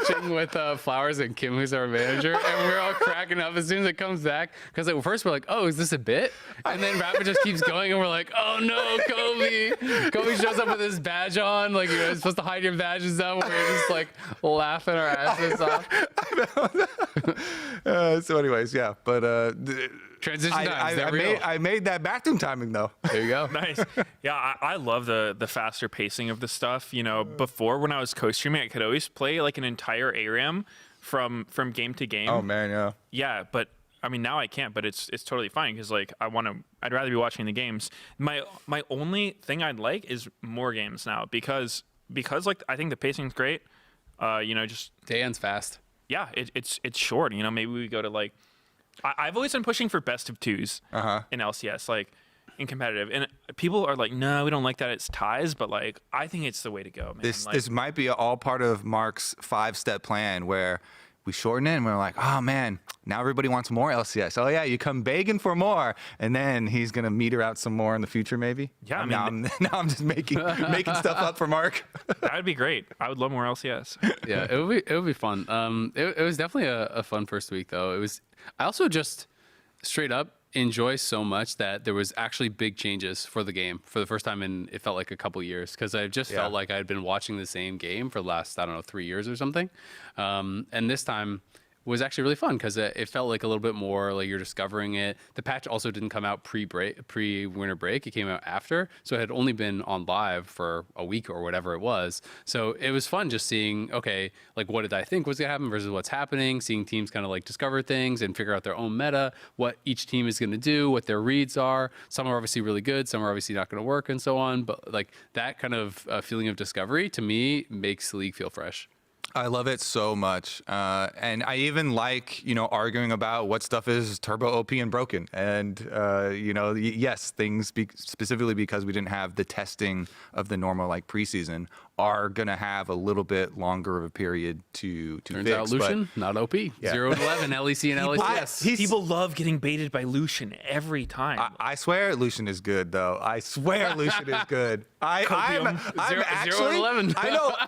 watching with Flowers and Kim, who's our manager, and we're all cracking up as soon as it comes back. Because like, first we're like, oh, is this a bit? And then Rapid just keeps going, and we're like, oh no, Kobe. Kobe shows up with his badge on, like you're supposed to hide your badge and stuff. We're just like laughing our asses off. So anyways, yeah, but transition times. I made that bathroom timing though. There you go. Nice. Yeah, I love the faster pacing of the stuff. You know, before when I was co-streaming, I could always play like an entire ARAM from game to game. Oh man, yeah. Yeah, but I mean now I can't, but it's totally fine because like I'd rather be watching the games. My only thing I'd like is more games now because like I think the pacing's great. You know, just Day ends fast. Yeah, it's short. You know, maybe we go to like I've always been pushing for best of twos in LCS, like in competitive, and people are like, no, we don't like that. It's ties, but like I think it's the way to go, man. This might be all part of Mark's 5-step plan where we shorten it and we're like, oh man, now everybody wants more LCS. Oh yeah, you come begging for more, and then he's gonna meter out some more in the future, maybe. Yeah, I mean, now I'm just making stuff up for Mark. That would be great. I would love more LCS. Yeah, it would be fun. It was definitely a fun first week though. I also just straight up enjoy so much that there was actually big changes for the game for the first time in, it felt like a couple years, because I just felt like I had been watching the same game for the last, I don't know, 3 years or something. And this time was actually really fun because it felt like a little bit more like you're discovering it. The patch also didn't come out pre-winter break. It came out after. So it had only been on live for a week or whatever it was. So it was fun just seeing, okay, like what did I think was going to happen versus what's happening, seeing teams kind of like discover things and figure out their own meta, what each team is going to do, what their reads are. Some are obviously really good, some are obviously not going to work and so on. But like that kind of feeling of discovery to me makes the league feel fresh. I love it so much. And I even like, arguing about what stuff is turbo OP and broken. And, yes, things specifically because we didn't have the testing of the normal like preseason are going to have a little bit longer of a period to Turns fix. out Lucian, not OP. 0-11, LEC and LCS. People love getting baited by Lucian every time. I swear Lucian is good, though. I swear Lucian is good. I'm actually 0-11.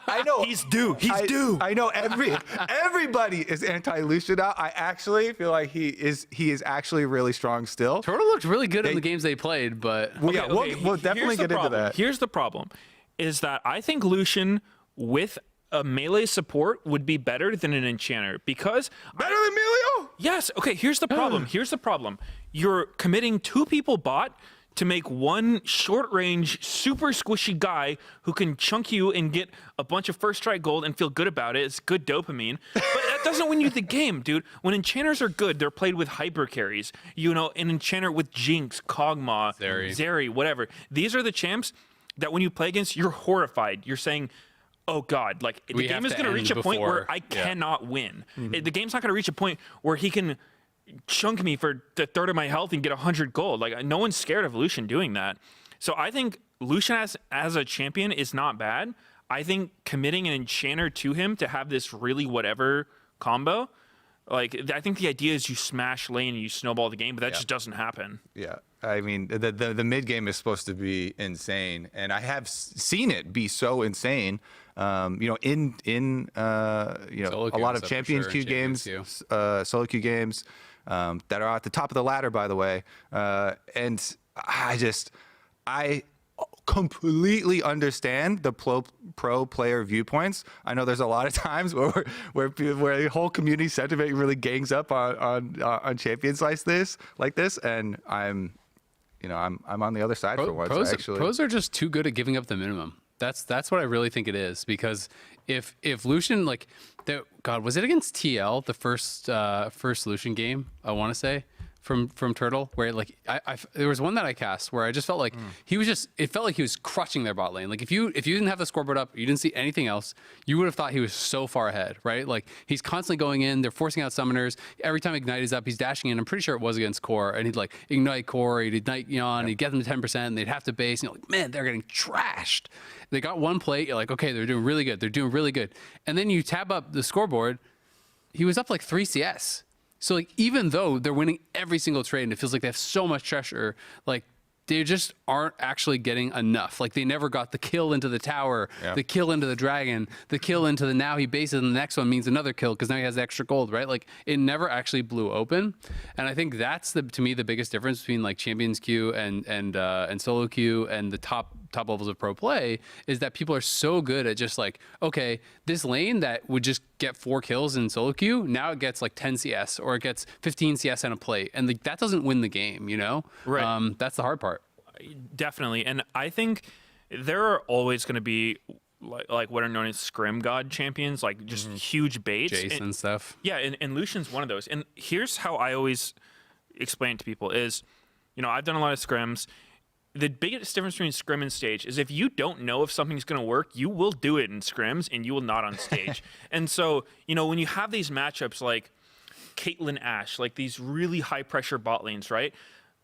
I know. He's due. He's due. I know everybody is anti-Lucian now. I actually feel like he is actually really strong still. Turtle looked really good in the games they played, but we'll definitely get into that. Here's the problem, is that I think Lucian with a melee support would be better than an enchanter because better than Emilio? Yes. Okay, here's the problem. You're committing 2 people bot to make one short-range, super squishy guy who can chunk you and get a bunch of first strike gold and feel good about it. It's good dopamine. But that doesn't win you the game, dude. When enchanters are good, they're played with hyper carries. An enchanter with Jinx, Kog'Maw, Zeri, whatever. These are the champs that when you play against, you're horrified. You're saying, oh God, like the game is going to reach a point where I cannot win. Mm-hmm. The game's not going to reach a point where he can chunk me for the third of my health and get 100 gold. Like no one's scared of Lucian doing that. So I think Lucian as a champion is not bad. I think committing an enchanter to him to have this really whatever combo, like I think the idea is you smash lane and you snowball the game, but that just doesn't happen. Yeah. I mean, the mid game is supposed to be insane, and I have seen it be so insane. In a lot of Champions Queue games, solo queue games that are at the top of the ladder, by the way. And I completely understand the pro player viewpoints. I know there's a lot of times where the whole community sentiment really gangs up on champions like this, and I'm on the other side for once. Pros are just too good at giving up the minimum. That's what I really think it is, because if Lucian, like, God, was it against TL, the first Lucian game, I want to say, from Turtle, where like there was one that I cast where I just felt like it felt like he was crushing their bot lane. Like if you didn't have the scoreboard up, you didn't see anything else, you would have thought he was so far ahead, right? Like he's constantly going in, they're forcing out summoners. Every time Ignite is up, he's dashing in. I'm pretty sure it was against Core, and he'd like Ignite Core, he'd Ignite Yon, he'd get them to 10%, and they'd have to base, and you're like, man, they're getting trashed. They got one plate, you're like, okay, they're doing really good. And then you tab up the scoreboard, he was up like 3 CS. So like even though they're winning every single trade and it feels like they have so much pressure, like they just aren't actually getting enough. Like, they never got the kill into the tower, the kill into the dragon, the kill into the, now he bases, and the next one means another kill because now he has extra gold, right? Like, it never actually blew open. And I think that's to me the biggest difference between like Champions queue and solo queue and the top levels of pro play, is that people are so good at just like, okay, this lane that would just get 4 kills in solo queue, now it gets like 10 CS or it gets 15 CS on a plate, and like that doesn't win the game, you know? Right. That's the hard part. Definitely. And I think there are always going to be like what are known as scrim god champions, like just huge baits. Jace and stuff. Yeah, and Lucian's one of those. And here's how I always explain it to people is, you know, I've done a lot of scrims. The biggest difference between scrim and stage is if you don't know if something's going to work, you will do it in scrims and you will not on stage. And so, you know, when you have these matchups like Caitlyn Ashe, like these really high pressure bot lanes, right?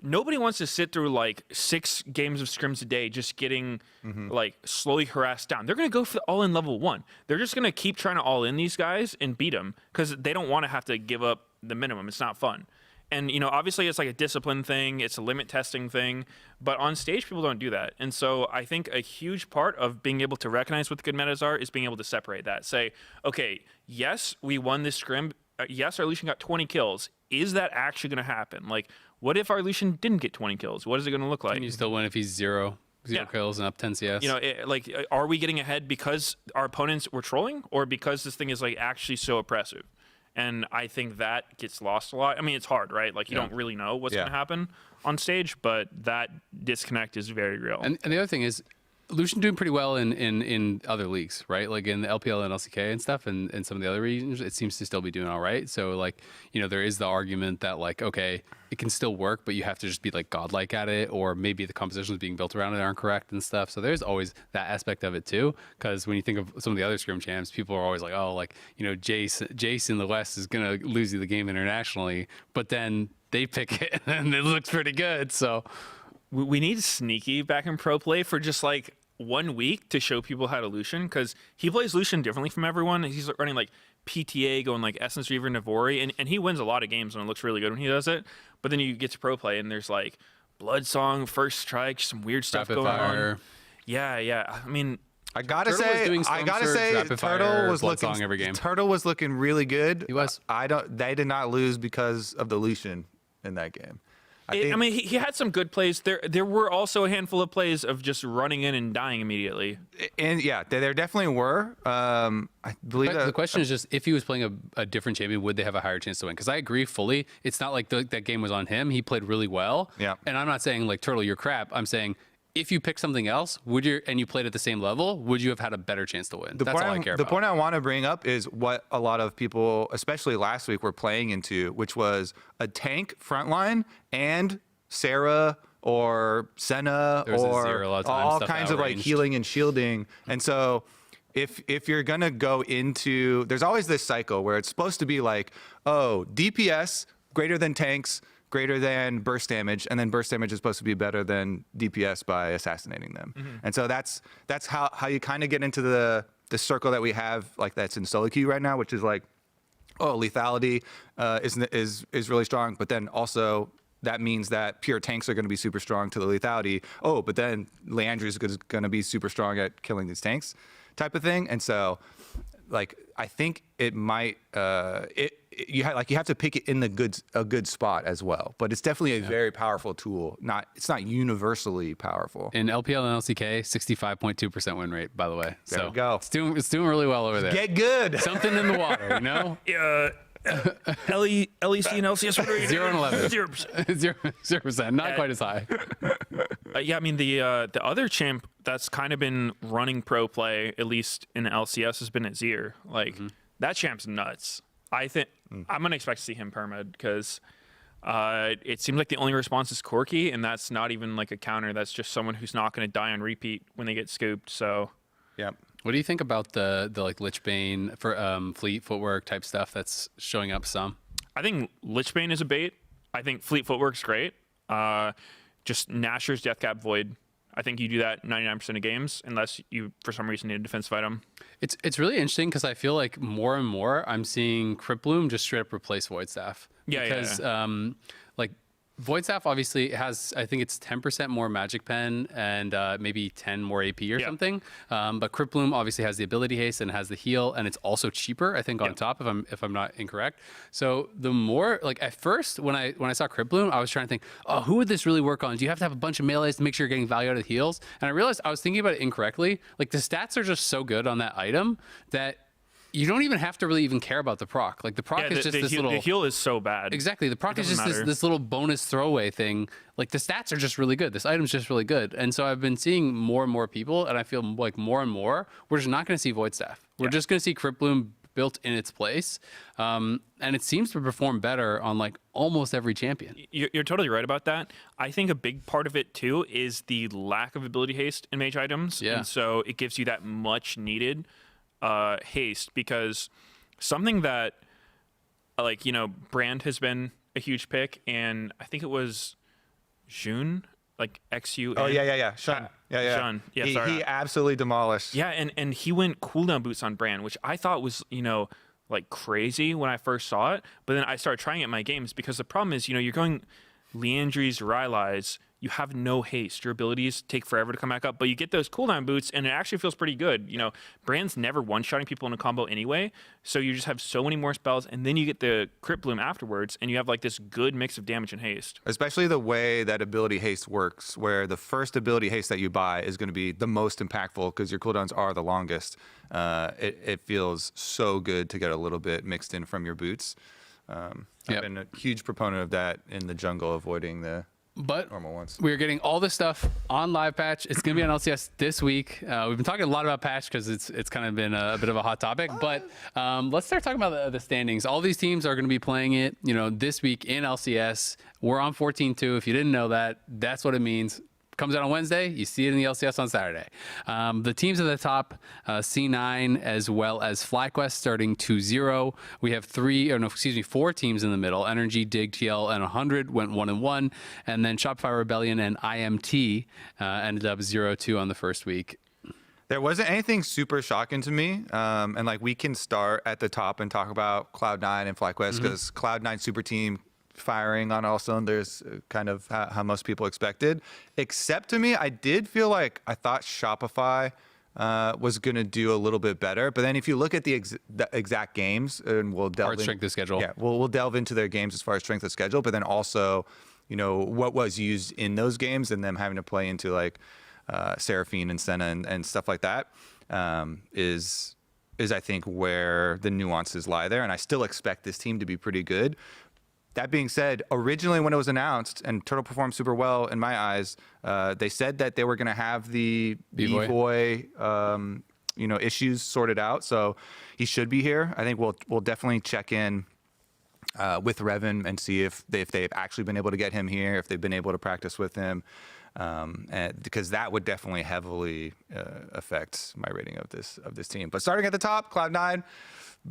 Nobody wants to sit through like 6 games of scrims a day just getting like slowly harassed down. They're going to go for the all-in level 1. They're just going to keep trying to all-in these guys and beat them because they don't want to have to give up the minimum. It's not fun. And, you know, obviously it's like a discipline thing. It's a limit testing thing. But on stage, people don't do that. And so I think a huge part of being able to recognize what the good metas are is being able to separate that. Say, okay, yes, we won this scrim. Yes, our Lucian got 20 kills. Is that actually going to happen? Like, what if our Lucian didn't get 20 kills? What is it going to look like? Can you still win if he's zero kills and up 10 CS? You know, like, are we getting ahead because our opponents were trolling or because this thing is like actually so oppressive? And I think that gets lost a lot. I mean, it's hard, right? Like, you don't really know what's going to happen on stage, but that disconnect is very real. And the other thing is, Lucian doing pretty well in other leagues, right? Like in the LPL and LCK and stuff, and some of the other regions, it seems to still be doing all right. So, like, you know, there is the argument that, like, okay, it can still work, but you have to just be like godlike at it, or maybe the compositions being built around it aren't correct and stuff. So there's always that aspect of it too. Because when you think of some of the other scrim champs, people are always like, oh, like, you know, Jace in the West is gonna lose you the game internationally, but then they pick it and it looks pretty good. So we need Sneaky back in pro play for just like 1 week to show people how to Lucian, because he plays Lucian differently from everyone. He's running like PTA, going like Essence Reaver, Navori, and he wins a lot of games and it looks really good when he does it. But then you get to pro play and there's like Blood Song, First Strike, some weird stuff going on. Yeah. I mean, I gotta say, Turtle was looking really good. He was. They did not lose because of the Lucian in that game. I mean, he had some good plays. There were also a handful of plays of just running in and dying immediately. And yeah, there definitely were. I believe the question is just, if he was playing a different champion, would they have a higher chance to win? Because I agree fully. It's not like that game was on him. He played really well. Yeah. And I'm not saying like, Turtle, you're crap. I'm saying, if you pick something else, and you played at the same level, would you have had a better chance to win? That's all I care about. The point I want to bring up is what a lot of people, especially last week, were playing into, which was a tank frontline and Sarah or Senna or all kinds of like healing and shielding. And so if you're going to go into, there's always this cycle where it's supposed to be like, oh, DPS greater than tanks, greater than burst damage, and then burst damage is supposed to be better than DPS by assassinating them. And so that's how you kind of get into the circle that we have, like that's in solo queue right now, which is like, oh, lethality is really strong, but then also that means that pure tanks are going to be super strong to the lethality. Oh, but then Leandri is going to be super strong at killing these tanks, type of thing. And so, like, I think it might you have to pick it in a good spot as well. But it's definitely a very powerful tool. It's not universally powerful. In LPL and LCK, 65.2% win rate, by the way. There we go. It's doing really well over there. Get good. Something in the water, you know? LEC and LCS, what are you 0 and 11. 0%. 0%. Not quite as high. Yeah, I mean, the other champ that's kind of been running pro play, at least in LCS, has been at Azir. Like, that champ's nuts. I think I'm going to expect to see him permed because it seems like the only response is Corki, and that's not even like a counter. That's just someone who's not going to die on repeat when they get scooped. So, yeah. What do you think about the like Lichbane for fleet footwork type stuff that's showing up some? I think Lichbane is a bait. I think fleet footwork's great. Just Nashor's Deathcap Void. I think you do that 99% of games unless you, for some reason, need a defensive item. It's really interesting because I feel like more and more I'm seeing Crypt Bloom just straight up replace Void Staff. Yeah, because like Void Staff obviously has, I think it's 10% more Magic Pen and maybe 10 more AP or something. But Crypt Bloom obviously has the ability haste and has the heal, and it's also cheaper, I think, on top, if I'm not incorrect. So the more, like, at first when I saw Crypt Bloom, I was trying to think, oh, who would this really work on? Do you have to have a bunch of melees to make sure you're getting value out of the heals? And I realized I was thinking about it incorrectly. Like, the stats are just so good on that item that you don't even have to really even care about the proc. Like, the proc is just this little... The heal is so bad. Exactly. The proc is just this little bonus throwaway thing. Like, the stats are just really good. This item's just really good. And so I've been seeing more and more people, and I feel like more and more, we're just not going to see Void Staff. We're just going to see Crypt Bloom built in its place. And it seems to perform better on, like, almost every champion. You're totally right about that. I think a big part of it, too, is the lack of ability haste in mage items. Yeah. And so it gives you that much needed haste, because something that, like, you know, Brand has been a huge pick, and I think it was June, like XU. Oh yeah. Shun. Shun. Yeah, he absolutely demolished. Yeah, and he went cooldown boots on Brand, which I thought was, you know, like crazy when I first saw it. But then I started trying it in my games, because the problem is, you know, you're going Liandry's, Rylai's, you have no haste. Your abilities take forever to come back up, but you get those cooldown boots, and it actually feels pretty good. You know, Brand's never one-shotting people in a combo anyway, so you just have so many more spells, and then you get the Crypt Bloom afterwards, and you have like this good mix of damage and haste. Especially the way that ability haste works, where the first ability haste that you buy is going to be the most impactful because your cooldowns are the longest. It feels so good to get a little bit mixed in from your boots. I've been a huge proponent of that in the jungle, avoiding the normal ones. We're getting all this stuff on live patch. It's going to be on LCS this week. We've been talking a lot about patch because it's kind of been a bit of a hot topic. But let's start talking about the standings. All these teams are going to be playing it, you know, this week in LCS. We're on 14-2. If you didn't know that, that's what it means. Comes out on Wednesday. You see it in the LCS on Saturday. The teams at the top, C9 as well as FlyQuest starting 2-0. We have 4 teams in the middle. NRG, Dig, TL, and 100 went 1-1. And then Shopify Rebellion and IMT ended up 0-2 on the first week. There wasn't anything super shocking to me. And like, we can start at the top and talk about Cloud9 and FlyQuest, because Cloud9 super team firing on all cylinders, kind of how most people expected. Except to me, I did feel like I thought Shopify was going to do a little bit better. But then if you look at the exact games, and we'll delve into strength of schedule. Yeah, we'll delve into their games as far as strength of schedule, but then also, you know, what was used in those games and them having to play into like Seraphine and Senna and stuff like that is I think where the nuances lie there. And I still expect this team to be pretty good. That being said, originally when it was announced, and Turtle performed super well in my eyes, they said that they were going to have the B-Boy issues sorted out. So he should be here. I think we'll definitely check in with Revan and see if they've actually been able to get him here, if they've been able to practice with him, because that would definitely heavily affect my rating of this team. But starting at the top, Cloud9.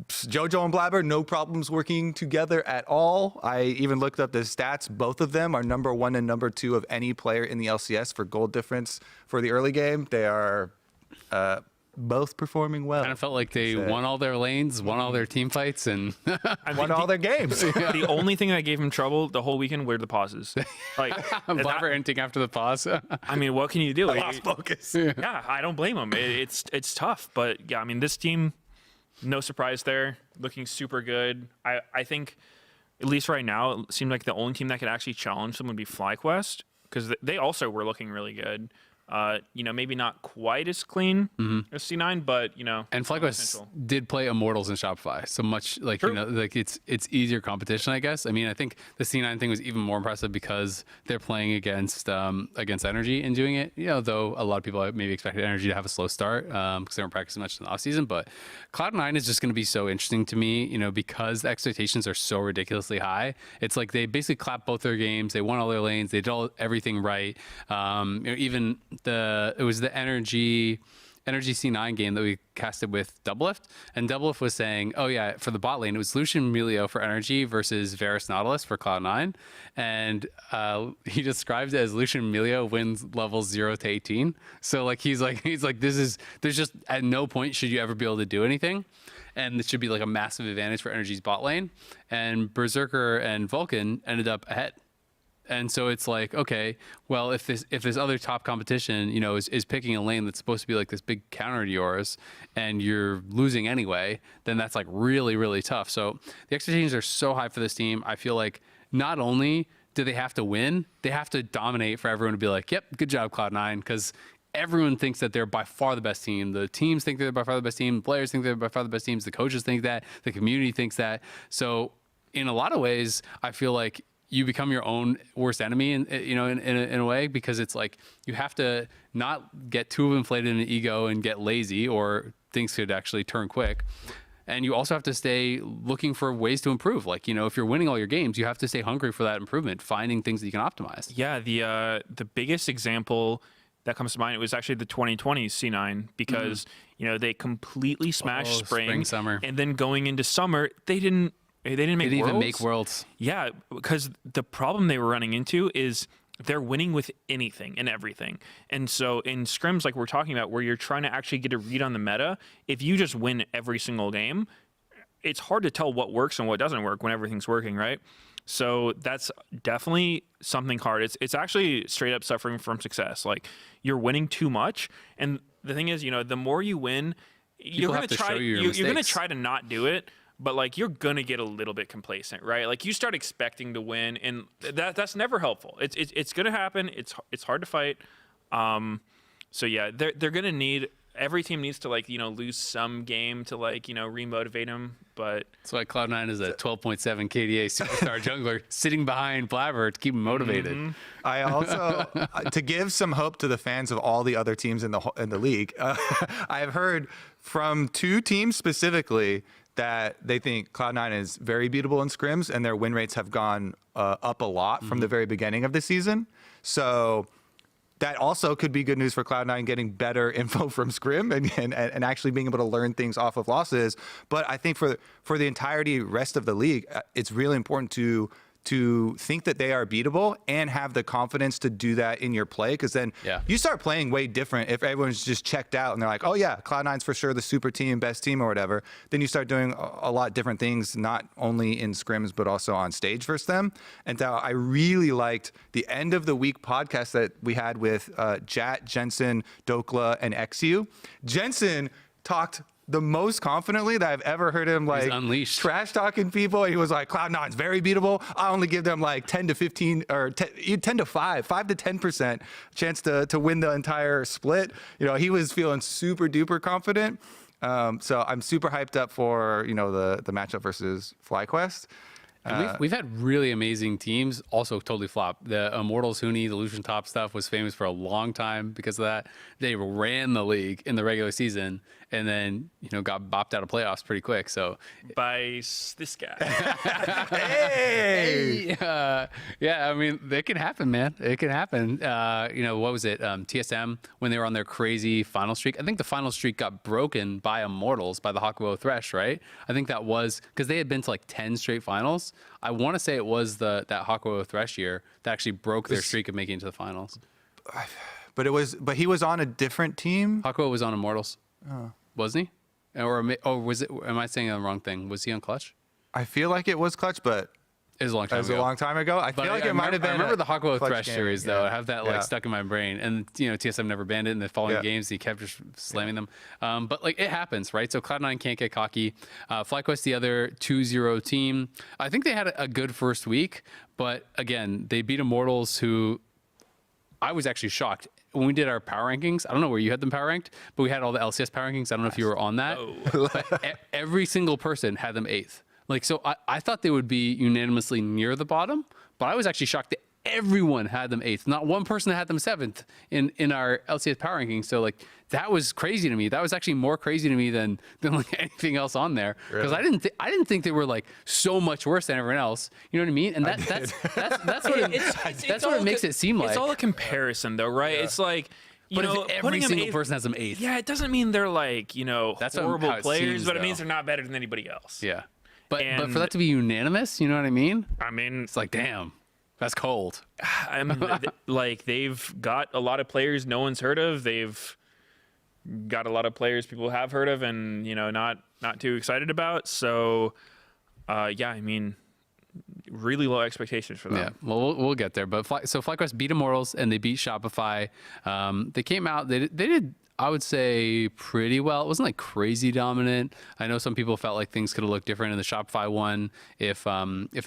Jojo and Blabber, no problems working together at all. I even looked up the stats. Both of them are number 1 and number 2 of any player in the LCS for gold difference for the early game. They are both performing well. Kind of felt like they won all their lanes, won all their team fights, and won all their games. The only thing that gave him trouble the whole weekend were the pauses. Like, Blabber ending after the pause. I mean, what can you do? Lost focus. Yeah, I don't blame him. It's tough, but yeah, I mean, this team, no surprise there, looking super good. I think, at least right now, it seemed like the only team that could actually challenge them would be FlyQuest, because they also were looking really good. You know, maybe not quite as clean as C9, but, you know. And FlyQuest did play Immortals in Shopify, so much, like, True. You know, like it's easier competition, I guess. I mean, I think the C9 thing was even more impressive because they're playing against NRG and doing it, you know, though a lot of people maybe expected NRG to have a slow start because they weren't practicing much in the offseason. But Cloud9 is just going to be so interesting to me, you know, because the expectations are so ridiculously high. It's like they basically clapped both their games, they won all their lanes, they did everything right. You know, even it was the NRG C9 game that we casted with Doublelift, and Doublelift was saying, oh yeah, for the bot lane, it was Lucian Melio for NRG versus Varus Nautilus for Cloud9, and he described it as Lucian Melio wins levels 0 to 18. So like he's like there's just at no point should you ever be able to do anything, and it should be like a massive advantage for NRG's bot lane, and Berserker and Vulcan ended up ahead. And so it's like, okay, well, if this other top competition, you know, is picking a lane that's supposed to be like this big counter to yours, and you're losing anyway, then that's like really, really tough. So the expectations are so high for this team. I feel like not only do they have to win, they have to dominate for everyone to be like, yep, good job, Cloud9, because everyone thinks that they're by far the best team. The teams think they're by far the best team. The players think they're by far the best teams. The coaches think that. The community thinks that. So in a lot of ways, I feel like you become your own worst enemy, in a way, because it's like you have to not get too inflated in the ego and get lazy, or things could actually turn quick. And you also have to stay looking for ways to improve. Like, you know, if you're winning all your games, you have to stay hungry for that improvement, finding things that you can optimize. Yeah, the biggest example that comes to mind, it was actually the 2020 C9, because you know, they completely smashed spring, summer, and then going into summer, they didn't even make worlds. Yeah, because the problem they were running into is they're winning with anything and everything. And so in scrims like we're talking about, where you're trying to actually get a read on the meta, if you just win every single game, it's hard to tell what works and what doesn't work when everything's working, right? So that's definitely something hard. It's actually straight up suffering from success. Like, you're winning too much, and the thing is, you know, the more you win, you're going to try to not do it. But like, you're gonna get a little bit complacent, right? Like, you start expecting to win, and that's never helpful. It's gonna happen. It's hard to fight. So yeah, they're gonna need, every team needs to, like, you know, lose some game to, like, you know, remotivate them. But that's why Cloud9 is a 12.7 KDA superstar jungler sitting behind Blabber to keep him motivated. I also, to give some hope to the fans of all the other teams in the league, I have heard from 2 teams specifically that they think Cloud9 is very beatable in scrims, and their win rates have gone up a lot from the very beginning of the season. So that also could be good news for Cloud9, getting better info from scrim and actually being able to learn things off of losses. But I think for the entirety rest of the league, it's really important to think that they are beatable and have the confidence to do that in your play, because then you start playing way different if everyone's just checked out and they're like, oh yeah, Cloud9's for sure the super team, best team, or whatever. Then you start doing a lot different things, not only in scrims but also on stage versus them. And so I really liked the end of the week podcast that we had with Jat, Jensen, Dokla, and XU. Jensen talked the most confidently that I've ever heard him, like, trash talking people. He was like, Cloud9's very beatable. I only give them like 10 to 15 or 10 to 5 to 10% chance to win the entire split. You know, he was feeling super duper confident. So I'm super hyped up for, you know, the matchup versus FlyQuest. We've had really amazing teams also totally flop. The Immortals, Huni, the Lucian Top stuff was famous for a long time because of that. They ran the league in the regular season, and then, you know, got bopped out of playoffs pretty quick. So by this guy. Hey! Yeah, I mean, it can happen, man. It can happen. You know, what was it? TSM, when they were on their crazy final streak. I think the final streak got broken by Immortals, by the Hakuo Thresh, right? I think that was because they had been to like 10 straight finals. I want to say it was that Hakuo Thresh year that actually broke their streak of making it to the finals. But he was on a different team. Hakuo was on Immortals. Wasn't he? Or was it? Am I saying the wrong thing? Was he on Clutch? I feel like it was Clutch, but it was a long time ago. A long time ago. I feel like it might have been. I remember the Hakuo Thresh series though. Yeah. I have that like stuck in my brain. And, you know, TSM never banned it in the following games. He kept just slamming them. But like, it happens, right? So Cloud9 can't get cocky. FlyQuest, the other 2-0 team, I think they had a good first week, but again, they beat Immortals, who I was actually shocked. When we did our power rankings, I don't know where you had them power ranked, but we had all the LCS power rankings. I don't know if you were on that. But every single person had them 8th. Like, so I thought they would be unanimously near the bottom, but I was actually shocked that everyone had them 8th. Not one person had them 7th in our LCS power rankings. So like, that was crazy to me. That was actually more crazy to me than like anything else on there, because I didn't think they were like so much worse than everyone else. You know what I mean? And that's what it makes it seem like. It's all a comparison, though, right? It's like, you know, if every single person has them 8th. Yeah, it doesn't mean they're like, you know, that's horrible players, seems, but it means they're not better than anybody else. Yeah. But for that to be unanimous, you know what I mean? I mean, it's like, damn, that's cold. I mean, like, they've got a lot of players no one's heard of. They've got a lot of players people have heard of and, you know, not too excited about. So, yeah, I mean, really low expectations for them. Yeah, well, we'll get there. But so FlyQuest beat Immortals and they beat Shopify. They came out. They did, I would say, pretty well. It wasn't like crazy dominant. I know some people felt like things could have looked different in the Shopify one if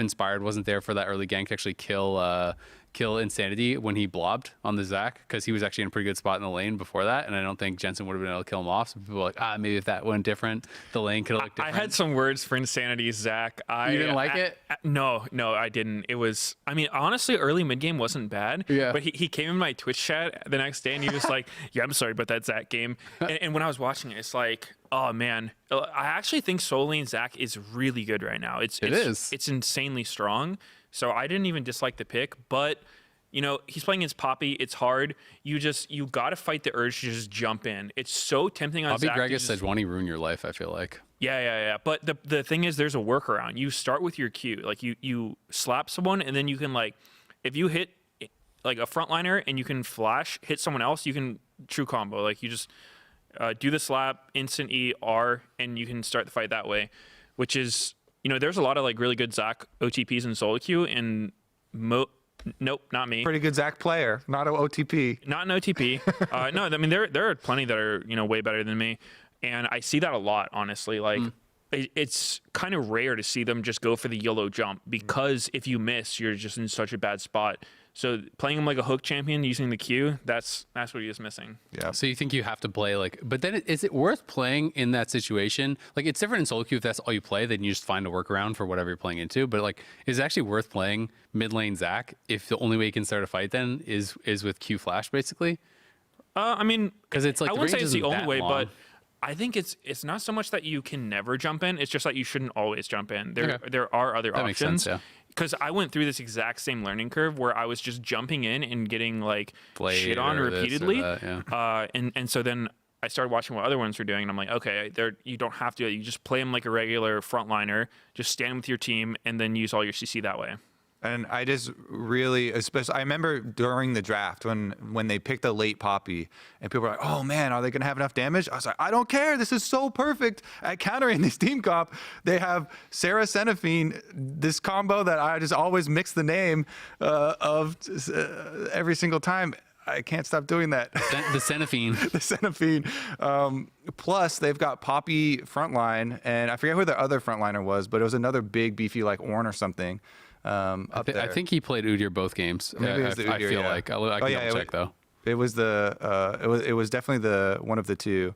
Inspired wasn't there for that early gank to actually kill Insanity when he blobbed on the Zac, because he was actually in a pretty good spot in the lane before that, and I don't think Jensen would have been able to kill him off. So people were like, maybe if that went different, the lane could have looked different. I had some words for Insanity's Zac. You didn't like it? No, I didn't. It was, I mean, honestly, early mid game wasn't bad. Yeah. But he came in my Twitch chat the next day and he was like, yeah, I'm sorry about that Zac game. And when I was watching it, it's like, oh man, I actually think solo lane Zac is really good right now. It's insanely strong. So I didn't even dislike the pick, but you know, he's playing against Poppy. It's hard. You got to fight the urge to just jump in. It's so tempting on Zac. Bobby Gregus said, "Won't he ruin your life?" I feel like. Yeah. But the thing is, there's a workaround. You start with your Q. Like you slap someone, and then you can, like, if you hit like a frontliner and you can flash hit someone else, you can true combo. Like you just do the slap, instant E, R, and you can start the fight that way. Which is, you know, there's a lot of like really good Zac OTPs in solo queue, and nope, not me. Pretty good Zac player, not an OTP. Not an OTP. No, I mean there are plenty that are, you know, way better than me, and I see that a lot, honestly. Like it's kind of rare to see them just go for the YOLO jump, because if you miss, you're just in such a bad spot. So playing him like a hook champion using the Q, that's what he is missing. Yeah. So you think you have to play like, but then is it worth playing in that situation? Like, it's different in solo queue if that's all you play, then you just find a workaround for whatever you're playing into. But like, is it actually worth playing mid lane Zac if the only way you can start a fight then is with Q flash basically? I mean, because it's like, I wouldn't say it's the only way, long. but I think it's not so much that you can never jump in. It's just that you shouldn't always jump in. There are other options. Makes sense, yeah. Because I went through this exact same learning curve where I was just jumping in and getting like shit on repeatedly. And so then I started watching what other ones were doing, and I'm like, okay, you don't have to. You just play them like a regular frontliner, just stand with your team, and then use all your CC that way. And I just really, especially, I remember during the draft when they picked a late Poppy and people were like, oh man, are they going to have enough damage? I was like, I don't care. This is so perfect at countering this team comp. They have Sarah Cenophine, this combo that I just always mix the name of every single time. I can't stop doing that. The Cenophine. The Cenophine. Plus, they've got Poppy frontline, and I forget who the other frontliner was, but it was another big, beefy, like Ornn or something. I think he played Udyr both games. Maybe it was the Udyr, I feel like I can double check though. It was it was definitely the one of the two,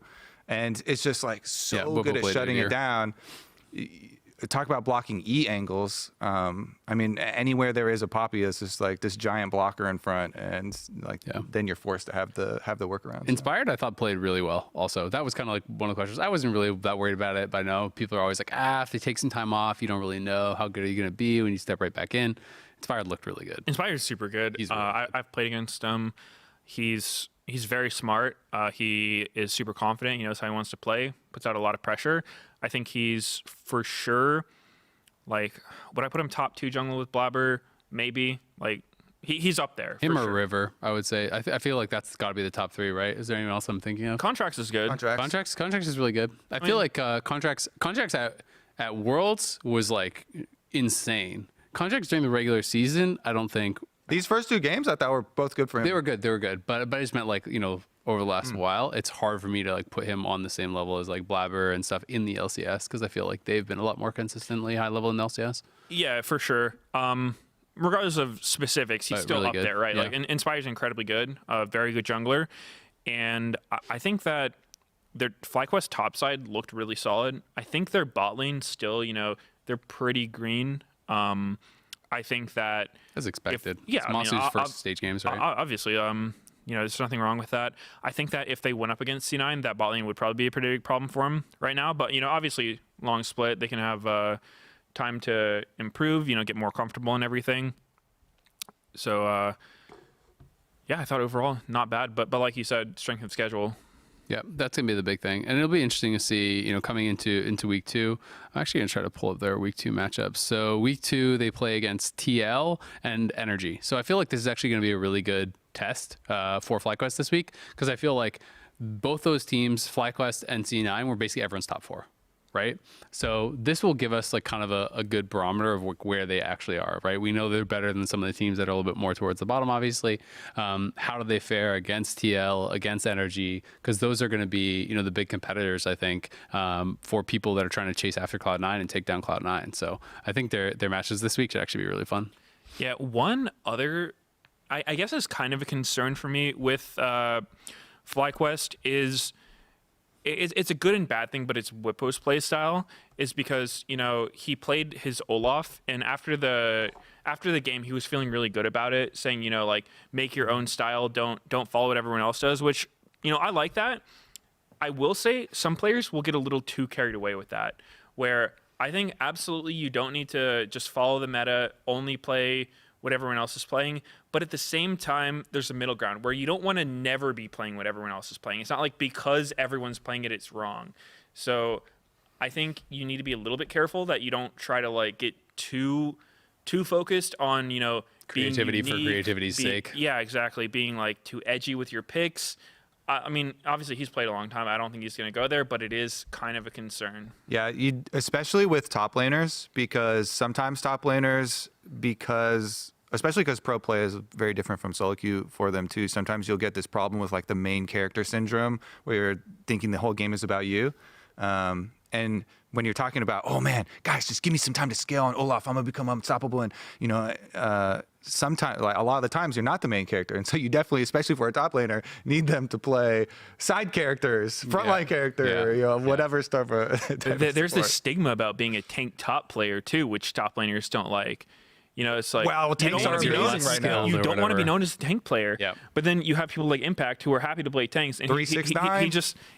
and it's just like so good at shutting it down. Talk about blocking E angles. I mean, anywhere there is a Poppy, it's just like this giant blocker in front, and like then you're forced to have the workaround. Inspired, I thought played really well. Also, that was kind of like one of the questions. I wasn't really that worried about it, but I know people are always like, if they take some time off, you don't really know how good are you going to be when you step right back in. Inspired looked really good. Inspired is super good. He's really good. I've played against him. He's very smart. He is super confident. He knows how he wants to play. Puts out a lot of pressure. I think he's for sure, like, would I put him top 2 jungle with Blabber? Maybe. Like, he's up there. Him or sure. River, I would say. I feel like that's got to be the top 3, right? Is there anyone else I'm thinking of? Contracts is good. Contracts is really good. I feel like contracts at Worlds was like insane. Contracts during the regular season, I don't think. These first 2 games, I thought were both good for him. They were good. But I just meant, like, you know, over the last while, it's hard for me to like put him on the same level as like Blabber and stuff in the LCS, because I feel like they've been a lot more consistently high level in the LCS. Yeah, for sure. Regardless of specifics, he's still really up there, right? Yeah. Like, Inspire's incredibly good, very good jungler, and I think that their FlyQuest topside looked really solid. I think their bot lane still, you know, they're pretty green. I think that as expected. It's Masu's first stage games, right? Obviously, you know, there's nothing wrong with that. I think that if they went up against C9, that bot lane would probably be a pretty big problem for him right now. But, you know, obviously, long split, they can have time to improve, you know, get more comfortable and everything. So, yeah, I thought overall not bad. But like you said, strength of schedule. Yeah, that's going to be the big thing. And it'll be interesting to see, you know, coming into week 2. I'm actually going to try to pull up their week 2 matchups. So week 2, they play against TL and NRG. So I feel like this is actually going to be a really good test for FlyQuest this week, because I feel like both those teams, FlyQuest and C9, were basically everyone's top 4. right? So this will give us like kind of a good barometer of where they actually are, right? We know they're better than some of the teams that are a little bit more towards the bottom, obviously. How do they fare against TL, against NRG? Because those are going to be, you know, the big competitors, I think, for people that are trying to chase after Cloud9 and take down Cloud9. So I think their matches this week should actually be really fun. Yeah, one other, I guess is kind of a concern for me with FlyQuest is it's a good and bad thing, but it's Whippo's play style is because, you know, he played his Olaf, and after the game he was feeling really good about it, saying, you know, like, make your own style, don't follow what everyone else does, which, you know, I like that. I will say some players will get a little too carried away with that, where I think absolutely you don't need to just follow the meta, only play what everyone else is playing. But at the same time, there's a middle ground where you don't want to never be playing what everyone else is playing. It's not like because everyone's playing it, it's wrong. So I think you need to be a little bit careful that you don't try to like get too focused on, you know, creativity being unique, for creativity's sake. Yeah, exactly. Being like too edgy with your picks. I mean, obviously he's played a long time. I don't think he's going to go there, but it is kind of a concern. Yeah, especially with top laners, because sometimes top laners, especially because pro play is very different from solo queue for them too. Sometimes you'll get this problem with like the main character syndrome, where you're thinking the whole game is about you. And when you're talking about, oh man, guys, just give me some time to scale on Olaf, I'm gonna become unstoppable, and you know, sometimes, like a lot of the times, you're not the main character, and so you definitely, especially for a top laner, need them to play side characters, frontline character, you know, whatever stuff. There's this stigma about being a tank top player too, which top laners don't like. You know, it's like, well, tanks are amazing right now. You don't want to be known as a tank player. Yeah. But then you have people like Impact who are happy to play tanks, and 369.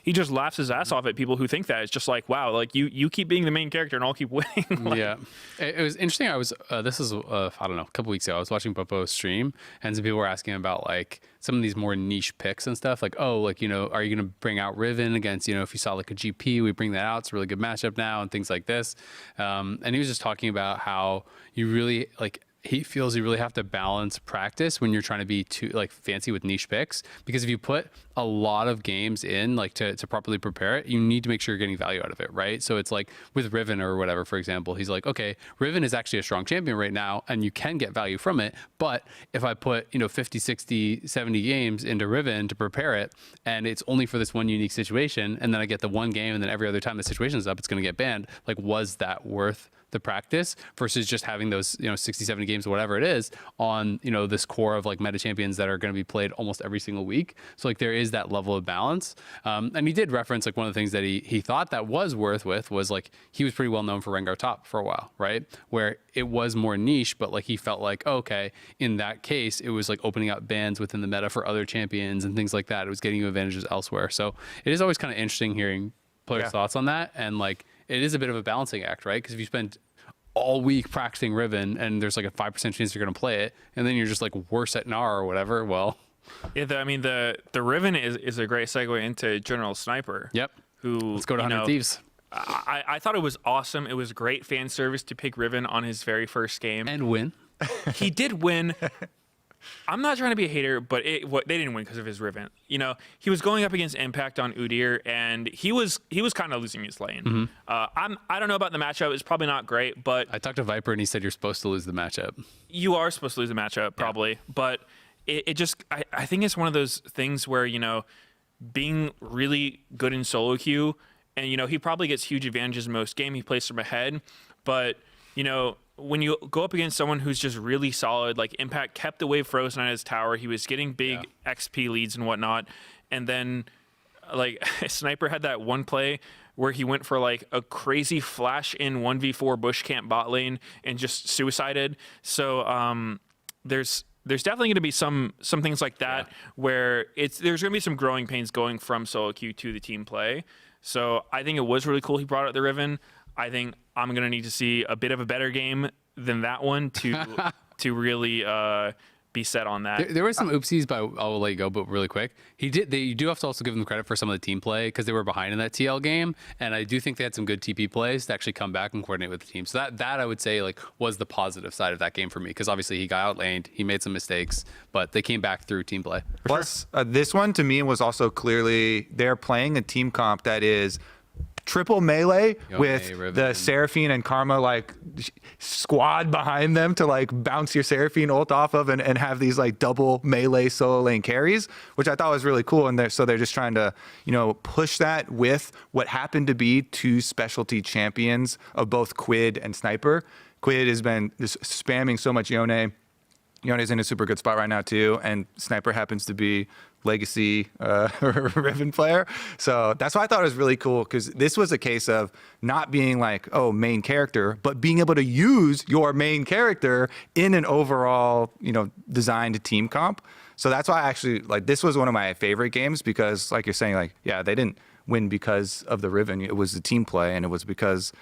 he just laughs his ass off at people who think that. It's just like, wow, like you keep being the main character and I'll keep winning. Like, yeah, it was interesting. I was this is I don't know, a couple weeks ago. I was watching Popo's stream, and some people were asking about like some of these more niche picks and stuff. Like, oh, like, you know, are you going to bring out Riven against, you know, if you saw like a GP, we bring that out. It's a really good matchup now, and things like this. And he was just talking about how you really like. He feels you really have to balance practice when you're trying to be too like fancy with niche picks, because if you put a lot of games in like to properly prepare it, you need to make sure you're getting value out of it, right? So it's like with Riven or whatever, for example, he's like, okay, Riven is actually a strong champion right now and you can get value from it, but if I put, you know, 50, 60, 70 games into Riven to prepare it, and it's only for this one unique situation, and then I get the one game, and then every other time the situation is up, it's going to get banned. Like, was that worth the practice versus just having those, you know, 60, 70 games or whatever it is on, you know, this core of like meta champions that are going to be played almost every single week. So like there is that level of balance. And he did reference like one of the things that he thought that was worth with was like he was pretty well known for Rengar top for a while, right? Where it was more niche, but like he felt like, oh, okay, in that case, it was like opening up bans within the meta for other champions and things like that. It was getting you advantages elsewhere. So it is always kind of interesting hearing players' thoughts on that. And like, it is a bit of a balancing act, right? Because if you spend all week practicing Riven and there's like a 5% chance you're going to play it, and then you're just like worse at Gnar or whatever, well. Yeah, I mean, the Riven is a great segue into General Sniper. Yep. Who, let's go to 100 Thieves. I thought it was awesome. It was great fan service to pick Riven on his very first game. And win. He did win. I'm not trying to be a hater, but they didn't win because of his Riven. You know, he was going up against Impact on Udyr, and he was kind of losing his lane. Mm-hmm. I don't know about the matchup. It's probably not great, but I talked to Viper, and he said you're supposed to lose the matchup. You are supposed to lose the matchup, probably, but it just I think it's one of those things where, you know, being really good in solo queue, and you know he probably gets huge advantages most game. He plays from ahead, but you know, when you go up against someone who's just really solid, like Impact kept the wave frozen at his tower, he was getting big XP leads and whatnot, and then like Sniper had that one play where he went for like a crazy flash in 1v4 bush camp bot lane and just suicided. So there's definitely going to be some things like that where there's going to be some growing pains going from solo queue to the team play. So I think it was really cool he brought out the Riven. I think I'm going to need to see a bit of a better game than that one to really be set on that. There were some oopsies, but I'll let you go. But really quick, you do have to also give them credit for some of the team play because they were behind in that TL game, and I do think they had some good TP plays to actually come back and coordinate with the team. So that I would say like was the positive side of that game for me, because obviously he got outlaned, he made some mistakes, but they came back through team play. Plus, this one to me was also clearly they're playing a team comp that is triple melee with Riven. the Seraphine and Karma like squad behind them to like bounce your Seraphine ult off of and have these like double melee solo lane carries, which I thought was really cool. And they're just trying to, push that with what happened to be two specialty champions of both Quid and Sniper. Quid has been just spamming so much Yone. Yone's in a super good spot right now too, and Sniper happens to be legacy Riven player. So that's why I thought it was really cool, because this was a case of not being like, oh, main character, but being able to use your main character in an overall, designed team comp. So that's why I actually, like, this was one of my favorite games, because like you're saying, like, yeah, they didn't win because of the Riven. It was the team play, and it was because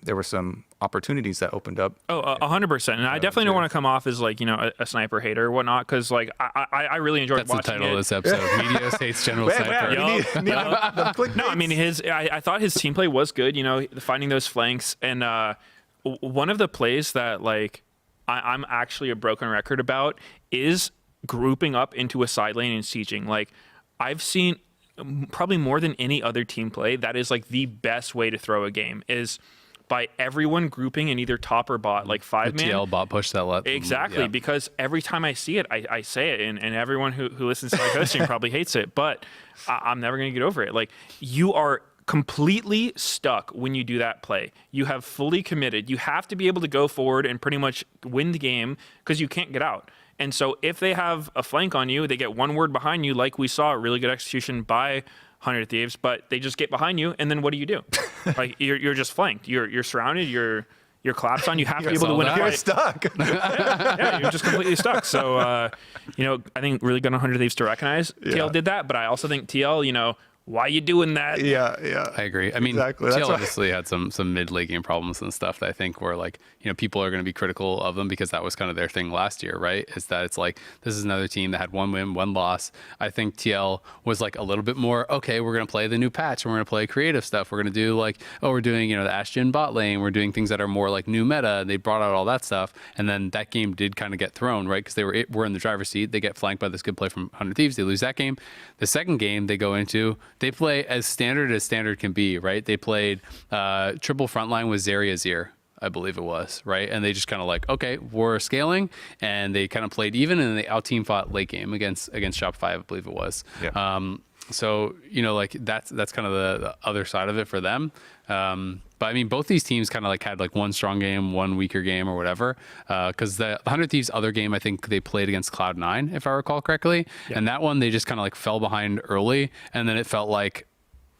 there were some opportunities that opened up. Oh, 100%. And I definitely don't want to come off as like, a Sniper hater or whatnot, because like I really enjoyed watching it. That's the title of this episode. Media hates General Sniper. No, I mean, I thought his team play was good, finding those flanks. And one of the plays that like I'm actually a broken record about is grouping up into a side lane and sieging. Like, I've seen probably more than any other team play, that is like the best way to throw a game, is by everyone grouping in either top or bot, like 5-man. The TL bot push that let them, exactly, because every time I see it, I say it, and everyone who listens to my hosting probably hates it, but I'm never going to get over it. Like, you are completely stuck when you do that play. You have fully committed. You have to be able to go forward and pretty much win the game, because you can't get out. And so if they have a flank on you, they get one word behind you, like we saw, really good execution by 100 Thieves, but they just get behind you, and then what do? Like, you're just flanked. You're surrounded. You're collapsed on. You have to be able to win a fight. You're stuck. Yeah, you're just completely stuck. So, I think really good on 100 Thieves to recognize TL did that, but I also think TL, why you doing that? Yeah. I agree. I mean, exactly. TL obviously had some mid-late game problems and stuff that I think were like, people are going to be critical of them, because that was kind of their thing last year, right? Is that it's like, this is another team that had one win, one loss. I think TL was like a little bit more, okay, we're going to play the new patch, and we're going to play creative stuff. We're going to do like, we're doing, the Ashen bot lane. We're doing things that are more like new meta. They brought out all that stuff. And then that game did kind of get thrown, right? Because they were in the driver's seat. They get flanked by this good play from 100 Thieves. They lose that game. The second game they go into, they play as standard can be, right? They played triple frontline with Zarya, I believe it was, right? And they just kind of like, okay, we're scaling, and they kind of played even, and they out team fought late game against Shopify, I believe it was. Yeah. So like that's kind of the other side of it for them. But I mean, both these teams kind of like had like one strong game, one weaker game, or whatever. Because the 100 Thieves other game, I think they played against Cloud9, if I recall correctly. Yeah. And that one, they just kind of like fell behind early, and then it felt like,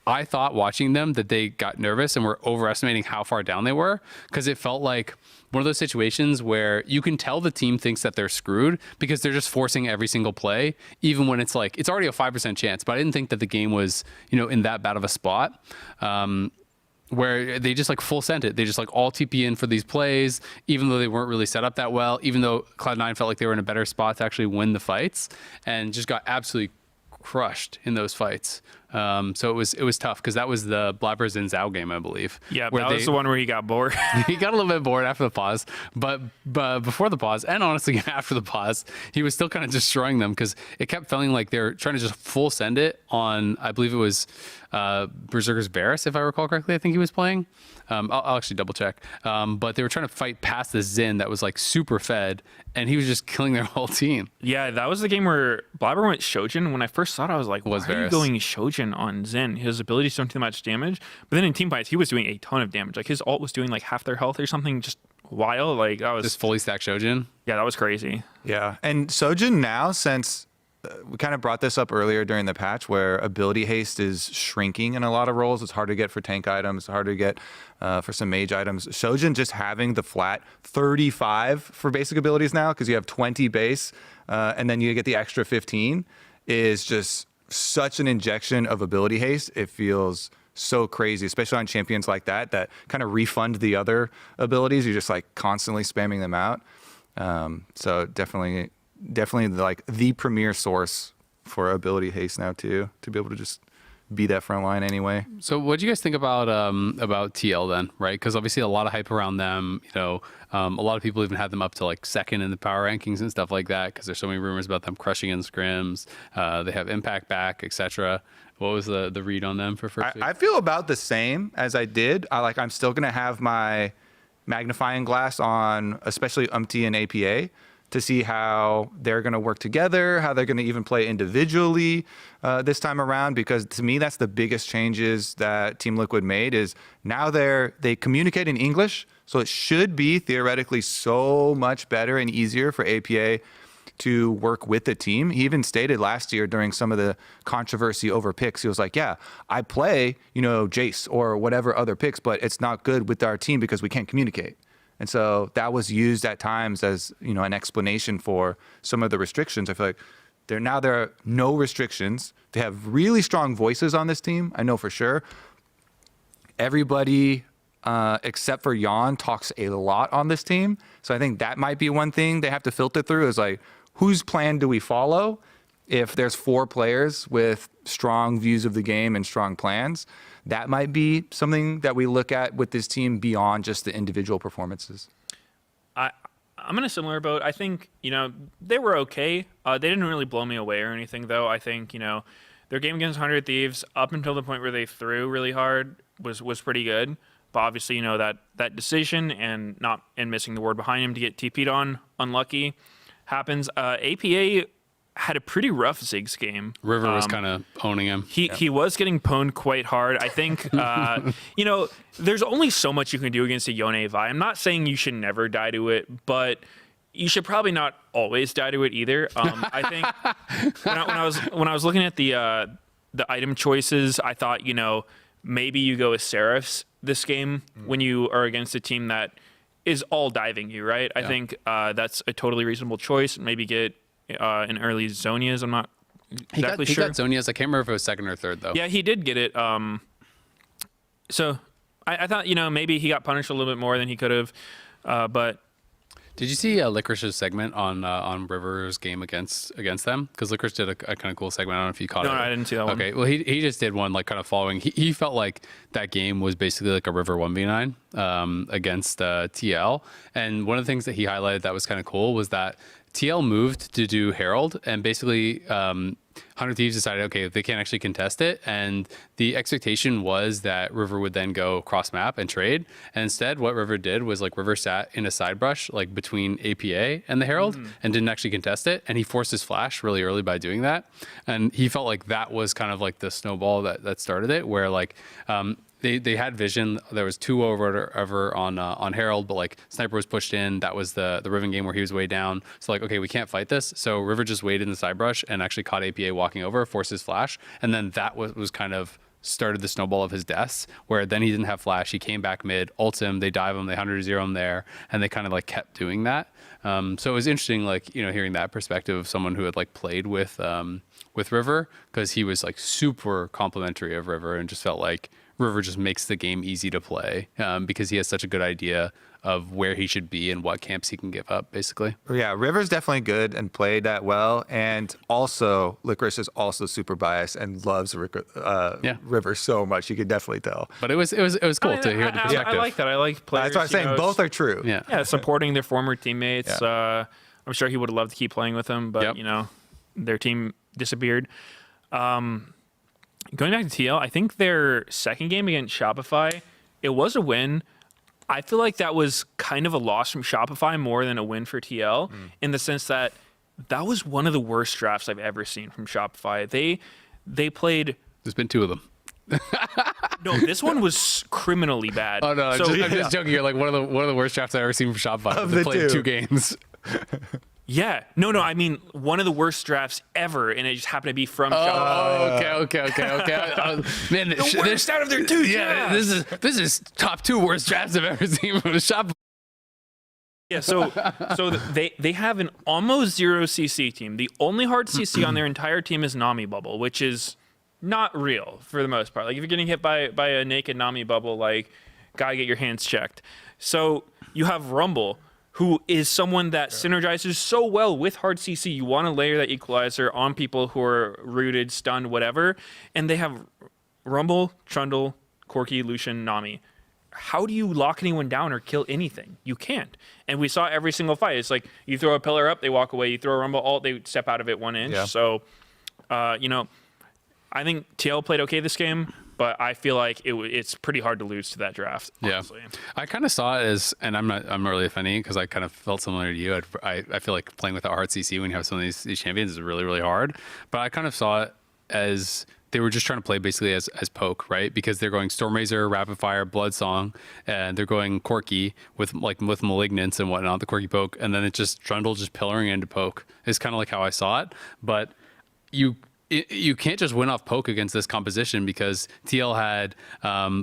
I thought watching them that they got nervous and were overestimating how far down they were, because it felt like one of those situations where you can tell the team thinks that they're screwed because they're just forcing every single play, even when it's like, it's already a 5% chance. But I didn't think that the game was, in that bad of a spot. Where they just like full sent it. They just like all TP in for these plays, even though they weren't really set up that well, even though Cloud9 felt like they were in a better spot to actually win the fights, and just got absolutely crushed in those fights. So it was tough, because that was the Blabbers and Zhao game, I believe. Yeah, that was the one where he got bored. He got a little bit bored after the pause, but before the pause, and honestly after the pause, he was still kind of destroying them, because it kept feeling like they're trying to just full send it on, I believe it was Berserker's Varus, if I recall correctly. I think he was playing. I'll actually double check. But they were trying to fight past this Xin that was like super fed, and he was just killing their whole team. Yeah, that was the game where Blabber went Shojin. When I first saw it, I was like, why are you going Shojin on Xin? His abilities don't do much damage. But then in team fights, he was doing a ton of damage. Like, his ult was doing like half their health or something, just wild. Like, that was just fully stacked Shojin. Yeah, that was crazy. Yeah, and Shojin now, since we kind of brought this up earlier during the patch, where ability haste is shrinking in a lot of roles. It's hard to get for tank items, hard to get for some mage items. Shojin just having the flat 35 for basic abilities now, because you have 20 base, and then you get the extra 15, is just such an injection of ability haste. It feels so crazy, especially on champions like that kind of refund the other abilities. You're just like constantly spamming them out. So definitely like the premier source for ability haste now too, to be able to just be that front line anyway. So what do you guys think about TL then, right? Because obviously a lot of hype around them. A lot of people even had them up to like second in the power rankings and stuff like that because there's so many rumors about them crushing in scrims. They have impact back, etc. What was the read on them for first week? I feel about the same as I did. I'm still gonna have my magnifying glass on, especially UMT and APA, to see how they're going to work together, how they're going to even play individually this time around. Because to me, that's the biggest changes that Team Liquid made is now they communicate in English. So it should be theoretically so much better and easier for APA to work with the team. He even stated last year during some of the controversy over picks, he was like, yeah, I play, Jace or whatever other picks, but it's not good with our team because we can't communicate. And so that was used at times as, an explanation for some of the restrictions. I feel like there are no restrictions. They have really strong voices on this team. I know for sure. Everybody except for Jan talks a lot on this team. So I think that might be one thing they have to filter through is like, whose plan do we follow? If there's 4 players with strong views of the game and strong plans, that might be something that we look at with this team beyond just the individual performances. I'm in a similar boat. I think, they were okay. They didn't really blow me away or anything, though. I think, their game against 100 Thieves, up until the point where they threw really hard, was pretty good. But obviously, that decision and missing the ward behind him to get TP'd on, unlucky, happens. APA had a pretty rough Ziggs game. River was kind of owning him. He was getting pwned quite hard. I think, there's only so much you can do against a Yone Vi. I'm not saying you should never die to it, but you should probably not always die to it either. I think when I was looking at the item choices, I thought, maybe you go with Seraphs this game when you are against a team that is all diving you, right? I think that's a totally reasonable choice. Maybe get in early Zonias. I'm not exactly sure. He got Zonias. I can't remember if it was second or third, though. Yeah, he did get it. So I thought, maybe he got punished a little bit more than he could have. But did you see Licorice's segment on River's game against them? Because Licorice did a kind of cool segment. I don't know if you caught it. No, I didn't see that one. Okay, well, he just did one like kind of following. He felt like that game was basically like a River 1v9 against TL. And one of the things that he highlighted that was kind of cool was that TL moved to do Herald, and basically 100 Thieves decided, okay, they can't actually contest it, and the expectation was that River would then go cross map and trade. And instead, what River did was like River sat in a side brush like between APA and the Herald and didn't actually contest it, and he forced his flash really early by doing that. And he felt like that was kind of like the snowball that started it, where like They had vision. There was 2 over on Herald, but like Sniper was pushed in. That was the Riven game where he was way down. So like, okay, we can't fight this. So River just waited in the side brush and actually caught APA walking over, forced his flash, and then that was kind of started the snowball of his deaths, where then he didn't have flash. He came back mid, ults him, they dive him, they 100-0 him there, and they kind of like kept doing that. So it was interesting, like, hearing that perspective of someone who had like played with River, because he was like super complimentary of River and just felt like River just makes the game easy to play because he has such a good idea of where he should be and what camps he can give up, basically. Yeah, River's definitely good and played that well. And also, Licorice is also super biased and loves River so much. You could definitely tell. But it was cool to hear the perspective. I like that. I like players. That's what I'm saying. Both are true. Yeah, supporting their former teammates. Yeah. I'm sure he would have loved to keep playing with them, but, their team disappeared. Going back to TL, I think their second game against Shopify, it was a win. I feel like that was kind of a loss from Shopify more than a win for TL in the sense that was one of the worst drafts I've ever seen from Shopify. They played... There's been 2 of them. No, this one was criminally bad. Oh, no, I'm just joking. You're like one of the worst drafts I've ever seen from Shopify. They played 2 games. Yeah. No, I mean, one of the worst drafts ever, and it just happened to be from Shopify. Oh, okay. Man, the worst out of their 2 drafts. Yeah, this is top 2 worst drafts I've ever seen from Shopify. Yeah, so they have an almost 0 CC team. The only hard CC on their entire team is Nami Bubble, which is not real for the most part. Like, if you're getting hit by a naked Nami Bubble, like, gotta get your hands checked. So you have Rumble, who is someone that synergizes so well with hard CC. You want to layer that equalizer on people who are rooted, stunned, whatever. And they have Rumble, Trundle, Corki, Lucian, Nami. How do you lock anyone down or kill anything? You can't. And we saw every single fight. It's like you throw a pillar up, they walk away. You throw a Rumble ult, they step out of it 1 inch. Yeah. So, you know, I think TL played okay this game, but I feel like it's pretty hard to lose to that draft, honestly. Yeah. I kind of saw it as, and I'm not really offending because I kind of felt similar to you. I feel like playing without hard CC when you have some of these champions is really, really hard. But I kind of saw it as they were just trying to play basically as poke, right? Because they're going Stormrazor, Rapid Fire, Bloodsong, and they're going Corki with Malignance and whatnot, the Corki poke, and then it's just Trundle just pillaring into poke is kind of like how I saw it. But you can't just win off poke against this composition because TL had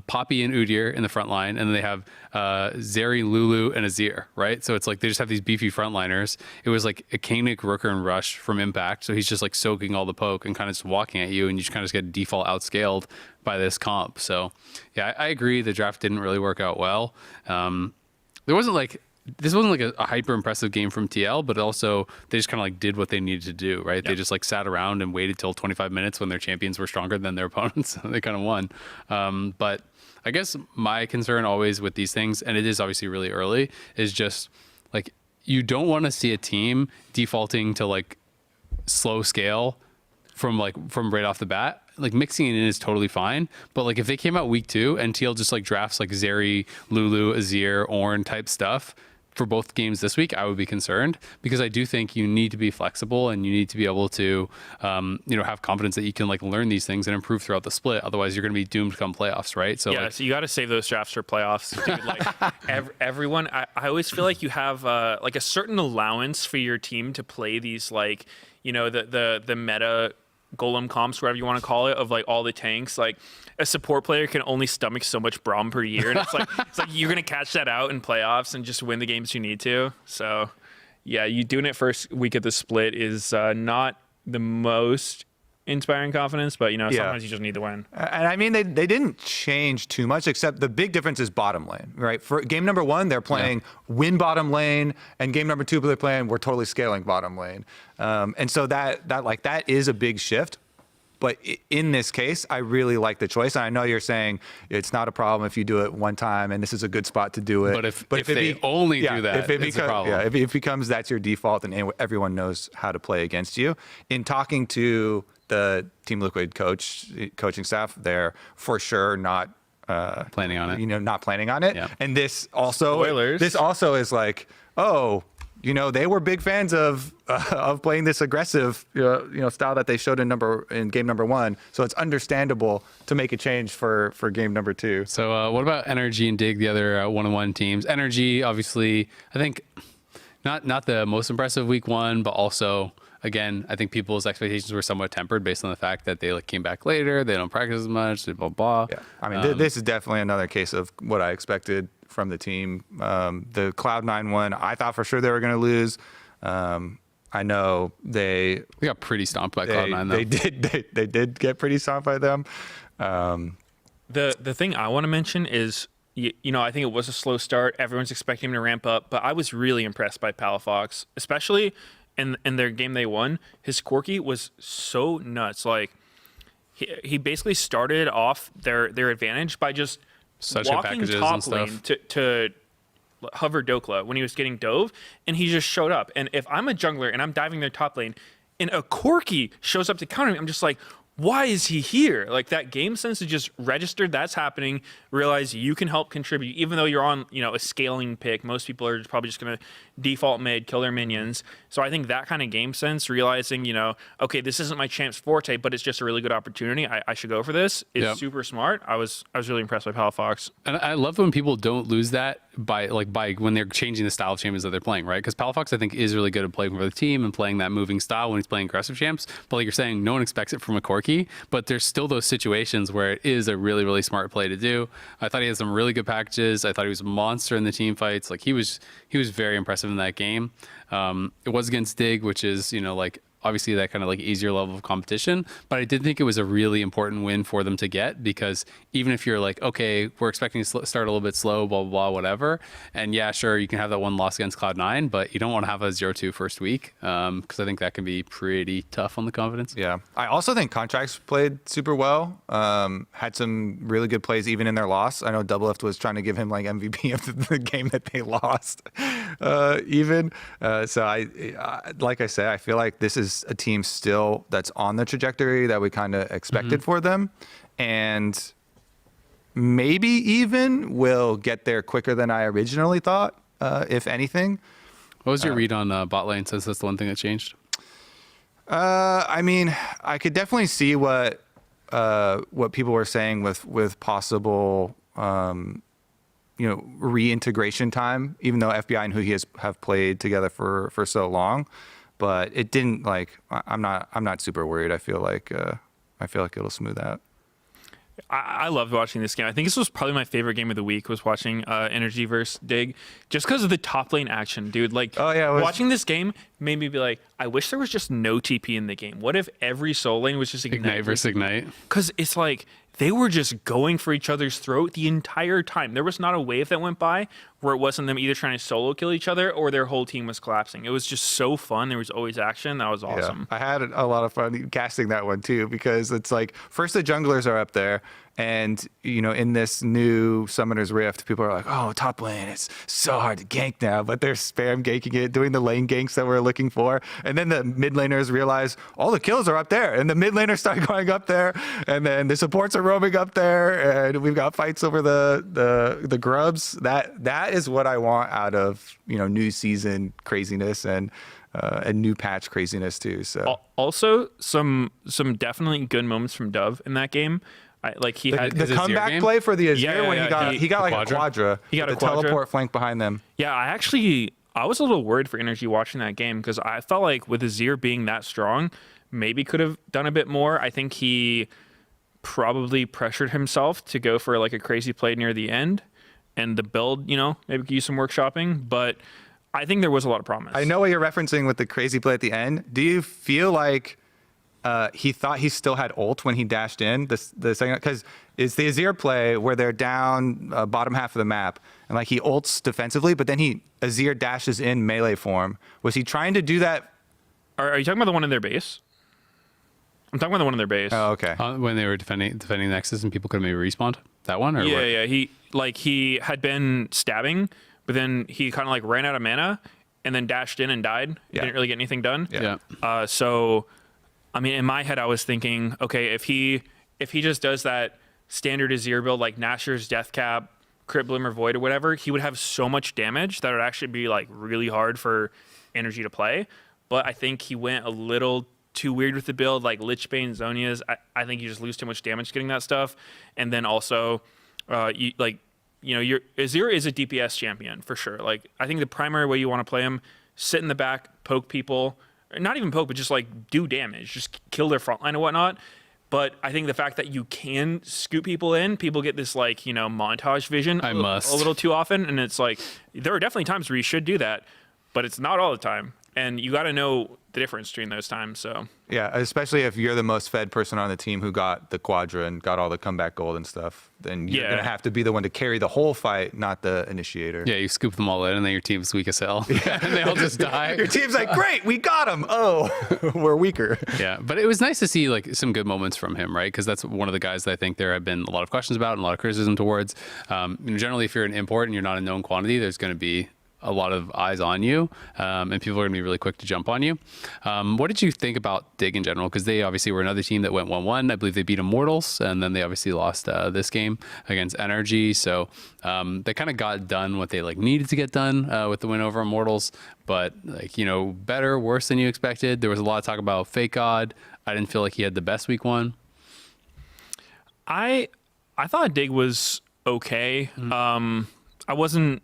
Poppy and Udyr in the front line, and then they have Zeri, Lulu, and Azir, right? So it's like they just have these beefy frontliners. It was like a Koenig, Rooker, and Rush from Impact. So he's just like soaking all the poke and kind of just walking at you, and you just kind of just get default outscaled by this comp. So yeah, I agree. The draft didn't really work out well. This wasn't like a hyper impressive game from TL, but also they just kind of like did what they needed to do, right? Yep. They just like sat around and waited till 25 minutes when their champions were stronger than their opponents. They kind of won. But I guess my concern always with these things, and it is obviously really early, is just like you don't want to see a team defaulting to like slow scale from right off the bat. Like mixing it in is totally fine, but like if they came out week 2 and TL just like drafts like Zeri, Lulu, Azir, Ornn type stuff for both games this week, I would be concerned because I do think you need to be flexible and you need to be able to, have confidence that you can like learn these things and improve throughout the split. Otherwise, you're going to be doomed come playoffs, right? So yeah, so you got to save those drafts for playoffs, dude. Like everyone, I always feel like you have like a certain allowance for your team to play these like the meta golem comps, whatever you want to call it, of like all the tanks. Like a support player can only stomach so much Braum per year, and it's like you're gonna catch that out in playoffs and just win the games you need to. So yeah, you doing it first week of the split is not the most inspiring confidence, but sometimes you just need to win. And I mean, they didn't change too much, except the big difference is bottom lane, right? For game number 1, they're playing win bottom lane, and game number 2, they're playing we're totally scaling bottom lane. And so that is a big shift. But in this case, I really like the choice. And I know you're saying it's not a problem if you do it one time, and this is a good spot to do it. But if they only do that, it's a problem. Yeah, if it becomes that's your default, and everyone knows how to play against you. In talking to the Team Liquid coaching staff, they're for sure not planning on it. Not planning on it. Yeah. And this also Spoilers. This also is like, they were big fans of playing this aggressive, style that they showed in game number 1. So it's understandable to make a change for game number 2. So what about NRG and Dig, the other one-on-one teams? NRG, obviously, I think not the most impressive week 1, but also, again, I think people's expectations were somewhat tempered based on the fact that they came back later, they don't practice as much, blah, blah. Yeah, I mean, this is definitely another case of what I expected from the team. The Cloud9 one, I thought for sure they were going to lose. I know they got pretty stomped by Cloud9 though. They did get pretty stomped by them. The thing I want to mention is, I think it was a slow start. Everyone's expecting him to ramp up, but I was really impressed by Palafox, especially in their game they won. His Corki was so nuts. Like he basically started off their advantage by just walking top lane to hover Dokla when he was getting dove, and he just showed up. And if I'm a jungler and I'm diving their top lane and a Corki shows up to counter me, I'm just like, why is he here? Like that game sense is just registered that's happening, realize you can help contribute, even though you're on, a scaling pick. Most people are probably just going to default mid, kill their minions. So I think that kind of game sense, realizing, okay, this isn't my champ's forte, but it's just a really good opportunity, I should go for this, is super smart. I was really impressed by Palafox. And I love when people don't lose that by when they're changing the style of champions that they're playing, right? Because Palafox, I think, is really good at playing for the team and playing that moving style when he's playing aggressive champs. But like you're saying, no one expects it from a Corki, but there's still those situations where it is a really, really smart play to do. I thought he had some really good packages. I thought he was a monster in the team fights. Like he was very impressive in that game. It was against Dig, which is, obviously that kind of like easier level of competition, but I did think it was a really important win for them to get, because even if you're like, okay, we're expecting to start a little bit slow, blah, blah, blah, whatever. And yeah, sure, you can have that one loss against Cloud9, but you don't want to have a 0-2 first week, because I think that can be pretty tough on the confidence. Yeah. I also think Contracts played super well. Had some really good plays even in their loss. I know Doublelift was trying to give him like MVP of the game that they lost even. So I like I said, I feel like this is a team still that's on the trajectory that we kind of expected for them, and maybe even will get there quicker than I originally thought, if anything. What was your read on bot lane, since that's the one thing that changed? I mean, I could definitely see what people were saying with possible reintegration time, even though FBI and Huhi have played together for so long. But it didn't, like, I'm not super worried. I feel like it'll smooth out. I loved watching this game. I think this was probably my favorite game of the week, was watching NRG versus Dig, just because of the top lane action, dude. Like, watching this game made me be like, I wish there was just no TP in the game. What if every soul lane was just Ignite versus Ignite? Because it's like, they were just going for each other's throat the entire time. There was not a wave that went by where it wasn't them either trying to solo kill each other or their whole team was collapsing. It was just so fun. There was always action. That was awesome. Yeah. I had a lot of fun casting that one too, because it's like, first the junglers are up there, and in this new Summoner's Rift, people are like, oh, top lane, it's so hard to gank now, but they're spam ganking it, doing the lane ganks that we're looking for. And then the mid laners realize all the kills are up there, and the mid laners start going up there, and then the supports are roaming up there, and we've got fights over the grubs. That is what I want out of new season craziness and new patch craziness too. So also some definitely good moments from Dove in that game. He had the comeback play for the Azir when he got like a quadra. He got a teleport flank behind them. Yeah, I was a little worried for NRG watching that game, because I felt like with Azir being that strong, maybe could have done a bit more. I think he probably pressured himself to go for like a crazy play near the end, and the build, maybe could use some workshopping, but I think there was a lot of promise. I know what you're referencing with the crazy play at the end. Do you feel like he thought he still had ult when he dashed in the second? Because it's the Azir play where they're down bottom half of the map, and like he ults defensively, but then Azir dashes in melee form. Was he trying to do that? Are you talking about the one in their base? I'm talking about the one in their base. Oh, okay. When they were defending Nexus and people could maybe respawn? That one? Or yeah. He had been stabbing, but then he kind of like ran out of mana and then dashed in and died. Yeah. Didn't really get anything done. Yeah. So, I mean, in my head, I was thinking, okay, if he just does that standard Azir build, like Nashor's Death Cap, Crit Blimmer Void or whatever, he would have so much damage that it would actually be like really hard for NRG to play. But I think he went a little too weird with the build, like Lichbane, Zhonya's. I think you just lose too much damage getting that stuff. And then also, your Azir is a DPS champion for sure. Like, I think the primary way you want to play him, sit in the back, poke people, not even poke, but just like do damage, just kill their front line and whatnot. But I think the fact that you can scoop people in, people get this like, montage vision a little too often. And it's like, there are definitely times where you should do that, but it's not all the time. And you got to know the difference between those times. So yeah, especially if you're the most fed person on the team who got the quadra and got all the comeback gold and stuff, then you're gonna have to be the one to carry the whole fight, not the initiator. Yeah, you scoop them all in, and then your team's weak as hell. Yeah, and they all just die. Your team's like, great, we got him. Oh, we're weaker. Yeah, but it was nice to see like some good moments from him, right? Because that's one of the guys that I think there have been a lot of questions about and a lot of criticism towards. Generally, if you're an import and you're not a known quantity, there's going to be a lot of eyes on you, and people are going to be really quick to jump on you. What did you think about Dig in general? Because they obviously were another team that went 1-1. I believe they beat Immortals, and then they obviously lost this game against NRG. So they kind of got done what they like needed to get done with the win over Immortals. But like better, worse than you expected. There was a lot of talk about Fake God. I didn't feel like he had the best week one. I thought Dig was okay. I wasn't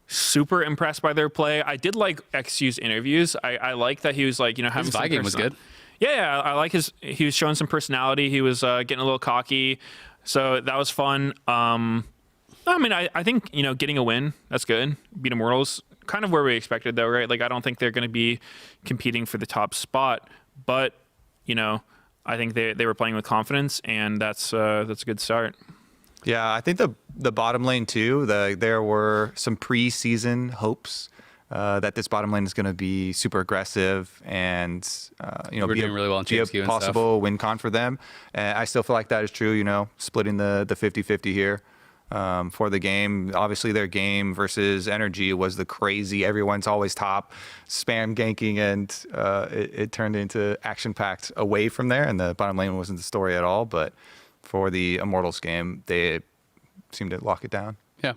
super impressed by their play. I did like XU's interviews. I like that he was like, having his Vi game was good. Yeah, I like he was showing some personality. He was getting a little cocky. So that was fun. I mean, I think, getting a win, that's good. Beat Immortals, kind of where we expected though, right? Like, I don't think they're going to be competing for the top spot, but I think they were playing with confidence, and that's a good start. Yeah, I think the bottom lane too. There were some preseason hopes that this bottom lane is going to be super aggressive and be doing really well in be a possible win con for them. And I still feel like that is true. Splitting the 50-50 here for the game. Obviously, their game versus NRG was the crazy. Everyone's always top, spam ganking, and it turned into action packed away from there. And the bottom lane wasn't the story at all. But for the Immortals game, they seemed to lock it down. Yeah.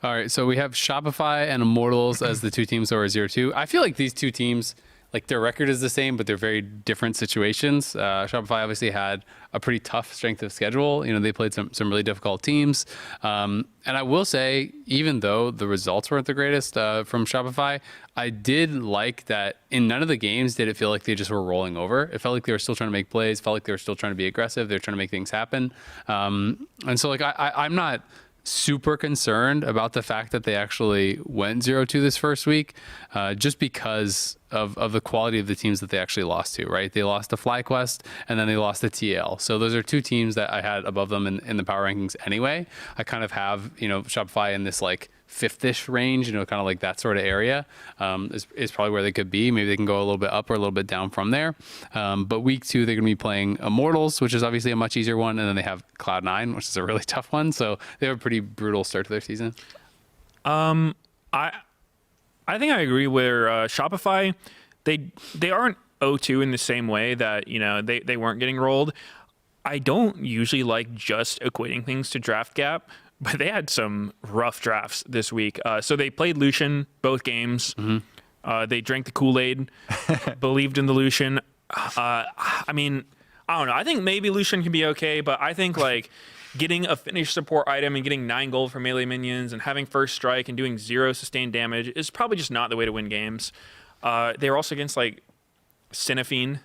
All right. So we have Shopify and Immortals as the two teams that were 0-2. I feel like these two teams, like their record is the same, but they're very different situations. Shopify obviously had a pretty tough strength of schedule. They played some really difficult teams. And I will say, even though the results weren't the greatest from Shopify, I did like that in none of the games did it feel like they just were rolling over. It felt like they were still trying to make plays, felt like they were still trying to be aggressive. They're trying to make things happen. And so like I'm not super concerned about the fact that they actually went 0-2 this first week, just because of the quality of the teams that they actually lost to, right? They lost to FlyQuest and then they lost to TL. So those are two teams that I had above them in the power rankings anyway. I kind of have, Shopify in this like fifth-ish range, kind of like that sort of area is probably where they could be. Maybe they can go a little bit up or a little bit down from there. But week 2, they're going to be playing Immortals, which is obviously a much easier one. And then they have Cloud9, which is a really tough one. So they have a pretty brutal start to their season. I think I agree where Shopify, they aren't 0-2 in the same way that, they weren't getting rolled. I don't usually like just equating things to draft gap, but they had some rough drafts this week. So they played Lucian both games. Mm-hmm. They drank the Kool-Aid, believed in the Lucian. I mean, I don't know. I think maybe Lucian can be okay, but I think like getting a finished support item and getting 9 gold for melee minions and having first strike and doing 0 sustained damage is probably just not the way to win games. They were also against like Cinephine,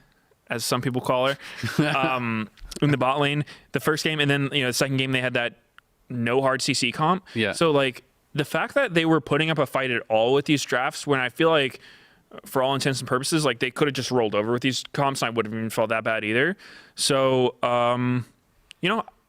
as some people call her, in the bot lane the first game, and then the second game they had that no hard CC comp. Yeah. So like the fact that they were putting up a fight at all with these drafts, when I feel like for all intents and purposes, like they could have just rolled over with these comps, and I wouldn't have even felt that bad either. So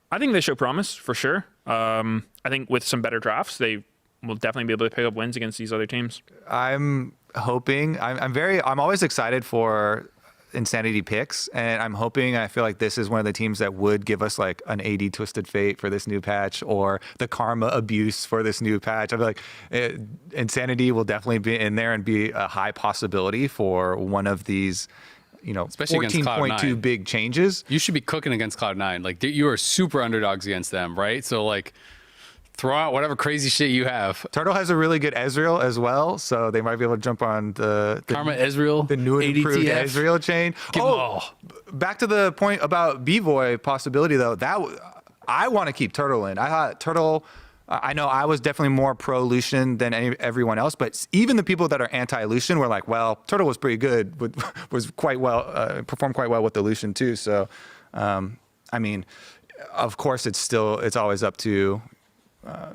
I think they show promise for sure. I think with some better drafts, they will definitely be able to pick up wins against these other teams. I'm hoping. I'm always excited for Insanity picks, and I'm hoping. I feel like this is one of the teams that would give us like an AD Twisted Fate for this new patch, or the Karma Abuse for this new patch. I feel like Insanity will definitely be in there and be a high possibility for one of these. Especially 14.2 big changes. You should be cooking against Cloud9. Like you are super underdogs against them, right? So like throw out whatever crazy shit you have. Turtle has a really good Ezreal as well, so they might be able to jump on the Karma Ezreal, the new and improved Ezreal chain. Back to the point about B-Boy possibility though. I want to keep Turtle in. I thought Turtle. I know I was definitely more pro Lucian than everyone else, but even the people that are anti Lucian were like, "Well, Turtle was pretty good, was quite well, performed quite well with the Lucian too." So, I mean, of course, it's always up to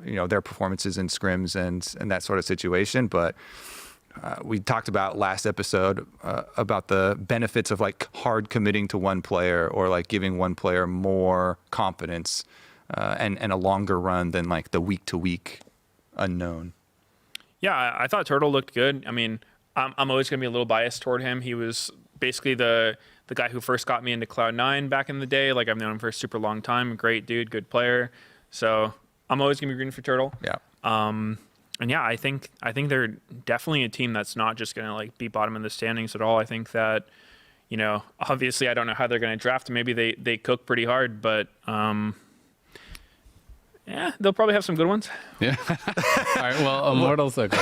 their performances in scrims and that sort of situation. But we talked about last episode about the benefits of like hard committing to one player, or like giving one player more confidence. And a longer run than like the week-to-week unknown. Yeah, I thought Turtle looked good. I mean, I'm always going to be a little biased toward him. He was basically the guy who first got me into Cloud9 back in the day. Like, I've known him for a super long time. Great dude, good player. So I'm always going to be rooting for Turtle. Yeah. And yeah, I think they're definitely a team that's not just going to like be bottom in the standings at all. I think that, obviously I don't know how they're going to draft. Maybe they cook pretty hard, but yeah, they'll probably have some good ones. Yeah. All right. Well, Immortals. Okay.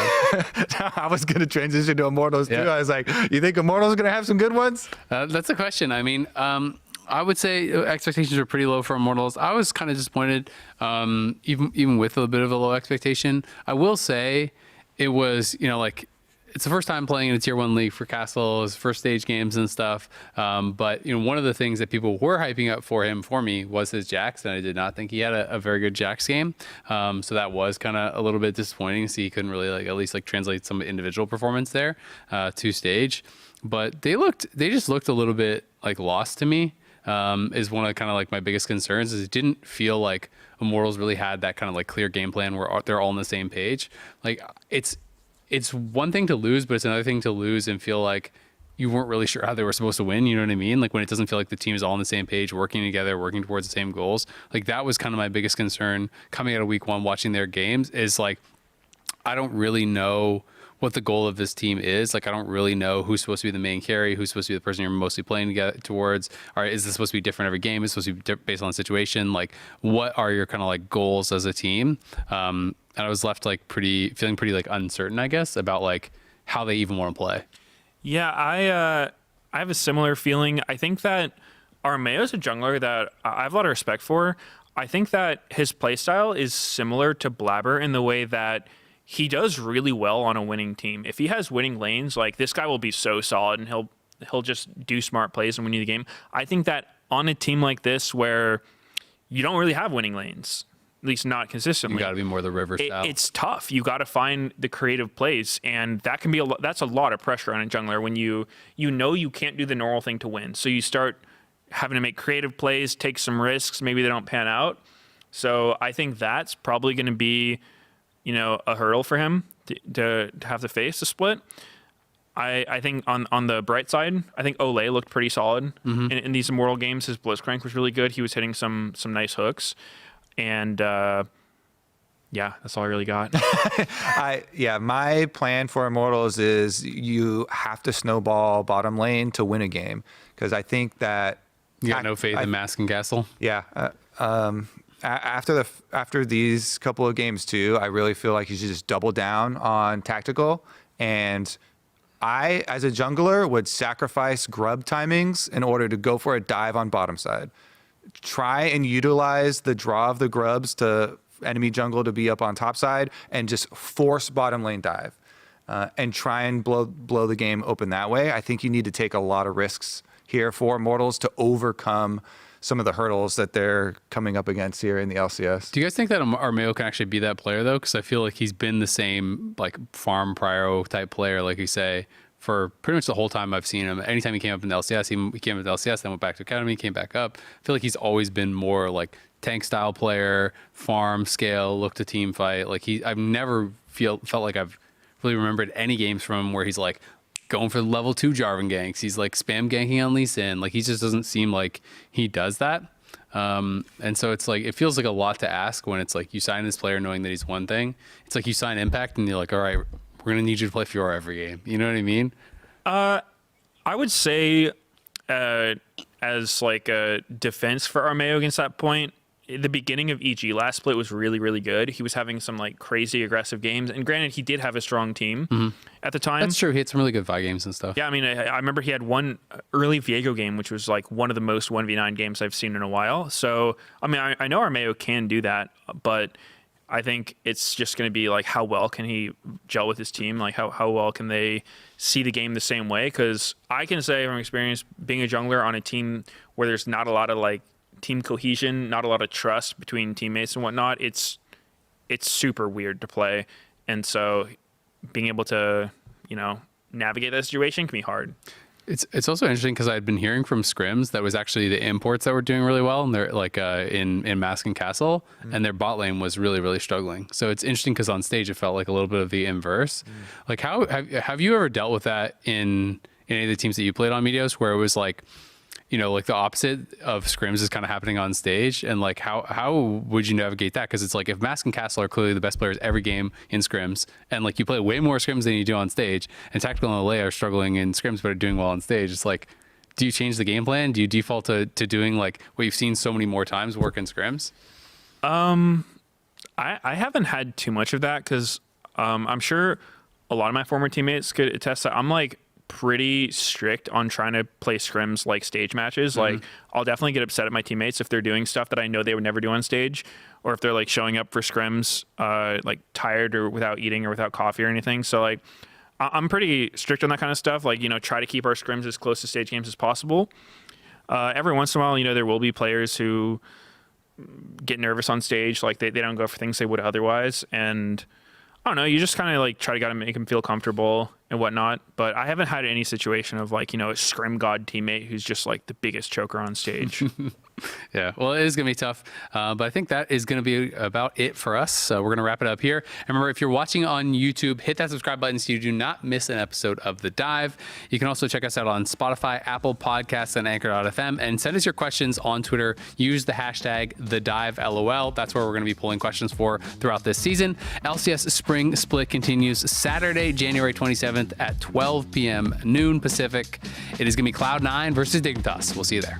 I was going to transition to Immortals too. Yeah. I was like, you think Immortals are going to have some good ones? That's a question. I mean, I would say expectations are pretty low for Immortals. I was kind of disappointed, even with a bit of a low expectation. I will say it was, it's the first time playing in a tier 1 league for Castle, his first stage games and stuff. But one of the things that people were hyping up for me was his Jax, and I did not think he had a very good Jax game. So that was kind of a little bit disappointing to see he couldn't really at least translate some individual performance there to stage. But they just looked a little bit lost to me. Is one of kind of my biggest concerns. Is it didn't feel like Immortals really had that kind of clear game plan where they're all on the same page. It's one thing to lose, but it's another thing to lose and feel like you weren't really sure how they were supposed to win. You know what I mean? When it doesn't feel like the team is all on the same page, working together, working towards the same goals. That was kind of my biggest concern coming out of week 1, watching their games, is I don't really know what the goal of this team is. I don't really know who's supposed to be the main carry, who's supposed to be the person you're mostly playing towards. Or is this supposed to be different every game? Is it supposed to be based on the situation? What are your kind of goals as a team? And I was left feeling pretty uncertain, I guess, about how they even want to play. Yeah, I have a similar feeling. I think that Armeo's a jungler that I have a lot of respect for. I think that his playstyle is similar to Blabber in the way that he does really well on a winning team. If he has winning lanes, this guy will be so solid, and he'll just do smart plays and win you the game. I think that on a team like this where you don't really have winning lanes, at least not consistently, you got to be more the river style. It's tough. You got to find the creative plays, and that can be that's a lot of pressure on a jungler when you can't do the normal thing to win. So you start having to make creative plays, take some risks. Maybe they don't pan out. So I think that's probably going to be a hurdle for him to have to face the split. I think on the bright side, I think Olay looked pretty solid in these Immortal games. His Blitzcrank was really good. He was hitting some nice hooks, and yeah, that's all I really got. My plan for Immortals is you have to snowball bottom lane to win a game, because I think that you got no faith in Mask and Castle. Yeah. After these couple of games too, I really feel like you should just double down on tactical. And I, as a jungler, would sacrifice grub timings in order to go for a dive on bottom side. Try and utilize the draw of the grubs to enemy jungle to be up on top side, and just force bottom lane dive, and try and blow the game open that way. I think you need to take a lot of risks here for Immortals to overcome some of the hurdles that they're coming up against here in the LCS. Do you guys think that Armeo can actually be that player, though? Because I feel like he's been the same farm prio type player, like you say, for pretty much the whole time I've seen him. Anytime he came up in the LCS, he came up in the LCS, then went back to Academy, came back up. I feel like he's always been more tank style player, farm scale, look to team fight. I've never felt like I've really remembered any games from him where he's going for the level 2 Jarvan ganks. He's spam ganking on Lee Sin. He just doesn't seem like he does that. And so it's it feels like a lot to ask when it's you sign this player knowing that he's one thing. It's you sign Impact and you're all right, we're going to need you to play Fiora every game. You know what I mean? I would say as a defense for Armeo against that point, the beginning of EG last split was really, really good. He was having some crazy aggressive games, and granted, he did have a strong team at the time. That's true. He had some really good Vi games and stuff. Yeah, I mean, I remember he had one early Viego game, which was one of the most 1v9 games I've seen in a while. So, I mean, I know Armeo can do that, but I think it's just going to be how well can he gel with his team? How well can they see the game the same way? Because I can say from experience, being a jungler on a team where there's not a lot of team cohesion, not a lot of trust between teammates and whatnot, it's super weird to play. And so being able to, navigate that situation can be hard. It's also interesting because I'd been hearing from scrims that was actually the imports that were doing really well, and they're in Mask and Castle, and their bot lane was really, really struggling. So it's interesting because on stage it felt like a little bit of the inverse. How have you ever dealt with that in any of the teams that you played on Meteos, where it was the opposite of scrims is kind of happening on stage, and how would you navigate that? Because it's if Mask and Castle are clearly the best players every game in scrims, and you play way more scrims than you do on stage, and Tactical and LA are struggling in scrims but are doing well on stage, it's do you change the game plan? Do you default to doing what you've seen so many more times work in scrims? I haven't had too much of that, because I'm sure a lot of my former teammates could attest that I'm pretty strict on trying to play scrims like stage matches. I'll definitely get upset at my teammates if they're doing stuff that I know they would never do on stage, or if they're showing up for scrims tired or without eating or without coffee or anything. So I'm pretty strict on that kind of stuff. Like, try to keep our scrims as close to stage games as possible. Every once in a while, there will be players who get nervous on stage. Like they don't go for things they would otherwise. And I don't know, you just kind of like gotta make them feel comfortable and whatnot. But I haven't had any situation of like, a scrim god teammate who's just like the biggest choker on stage. Yeah, well, it is going to be tough, but I think that is going to be about it for us. So we're going to wrap it up here. And remember, if you're watching on YouTube, hit that subscribe button so you do not miss an episode of The Dive. You can also check us out on Spotify, Apple Podcasts, and Anchor.fm, and send us your questions on Twitter. Use the hashtag TheDiveLOL. That's where we're going to be pulling questions for throughout this season. LCS Spring Split continues Saturday, January 27th at 12 p.m. noon Pacific. It is going to be Cloud9 versus Dignitas. We'll see you there.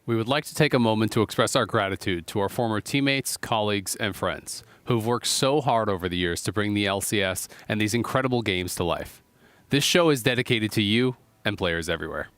We would like to take a moment to express our gratitude to our former teammates, colleagues, and friends who've worked so hard over the years to bring the LCS and these incredible games to life. This show is dedicated to you and players everywhere.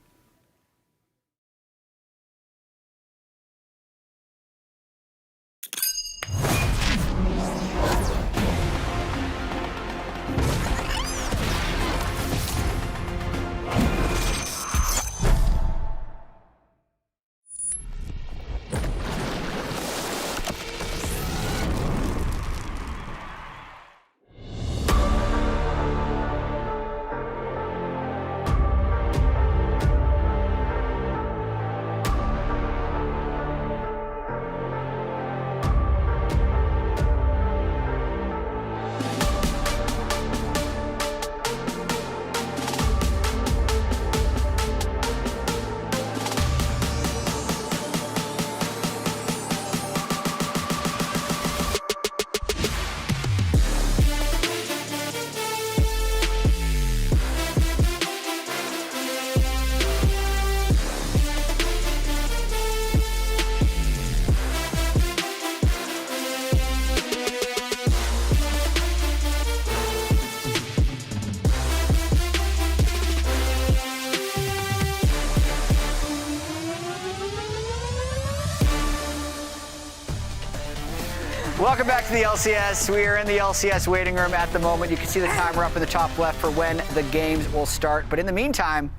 Welcome back to the LCS. We are in the LCS waiting room at the moment. You can see the timer up in the top left for when the games will start. But in the meantime,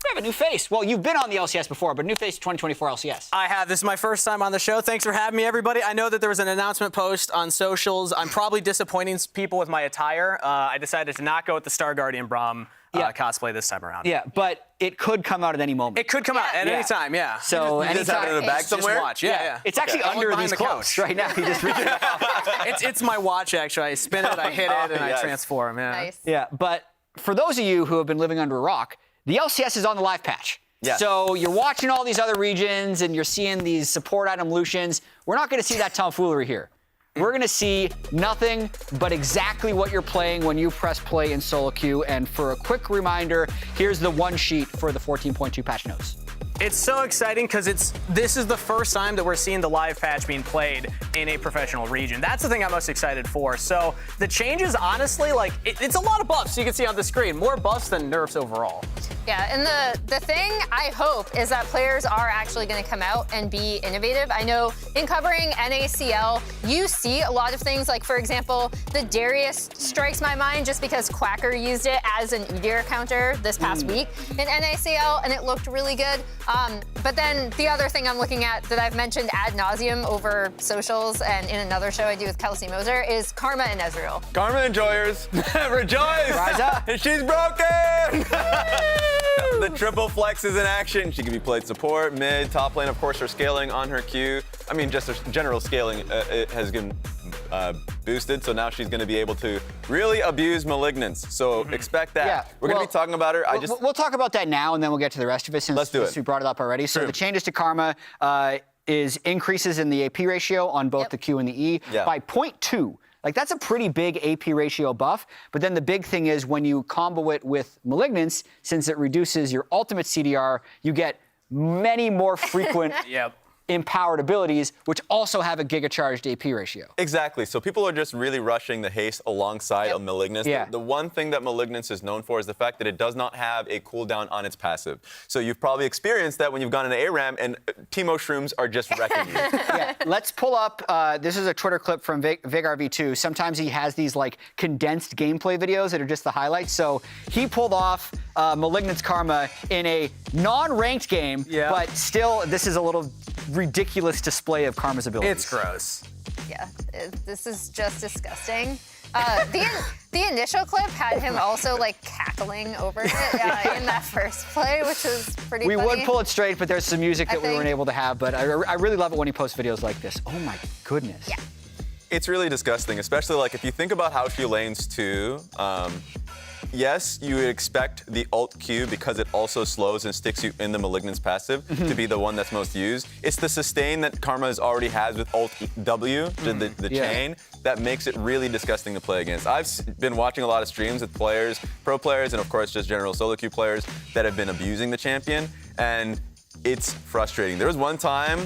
we have a new face. Well, you've been on the LCS before, but new face to 2024 LCS. I have. This is my first time on the show. Thanks for having me, everybody. I know that there was an announcement post on socials. I'm probably disappointing people with my attire. I decided to not go with the Star Guardian Braum cosplay this time around. Yeah, but it could come out at any moment. It could come out at any time, yeah. So you just have it in a bag somewhere? Just watch, yeah. It's actually under these clothes right now. You just reach it out. It's my watch, actually. I spin it, I hit it, and I transform, yeah. Nice. Yeah, but for those of you who have been living under a rock, the LCS is on the live patch. Yes. So you're watching all these other regions and you're seeing these support item Lucians. We're not going to see that tomfoolery here. We're going to see nothing but exactly what you're playing when you press play in solo queue. And for a quick reminder, here's the one sheet for the 14.2 patch notes. It's so exciting because this is the first time that we're seeing the live patch being played in a professional region. That's the thing I'm most excited for. So the changes, honestly, like it's a lot of buffs you can see on the screen. More buffs than nerfs overall. Yeah, and the thing I hope is that players are actually going to come out and be innovative. I know in covering NACL, you see a lot of things like, for example, the Darius strikes my mind just because Quacker used it as an EDR counter this past week in NACL, and it looked really good. But then the other thing I'm looking at that I've mentioned ad nauseum over socials and in another show I do with Kelsey Moser is Karma and Ezreal. Karma enjoyers, rejoice! Rise up. She's broken! The triple flex is in action. She can be played support, mid, top lane. Of course, her scaling on her Q. I mean, just her general scaling it has been boosted, so now she's going to be able to really abuse Malignance. So expect that. Yeah, We're going to be talking about her. We'll talk about that now, and then we'll get to the rest of it since we brought it up already. So the changes to Karma is increases in the AP ratio on both the Q and the E by 0.2. Like, that's a pretty big AP ratio buff. But then the big thing is when you combo it with Malignance, since it reduces your ultimate CDR, you get many more frequent empowered abilities, which also have a giga-charged AP ratio. Exactly. So people are just really rushing the haste alongside of Malignance. Yeah. The one thing that Malignance is known for is the fact that it does not have a cooldown on its passive. So you've probably experienced that when you've gone into ARAM and Teemo Shrooms are just wrecking you. Let's pull up, this is a Twitter clip from Vigar V2. Sometimes he has these like condensed gameplay videos that are just the highlights. So he pulled off Malignance Karma in a non-ranked game, but still this is a little ridiculous display of Karma's abilities. It's gross. Yeah, this is just disgusting. The initial clip had him also like cackling over it in that first play, which was pretty funny. We would pull it straight, but there's some music that we weren't able to have. But I really love it when he posts videos like this. Oh my goodness. Yeah. It's really disgusting, especially like if you think about how she lanes too. Yes, you would expect the ult Q, because it also slows and sticks you in the Malignance passive, to be the one that's most used. It's the sustain that Karma already has with ult W, the chain, that makes it really disgusting to play against. I've been watching a lot of streams with players, pro players, and of course just general solo queue players that have been abusing the champion, and it's frustrating. There was one time...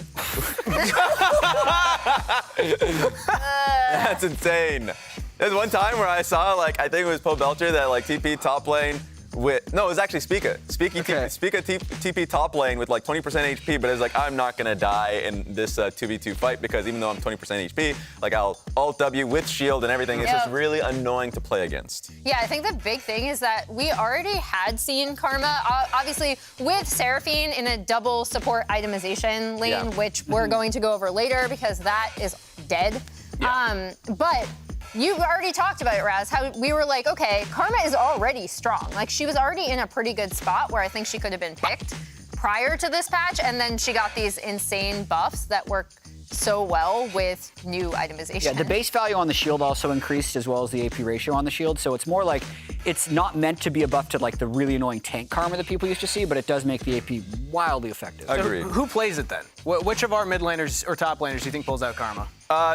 That's insane. There's one time where I saw, like, I think it was Po Belcher that, like, TP top lane with... No, it was actually Spica. Spica TP top lane with, like, 20% HP, but it's like, I'm not going to die in this 2v2 fight because even though I'm 20% HP, like, I'll ult W with shield and everything. It's just really annoying to play against. Yeah, I think the big thing is that we already had seen Karma, obviously, with Seraphine in a double support itemization lane, which we're going to go over later because that is dead. But... you already talked about it, Raz, how we were like, okay, Karma is already strong. Like, she was already in a pretty good spot where I think she could have been picked prior to this patch, and then she got these insane buffs that work so well with new itemization. Yeah, the base value on the shield also increased as well as the AP ratio on the shield, so it's more like it's not meant to be a buff to like the really annoying tank Karma that people used to see, but it does make the AP wildly effective. Agreed. So who plays it then? Which of our mid laners or top laners do you think pulls out Karma?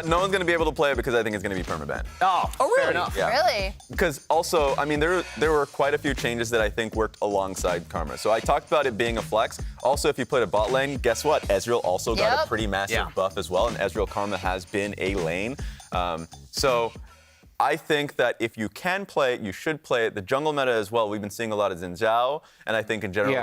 No one's going to be able to play it because I think it's going to be permaban. Oh, really? Fair enough. Yeah. Really? Because also, I mean, there were quite a few changes that I think worked alongside Karma. So I talked about it being a flex. Also, if you played a bot lane, guess what? Ezreal also got a pretty massive buff as well, and Ezreal Karma has been a lane. So I think that if you can play it, you should play it. The jungle meta as well. We've been seeing a lot of Xin Zhao, and I think in general,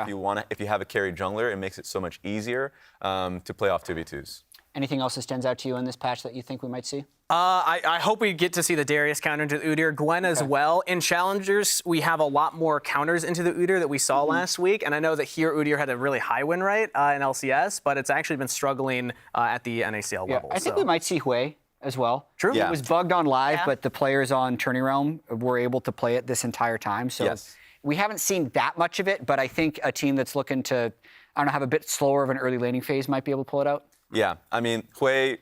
if you have a carry jungler, it makes it so much easier to play off 2v2s. Anything else that stands out to you in this patch that you think we might see? I hope we get to see the Darius counter into the Udyr. Gwen as well. In Challengers, we have a lot more counters into the Udyr that we saw last week. And I know that here Udyr had a really high win rate in LCS, but it's actually been struggling at the NACL level. I think we might see Hui as well. True. It was bugged on live, but the players on Tourney Realm were able to play it this entire time. So we haven't seen that much of it, but I think a team that's looking to, I don't know, have a bit slower of an early laning phase might be able to pull it out. Yeah, I mean, Hui,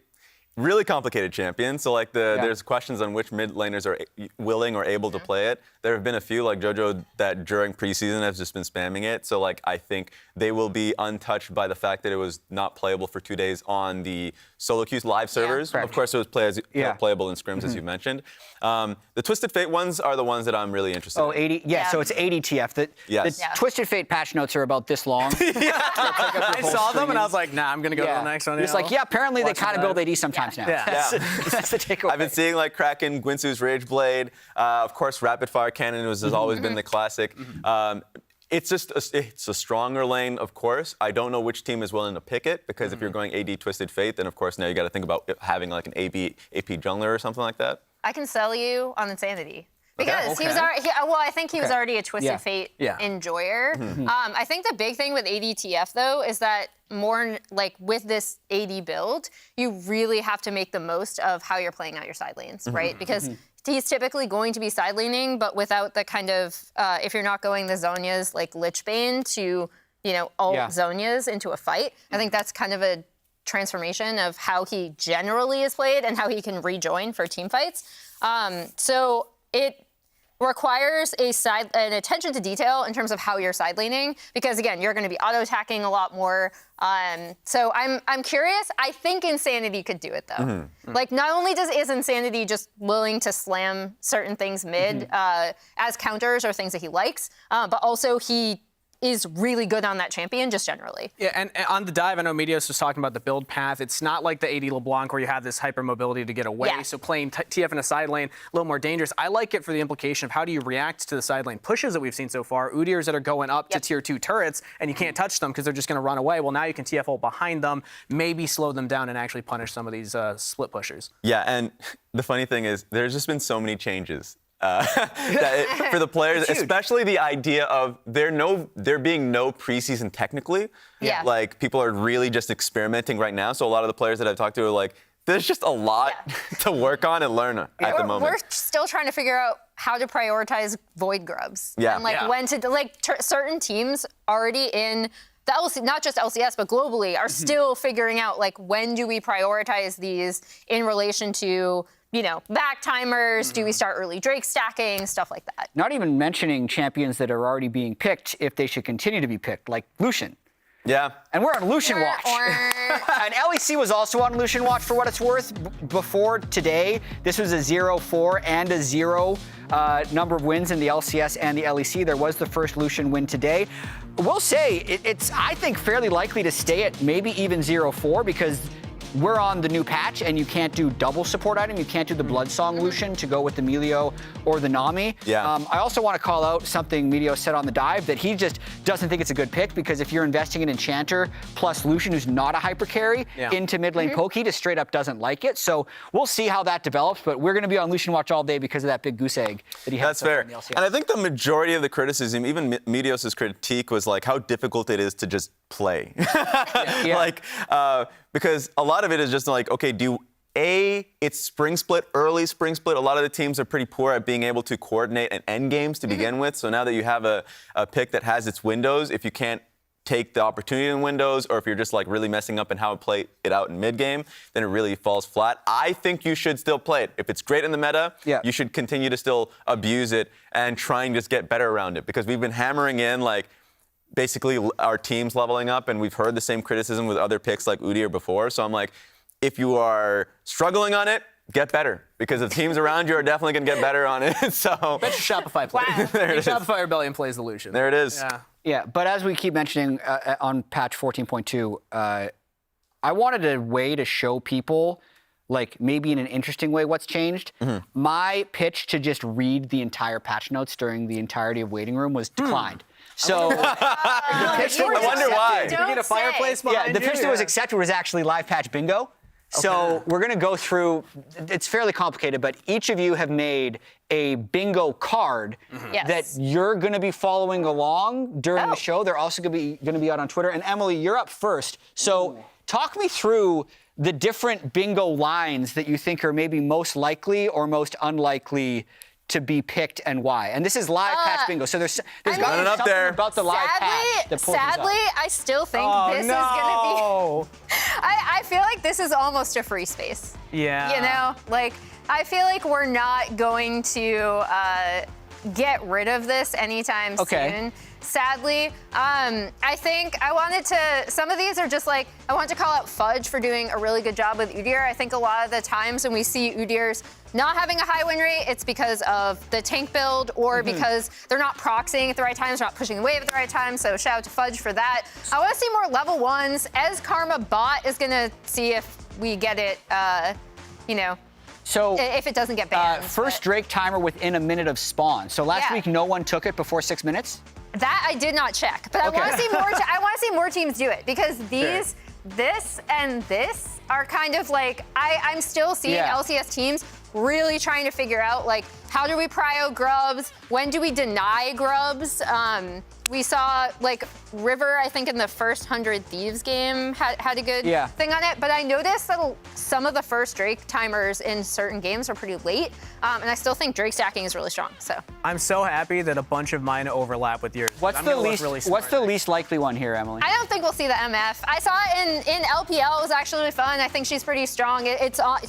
really complicated champion. So like there's questions on which mid laners are willing or able to play it. There have been a few like JoJo that during preseason have just been spamming it. So like I think they will be untouched by the fact that it was not playable for 2 days on the solo queues live servers. Of course, it was playable in scrims as you mentioned. The Twisted Fate ones are the ones that I'm really interested in. 80. Yeah, so it's 80 TF. The Twisted Fate patch notes are about this long. I saw them and I was like, nah, I'm gonna go to the next one. It's like, apparently they kind of build AD sometimes now. That's the takeaway. I've been seeing like Kraken, Gwinsu's Rage Blade. Of course, Rapid Fire Cannon has always been the classic. It's just it's a stronger lane, of course. I don't know which team is willing to pick it because if you're going AD Twisted Fate, then of course now you got to think about having like an AP jungler or something like that. I can sell you on Insanity. Because he was already, I think he was already a Twisted Fate enjoyer. I think the big thing with ADTF though is that more like with this AD build, you really have to make the most of how you're playing out your side lanes, right? Because he's typically going to be side laning, but without the kind of, if you're not going the Zhonya's like Lich Bane to, ult Zhonya's into a fight, I think that's kind of a transformation of how he generally is played and how he can rejoin for team fights. So it requires an attention to detail in terms of how you're side laning, because again, you're going to be auto attacking a lot more. So I'm curious. I think Insanity could do it though. Like not only is Insanity just willing to slam certain things mid as counters or things that he likes, but also he is really good on that champion just generally. Yeah, and on the dive, I know Medios was talking about the build path. It's not like the AD LeBlanc where you have this hyper mobility to get away. Yeah. So playing TF in a side lane, a little more dangerous. I like it for the implication of how do you react to the side lane pushes that we've seen so far. Udyrs that are going up to tier 2 turrets and you can't touch them because they're just going to run away. Well, now you can TF ult behind them, maybe slow them down and actually punish some of these split pushers. Yeah, and the funny thing is there's just been so many changes. For the players, especially the idea of there being no preseason technically. Yeah. Like people are really just experimenting right now. So a lot of the players that I've talked to are like, there's just a lot to work on and learn at the moment. We're still trying to figure out how to prioritize void grubs. Yeah. And like when to certain teams already in the LCS, not just LCS, but globally are still figuring out like when do we prioritize these in relation to back timers, do we start early Drake stacking, stuff like that. Not even mentioning champions that are already being picked if they should continue to be picked, like Lucian. Yeah. And we're on Lucian watch. And LEC was also on Lucian watch for what it's worth. Before today, this was a 0-4 and a 0 number of wins in the LCS and the LEC. There was the first Lucian win today. We'll say it's, I think, fairly likely to stay at maybe even 0-4 because we're on the new patch, and you can't do double support item. You can't do the Bloodsong Lucian to go with the Melio or the Nami. Yeah. I also want to call out something Medio said on the dive, that he just doesn't think it's a good pick, because if you're investing in Enchanter plus Lucian, who's not a hyper carry, into mid lane poke, he just straight up doesn't like it. So we'll see how that develops, but we're going to be on Lucian watch all day because of that big goose egg that he has. That's fair. And I think the majority of the criticism, even Medios' critique, was like how difficult it is to just play. Because a lot of it is just like, okay, it's spring split, early spring split. A lot of the teams are pretty poor at being able to coordinate an end games to begin with. So now that you have a pick that has its windows, if you can't take the opportunity in windows, or if you're just like really messing up in how to play it out in mid game, then it really falls flat. I think you should still play it. If it's great in the meta, you should continue to still abuse it and try and just get better around it, because we've been hammering in like basically our team's leveling up, and we've heard the same criticism with other picks like Udyr before. So I'm like, if you are struggling on it, get better, because the teams around you are definitely going to get better on it. So bet your Shopify plays. Wow. There it is. Shopify Rebellion plays the Lucian. There it is. Yeah, but as we keep mentioning on patch 14.2, I wanted a way to show people, like maybe in an interesting way, what's changed. My pitch to just read the entire patch notes during the entirety of Waiting Room was declined. So the pitch that was I wonder why. Did you get a fireplace behind you? The pitch that was accepted was actually live patch bingo. So we're going to go through, it's fairly complicated, but each of you have made a bingo card that you're going to be following along during the show. They're also going to be out on Twitter. And Emily, you're up first. So talk me through the different bingo lines that you think are maybe most likely or most unlikely to be picked, and why. And this is live patch bingo. So there's got to be something about the live patch that pulls Sadly, I still think this is going to be... I feel like this is almost a free space. Yeah. Like, I feel like we're not going to get rid of this anytime soon. Sadly, I think some of these are just like, I want to call out Fudge for doing a really good job with Udyr. I think a lot of the times when we see Udyr's not having a high win rate, it's because of the tank build, or because they're not proxying at the right times, not pushing the wave at the right time. So shout out to Fudge for that. I want to see more level 1s. Ez Karma Bot is going to see if we get it, So if it doesn't get banned. First Drake timer within a minute of spawn. So last week, no one took it before 6 minutes? That I did not check, but I want to see more. I want to see more teams do it, because this and this are kind of like, I'm still seeing LCS teams really trying to figure out like how do we prio grubs? When do we deny grubs? We saw like River, I think in the first 100 Thieves game had a good thing on it, but I noticed that some of the first Drake timers in certain games are pretty late, and I still think Drake stacking is really strong. So I'm so happy that a bunch of mine overlap with yours. What's the least likely one here, Emily? I don't think we'll see the MF. I saw it in LPL. It was actually really fun. I think she's pretty strong.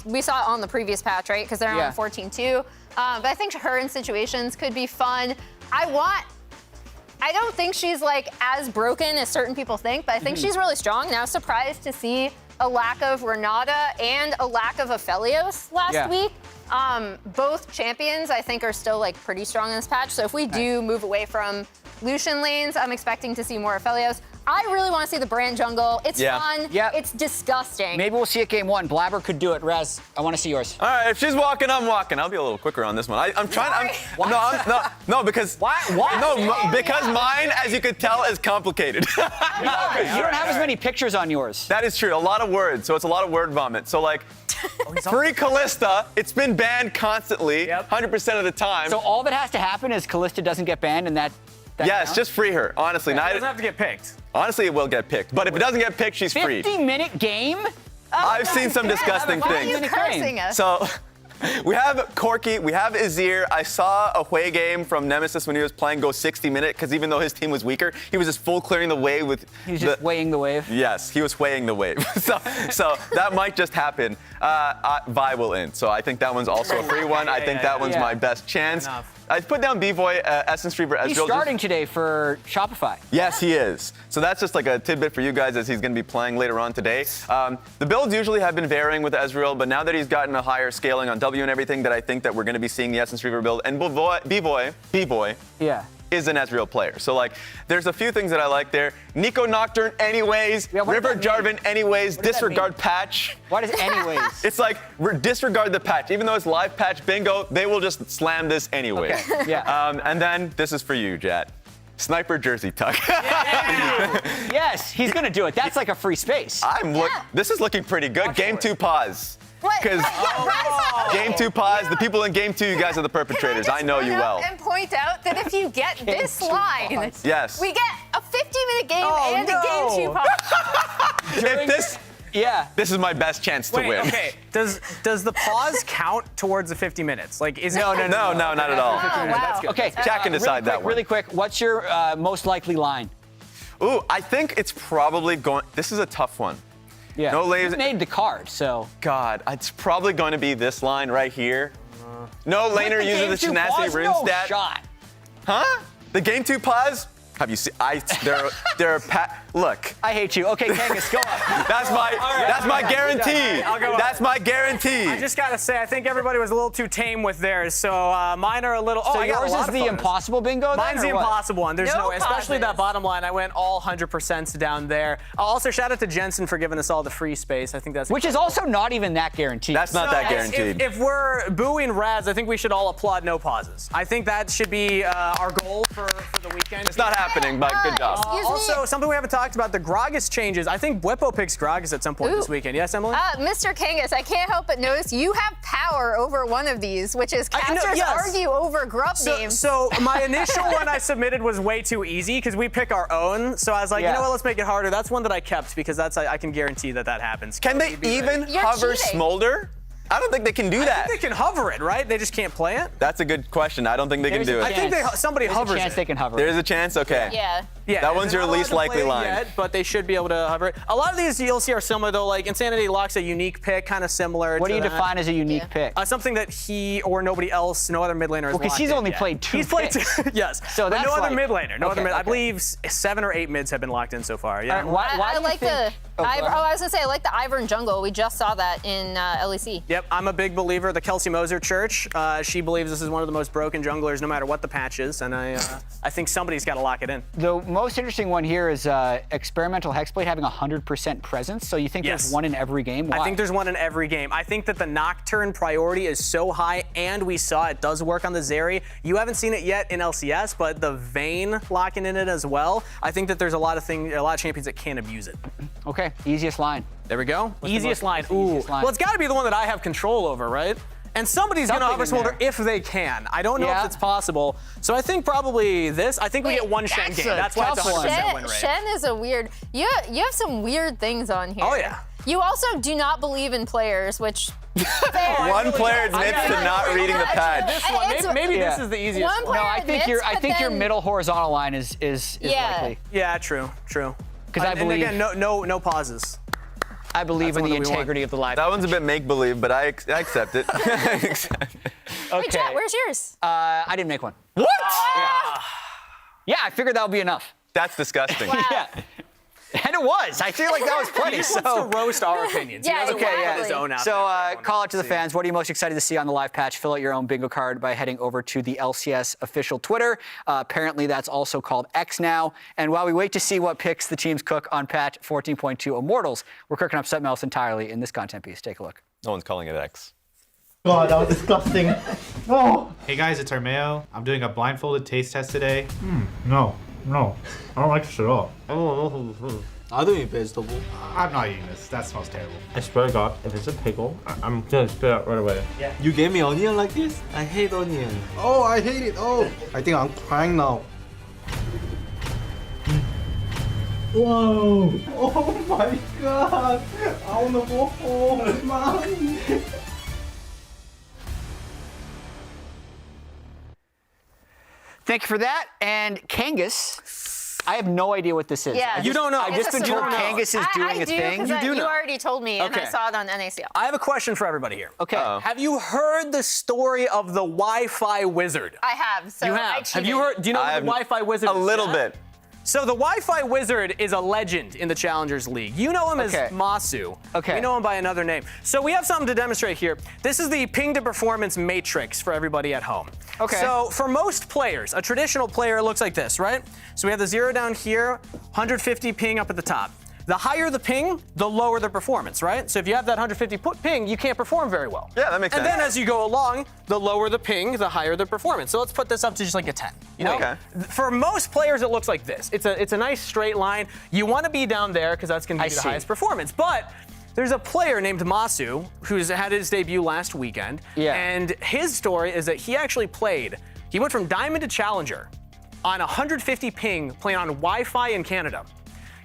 We saw it on the previous patch, right? Because they're on 14.2. But I think her in situations could be fun. I don't think she's like as broken as certain people think, but I think she's really strong. And I was surprised to see a lack of Renata and a lack of Aphelios last week. Both champions I think are still like pretty strong in this patch. So if we do move away from Lucian lanes, I'm expecting to see more Aphelios. I really want to see the Brand jungle. It's fun. It's disgusting. Maybe we'll see it game 1. Blabber could do it. Raz, I want to see yours. All right, if she's walking, I'm walking. I'll be a little quicker on this one. I'm trying. No, because why? No, because mine, as you could tell, is complicated. You don't have as many pictures on yours. That is true. A lot of words, so it's a lot of word vomit. So like, free Callista. It's been banned constantly, 100% of the time. So all that has to happen is Callista doesn't get banned, and that yes, just free her. Honestly, it doesn't have to get picked. Honestly, it will get picked. But if it doesn't get picked, she's free. 50-minute game? I've seen some disgusting Why things. are you cursing us? So we have Corky, we have Azir. I saw a Hui game from Nemesis when he was playing go 60-minute, because even though his team was weaker, he was just full clearing the wave with. He was just weighing the wave. Yes, he was weighing the wave. so that might just happen. Vi will in. So I think that one's also a free one. I think that one's my best chance. I put down B-Boy, Essence Reaver, Ezreal. He's starting today for Shopify. Yes, he is. So that's just like a tidbit for you guys as he's going to be playing later on today. The builds usually have been varying with Ezreal, but now that he's gotten a higher scaling on W and everything, that I think that we're going to be seeing the Essence Reaver build. And B-Boy is an Ezreal player. So like, there's a few things that I like there. Nico Nocturne anyways, River Jarvan anyways, disregard patch. What is anyways? It's like, disregard the patch. Even though it's live patch bingo, they will just slam this anyway. Okay. And then this is for you, Jat. Sniper jersey tuck. Yes, he's gonna do it. That's like a free space. This is looking pretty good. Game 2 pause. Because Game 2 pause, the people in Game 2, you guys are the perpetrators. I know you well. And point out that if you get this line, yes, we get a 50-minute game and a Game 2 pause. This is my best chance to win. Okay, does the pause count towards the 50 minutes? Like, is no, not at all. Wow. Okay, Jack can decide that one. Really quick, what's your most likely line? Ooh, I think it's probably going. This is a tough one. Yeah. No lasers. You made the card, so. God, it's probably going to be this line right here. No laner uses the tenacity rune stat. Shot. Huh? The Game 2 pause? Have you seen? Look. I hate you. Okay, Kangas, go on. That's my guarantee. That's my guarantee. I just gotta say, I think everybody was a little too tame with theirs, so mine are a little. So yours is the impossible bingo. Mine's the impossible one. There's no, especially pauses. that bottom line. I went all 100% down there. Also, shout out to Jensen for giving us all the free space. I think that's which is also not even that guaranteed. That's not that guaranteed. If we're booing Raz, I think we should all applaud no pauses. I think that should be our goal for the weekend. It's not happening, but good job. Also, something we haven't talked about, the Gragas changes. I think Bwipo picks Gragas at some point this weekend. Yes, Emily? Mr. Kangas, I can't help but notice you have power over one of these, which is casters argue over grub names. So my initial one I submitted was way too easy because we pick our own. So I was like, you know what, let's make it harder. That's one that I kept because I can guarantee that happens. Can they even hover Smolder? I don't think they can do that. I think they can hover it, right? They just can't play it? That's a good question. I don't think they can do it. I think somebody hovers it. There's a chance they can hover it. There's a chance? Okay. Yeah. That one's your least likely line. Yet, but they should be able to hover it. A lot of these you'll see are similar, though. Like Insanity Locke's a unique pick, kind of similar. What do you define as a unique pick? Something that he or nobody else, no other mid laner has because he's only played 2 He's played 2, yes. So but that's no other like, mid laner. No other mid. okay. I believe 7 or 8 mids have been locked in so far. Yeah. Why I like the. I was gonna say I like the Ivern jungle. We just saw that in LEC. Yep, I'm a big believer. The Kelsey Moser Church. She believes this is one of the most broken junglers, no matter what the patch is, and I think somebody's got to lock it in. The most interesting one here is Experimental Hexblade having 100% presence. So you think there's one in every game? Why? I think there's one in every game. I think that the Nocturne priority is so high, and we saw it does work on the Zeri. You haven't seen it yet in LCS, but the Vayne locking in it as well. I think that there's a lot of champions that can't abuse it. Okay, easiest line. There we go. Easiest line. Ooh. Easiest line? Well, it's got to be the one that I have control over, right? and somebody's going to hover smolder if they can. I don't know if it's possible. So I think probably this. I think we get one Shen game. That's why it's 100% win rate. Shen is a weird. You have some weird things on here. Oh yeah. You also do not believe in players, which. One player admits to not reading the patch. Maybe this is the easiest one. No, I think your middle horizontal line is likely. Yeah, true. Because I believe. And again, no pauses. I believe in the integrity of the live. That one's a bit make-believe, but I accept it. Wait, Jet, where's yours? I didn't make one. What? Yeah, I figured that would be enough. That's disgusting. Wow. Yeah. And it was. I feel like that was plenty. He just wants to roast our opinions. Yeah, His own out So there call out to the fans. What are you most excited to see on the live patch? Fill out your own bingo card by heading over to the LCS official Twitter. Apparently, that's also called X now. And while we wait to see what picks the teams cook on patch 14.2 Immortals, we're cooking up something else entirely in this content piece. Take a look. No one's calling it X. God, that was disgusting. Oh. Hey guys, it's Armeo. I'm doing a blindfolded taste test today. No, I don't like this at all. I don't eat vegetable. I'm not eating this. That smells terrible. I swear to God, if it's a pickle, I'm gonna spit out right away. Yeah. You gave me onion like this? I hate onion. Oh, I hate it. Oh, I think I'm crying now. Whoa! Oh my God! I wanna go home, Mom. Thank you for that. And Kangas, I have no idea what this is. Yeah. You don't know. I've just been told Kangas is doing a thing. You already told me, and I saw it on NACL. I have a question for everybody here. Okay. Have you heard the story of the Wi-Fi wizard? I have. So You I have. cheated. Have you heard? Do you know what the Wi-Fi wizard is? A little bit. So the Wi-Fi wizard is a legend in the Challengers League. You know him as Masu. Okay. We know him by another name. So we have something to demonstrate here. This is the ping to performance matrix for everybody at home. Okay. So for most players, a traditional player looks like this, right? So we have the 0 down here, 150 ping up at the top. The higher the ping, the lower the performance, right? So if you have that 150 ping, you can't perform very well. Yeah, that makes sense. And then as you go along, the lower the ping, the higher the performance. So let's put this up to just like a 10. You know? Okay. For most players, it looks like this. It's a nice straight line. You want to be down there because that's going to give you the highest performance. But there's a player named Masu who's had his debut last weekend. Yeah. And his story is that he actually he went from Diamond to Challenger on 150 ping playing on Wi-Fi in Canada.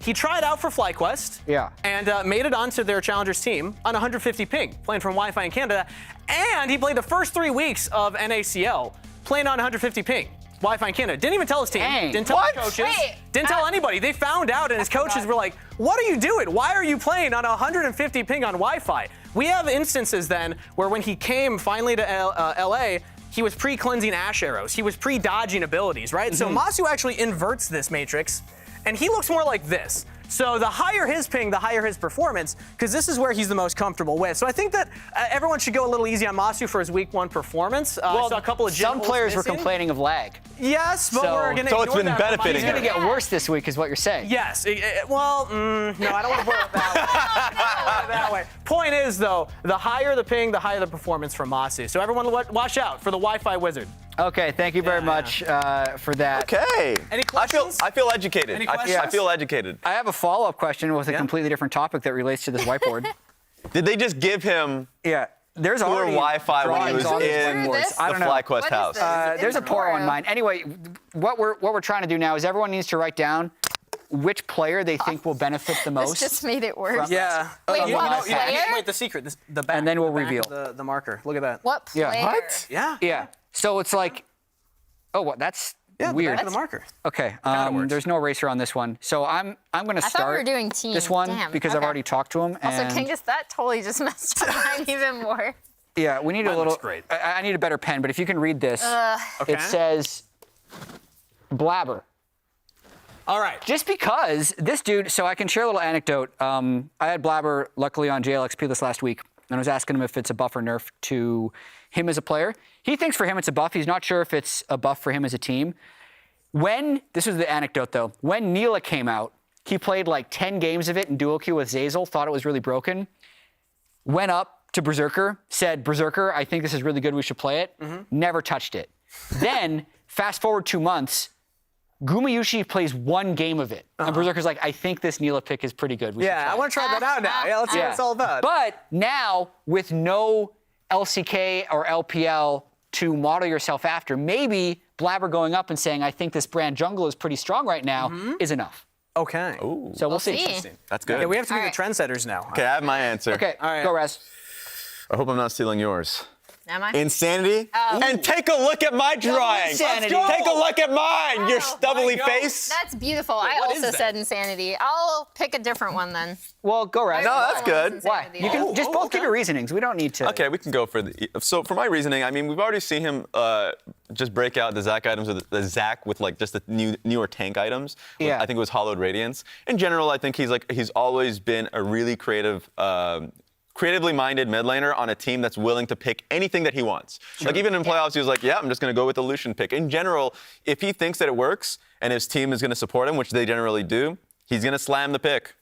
He tried out for FlyQuest and made it onto their Challengers team on 150 ping, playing from Wi-Fi in Canada. And he played the first 3 weeks of NACL playing on 150 ping, Wi-Fi in Canada. Didn't even tell his team, didn't tell his coaches, didn't tell anybody. They found out and his coaches were like, what are you doing? Why are you playing on 150 ping on Wi-Fi? We have instances then where when he came finally to LA, he was pre-cleansing Ash arrows. He was pre-dodging abilities, right? So Masu actually inverts this matrix. And he looks more like this. So the higher his ping, the higher his performance, because this is where he's the most comfortable with. So I think that everyone should go a little easy on Masu for his week 1 performance. Well, a couple of some players were complaining of lag. Yes, but we're going to So it's been benefiting It's going to get worse this week, is what you're saying. Yes. No, I don't want to put it that way. Point is, though, the higher the ping, the higher the performance from Masu. So everyone watch out for the Wi-Fi wizard. Okay, thank you very much for that. Okay. Any questions? I feel educated. Any I questions? feel educated. I have a follow-up question with a completely different topic that relates to this whiteboard. Did they just give him There's poor already Wi-Fi when he was drawings on these in whiteboards. the I don't know. FlyQuest house? There's a poor on mine. Anyway, what we're trying to do now is everyone needs to write down which player they think will benefit the most. This just made it worse. Yeah. Wait, what player? Wait, the secret. The back, And then we'll the back reveal. of the marker. Look at that. What player? Yeah. What? Yeah. So it's like, that's Yeah, weird. the back of the marker. Okay. works. There's no eraser on this one. So I'm going to I thought we start were doing team. this one Damn. because I've Okay. already talked to him. Also, And Kangas, that totally just messed up mine even more. yeah, we need a little. looks great. I need a better pen, but if you can read this, Okay. it says blabber. All right. Just because this dude, so I can share a little anecdote. I had Blabber, luckily, on JLXP this last week, and I was asking him if it's a buff or nerf to him as a player. He thinks for him it's a buff. He's not sure if it's a buff for him as a team. This was the anecdote, though. When Neela came out, he played like 10 games of it in dual queue with Zazel, thought it was really broken, went up to Berserker, said, Berserker, I think this is really good, we should play it. Never touched it. Then, fast forward 2 months, Gumayushi plays 1 game of it. And Berserker's like, I think this Neela pick is pretty good. We should try I want to try that out now. Yeah, let's see what it's all about. But now, with no LCK or LPL to model yourself after. Maybe Blabber going up and saying, I think this brand jungle is pretty strong right now, is enough. Okay. Ooh. So we'll see. That's good. Yeah, we have to be the trendsetters now. Okay, I have my answer. Okay, All right. go Raz. I hope I'm not stealing yours. Am I? Insanity. And take a look at my drawing. Insanity. Take a look at mine. Your stubbly go. face. That's beautiful. I what is also that? said insanity. I'll pick a different one then. Well, go Raz. No, that's good. Why? You can just both give your reasonings. We don't need to. Okay, we can go for the. So for my reasoning, I mean, we've already seen him just break out the Zac items, or the Zac with like just the newer tank items. Yeah. I think it was Hollowed Radiance. In general, I think he's always been a really creatively minded mid laner on a team that's willing to pick anything that he wants. Like even in playoffs, he was like, yeah, I'm just going to go with the Lucian pick. In general, if he thinks that it works and his team is going to support him, which they generally do, he's going to slam the pick.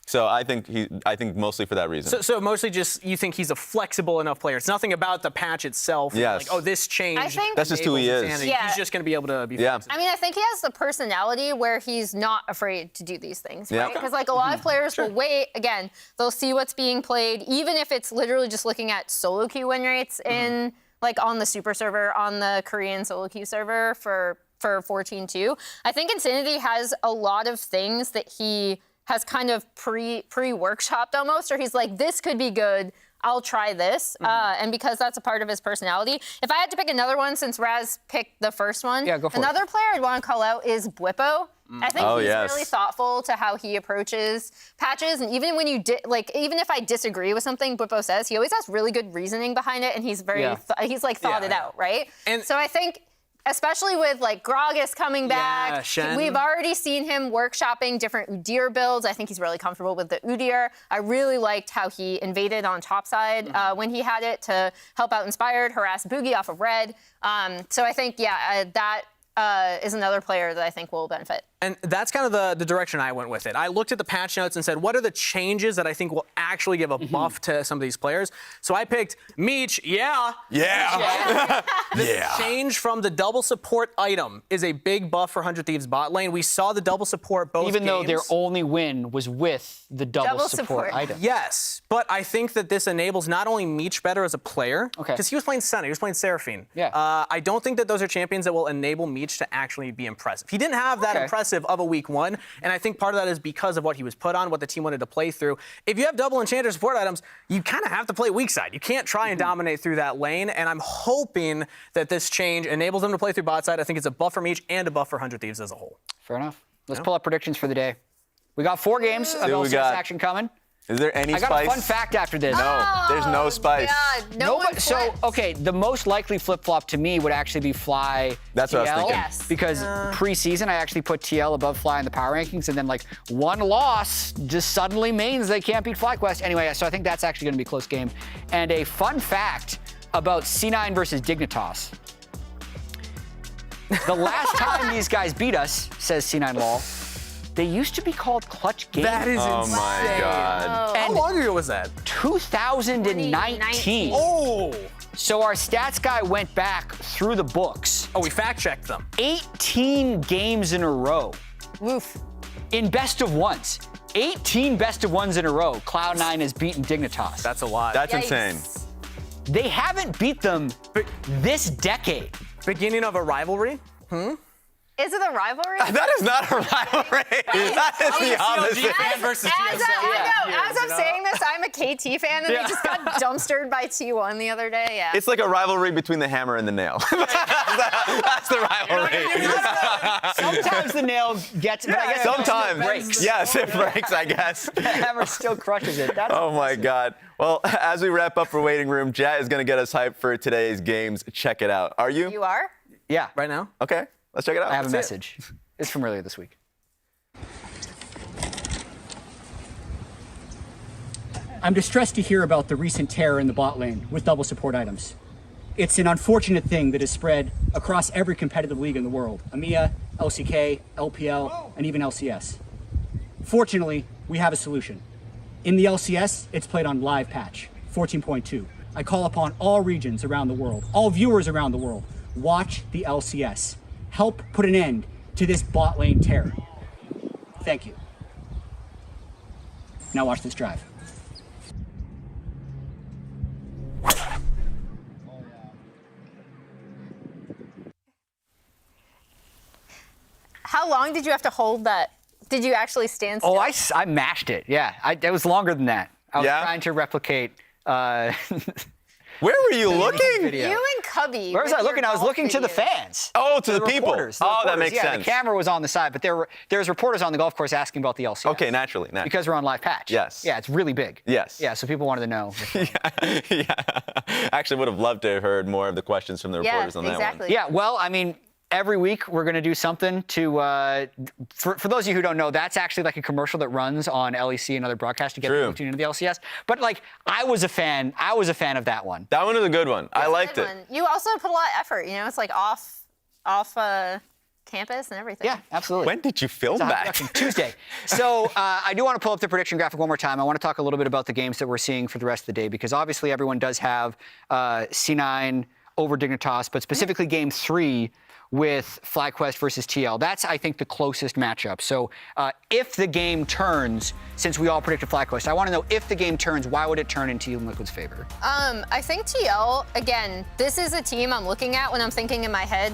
So I think mostly for that reason. So mostly just you think he's a flexible enough player. It's nothing about the patch itself. Yes. Like, oh, this changed. I think That's just who he is. insanity. Yeah. He's just going to be able to be Yeah. flexible. I mean, I think he has the personality where he's not afraid to do these things, Yeah. right? Because like a lot of players will wait. Again, they'll see what's being played, even if it's literally just looking at solo queue win rates in like on the super server, on the Korean solo queue server for 14-2. I think Insanity has a lot of things that he has kind of pre-workshopped almost, or he's like, this could be good. I'll try this. And because that's a part of his personality. If I had to pick another one, since Raz picked the first one, Yeah, go for it. another player I'd want to call out is Bwipo. I think he's really thoughtful to how he approaches patches, and even when you even if I disagree with something Bwipo says, he always has really good reasoning behind it, and he's very he's like thought it out, right? And so I think, especially with like Gragas coming back, Shen. we've already seen him workshopping different Udyr builds. I think he's really comfortable with the Udyr. I really liked how he invaded on top side when he had it to help out Inspired, harass Boogie off of red. So I think, that is another player that I think will benefit. And that's kind of the direction I went with it. I looked at the patch notes and said, what are the changes that I think will actually give a buff to some of these players? So I picked Meech, The change from the double support item is a big buff for 100 Thieves bot lane. We saw the double support both Even though games. their only win was with the double support item. Yes, but I think that this enables not only Meech better as a player, Okay. because he was playing Senna, he was playing Seraphine. Yeah. I don't think that those are champions that will enable Meech to actually be impressive. He didn't have that impressive of a week one, and I think part of that is because of what he was put on, what the team wanted to play through. If you have double enchanter support items, you kind of have to play weak side. You can't try and dominate through that lane, and I'm hoping that this change enables them to play through bot side. I think it's a buff for Meech and a buff for 100 Thieves as a whole. Fair enough. Let's pull up predictions for the day. We got 4 games of we LCS got? action coming. Is there any I got spice? a fun fact after this. No, there's no spice. God, no one So, flipped. okay, the most likely flip-flop to me would actually be Fly That's TL. what I was thinking. Yes. Because preseason, I actually put TL above Fly in the power rankings, and then like one loss just suddenly means they can't beat FlyQuest. Anyway, so I think that's actually going to be a close game. And a fun fact about C9 versus Dignitas. The last time these guys beat us, says C9 Lol, they used to be called Clutch Games. That is Oh insane. my God. How long ago was that? 2019. Oh! So our stats guy went back through the books. Oh, we fact-checked them. 18 games in a row. Woof. In best of ones. 18 best of ones in a row. Cloud9 has beaten Dignitas. That's a lot. That's Yikes. insane. They haven't beat them this decade. Beginning of a rivalry? Is it a rivalry? That is not a rivalry. That is the opposite. As I'm saying this, I'm a KT fan, and they just got dumpstered by T1 the other day. Yeah. It's like a rivalry between the hammer and the nail. That's the rivalry. Sometimes the nail gets, but I guess Sometimes. it breaks. Yes, it breaks, I guess. The hammer still crushes it. That's Oh my God. Well, as we wrap up for Waiting Room, Jat is going to get us hyped for today's games. Check it out. Are you? You are? Yeah, Right now? Okay, let's check it out. I have a Let's see it. message. It's from earlier this week. I'm distressed to hear about the recent terror in the bot lane with double support items. It's an unfortunate thing that has spread across every competitive league in the world, EMEA, LCK, LPL, and even LCS. Fortunately, we have a solution. In the LCS, it's played on live patch, 14.2. I call upon all regions around the world, all viewers around the world, watch the LCS. Help put an end to this bot lane terror. Thank you. Now watch this drive. How long did you have to hold that? Did you actually stand still? Oh, I mashed it. Yeah, it was longer than that. I was trying to replicate. Where were you looking? You and Cubby. Where was I looking? I was looking to the fans. Oh, to the people. Reporters. That makes sense. The camera was on the side, but there's reporters on the golf course asking about the LCS. Okay, naturally. Because we're on live patch. Yes. Yeah, it's really big. Yes. Yeah, so people wanted to know. Yeah. Actually, would have loved to have heard more of the questions from the reporters on that one. Yeah, well, I mean, every week we're going to do something to, for those of you who don't know, that's actually like a commercial that runs on LEC and other broadcasts to get people tuned into the LCS. But like, I was a fan of that one. That one is a good one. I liked it. You also put a lot of effort, you know, it's like off campus and everything. Yeah, absolutely. When did you film that? Tuesday. So I do want to pull up the prediction graphic one more time. I want to talk a little bit about the games that we're seeing for the rest of the day, because obviously everyone does have C9 over Dignitas, but specifically game 3 with FlyQuest versus TL. That's, I think, the closest matchup. So if the game turns, since we all predicted FlyQuest, I want to know if the game turns, why would it turn in Team Liquid's favor? I think TL, again, this is a team I'm looking at when I'm thinking in my head,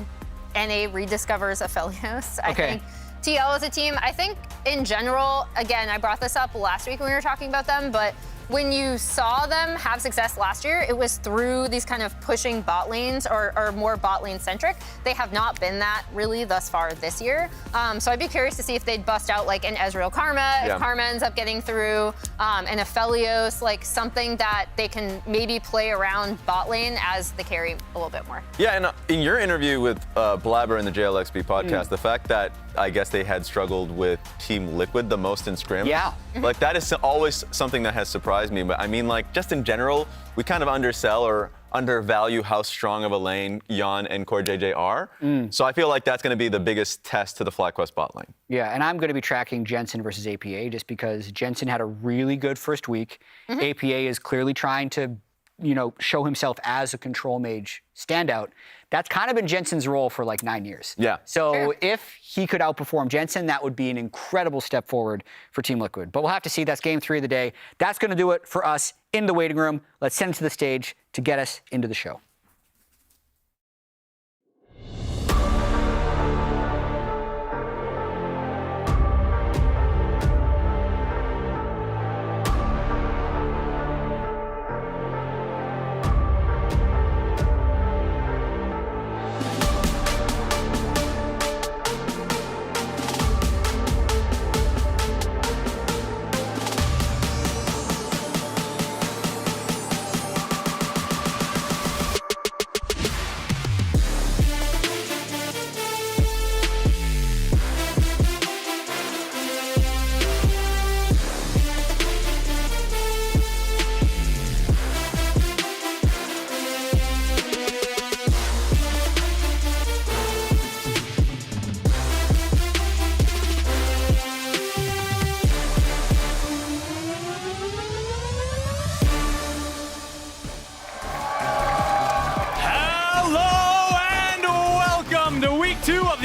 NA rediscovers Aphelios. I think TL is a team. I think in general, again, I brought this up last week when we were talking about them, but when you saw them have success last year, it was through these kind of pushing bot lanes or more bot lane centric. They have not been that really thus far this year. So I'd be curious to see if they'd bust out like an Ezreal Karma, if Karma ends up getting through, an Aphelios, like something that they can maybe play around bot lane as the carry a little bit more. Yeah, and in your interview with Blabber in the JLXP podcast, the fact that I guess they had struggled with Team Liquid the most in scrim. Yeah. Like that is always something that has surprised me. But I mean, like just in general, we kind of undersell or undervalue how strong of a lane Yon and Core JJ are. So I feel like that's going to be the biggest test to the FlyQuest bot lane. Yeah, and I'm going to be tracking Jensen versus APA just because Jensen had a really good first week. APA is clearly trying to, you know, show himself as a control mage standout. That's kind of been Jensen's role for like 9 years. Yeah. So if he could outperform Jensen, that would be an incredible step forward for Team Liquid. But we'll have to see. That's game 3 of the day. That's going to do it for us in the waiting room. Let's send it to the stage to get us into the show.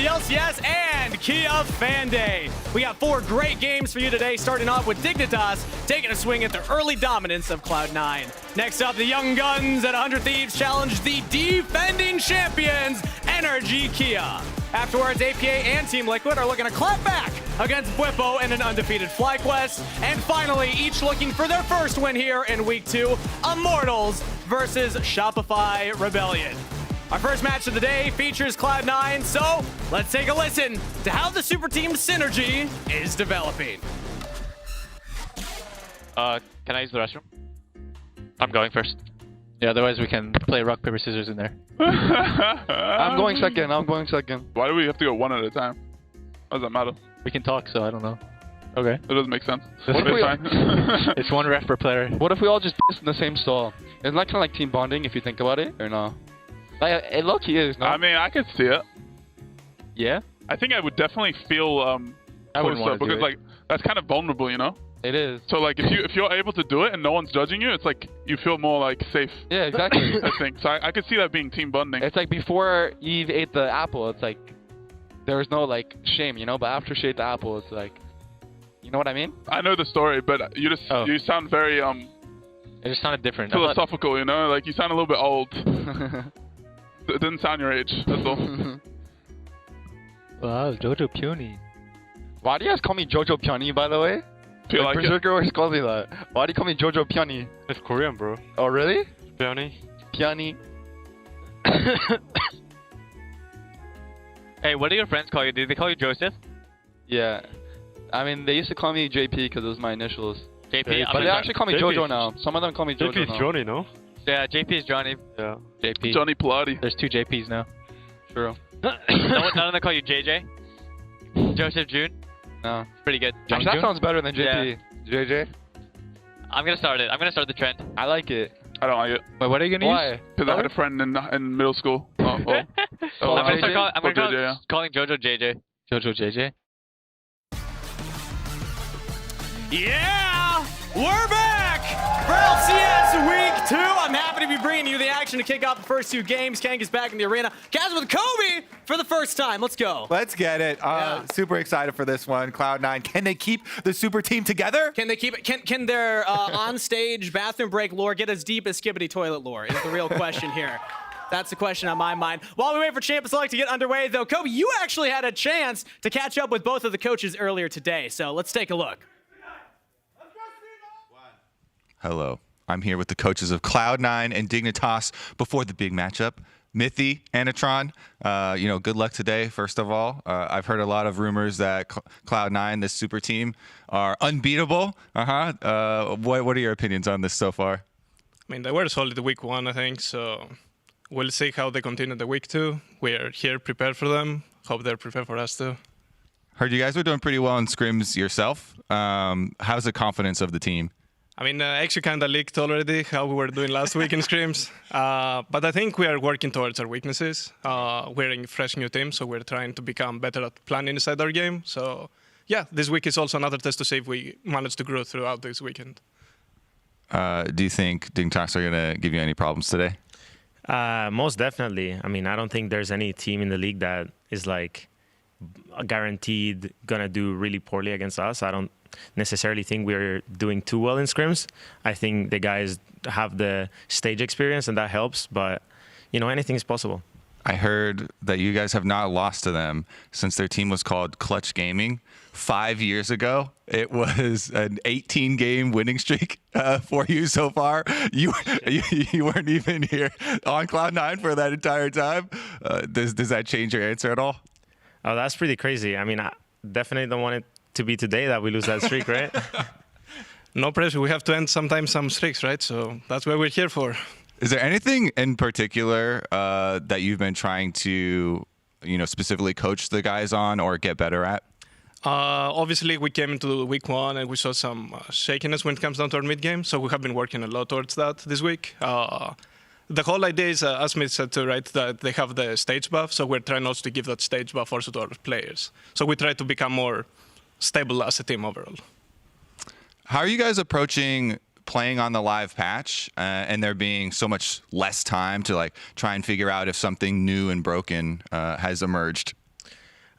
LCS and Kia Fan Day. We got 4 great games for you today, starting off with Dignitas taking a swing at the early dominance of Cloud9. Next up, the Young Guns at 100 Thieves challenge the defending champions, NRG Kia. Afterwards, APA and Team Liquid are looking to clap back against Bwipo and an undefeated FlyQuest. And finally, each looking for their first win here in Week 2, Immortals versus Shopify Rebellion. Our first match of the day features Cloud9, so let's take a listen to how the super team synergy is developing. Can I use the restroom? I'm going first. Yeah, otherwise we can play rock, paper, scissors in there. I'm going second. Why do we have to go one at a time? What does that matter? We can talk, so I don't know. Okay. That doesn't make sense. It's one ref per player. What if we all just piss in the same stall? Isn't that kind of like team bonding if you think about it, or no? Like, it low-key is, no? I mean, I could see it. Yeah? I think I would definitely feel I wouldn't want to because do it. like that's kind of vulnerable, you know? It is. So like if you're able to do it and no one's judging you, it's like you feel more like safe. Yeah, exactly. I think. So I could see that being team bonding. It's like before Eve ate the apple, it's like there was no like shame, you know, but after she ate the apple, it's like, you know what I mean? I know the story, but you sound very it just sounded different. philosophical, you know? Like you sound a little bit old. It didn't sound your age, that's all. Wow, Jojo Peony. Why do you guys call me Jojo Peony, by the way? Feel like Berserker always calls me that. Why do you call me Jojo Peony? It's Korean, bro. Oh, really? Peony. Peony. Hey, what do your friends call you? Do they call you Joseph? Yeah. I mean, they used to call me JP because it was my initials. JP? But they actually call me Jojo now. Some of them call me Jojo JP is now. Johnny, no? Yeah, JP is Johnny. Yeah. JP. Johnny Pilates. There's 2 JPs now. True. None of them call you JJ? Joseph June? No. It's pretty good. Actually, that sounds better than JP. Yeah. JJ? I'm gonna start it. I'm gonna start the trend. I like it. I don't like it. Wait, what are you gonna use? Because I had a friend in middle school. I'm gonna start calling Jojo JJ. Jojo JJ? Yeah! We're back for LCS Week 2. I'm happy to be bringing you the action to kick off the first 2 games. Kank is back in the arena. Kaz with Kobe for the first time. Let's go. Let's get it. Super excited for this one. Cloud9, can they keep the super team together? Can they keep it? Can their on-stage bathroom break lore get as deep as Skibbity Toilet lore is the real question here. That's the question on my mind. While we wait for Champions Select to get underway, though, Kobe, you actually had a chance to catch up with both of the coaches earlier today. So let's take a look. Hello. I'm here with the coaches of Cloud9 and Dignitas before the big matchup. Mithy, Anatron, good luck today, first of all. I've heard a lot of rumors that Cloud9, this super team, are unbeatable. What are your opinions on this so far? I mean, they were solid week 1, I think, so we'll see how they continue the week 2. We're here prepared for them. Hope they're prepared for us too. Heard you guys were doing pretty well in scrims yourself. How's the confidence of the team? I mean, actually kind of leaked already how we were doing last week in scrims. But I think we are working towards our weaknesses. We're a fresh new team, so we're trying to become better at planning inside our game. So, yeah, this week is also another test to see if we manage to grow throughout this weekend. Do you think Dignitas are going to give you any problems today? Most definitely. I mean, I don't think there's any team in the league that is like guaranteed going to do really poorly against us. I don't necessarily think we're doing too well in scrims. I think the guys have the stage experience and that helps, but anything is possible. I heard that you guys have not lost to them since their team was called Clutch Gaming 5 years ago. It was an 18-game winning streak for you so far. You weren't even here on Cloud9 for that entire time. Does that change your answer at all? Oh, that's pretty crazy. I mean, I definitely don't want it to be today that we lose that streak, right? No pressure. We have to end sometimes some streaks, right? So that's what we're here for. Is there anything in particular that you've been trying to, specifically coach the guys on or get better at? Obviously, we came into week 1 and we saw some shakiness when it comes down to our mid game. So we have been working a lot towards that this week. The whole idea is, as Smith said too, right, that they have the stage buff. So we're trying also to give that stage buff also to our players. So we try to become more stable as a team overall. How are you guys approaching playing on the live patch and there being so much less time to try and figure out if something new and broken has emerged?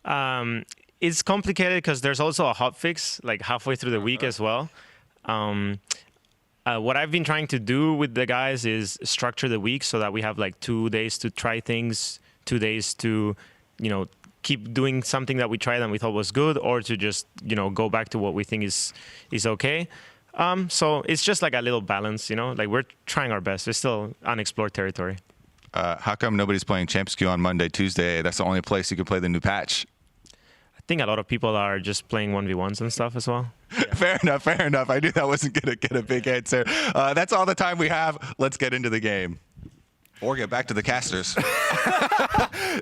It's complicated because there's also a hotfix halfway through the week as well. What I've been trying to do with the guys is structure the week so that we have 2 days to try things, 2 days to, keep doing something that we tried and we thought was good, or to just, go back to what we think is okay. So it's just a little balance, we're trying our best. It's still unexplored territory. How come nobody's playing Champs Queue on Monday, Tuesday? That's the only place you can play the new patch. I think a lot of people are just playing 1v1s and stuff as well. Yeah. Fair enough. I knew that wasn't going to get a big answer. That's all the time we have. Let's get into the game. Or get back to the casters.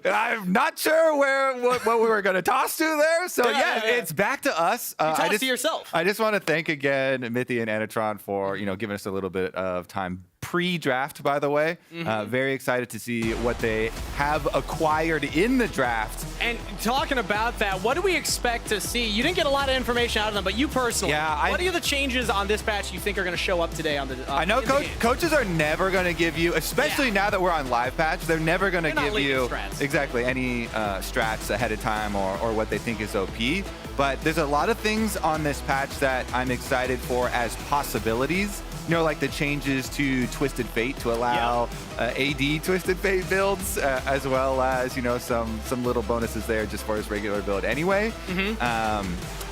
I'm not sure what we were going to toss to there. So, yeah, it's back to us. You toss to yourself. I just want to thank again Mithy and Anatron for giving us a little bit of time pre-draft, by the way. Very excited to see what they have acquired in the draft. And talking about that, what do we expect to see? You didn't get a lot of information out of them, but you personally, what are the changes on this patch you think are going to show up today on the I know coaches are never going to give you, especially now that we're on live patch, they're never going to give you strats. exactly any strats ahead of time or what they think is OP. But there's a lot of things on this patch that I'm excited for as possibilities. You know, like the changes to Twisted Fate to allow AD Twisted Fate builds, as well as, you know, some little bonuses there just for his regular build anyway.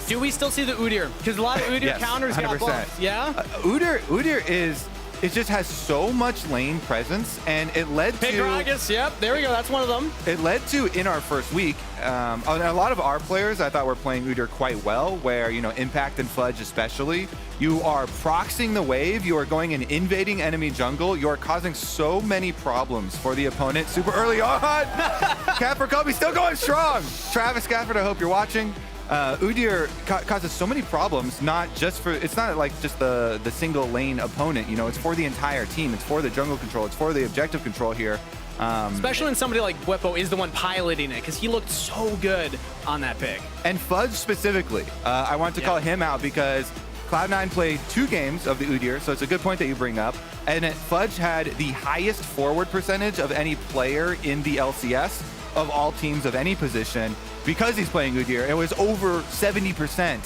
Do we still see the Udyr? Because a lot of Udyr counters got buffed. Yeah? Udyr it just has so much lane presence, and it led to... Gragas, yep, there we go, that's one of them. It led to, in our first week, a lot of our players I thought were playing Udyr quite well, where, you know, Impact and Fudge especially, you are proxying the wave, you are going and invading enemy jungle, you are causing so many problems for the opponent super early on. Cat Kobe still going strong. Travis Gafford, I hope you're watching. Udyr causes so many problems, not just for, it's not like just the single lane opponent, you know, it's for the entire team. It's for the jungle control. It's for the objective control here. Especially when somebody like Bwipo is the one piloting it, because he looked so good on that pick. And Fudge specifically, I want to call him out because Cloud9 played 2 games of the Udyr, so it's a good point that you bring up. And Fudge had the highest forward percentage of any player in the LCS of all teams of any position. Because he's playing Udyr, it was over 70%.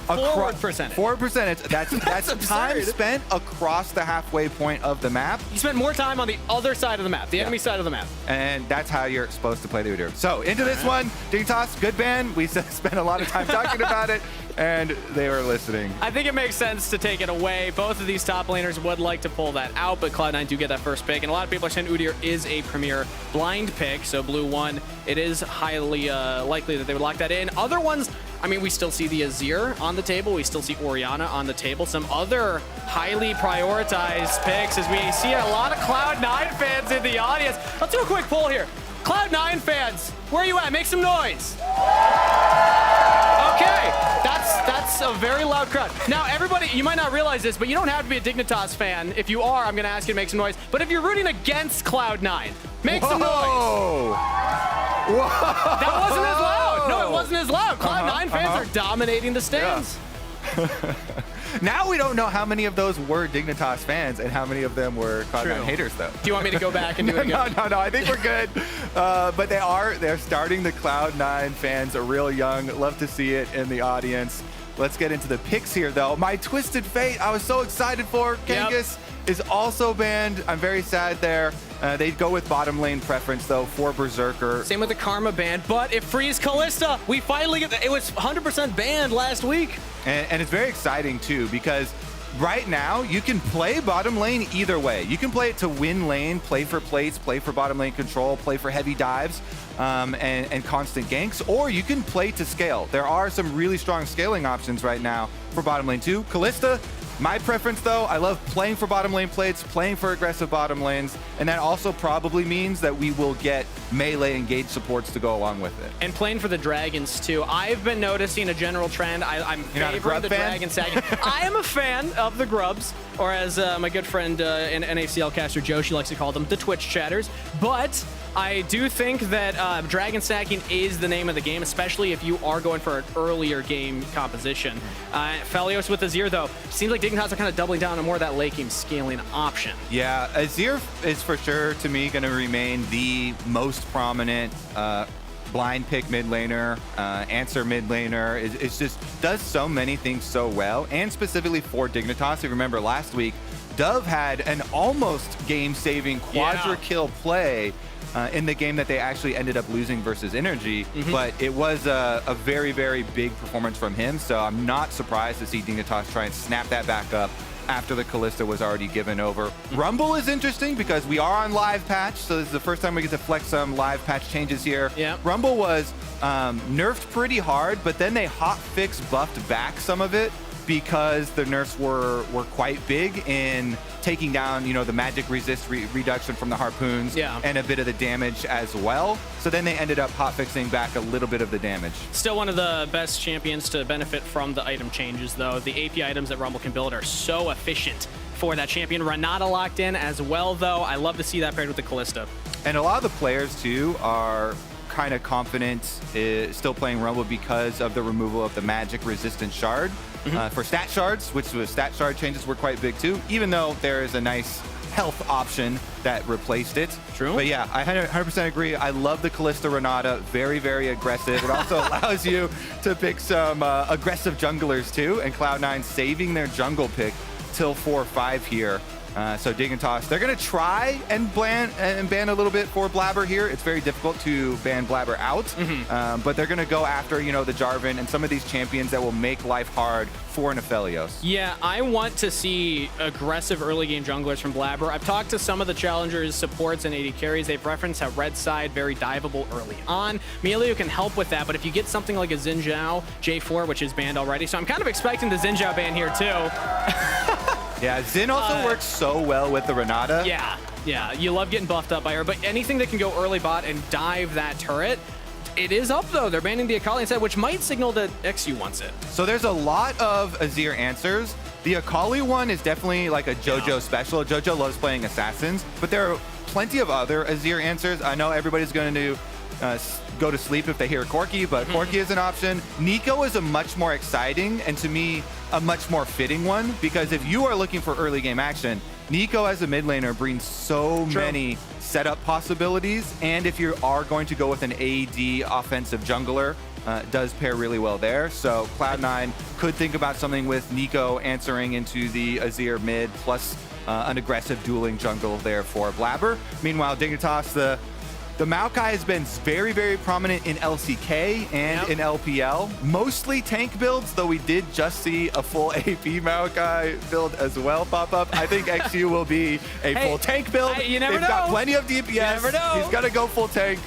Forward percentage. Forward percentage. That's time spent across the halfway point of the map. You spent more time on the other side of the map, the enemy side of the map. And that's how you're supposed to play the Udyr. So into this one, Dignitas, good ban. We spent a lot of time talking about it, and they were listening. I think it makes sense to take it away. Both of these top laners would like to pull that out, but Cloud9 do get that first pick. And a lot of people are saying Udyr is a premier blind pick, so blue 1, it is highly likely that they would lock that in. Other ones, I mean, we still see the Azir on the table. We still see Orianna on the table. Some other highly prioritized picks as we see a lot of Cloud9 fans in the audience. Let's do a quick poll here. Cloud9 fans, where are you at? Make some noise. Okay, that's a very loud crowd. Now, everybody, you might not realize this, but you don't have to be a Dignitas fan. If you are, I'm going to ask you to make some noise. But if you're rooting against Cloud9, make some noise. Whoa. That wasn't as loud. No, it wasn't as loud. Cloud9 fans are dominating the stands. Yeah. Now we don't know how many of those were Dignitas fans and how many of them were Cloud9 haters, though. Do you want me to go back and do it again? No, I think we're good. But they're starting the Cloud9 fans real young. Love to see it in the audience. Let's get into the picks here, though. My Twisted Fate, I was so excited for. Genghis is also banned. I'm very sad there. They'd go with bottom lane preference, though, for Berserker. Same with the Karma ban, but it frees Kalista. We finally get it was 100% banned last week. And it's very exciting, too, because right now, you can play bottom lane either way. You can play it to win lane, play for plates, play for bottom lane control, play for heavy dives, and constant ganks, or you can play to scale. There are some really strong scaling options right now for bottom lane too. Kalista, my preference though, I love playing for bottom lane plates, playing for aggressive bottom lanes, and that also probably means that we will get melee engage supports to go along with it. And playing for the dragons too. I've been noticing a general trend. I'm favoring the dragon sagging. I am a fan of the grubs, or as my good friend and NACL caster Joshi likes to call them, the Twitch chatters. But I do think that dragon stacking is the name of the game, especially if you are going for an earlier game composition. Felios with Azir, though, seems like Dignitas are kind of doubling down on more of that late game scaling option. Yeah, Azir is for sure, to me, going to remain the most prominent blind pick mid laner, answer mid laner. It's just does so many things so well, and specifically for Dignitas. If you remember last week, Dove had an almost game-saving quadra kill play in the game that they actually ended up losing versus NRG, but it was a very, very big performance from him, so I'm not surprised to see Dignitas try and snap that back up after the Kalista was already given over. Rumble is interesting because we are on live patch, so this is the first time we get to flex some live patch changes here. Rumble was nerfed pretty hard, but then they hotfix buffed back some of it because the nerfs were quite big in taking down, you know, the magic resist reduction from the harpoons and a bit of the damage as well. So then they ended up hotfixing back a little bit of the damage. Still one of the best champions to benefit from the item changes, though. The AP items that Rumble can build are so efficient for that champion. Renata locked in as well, though. I love to see that paired with the Kalista. And a lot of the players, too, are kind of confident still playing Rumble because of the removal of the magic resistant shard. For stat shards, which was stat shard changes were quite big too, even though there is a nice health option that replaced it. True. But yeah, I 100% agree. I love the Kalista Renata. Very, very aggressive. It also allows you to pick some aggressive junglers too, and Cloud9 saving their jungle pick till 4-5 here. So Dignitas, they're going to try and ban a little bit for Blabber here. It's very difficult to ban Blabber out, but they're going to go after, the Jarvan and some of these champions that will make life hard for Nephelios. Yeah, I want to see aggressive early game junglers from Blabber. I've talked to some of the challengers, supports, and AD carries. They've referenced how red side, very diveable early on. Mieliu can help with that, but if you get something like a Xin Zhao J4, which is banned already, so I'm kind of expecting the Xin Zhao ban here too. Yeah, Xin also works so well with the Renata. Yeah, you love getting buffed up by her, but anything that can go early bot and dive that turret, it is up though. They're banning the Akali instead, which might signal that XU wants it. So there's a lot of Azir answers. The Akali one is definitely like a JoJo special. JoJo loves playing assassins, but there are plenty of other Azir answers. I know everybody's going to go to sleep if they hear Corki, but Corki is an option. Nico is a much more exciting, and to me, a much more fitting one, because if you are looking for early game action, Nico as a mid laner brings so many setup possibilities, and if you are going to go with an AD offensive jungler, does pair really well there. So Cloud9 could think about something with Nico answering into the Azir mid, plus an aggressive dueling jungle there for Blabber. Meanwhile, Dignitas, the Maokai has been very, very prominent in LCK and in LPL. Mostly tank builds, though we did just see a full AP Maokai build as well pop up. I think XU will be a full tank build. You never know. They've got plenty of DPS. You never know. He's got to go full tank.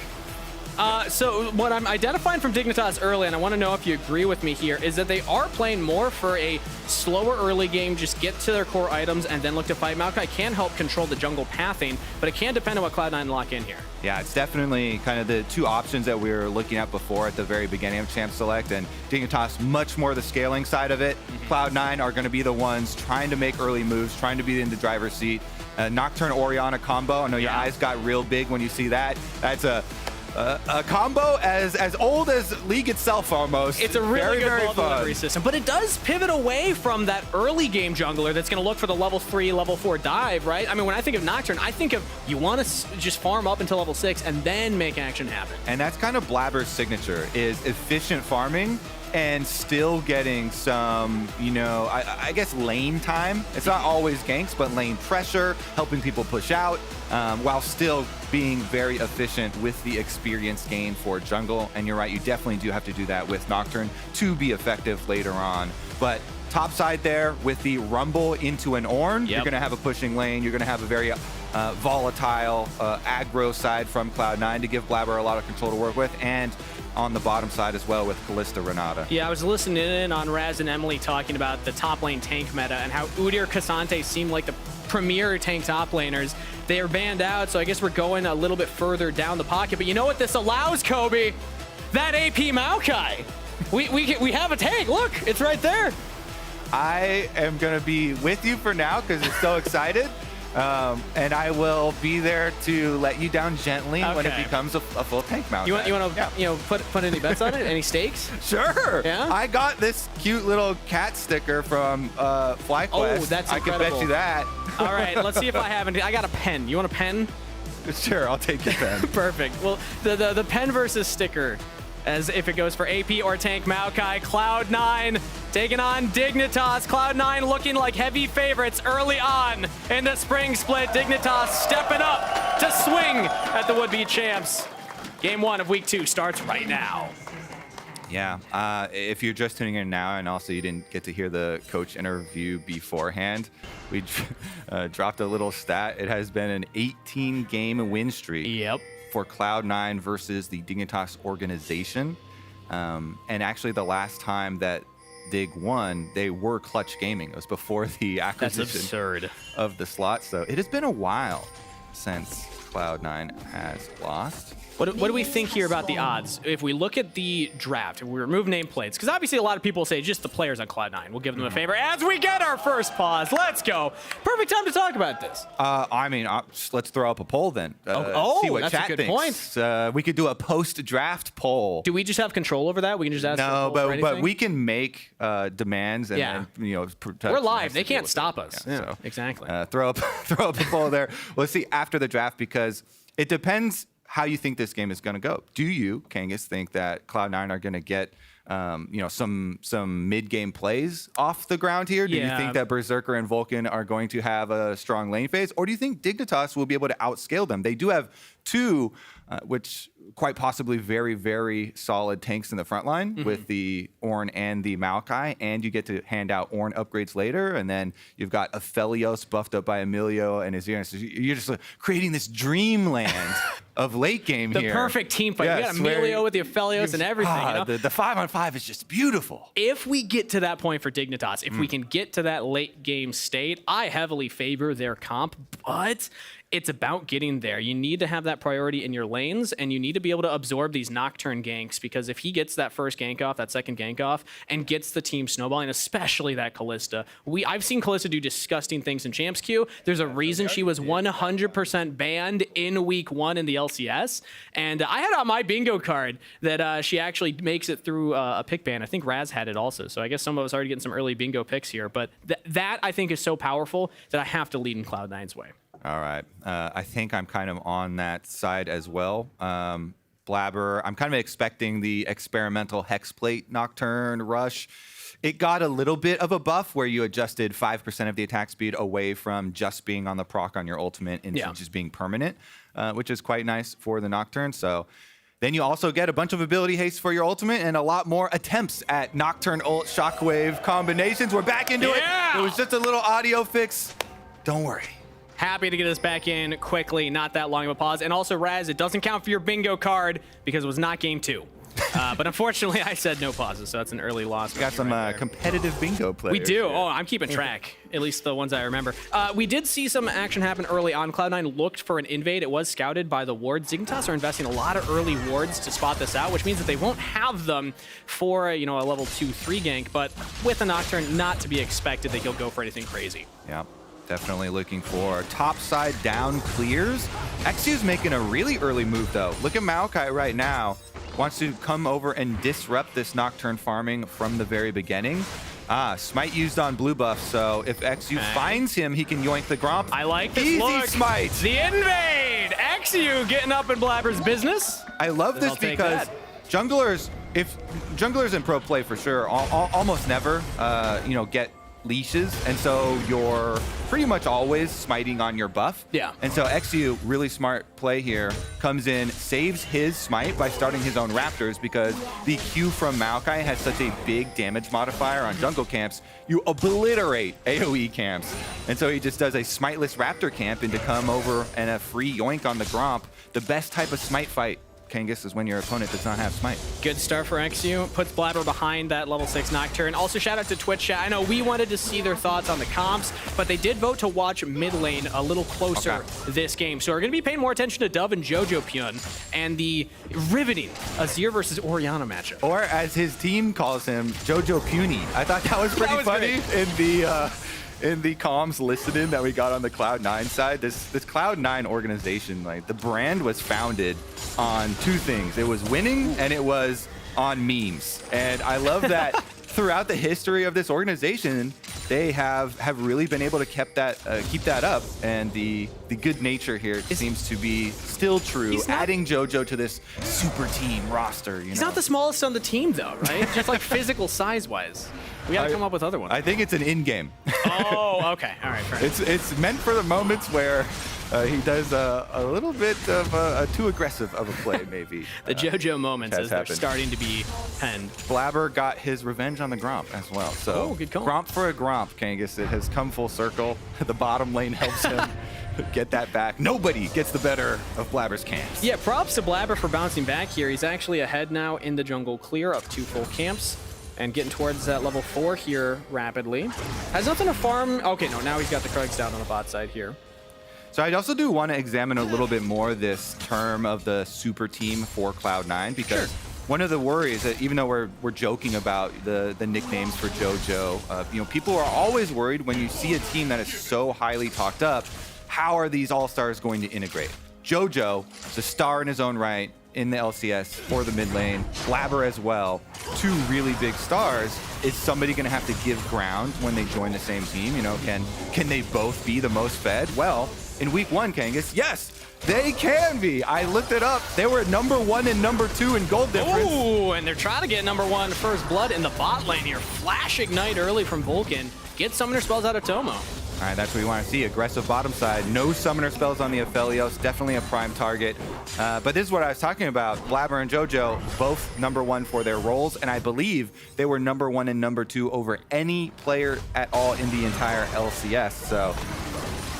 So what I'm identifying from Dignitas early, and I want to know if you agree with me here, is that they are playing more for a slower early game, just get to their core items and then look to fight. Maokai can help control the jungle pathing, but it can depend on what Cloud9 lock in here. Yeah, it's definitely kind of the two options that we were looking at before at the very beginning of Champ Select, and Dignitas much more the scaling side of it. Cloud9 are going to be the ones trying to make early moves, trying to be in the driver's seat. Nocturne Orianna combo, I know your eyes got real big when you see that. That's a combo as old as League itself almost. It's a really good ball fun delivery system, but it does pivot away from that early game jungler that's going to look for the level 3, level 4 dive, right? I mean, when I think of Nocturne, I think of you want to just farm up until level 6 and then make action happen. And that's kind of Blabber's signature, is efficient farming and still getting some, I guess lane time. It's not always ganks, but lane pressure, helping people push out, while still being very efficient with the experience gain for jungle. And you're right, you definitely do have to do that with Nocturne to be effective later on. But top side there with the rumble into an Ornn, you're going to have a pushing lane. You're going to have a very volatile aggro side from Cloud9 to give Blabber a lot of control to work with, and on the bottom side as well with Kalista Renata. Yeah, I was listening in on Raz and Emily talking about the top lane tank meta and how Udyr Cassante seemed like the premier tank top laners. They are banned out, so I guess we're going a little bit further down the pocket. But you know what this allows, Kobe? That AP Maokai. We have a tank. Look, it's right there. I am going to be with you for now because it's so excited. And I will be there to let you down gently when it becomes a full tank mount. You want to put any bets on it? Any stakes? Sure. Yeah. I got this cute little cat sticker from FlyQuest. Oh, that's incredible. I can bet you that. All right, let's see if I have any. I got a pen. You want a pen? Sure, I'll take your pen. Perfect. Well, the pen versus sticker, as if it goes for AP or tank Maokai. Cloud9 taking on Dignitas. Cloud9 looking like heavy favorites early on in the spring split. Dignitas stepping up to swing at the would-be champs. Game 1 of week 2 starts right now. Yeah, if you're just tuning in now and also you didn't get to hear the coach interview beforehand, we dropped a little stat. It has been an 18-game win streak for Cloud9 versus the Dignitas organization. And actually the last time that Dig won, they were Clutch Gaming. It was before the acquisition of the slot. So it has been a while since Cloud9 has lost. What do we think here about the odds? If we look at the draft, if we remove nameplates, because obviously a lot of people say just the players on Cloud9. We'll give them a favor as we get our first pause. Let's go. Perfect time to talk about this. I mean, let's throw up a poll then. See what that's chat a good thinks. point. We could do a post-draft poll. Do we just have control over that? We can just ask. No, but we can make demands and, we're live. They can't stop us. Yeah, so, exactly. Throw up a poll there. We'll see after the draft because it depends how you think this game is going to go. Do you, Kangas, think that Cloud9 are going to get some mid-game plays off the ground here? Do you think that Berserker and Vulcan are going to have a strong lane phase? Or do you think Dignitas will be able to outscale them? They do have two, which quite possibly very, very solid tanks in the front line with the Ornn and the Maokai, and you get to hand out Ornn upgrades later, and then you've got Aphelios buffed up by Emilio and Azir. So you're just creating this dreamland of late game here. The perfect team fight. You got Emilio with the Aphelios and everything. The 5-on-5 is just beautiful. If we get to that point for Dignitas, if we can get to that late game state, I heavily favor their comp, but it's about getting there. You need to have that priority in your lanes, and you need to be able to absorb these Nocturne ganks, because if he gets that first gank off, that second gank off, and gets the team snowballing, especially that Kalista. I've seen Kalista do disgusting things in Champs Queue. There's a reason she was 100% banned in week 1 in the LCS, and I had on my bingo card that she actually makes it through a pick ban. I think Raz had it also, so I guess some of us are already getting some early bingo picks here, but that I think is so powerful that I have to lead in Cloud9's way. All right. I think I'm kind of on that side as well. Blabber, I'm kind of expecting the experimental Hexplate Nocturne rush. It got a little bit of a buff where you adjusted 5% of the attack speed away from just being on the proc on your ultimate into just being permanent, which is quite nice for the Nocturne. So then you also get a bunch of ability haste for your ultimate and a lot more attempts at Nocturne ult Shockwave combinations. We're back into it. It was just a little audio fix. Don't worry. Happy to get us back in quickly, not that long of a pause. And also, Raz, it doesn't count for your bingo card because it was not game 2. But unfortunately, I said no pauses, so that's an early loss. We got some competitive bingo players. We do. Oh, I'm keeping track, at least the ones I remember. We did see some action happen early on. Cloud9 looked for an invade. It was scouted by the wards. Dignitas are investing a lot of early wards to spot this out, which means that they won't have them for a level 2-3 gank, but with a Nocturne, not to be expected that he'll go for anything crazy. Yeah. Definitely looking for top side down clears. Xu's making a really early move though. Look at Maokai right now. Wants to come over and disrupt this Nocturne farming from the very beginning. Smite used on blue buff, so if Xu finds him, he can yoink the Gromp. I like this Easy look. Smite. The invade. Xu getting up in Blabber's business. I love this because junglers in pro play for sure, almost never, get leashes, and so you're pretty much always smiting on your buff. Yeah. And so Xu, really smart play here, comes in, saves his smite by starting his own Raptors, because the Q from Maokai has such a big damage modifier on jungle camps. You obliterate AoE camps. And so he just does a smiteless Raptor camp and to come over and a free yoink on the Gromp. The best type of smite fight, Kangas, is when your opponent does not have smite. Good start for Xu. Puts Blabber behind that level 6 Nocturne. Also, shout out to Twitch chat. I know we wanted to see their thoughts on the comps, but they did vote to watch mid lane a little closer this game. So we're going to be paying more attention to Dove and Jojo Pyun and the riveting Azir versus Orianna matchup. Or as his team calls him, Jojo Puny. I thought that was pretty funny in the comms listening that we got on the Cloud9 side. This Cloud9 organization, like, the brand was founded on 2 things. It was winning and it was on memes. And I love that throughout the history of this organization, they have really been able to keep that up. And the good nature here seems to be still true, adding Jojo to this super team roster. He's not the smallest on the team though, right? Just like physical size-wise. We got to come up with other ones. I think it's an in-game. Oh, okay. All right. Fair enough. It's meant for the moments where he does a little bit of a too aggressive of a play, maybe. The JoJo moments as they're starting to be penned. Blabber got his revenge on the Gromp as well. So good call. Gromp for a Gromp, Kangas. It has come full circle. The bottom lane helps him get that back. Nobody gets the better of Blabber's camps. Yeah, props to Blabber for bouncing back here. He's actually ahead now in the jungle clear, up 2 full camps. And getting towards that level 4 here rapidly. Has nothing to farm. Okay, no, now he's got the Krugs down on the bot side here. So I also do want to examine a little bit more this term of the super team for Cloud9, because one of the worries that even though we're joking about the nicknames for JoJo, people are always worried when you see a team that is so highly talked up, how are these all-stars going to integrate? JoJo, the star in his own right in the LCS for the mid lane, Blabber as well, two really big stars. Is somebody going to have to give ground when they join the same team? Can they both be the most fed? Well, in week 1, Kangas, yes, they can be. I looked it up. They were number 1 and number 2 in gold difference. Ooh, and they're trying to get number 1 first blood in the bot lane here. Flash Ignite early from Vulcan. Get summoner spells out of Tomo. All right, that's what we want to see. Aggressive bottom side. No summoner spells on the Aphelios. Definitely a prime target. But this is what I was talking about. Blabber and JoJo, both number 1 for their roles. And I believe they were number 1 and number 2 over any player at all in the entire LCS. So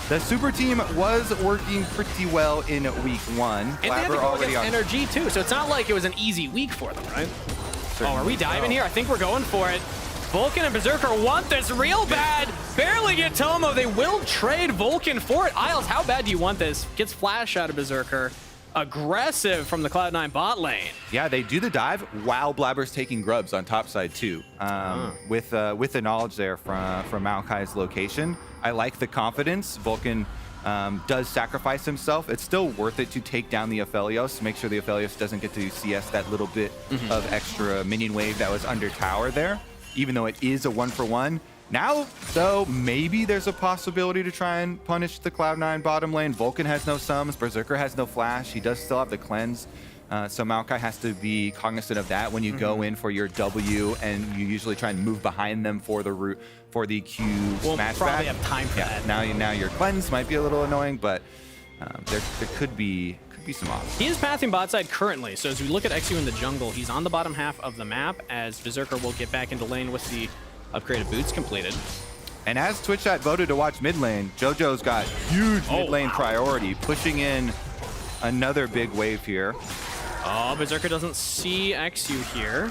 the super team was working pretty well in week 1. And they had to go against NRG too, so it's not like it was an easy week for them, right? Are we diving here? I think we're going for it. Vulcan and Berserker want this real bad. Barely get Tomo. They will trade Vulcan for it. Isles, how bad do you want this? Gets flash out of Berserker. Aggressive from the Cloud9 bot lane. Yeah, they do the dive while Blabber's taking grubs on top side too. With the knowledge there from Maokai's location. I like the confidence. Vulcan does sacrifice himself. It's still worth it to take down the Aphelios, make sure the Aphelios doesn't get to CS that little bit of extra minion wave that was under tower there, even though it is a 1-for-1. Now, though, maybe there's a possibility to try and punish the Cloud9 bottom lane. Vulcan has no sums. Berserker has no flash. He does still have the cleanse. So Maokai has to be cognizant of that when you go in for your W, and you usually try and move behind them for the route for the Q smash probably back. have time for that. Now your cleanse might be a little annoying, but there could be some options. He is pathing bot side currently, so as we look at XU in the jungle, he's on the bottom half of the map as Berserker will get back into lane with the upgraded boots completed. And as Twitch chat voted to watch mid lane, JoJo's got huge mid lane priority, pushing in another big wave here. Oh, Berserker doesn't see XU here.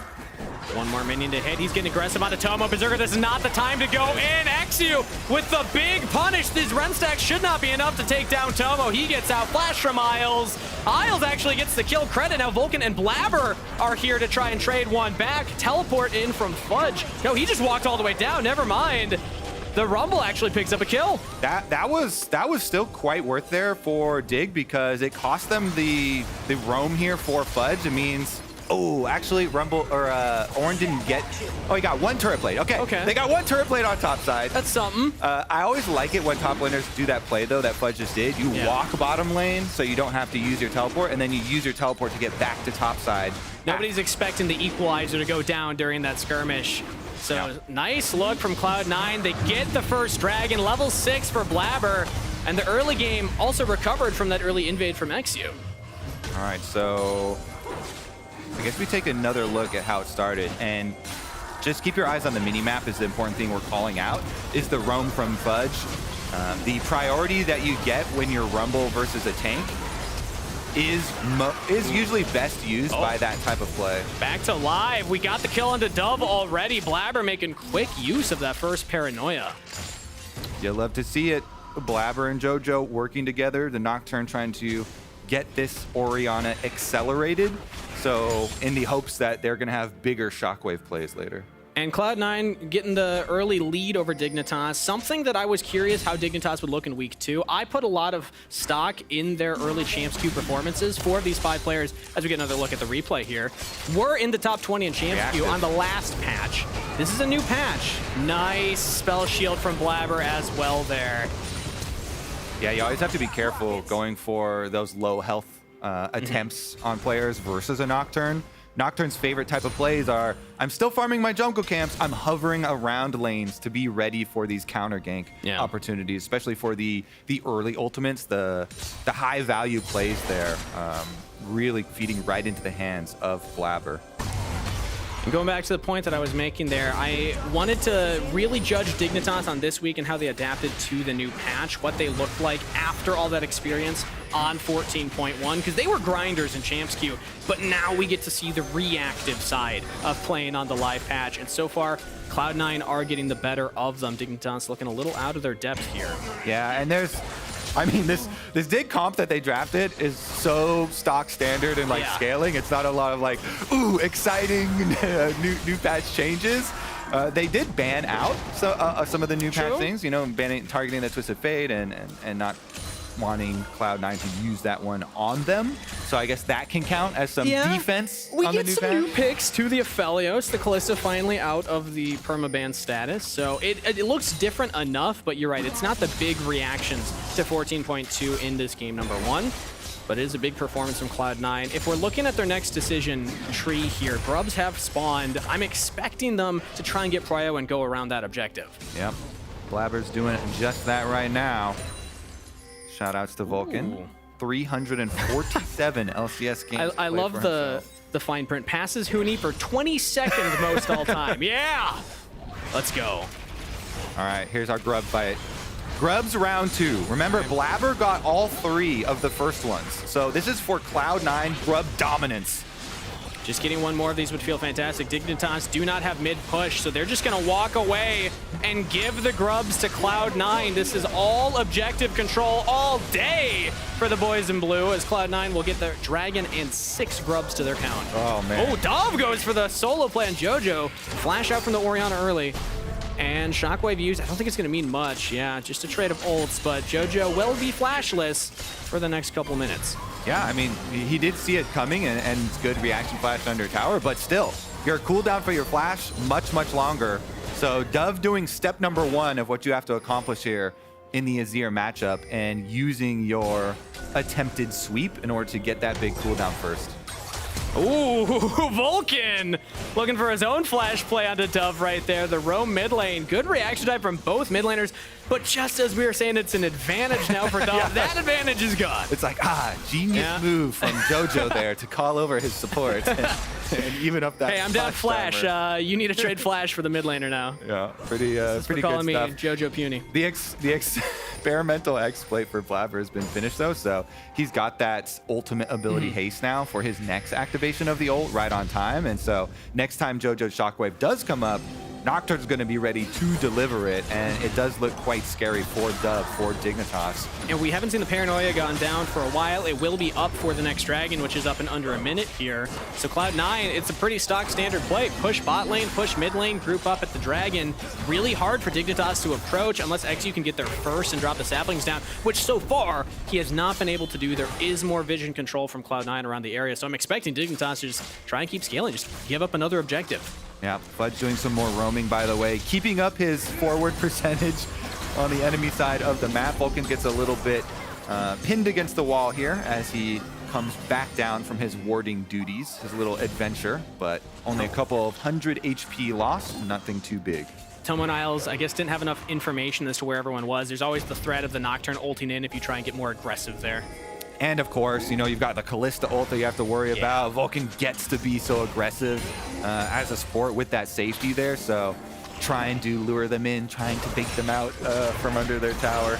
One more minion to hit. He's getting aggressive onto Tomo. Berserker, this is not the time to go in. XU with the big punish. This run stack should not be enough to take down Tomo. He gets out flash from Isles. Isles actually gets the kill credit. Now Vulcan and Blabber are here to try and trade one back. Teleport in from Fudge. No, he just walked all the way down. Never mind. The Rumble actually picks up a kill. That was still quite worth there for Dig, because it cost them the roam here for Fudge. It means, oh, actually Rumble or Ornn didn't get. Oh, he got one turret blade. Okay. They got one turret blade on top side. That's something. I always like it when top laners do that play though that Fudge just did. You walk bottom lane so you don't have to use your teleport, and then you use your teleport to get back to top side. Nobody's expecting the equalizer to go down during that skirmish. So nice look from Cloud9. They get the first dragon, level 6 for Blabber. And the early game also recovered from that early invade from XU. All right, so I guess we take another look at how it started. And just keep your eyes on the mini-map is the important thing we're calling out, is the roam from Fudge. The priority that you get when you're Rumble versus a tank is usually best used by that type of play. Back to live. We got the kill onto Dove already. Blabber making quick use of that first paranoia. You love to see it. Blabber and JoJo working together. The Nocturne trying to get this Orianna accelerated. So in the hopes that they're going to have bigger shockwave plays later. And Cloud9 getting the early lead over Dignitas. Something that I was curious how Dignitas would look in week 2. I put a lot of stock in their early Champs Q performances for these 5 players. As we get another look at the replay here, we're in the top 20 in Champs Q on the last patch. This is a new patch. Nice spell shield from Blabber as well there. Yeah, you always have to be careful going for those low health attempts on players versus a Nocturne. Nocturne's favorite type of plays are, I'm still farming my jungle camps, I'm hovering around lanes to be ready for these counter gank opportunities, especially for the early ultimates, the high value plays there, really feeding right into the hands of Blabber. And going back to the point that I was making there, I wanted to really judge Dignitas on this week and how they adapted to the new patch, what they looked like after all that experience on 14.1, because they were grinders in Champs Q, but now we get to see the reactive side of playing on the live patch, and so far, Cloud9 are getting the better of them. Dignitas looking a little out of their depth here. Yeah, and there's, I mean, this Dig comp that they drafted is so stock standard and like scaling. It's not a lot of like, ooh, exciting new patch changes. They did ban out some of the new patch things, you know, targeting the Twisted Fate and not wanting Cloud9 to use that one on them. So I guess that can count as some defense on the new patch. We get some new picks to the Aphelios. The Kalista finally out of the permaban status. So it looks different enough, but you're right. It's not the big reactions to 14.2 in this game, number one. But it is a big performance from Cloud9. If we're looking at their next decision tree here, Grubs have spawned. I'm expecting them to try and get Prio and go around that objective. Yep. Blabber's doing just that right now. Shout outs to Vulcan. Ooh. 347 LCS games. I love the fine print. Passes Huni for 22nd most all time. Yeah! Let's go. All right, here's our Grub fight. Grubs round 2. Remember, Blabber got all 3 of the first ones. So this is for Cloud9 Grub dominance. Just getting one more of these would feel fantastic. Dignitas do not have mid push, so they're just going to walk away and give the Grubs to Cloud9. This is all objective control all day for the boys in blue, as Cloud9 will get their Dragon and 6 Grubs to their count. Oh, man. Oh, Dove goes for the solo play on JoJo. Flash out from the Orianna early. And Shockwave used, I don't think it's going to mean much. Yeah, just a trade of ults, but JoJo will be flashless for the next couple minutes. Yeah, I mean, he did see it coming, and it's good reaction flash under tower, but still, your cooldown for your flash, much, much longer. So Dove doing step number 1 of what you have to accomplish here in the Azir matchup and using your attempted sweep in order to get that big cooldown first. Ooh, Vulcan looking for his own flash play onto Dove right there. The roam mid lane. Good reaction time from both mid laners. But just as we were saying, it's an advantage now for Dove. That advantage is gone. It's like, genius move from JoJo there to call over his support and even up that. Hey, I'm down flash. You need to trade flash for the mid laner now. Yeah, pretty good calling stuff. Me JoJo Puny. The experimental exploit for Blabber has been finished though, so he's got that ultimate ability haste now for his next activation of the ult right on time. And so next time JoJo's Shockwave does come up, Nocturne's going to be ready to deliver it, and it does look quite scary for Dove, for Dignitas. And we haven't seen the Paranoia gone down for a while. It will be up for the next Dragon, which is up in under a minute here. So Cloud9, it's a pretty stock standard play. Push bot lane, push mid lane, group up at the Dragon. Really hard for Dignitas to approach unless XU can get there first and drop the saplings down, which so far he has not been able to do. There is more vision control from Cloud9 around the area, so I'm expecting Dignitas to just try and keep scaling, just give up another objective. Yeah, Fudge doing some more roaming, by the way, keeping up his forward percentage on the enemy side of the map. Vulcan gets a little bit pinned against the wall here as he comes back down from his warding duties, his little adventure, but only a couple of 100 HP loss, nothing too big. Tomo Niles, I guess, didn't have enough information as to where everyone was. There's always the threat of the Nocturne ulting in if you try and get more aggressive there. And of course, you know, you've got the Kalista ult that you have to worry about. Vulcan gets to be so aggressive as a support with that safety there. So trying to lure them in, trying to bait them out from under their tower.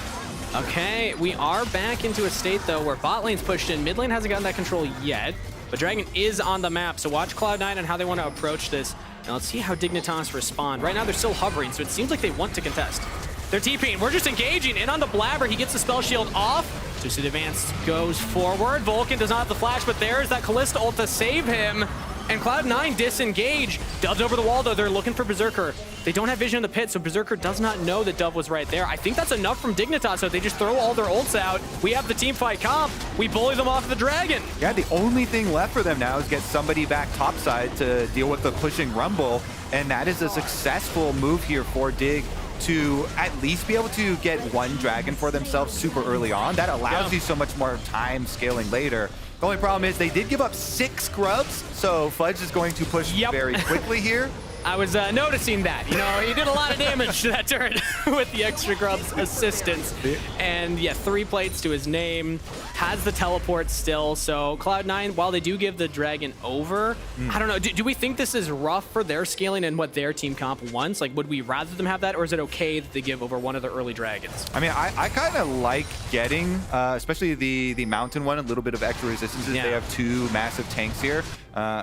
Okay, we are back into a state, though, where bot lane's pushed in. Mid lane hasn't gotten that control yet, but Dragon is on the map. So watch Cloud9 and how they want to approach this. Now let's see how Dignitas respond. Right now, they're still hovering, so it seems like they want to contest. They're TPing. We're just engaging. In on the Blabber. He gets the spell shield off. Twisted Advance goes forward. Vulcan does not have the flash, but there's that Kalista ult to save him. And Cloud9 disengage. Dove's over the wall, though. They're looking for Berserker. They don't have vision in the pit, so Berserker does not know that Dove was right there. I think that's enough from Dignitas, so they just throw all their ults out. We have the team fight comp. We bully them off the Dragon. Yeah, the only thing left for them now is get somebody back topside to deal with the pushing Rumble, and that is a successful move here for Dig to at least be able to get one Dragon for themselves super early on. That allows you so much more time scaling later. The only problem is they did give up 6 Grubs, so Fudge is going to push very quickly here. I was noticing that. You know, he did a lot of damage to that turret with the extra Grubs assistance. And yeah, 3 plates to his name. Has the teleport still. So Cloud9, while they do give the Dragon over, I don't know. Do we think this is rough for their scaling and what their team comp wants? Like, would we rather them have that, or is it okay that they give over one of the early Dragons? I mean, I kind of like getting, especially the Mountain one, a little bit of extra resistances. They have 2 massive tanks here.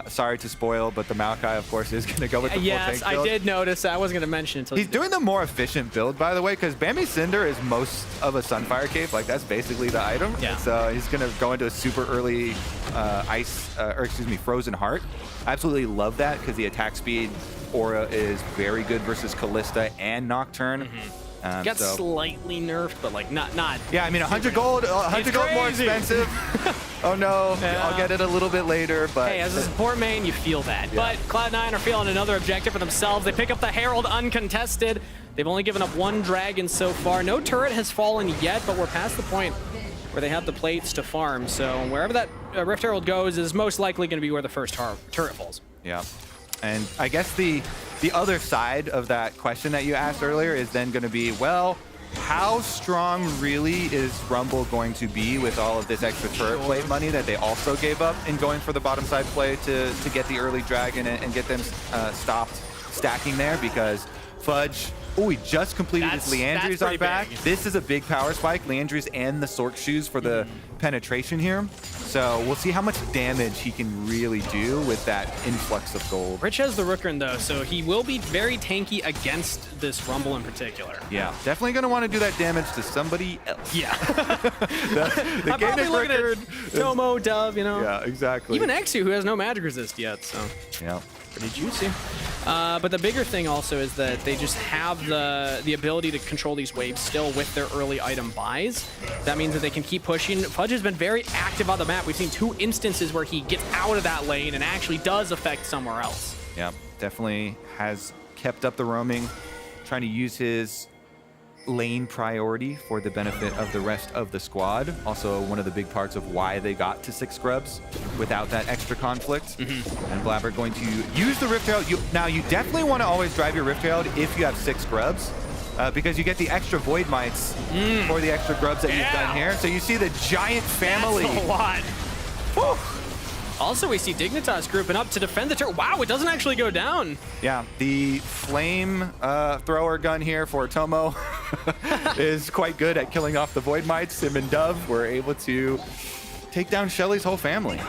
Sorry to spoil, but the Maokai, of course, is going to go with the Yes, tank build. I did notice that. I wasn't going to mention it until He's doing the more efficient build, by the way, because Bambi Cinder is most of a Sunfire Cape. Like, that's basically the item. Yeah. So he's going to go into a super early Frozen Heart. I absolutely love that because the attack speed aura is very good versus Callista and Nocturne. Got slightly nerfed, but like not. Yeah, I mean 100 gold, 100 gold more expensive. Oh no, I'll get it a little bit later. But hey, as a support main, you feel that. Yeah. But Cloud9 are feeling another objective for themselves. They pick up the Herald uncontested. They've only given up 1 dragon so far. No turret has fallen yet, but we're past the point where they have the plates to farm. So wherever that Rift Herald goes is most likely going to be where the first turret falls. Yeah. And I guess the other side of that question that you asked earlier is then going to be, well, how strong really is Rumble going to be with all of this extra turret plate money that they also gave up in going for the bottom side play to get the early dragon and get them stopped stacking there? Because Fudge, he just completed his Leandries on back. This is a big power spike, Leandries and the Sork shoes for the penetration here. So we'll see how much damage he can really do with that influx of gold. Rich has the Rookern though, so he will be very tanky against this Rumble in particular. Yeah, definitely going to want to do that damage to somebody else. Yeah. the I'm probably looking at Tomo, Dove, you know. Yeah, exactly. Even Exu, who has no magic resist yet, so. Yeah. Pretty juicy. But the bigger thing also is that they just have the ability to control these waves still with their early item buys. That means that they can keep pushing. Fudge has been very active on the map. We've seen 2 instances where he gets out of that lane and actually does affect somewhere else. Yeah, definitely has kept up the roaming, trying to use his lane priority for the benefit of the rest of the squad. Also one of the big parts of why they got to 6 scrubs without that extra conflict. And Blabber going to use the Rift Herald. Now you definitely want to always drive your Rift Herald if you have 6 scrubs. Because you get the extra Void Mites for the extra grubs that you've done here. So you see the giant family. That's a lot. Whew. Also, we see Dignitas grouping up to defend the turret. Wow, it doesn't actually go down. Yeah, the flame thrower gun here for Tomo is quite good at killing off the Void Mites. Sim and Dove were able to take down Shelly's whole family.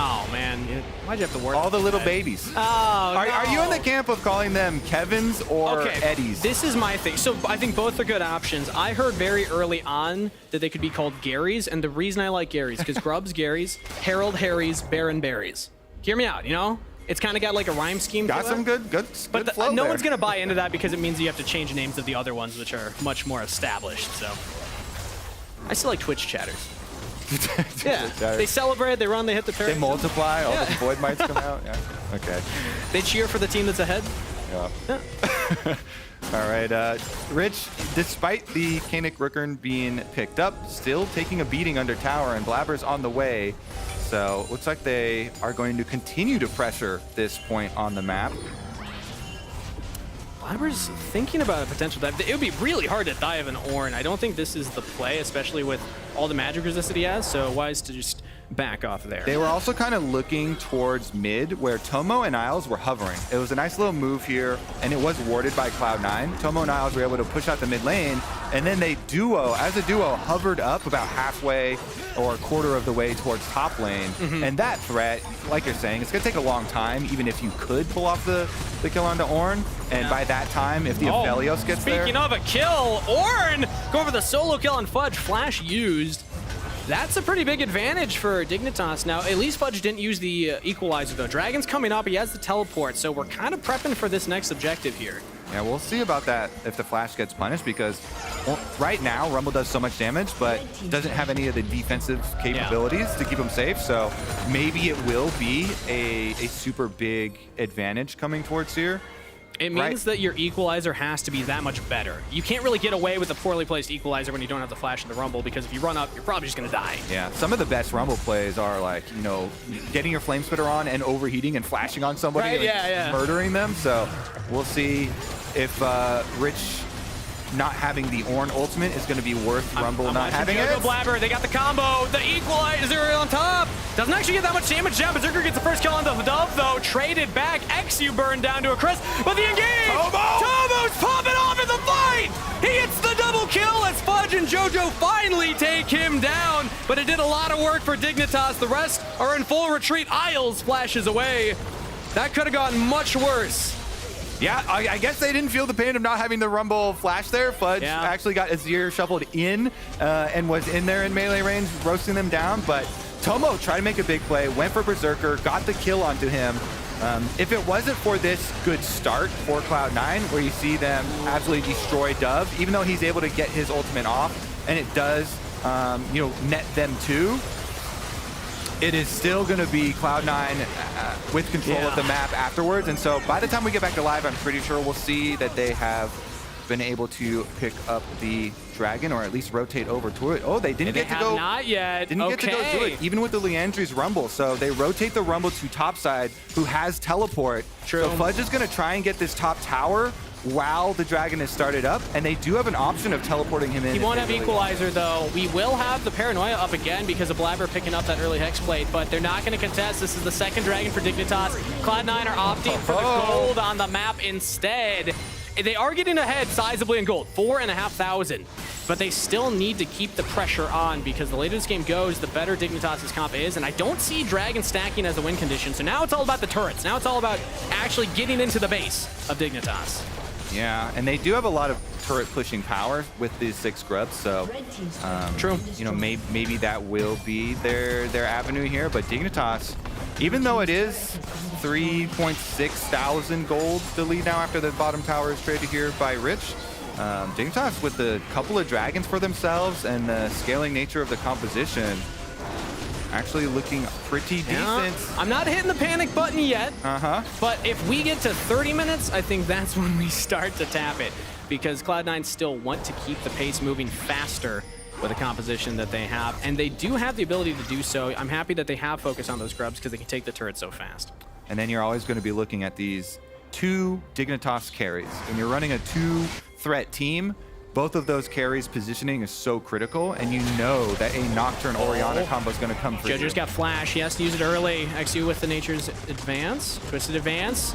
Oh, man. Why'd you have to work? All the little babies. Oh, Are you in the camp of calling them Kevins or Eddies? This is my thing. So I think both are good options. I heard very early on that they could be called Garys, and the reason I like Garys, because Grub's Garys, Herald Harrys, Baron Berries. Hear me out, you know? It's kind of got like a rhyme scheme. Got some good but flow no there. one's going to buy into that because it means you have to change names of the other ones, which are much more established. So I still like Twitch chatters. Yeah, they celebrate, they run, they hit the turret. They multiply, all the Void Mites come out. Yeah. Okay. They cheer for the team that's ahead. Yeah. All right, Rich, despite the Kanik Rookern being picked up, still taking a beating under tower, and Blabber's on the way. So looks like they are going to continue to pressure this point on the map. Blabber's thinking about a potential dive. It would be really hard to dive an Ornn. I don't think this is the play, especially with all the magic resist that he has, so wise to just back off there. They were also kind of looking towards mid, where Tomo and Isles were hovering. It was a nice little move here, and it was warded by Cloud9. Tomo and Isles were able to push out the mid lane, and then they as a duo, hovered up about halfway or a quarter of the way towards top lane. And that threat, like you're saying, it's going to take a long time, even if you could pull off the kill onto Ornn. And by that time, if the Aphelios gets there... Speaking of a kill, Ornn going for the solo kill on Fudge, flash used. That's a pretty big advantage for Dignitas. Now, at least Fudge didn't use the equalizer, though. Dragon's coming up, he has the teleport, so we're kind of prepping for this next objective here. Yeah, we'll see about that if the flash gets punished, because right now, Rumble does so much damage, but doesn't have any of the defensive capabilities to keep him safe, so maybe it will be a super big advantage coming towards here. It means that your equalizer has to be that much better. You can't really get away with a poorly placed equalizer when you don't have the flash in the Rumble, because if you run up, you're probably just going to die. Yeah, some of the best Rumble plays are like, you know, getting your flame splitter on and overheating and flashing on somebody, murdering them. So we'll see if Rich not having the Ornn ultimate is going to be worth Rumble not having it. Blabber, they got the combo, the equalizer on top. Doesn't actually get that much damage down. Berserker gets the first kill on the Dove, though. Traded back. Exu burned down to a crisp, but the engage! Tomo's popping off in the fight! He hits the double kill as Fudge and JoJo finally take him down, but it did a lot of work for Dignitas. The rest are in full retreat. Isles flashes away. That could have gotten much worse. Yeah, I guess they didn't feel the pain of not having the Rumble flash there. Fudge actually got Azir shuffled in and was in there in melee range, roasting them down. But Tomo tried to make a big play, went for Berserker, got the kill onto him. If it wasn't for this good start for Cloud9, where you see them absolutely destroy Dove, even though he's able to get his ultimate off, and it does, net them too, it is still going to be Cloud9 with control of the map afterwards. And so by the time we get back to live, I'm pretty sure we'll see that they have been able to pick up the dragon, or at least rotate over to it. Oh, they didn't get to go. Not yet. Didn't get to go do it, even with the Leandri's Rumble. So they rotate the Rumble to topside, who has teleport. True. So Fudge is going to try and get this top tower while the dragon is started up, and they do have an option of teleporting him in. He won't have Equalizer, though. We will have the Paranoia up again because of Blabber picking up that early Hex Plate, but they're not going to contest. This is the second dragon for Dignitas. Cloud9 are opting for the gold on the map instead. They are getting ahead sizably in gold, 4,500, but they still need to keep the pressure on because the later this game goes, the better Dignitas' comp is, and I don't see dragon stacking as a win condition, so now it's all about the turrets. Now it's all about actually getting into the base of Dignitas. Yeah, and they do have a lot of turret pushing power with these 6 scrubs, so true. Maybe that will be their avenue here. But Dignitas, even though it is 3.6 thousand gold the lead now after the bottom tower is traded here by Rich, Dignitas with a couple of dragons for themselves and the scaling nature of the composition, actually looking pretty decent. I'm not hitting the panic button yet, but if we get to 30 minutes, I think that's when we start to tap it, because Cloud9 still want to keep the pace moving faster with the composition that they have, and they do have the ability to do so. I'm happy that they have focused on those grubs because they can take the turret so fast. And then you're always going to be looking at these 2 Dignitas carries. When you're running a 2-threat team, both of those carries positioning is so critical, and you know that a Nocturne Orianna combo is going to come through. Jojo's got flash. He has to use it early. XU with the Nature's Advance. Twisted Advance.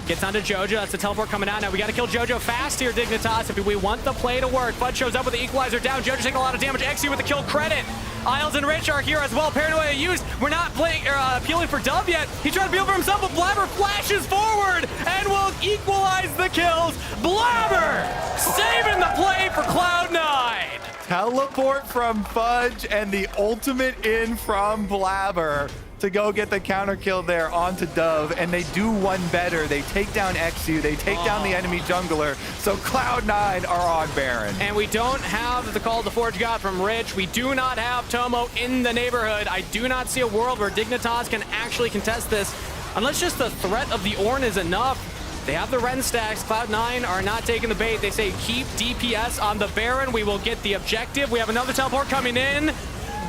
Gets onto Jojo. That's the teleport coming out. Now we got to kill Jojo fast here, Dignitas, if we want the play to work. Bud shows up with the Equalizer down. Jojo's taking a lot of damage. XU with the kill credit. Isles and Rich are here as well. Paranoia used. We're not playing appealing for Dove yet. He tried to appeal for himself, but Blabber flashes forward and will equalize the kills. Blabber saving the play for Cloud9. Teleport from Fudge and the ultimate in from Blabber to go get the counter kill there onto Dove, and they do one better. They take down XU, they take down the enemy jungler, so Cloud9 are on Baron. And we don't have the call the Forge God from Rich. We do not have Tomo in the neighborhood. I do not see a world where Dignitas can actually contest this, unless just the threat of the Ornn is enough. They have the Ren stacks. Cloud9 are not taking the bait. They say keep DPS on the Baron. We will get the objective. We have another teleport coming in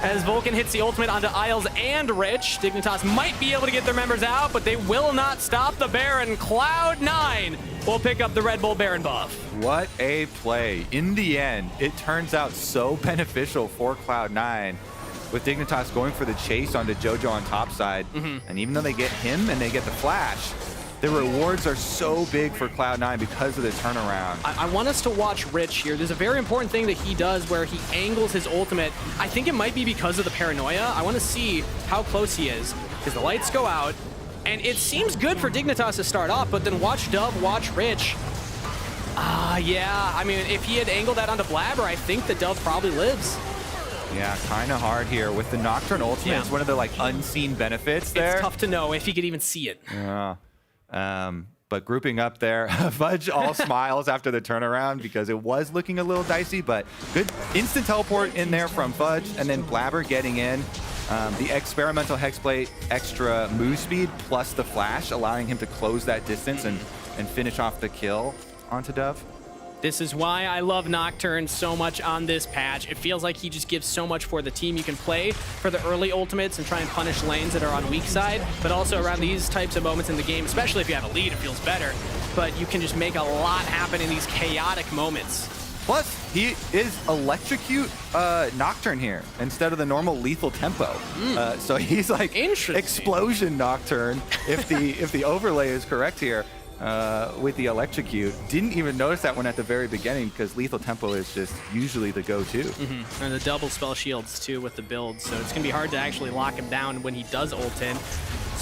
as Vulcan hits the ultimate onto Isles and Rich. Dignitas might be able to get their members out, but they will not stop the Baron. Cloud9 will pick up the Red Bull Baron buff. What a play. In the end, it turns out so beneficial for Cloud9, with Dignitas going for the chase onto Jojo on top side. And even though they get him and they get the flash, the rewards are so big for Cloud9 because of the turnaround. I want us to watch Rich here. There's a very important thing that he does where he angles his ultimate. I think it might be because of the Paranoia. I want to see how close he is, because the lights go out, and it seems good for Dignitas to start off, but then watch Dove, watch Rich. Yeah, I mean, if he had angled that onto Blabber, I think the Dove probably lives. Yeah, kind of hard here with the Nocturne ultimate. It's one of the unseen benefits there. It's tough to know if he could even see it. Yeah. But grouping up there, Fudge all smiles after the turnaround because it was looking a little dicey, but good instant teleport in there from Fudge, and then Blabber getting in. The experimental Hexblade extra move speed plus the flash, allowing him to close that distance and finish off the kill onto Dove. This is why I love Nocturne so much on this patch. It feels like he just gives so much for the team. You can play for the early ultimates and try and punish lanes that are on weak side, but also around these types of moments in the game, especially if you have a lead, it feels better. But you can just make a lot happen in these chaotic moments. Plus, he is electrocute Nocturne here instead of the normal lethal tempo. So he's like explosion Nocturne if the overlay is correct here. With the electrocute. Didn't even notice that one at the very beginning because lethal tempo is just usually the go-to. And the double spell shields too with the build, so it's gonna be hard to actually lock him down when he does ult in.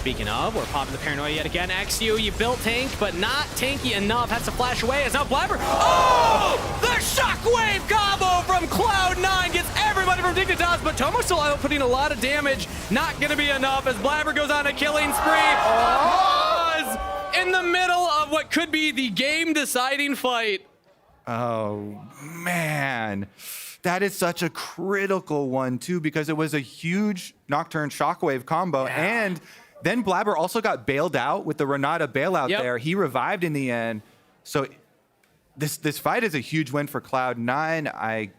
Speaking of, we're popping the paranoia yet again. XU, you built tank, but not tanky enough. Has to flash away. It's now Blabber. Oh! The shockwave combo from Cloud9 gets everybody from Dignitas, but Tomo still outputting a lot of damage. Not going to be enough as Blabber goes on a killing spree. Pause in the middle of what could be the game-deciding fight. Oh, man. That is such a critical one, too, because it was a huge Nocturne Shockwave combo. Yeah. And then Blabber also got bailed out with the Renata bailout there. He revived in the end. So this fight is a huge win for Cloud9.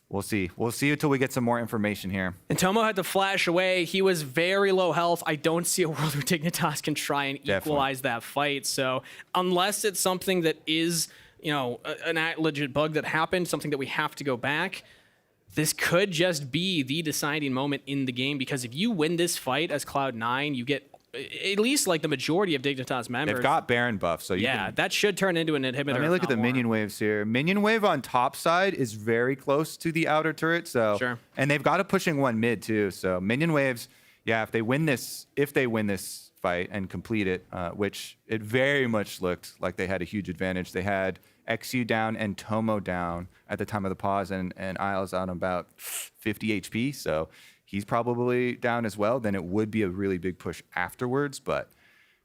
We'll see. We'll see until we get some more information here. And Tomo had to flash away. He was very low health. I don't see a world where Dignitas can try and equalize that fight. So unless it's something that is, you know, a legit bug that happened, something that we have to go back, this could just be the deciding moment in the game, because if you win this fight as Cloud9, you get at least like the majority of Dignitas members. They've got Baron buff, so that should turn into an inhibitor. Let me look at the minion waves here. Minion wave on top side is very close to the outer turret, so and they've got a pushing one mid too. So minion waves, if they win this fight and complete it, which it very much looked like they had a huge advantage. They had XU down and Tomo down at the time of the pause, and Isles on about 50 HP, so he's probably down as well. Then it would be a really big push afterwards, but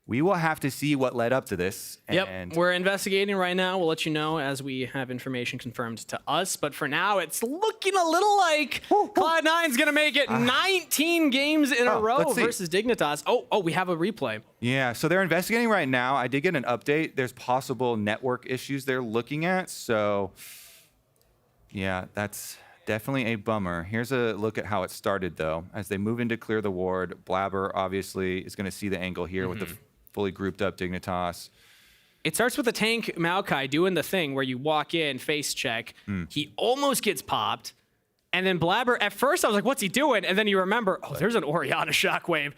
we will have to see what led up to this. And we're investigating right now. We'll let you know as we have information confirmed to us. But for now, it's looking a little like Cloud9's going to make it 19 games in a row versus Dignitas. Oh, we have a replay. Yeah, so they're investigating right now. I did get an update. There's possible network issues they're looking at. So, yeah, that's definitely a bummer. Here's a look at how it started, though. As they move in to clear the ward, Blabber obviously is going to see the angle here with the fully grouped up Dignitas. It starts with the tank Maokai doing the thing where you walk in, face check. He almost gets popped. And then Blabber, at first I was like, what's he doing? And then you remember, oh, there's an Orianna shockwave.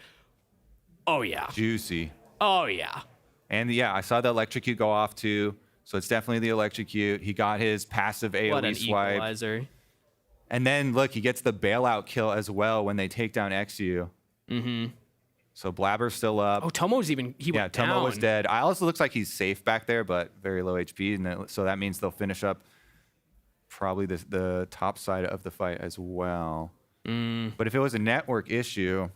Oh, yeah. Juicy. Oh, yeah. And yeah, I saw the electrocute go off too. So it's definitely the electrocute. He got his passive AoE what an swipe. Equalizer. And then look, he gets the bailout kill as well when they take down XU. So Blabber's still up. Oh, Tomo's even, he went down. Tomo was dead. Isles looks like he's safe back there, but very low HP. And so that means they'll finish up probably the top side of the fight as well. But if it was a network issue,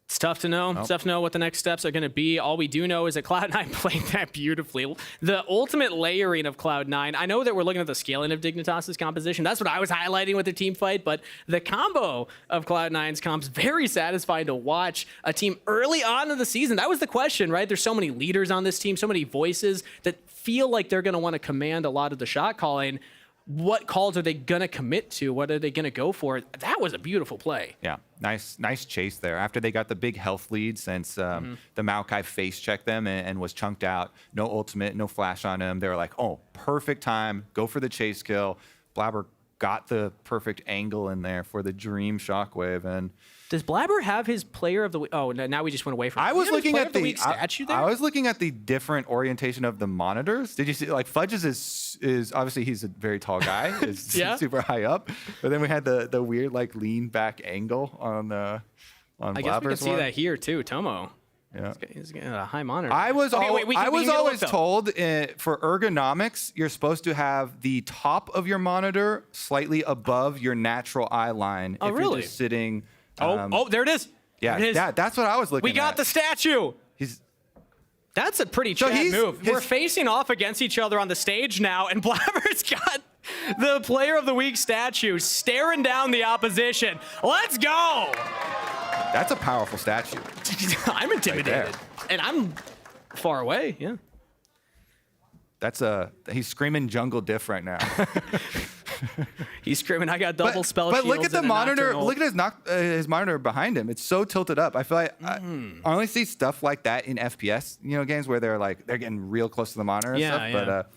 it's tough to know. It's tough to know what the next steps are going to be. All we do know is that Cloud9 played that beautifully. The ultimate layering of Cloud9. I know that we're looking at the scaling of Dignitas' composition. That's what I was highlighting with the team fight. But the combo of Cloud9's comps, very satisfying to watch. A team early on in the season. That was the question, right? There's so many leaders on this team, so many voices that feel like they're going to want to command a lot of the shot calling. What calls are they going to commit to? What are they going to go for? That was a beautiful play. Yeah, nice chase there. After they got the big health lead since the Maokai face checked them and was chunked out. No ultimate, no flash on him. They were like, oh, perfect time. Go for the chase kill. Blabber got the perfect angle in there for the dream shockwave. And does Blabber have his player of the week? Oh, now we just went away from it. I was looking at the statue there. I was looking at the different orientation of the monitors. Did you see? Like Fudge's is obviously he's a very tall guy, is super high up. But then we had the weird like lean back angle on I guess we can see that here too, Tomo. Yeah, he's getting a high monitor. I was always told for ergonomics, you're supposed to have the top of your monitor slightly above your natural eye line. Oh, if really? You're just sitting. There it is. Yeah, it is. That's what I was looking at. We got the statue. That's a pretty Chad move. We're facing off against each other on the stage now, and Blabber's got the player of the week statue staring down the opposition. Let's go. That's a powerful statue. I'm intimidated. And I'm far away, yeah. He's screaming jungle diff right now. He's screaming, I got double spell But shields. look at the monitor. Look at his monitor behind him. It's so tilted up. I feel like I only see stuff like that in FPS, games where they're getting real close to the monitor and stuff. Yeah. But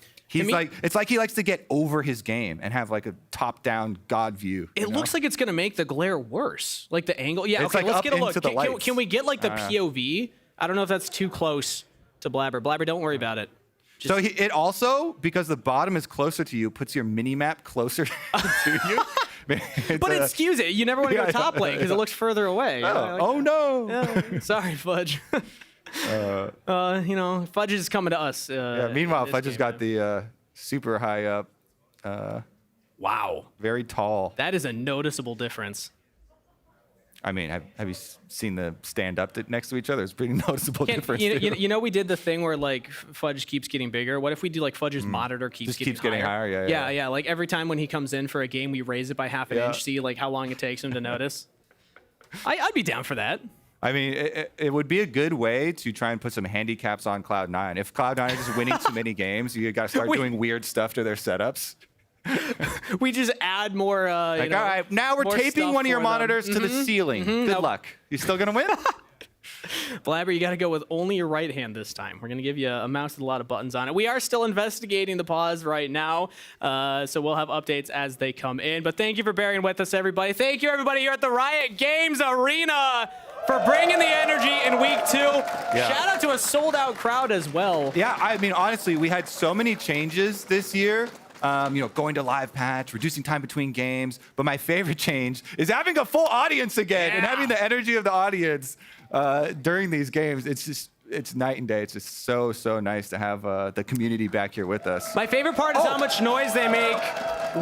it's like he likes to get over his game and have like a top-down god view. It looks like it's gonna make the glare worse. Like the angle. Yeah, it's okay, like let's get a look. Lights. Can we get like the POV? I don't know if that's too close to Blabber. Blabber, don't worry about it. So it also, because the bottom is closer to you, puts your mini map closer to you. But it skews it. You never want to go top lane because it looks further away. Oh no! Yeah, sorry, Fudge. Fudge is coming to us. Meanwhile, Fudge has got the super high up. Wow. Very tall. That is a noticeable difference. I mean, have you seen the stand up next to each other? It's a pretty noticeable difference. We did the thing where like Fudge keeps getting bigger. What if we do like Fudge's monitor keeps getting higher? Yeah. Like every time when he comes in for a game, we raise it by half an inch, see like how long it takes him to notice. I'd be down for that. I mean, it would be a good way to try and put some handicaps on Cloud9. If Cloud9 is just winning too many games, you got to start doing weird stuff to their setups. We just add more. All right, now we're taping one of your monitors to the ceiling. Good luck. You still gonna win? Blabber, you got to go with only your right hand this time. We're gonna give you a mouse with a lot of buttons on it. We are still investigating the pause right now, so we'll have updates as they come in. But thank you for bearing with us, everybody. Thank you, everybody here at the Riot Games Arena, for bringing the energy in week 2. Shout out to a sold-out crowd as well. Yeah, I mean, honestly, we had so many changes this year. Going to live patch, reducing time between games. But my favorite change is having a full audience again and having the energy of the audience during these games. It's night and day. It's just so nice to have the community back here with us. My favorite part is how much noise they make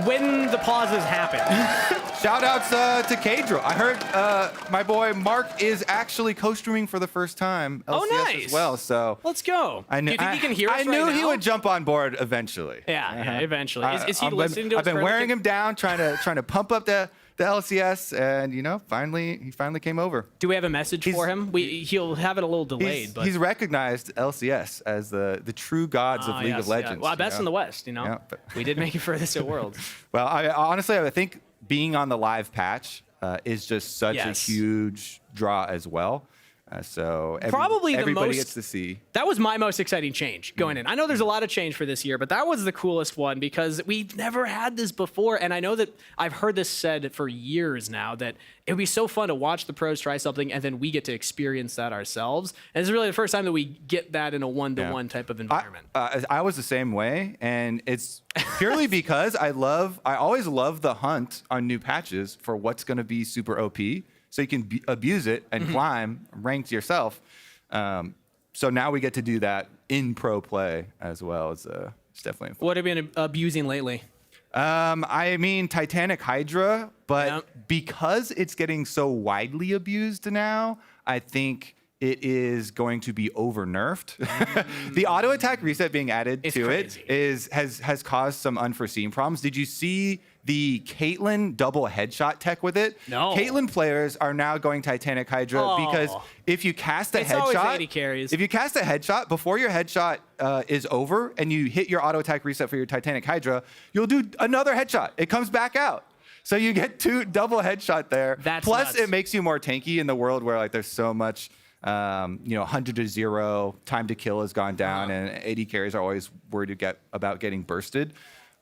when the pauses happen. Shout outs to Kadro. I heard my boy Mark is actually co-streaming for the first time. LCS as well. So let's go. Do you think he can hear us I knew he would jump on board eventually. Yeah, eventually. Is he listening to us? I've been wearing him down, trying to pump up the LCS, and he finally came over. Do we have a message for him? He'll have it a little delayed. But he's recognized LCS as the true gods of League of Legends. Yeah. Well, best in the West, we did make it furthest at Worlds. Well, honestly, I think being on the live patch is just such a huge draw as well. So everybody gets to see. That was my most exciting change going in. I know there's a lot of change for this year, but that was the coolest one because we've never had this before. And I know that I've heard this said for years now that it would be so fun to watch the pros try something and then we get to experience that ourselves. And it's really the first time that we get that in a one-to-one type of environment. I was the same way, and it's purely because I always love the hunt on new patches for what's going to be super OP. So you can abuse it and climb ranked yourself. So now we get to do that in pro play as well. It's definitely fun. What have you been abusing lately? I mean, Titanic Hydra, but because it's getting so widely abused now, I think it is going to be over nerfed. The auto attack reset being added to it has caused some unforeseen problems. Did you see the Caitlyn double headshot tech with it? No. Caitlyn players are now going Titanic Hydra because if you cast a headshot, if you cast a headshot before your headshot is over and you hit your auto attack reset for your Titanic Hydra, you'll do another headshot. It comes back out. So you get double headshot there. Plus, nuts. It makes you more tanky in the world where there's so much 100 to 0 time to kill has gone down, and AD carries are always worried about getting bursted.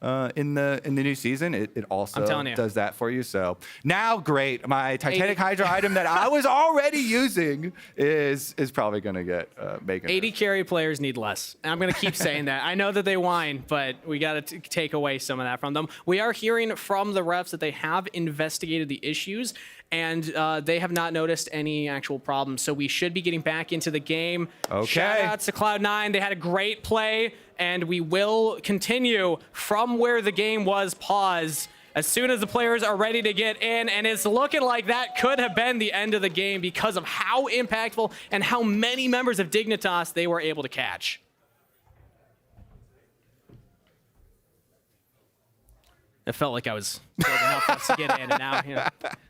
In the new season, it also does that for you. So now, great, my Titanic Hydra item that I was already using is probably gonna get making. AD carry players need less. And I'm gonna keep saying that. I know that they whine, but we gotta take away some of that from them. We are hearing from the refs that they have investigated the issues and they have not noticed any actual problems. So we should be getting back into the game. Okay. Shout outs to Cloud9. They had a great play. And we will continue from where the game was paused as soon as the players are ready to get in. And it's looking like that could have been the end of the game because of how impactful and how many members of Dignitas they were able to catch. It felt like I was building up for us to get in, and now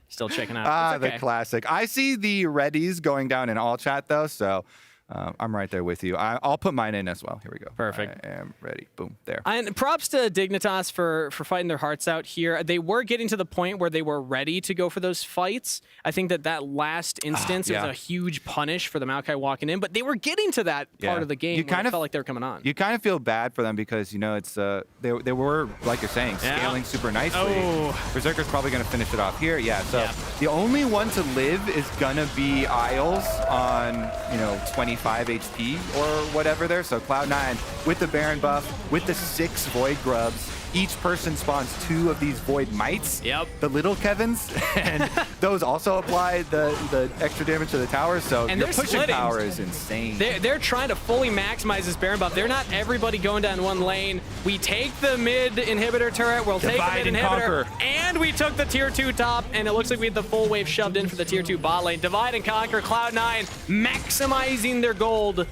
still checking out. The classic. I see the readies going down in all chat, though, so... I'm right there with you. I'll put mine in as well. Here we go. Perfect. I am ready. Boom. There. And props to Dignitas for fighting their hearts out here. They were getting to the point where they were ready to go for those fights. I think that last instance was a huge punish for the Maokai walking in, but they were getting to that part of the game where it felt like they were coming on. You kind of feel bad for them because, it's they were, like you're saying, scaling super nicely. Berserker's probably going to finish it off here. The only one to live is going to be Isles on, 25 HP or whatever there. So Cloud9 with the Baron buff, with the 6 Void Grubs, each person spawns 2 of these Void Mites, the little Kevins, and those also apply the extra damage to the tower, so And your they're pushing splitting. power is insane. They're trying to fully maximize this Baron buff. They're not everybody going down one lane. We take the mid inhibitor turret, we'll take the mid inhibitor, and we took the tier 2 top, and it looks like we had the full wave shoved in for the tier 2 bot lane. Divide and conquer, Cloud9 maximizing their gold.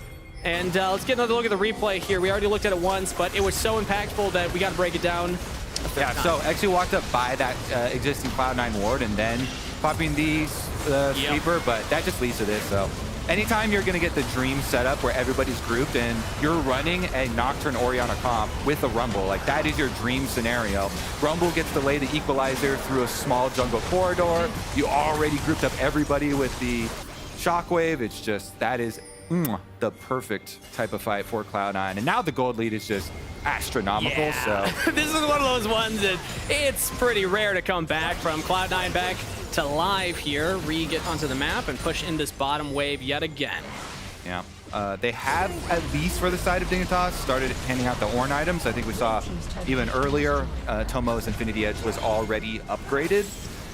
And let's get another look at the replay here. We already looked at it once, but it was so impactful that we got to break it down. Yeah, so actually walked up by that existing Cloud9 ward and then popping the sweeper, but that just leads to this. So anytime you're going to get the dream setup where everybody's grouped and you're running a Nocturne Orianna comp with a Rumble, like that is your dream scenario. Rumble gets to lay the equalizer through a small jungle corridor. You already grouped up everybody with the Shockwave. It's just, that is the perfect type of fight for Cloud9. And now the gold lead is just astronomical. So This is one of those ones that it's pretty rare to come back from. Cloud9 back to live here. Get onto the map and push in this bottom wave yet again. Yeah. They have, at least for the side of Dignitas, started handing out the Ornn items. I think we saw even earlier, Tomo's Infinity Edge was already upgraded.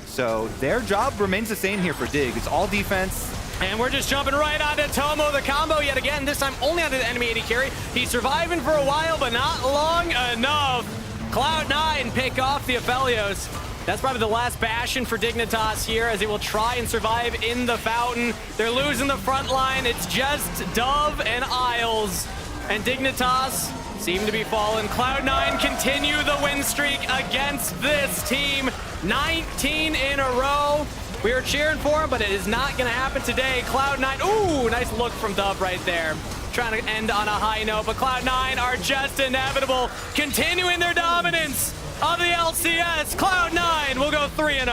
So their job remains the same here for Dig. It's all defense. And we're just jumping right onto Tomo, the combo yet again, this time only onto the enemy AD carry. He's surviving for a while, but not long enough. Cloud9 pick off the Aphelios. That's probably the last bastion for Dignitas here, as they will try and survive in the fountain. They're losing the front line. It's just Dove and Isles. And Dignitas seem to be falling. Cloud9 continue the win streak against this team. 19 in a row. We were cheering for him, but it is not going to happen today. Cloud9, ooh, nice look from Dub right there. Trying to end on a high note, but Cloud9 are just inevitable, continuing their dominance of the LCS. Cloud9 will go 3-0.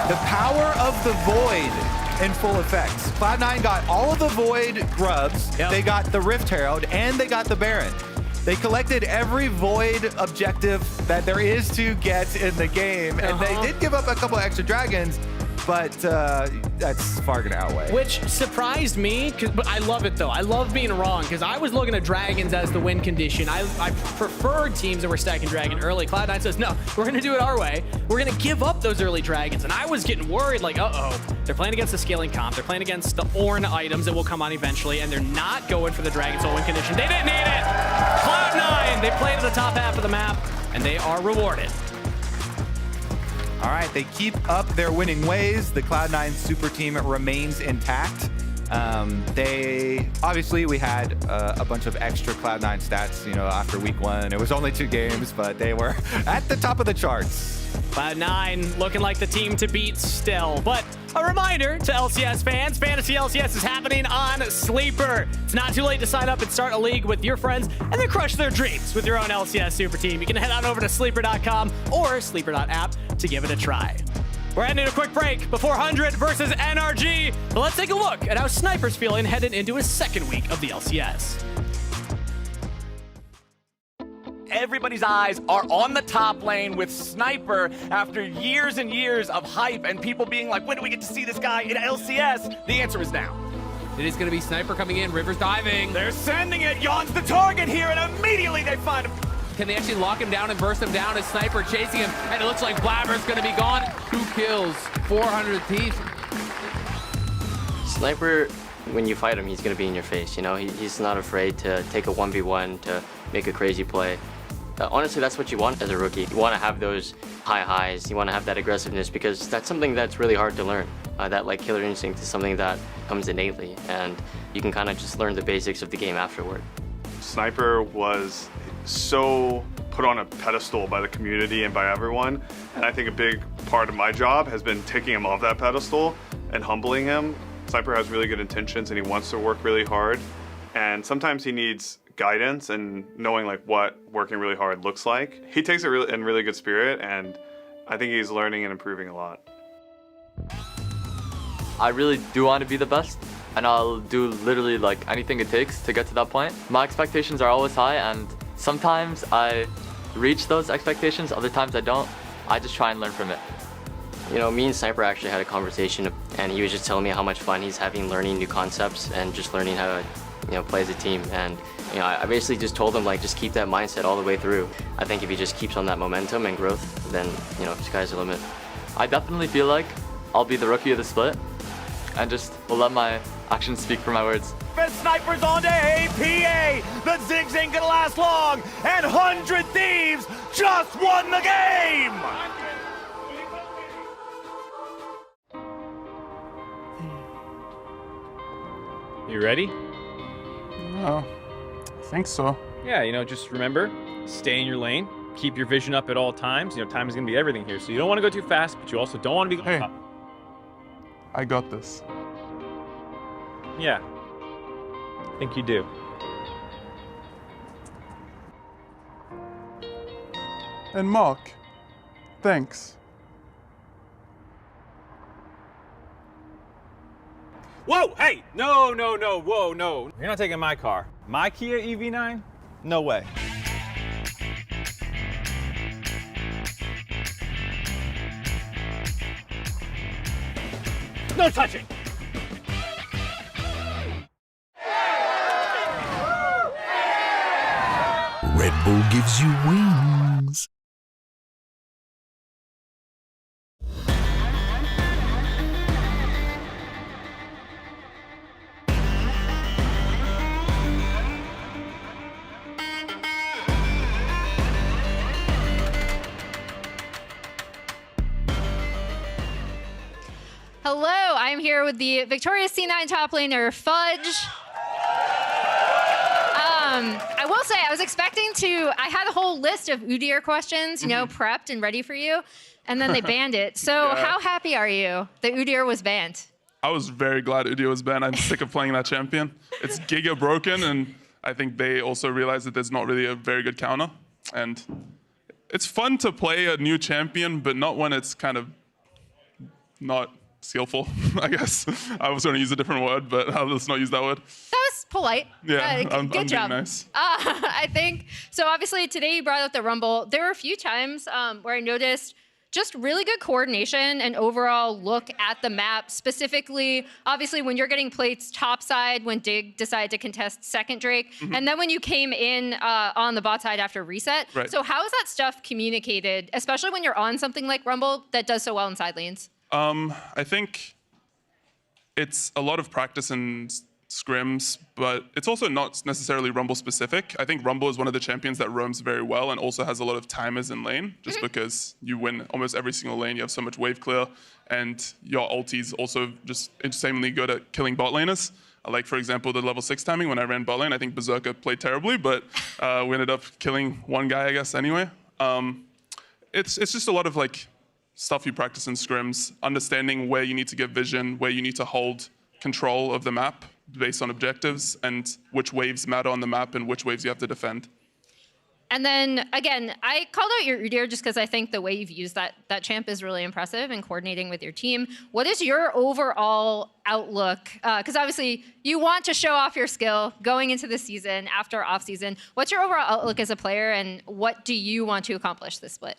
The power of the Void in full effect. Cloud9 got all of the Void grubs, they got the Rift Herald, and they got the Baron. They collected every Void objective that there is to get in the game, and they did give up a couple extra dragons, but that's far gonna outweigh. Which surprised me, but I love it though. I love being wrong, because I was looking at dragons as the win condition. I preferred teams that were stacking dragon early. Cloud9 says, no, we're gonna do it our way. We're gonna give up those early dragons. And I was getting worried, like, uh-oh, they're playing against the scaling comp. They're playing against the Ornn items that will come on eventually, and they're not going for the dragon soul win condition. They didn't need it. Cloud9, they played at the top half of the map, and they are rewarded. All right, they keep up their winning ways. The Cloud9 super team remains intact. We had a bunch of extra Cloud9 stats, after week 1. It was only 2 games, but they were at the top of the charts. Cloud9 looking like the team to beat still. But a reminder to LCS fans, Fantasy LCS is happening on Sleeper. It's not too late to sign up and start a league with your friends and then crush their dreams with your own LCS super team. You can head on over to sleeper.com or sleeper.app to give it a try. We're ending a quick break before 100 versus NRG. But let's take a look at how Sniper's feeling headed into his second week of the LCS. Everybody's eyes are on the top lane with Sniper after years and years of hype and people being like, when do we get to see this guy in LCS? The answer is now. It is going to be Sniper coming in, Rivers diving. They're sending it. Yon's the target here, and immediately they find him. Can they actually lock him down and burst him down as Sniper chasing him? And it looks like Blabber's going to be gone. 2 kills, 400 Thieves. Sniper, when you fight him, he's going to be in your face. He's not afraid to take a 1v1, to make a crazy play. Honestly, that's what you want as a rookie. You want to have those high highs. You want to have that aggressiveness, because that's something that's really hard to learn. That killer instinct is something that comes innately, and you can kind of just learn the basics of the game afterward. Sniper was so put on a pedestal by the community and by everyone, and I think a big part of my job has been taking him off that pedestal and humbling him. Sniper has really good intentions and he wants to work really hard, and sometimes he needs guidance and knowing what working really hard looks like. He takes it in really good spirit, and I think he's learning and improving a lot. I really do want to be the best, and I'll do literally anything it takes to get to that point. My expectations are always high, and sometimes I reach those expectations, other times I don't. I just try and learn from it. Me and Sniper actually had a conversation, and he was just telling me how much fun he's having learning new concepts and just learning how to play as a team. And I basically just told him like just keep that mindset all the way through. I think if he just keeps on that momentum and growth, then sky's the limit. I definitely feel like I'll be the rookie of the split, and just will let my actions speak for my words. Snipers onto APA. The Zigs ain't gonna last long, and 100 Thieves just won the game. You ready? I think so. Yeah, just remember, stay in your lane, keep your vision up at all times. Time is gonna be everything here, so you don't want to go too fast, but you also don't want to be. Hey, I got this. Yeah, I think you do. And Mark, thanks. Whoa, hey, no, whoa, no. You're not taking my car. My Kia EV9? No way. No touching. Red Bull gives you wings. Hello, I'm here with the victorious C9 top laner, Fudge. I will say, I was expecting I had a whole list of Udyr questions, prepped and ready for you, and then they banned it. So how happy are you that Udyr was banned? I was very glad Udyr was banned. I'm sick of playing that champion. It's giga broken, and I think they also realized that there's not really a very good counter. And it's fun to play a new champion, but not when it's kind of not skillful, I guess. I was going to use a different word, but let's not use that word. That was polite. Yeah, I'm good job. Being nice. I think, so obviously today you brought up the Rumble. There were a few times where I noticed just really good coordination and overall look at the map, specifically, obviously when you're getting plates topside, when Dig decided to contest second Drake, and then when you came in on the bot side after reset. Right. So how is that stuff communicated, especially when you're on something like Rumble that does so well in side lanes? I think it's a lot of practice and scrims, but it's also not necessarily Rumble specific. I think Rumble is one of the champions that roams very well and also has a lot of timers in lane, just because you win almost every single lane. You have so much wave clear, and your ulti's also just insanely good at killing bot laners. Like, for example, the level 6 timing when I ran bot lane, I think Berserker played terribly, but we ended up killing one guy, I guess, anyway. It's just a lot of stuff you practice in scrims, understanding where you need to get vision, where you need to hold control of the map based on objectives, and which waves matter on the map and which waves you have to defend. And then, again, I called out your Udyr just because I think the way you've used that champ is really impressive in coordinating with your team. What is your overall outlook? Because obviously, you want to show off your skill going into the season, after off-season. What's your overall outlook as a player, and what do you want to accomplish this split?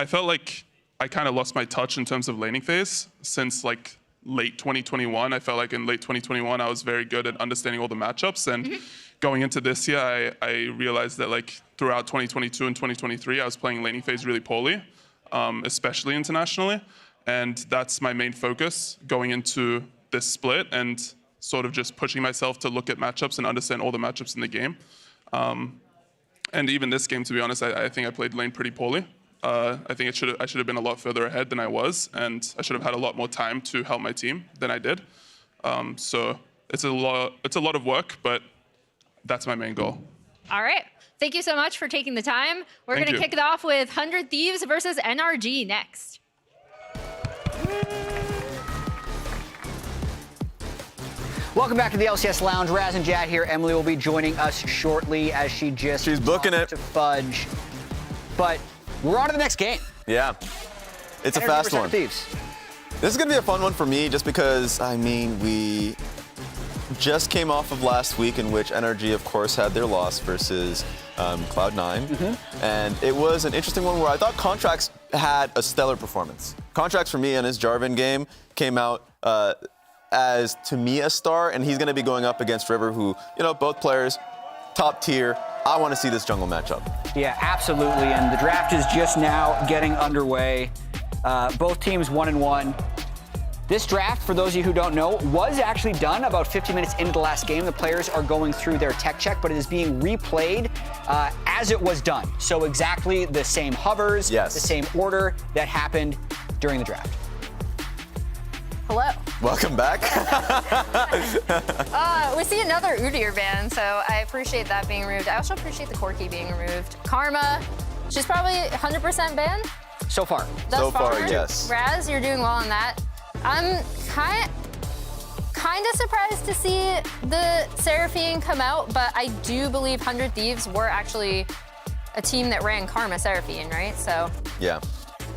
I felt like I kind of lost my touch in terms of laning phase since late 2021. I felt like in late 2021, I was very good at understanding all the matchups. And going into this year, I realized that throughout 2022 and 2023, I was playing laning phase really poorly, especially internationally. And that's my main focus going into this split, and sort of just pushing myself to look at matchups and understand all the matchups in the game. And even this game, to be honest, I think I played lane pretty poorly. I think I should have been a lot further ahead than I was, and I should have had a lot more time to help my team than I did. So it's a lot of work, but that's my main goal. All right. Thank you so much for taking the time. We're going to kick it off with 100 Thieves versus NRG next. Welcome back to the LCS Lounge. Raz and Jad here. Emily will be joining us shortly as she's booking it to Fudge. But we're on to the next game. Yeah, it's a fast one. Thieves. This is going to be a fun one for me just because, we just came off of last week in which NRG, of course, had their loss versus Cloud9. And it was an interesting one where I thought Contracts had a stellar performance. Contracts, for me, in his Jarvan game came out as, to me, a star, and he's going to be going up against River, who, both players, top tier. I want to see this jungle matchup. Yeah, absolutely, and the draft is just now getting underway. Both teams 1-1. This draft, for those of you who don't know, was actually done about 50 minutes into the last game. The players are going through their tech check, but it is being replayed as it was done. So exactly the same hovers, the same order that happened during the draft. Hello. Welcome back. We see another Udyr ban, so I appreciate that being removed. I also appreciate the Corki being removed. Karma, she's probably 100% banned? So far. So far, yes. Raz, you're doing well on that. I'm kind of surprised to see the Seraphine come out, but I do believe 100 Thieves were actually a team that ran Karma Seraphine, right? So. Yeah.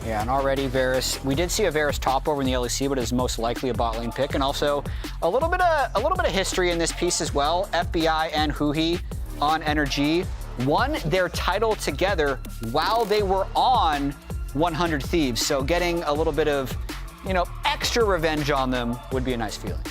Yeah, and already Varus, we did see a Varus top over in the LEC, but is most likely a bot lane pick, and also a little bit of history in this piece as well. FBI and Huhi on NRG won their title together while they were on 100 Thieves, so getting a little bit of, extra revenge on them would be a nice feeling.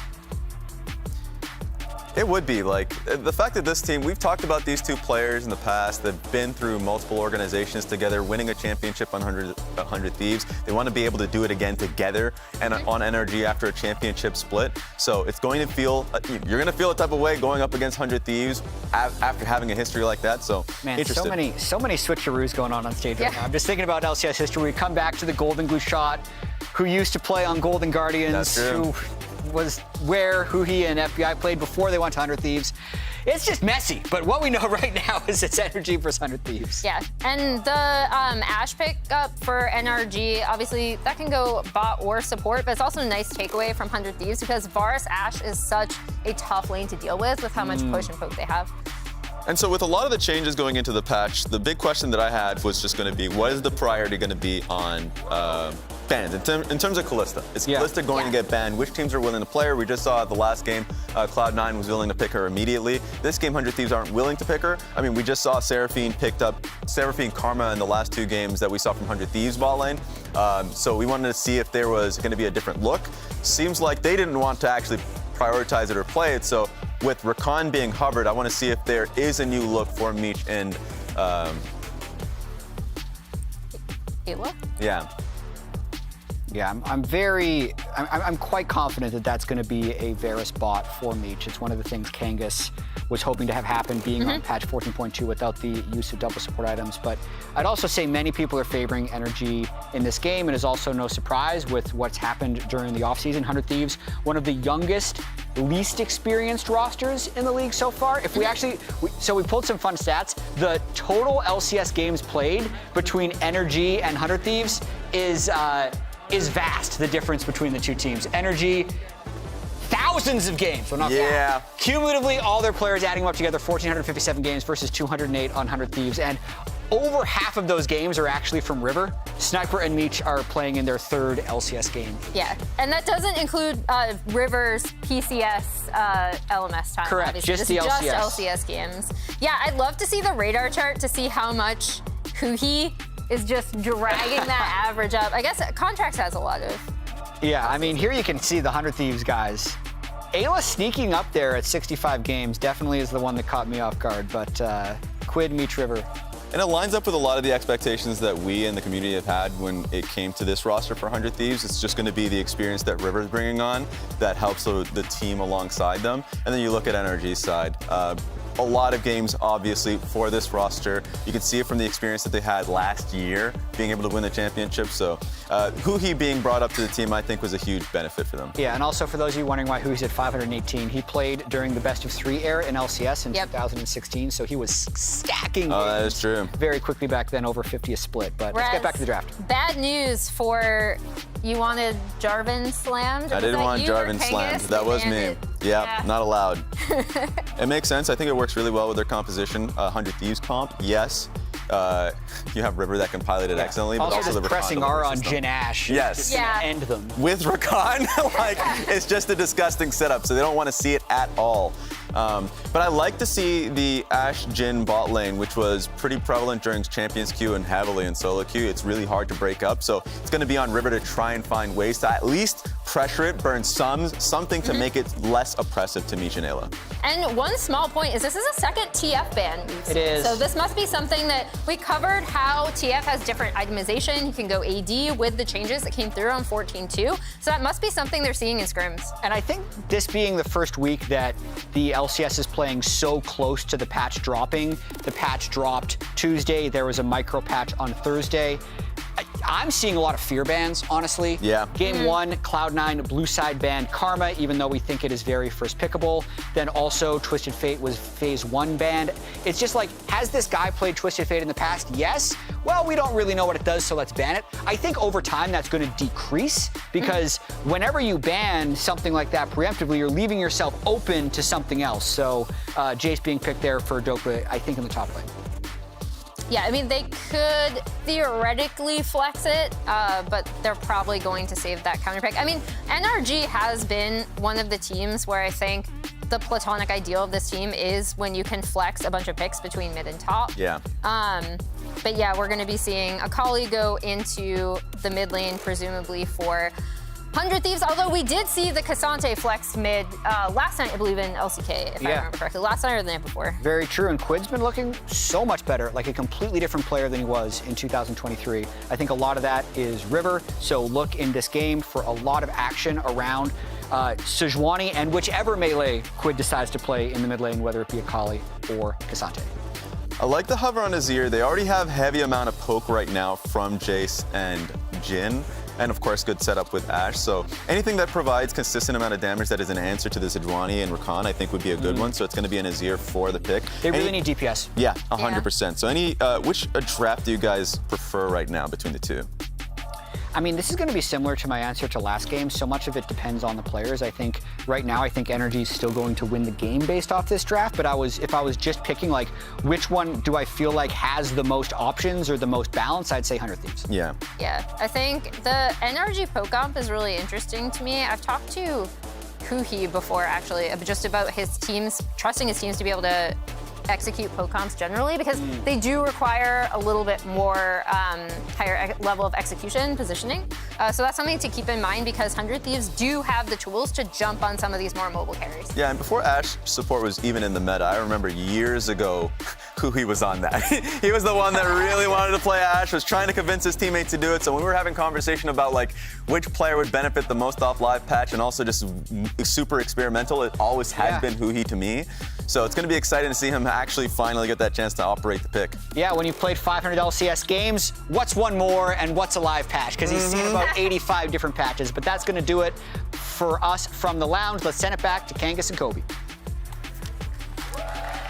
It would be. The fact that this team, we've talked about these two players in the past that have been through multiple organizations together, winning a championship on 100 Thieves. They want to be able to do it again together and on NRG after a championship split. So it's going to feel, you're going to feel a type of way going up against 100 Thieves after having a history like that. So, man, so many switcheroos going on stage right now. I'm just thinking about LCS history. We come back to the Golden Glue Shot, who used to play on Golden Guardians. That's true. Who was where Huhi and FBI played before they went to 100 Thieves. It's just messy, but what we know right now is it's NRG versus 100 Thieves. Yeah, and the Ashe pick up for NRG, obviously that can go bot or support, but it's also a nice takeaway from 100 Thieves because Varus Ashe is such a tough lane to deal with how much push and poke they have. And so with a lot of the changes going into the patch, the big question that I had was just going to be, what is the priority going to be on bans? In terms of Kalista, is Kalista going to get banned? Which teams are willing to play her? We just saw at the last game, Cloud9 was willing to pick her immediately. This game, 100 Thieves aren't willing to pick her. I mean, we just saw Seraphine picked up Seraphine Karma in the last two games that we saw from 100 Thieves bot lane. So we wanted to see if there was going to be a different look. Seems like they didn't want to actually prioritize it or play it. So with Rakan being hovered, I want to see if there is a new look for Meech and Ayla? Yeah. Yeah, I'm quite confident that that's going to be a Varus bot for Meech. It's one of the things Kangas was hoping to have happen being on patch 14.2 without the use of double support items. But I'd also say many people are favoring NRG in this game. It is also no surprise with what's happened during the offseason. 100 Thieves, one of the youngest, least experienced rosters in the league so far. If we actually, so we pulled some fun stats. The total LCS games played between NRG and 100 Thieves is vast, the difference between the two teams. NRG, thousands of games. Well, not cumulatively, all their players adding them up together, 1,457 games versus 208 on 100 Thieves. And over half of those games are actually from River. Sniper and Meech are playing in their third LCS game. Yeah, and that doesn't include River's PCS LMS time. Correct, obviously. just this the is LCS. Just LCS games. Yeah, I'd love to see the radar chart to see how much Huhi is just dragging that average up. I guess Contracts has a lot of. Yeah, I mean, here you can see the 100 Thieves guys. Ayla sneaking up there at 65 games definitely is the one that caught me off guard, but Quid, Meech, River. And it lines up with a lot of the expectations that we in the community have had when it came to this roster for 100 Thieves. It's just going to be the experience that River's bringing on that helps the team alongside them. And then you look at NRG's side. A lot of games, obviously, for this roster. You can see it from the experience that they had last year, being able to win the championship. So Huhi being brought up to the team, I think, was a huge benefit for them. Yeah, and also for those of you wondering why Huhi's at 518, he played during the best of 3 era in LCS in 2016, so he was stacking that is true. Very quickly back then, over 50 a split. But let's get back to the draft. Bad news for you wanted Jarvan slammed. I didn't want Jarvan slammed. That was me. Yeah, not allowed. It makes sense. I think it works really well with their composition. 100 Thieves comp, yes. You have River that can pilot it excellently, but also the pressing R on Jin Ash. Yes. End them. With Rakan, it's just a disgusting setup, so they don't want to see it at all. But I like to see the Ashe Jhin bot lane, which was pretty prevalent during Champions Queue and heavily in solo queue. It's really hard to break up, so it's going to be on River to try and find ways to at least pressure it, burn something to make it less oppressive to me, Janela. And one small point is this is a second TF ban. It is. So this must be something that we covered how TF has different itemization. You can go AD with the changes that came through on 14.2. So that must be something they're seeing in scrims. And I think this being the first week that the LCS is playing so close to the patch dropping, the patch dropped Tuesday, there was a micro patch on Thursday. I'm seeing a lot of fear bans, honestly. Yeah. Game 1, Cloud9 blue side banned Karma, even though we think it is very first pickable. Then also Twisted Fate was phase 1 banned. It's just like, has this guy played Twisted Fate in the past? Yes. Well, we don't really know what it does, so let's ban it. I think over time that's going to decrease because whenever you ban something like that preemptively, you're leaving yourself open to something else. So Jace being picked there for Dopa, I think in the top lane. Yeah, I mean, they could theoretically flex it, but they're probably going to save that counter pick. I mean, NRG has been one of the teams where I think the platonic ideal of this team is when you can flex a bunch of picks between mid and top. Yeah. But yeah, we're going to be seeing Akali go into the mid lane, presumably for 100 Thieves, although we did see the Cassante flex mid last night, I believe, in LCK, if I remember correctly. Last night or the night before. Very true, and Quid's been looking so much better, like a completely different player than he was in 2023. I think a lot of that is River, so look in this game for a lot of action around Sejuani and whichever melee Quid decides to play in the mid lane, whether it be Akali or Cassante. I like the hover on Azir. They already have heavy amount of poke right now from Jace and Jhin. And of course, good setup with Ashe. So anything that provides consistent amount of damage that is an answer to the Sejuani and Rakan, I think would be a good one. So it's going to be an Azir for the pick. They really need DPS. Yeah, 100%. So which draft do you guys prefer right now between the two? I mean, this is going to be similar to my answer to last game. So much of it depends on the players. I think right now, I think NRG is still going to win the game based off this draft. But if I was just picking, like, which one do I feel like has the most options or the most balance, I'd say 100 Thieves. Yeah. Yeah, I think the NRG poke comp is really interesting to me. I've talked to Kuhi before, actually, just about his teams, trusting his teams to be able to execute poke comps generally, because they do require a little bit more higher level of execution positioning. So that's something to keep in mind, because 100 Thieves do have the tools to jump on some of these more mobile carries. Yeah, and before Ashe support was even in the meta, I remember years ago, Kuhi was on that. He was the one that really wanted to play Ashe, was trying to convince his teammates to do it. So when we were having conversation about like which player would benefit the most off live patch and also just super experimental, it always has been Kuhi to me. So it's going to be exciting to see him actually finally get that chance to operate the pick. Yeah, when you've played 500 LCS games, what's one more and what's a live patch? Because he's seen about 85 different patches, but that's going to do it for us from the lounge. Let's send it back to Kangas and Kobe.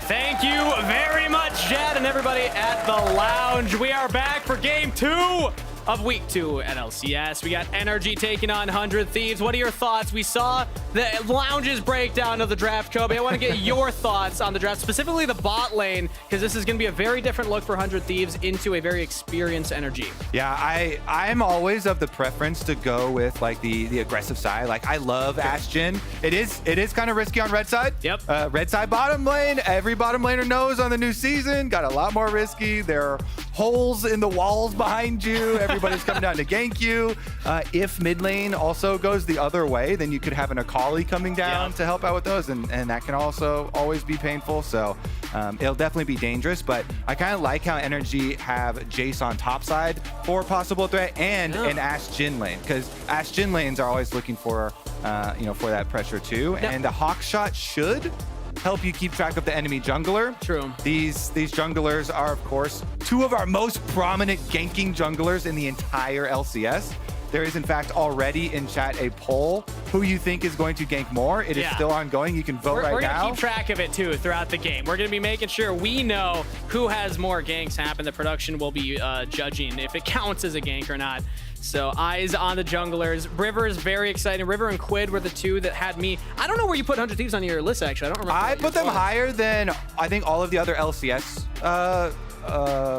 Thank you very much, Jed, and everybody at the lounge. We are back for game 2 of week 2 at LCS. We got NRG taking on 100 Thieves. What are your thoughts? We saw the lounge's breakdown of the draft, Kobe. I want to get your thoughts on the draft, specifically the bot lane, because this is going to be a very different look for 100 Thieves into a very experienced NRG. Yeah, I'm always of the preference to go with like the aggressive side. Like I love Ashe Jhin. It is kind of risky on red side. Yep. Red side bottom lane. Every bottom laner knows on the new season got a lot more risky. There are holes in the walls behind you. Everybody's coming down to gank you. If mid lane also goes the other way, then you could have an Akali coming down to help out with those, and that can also always be painful. So it'll definitely be dangerous, but I kind of like how NRG have Jace on top side for possible threat and an Ashe Jhin lane, because Ashe Jhin lanes are always looking for for that pressure too. And the Hawk shot should help you keep track of the enemy jungler. True. These junglers are, of course, two of our most prominent ganking junglers in the entire LCS. There is, in fact, already in chat a poll who you think is going to gank more. It is still ongoing. You can vote right now. We're going to keep track of it, too, throughout the game. We're going to be making sure we know who has more ganks happen. The production will be judging if it counts as a gank or not. So eyes on the junglers. River is very exciting. River and Quid were the two that had me. I don't know where you put 100 Thieves on your list, actually. I don't remember. I put them higher than, I think, all of the other LCS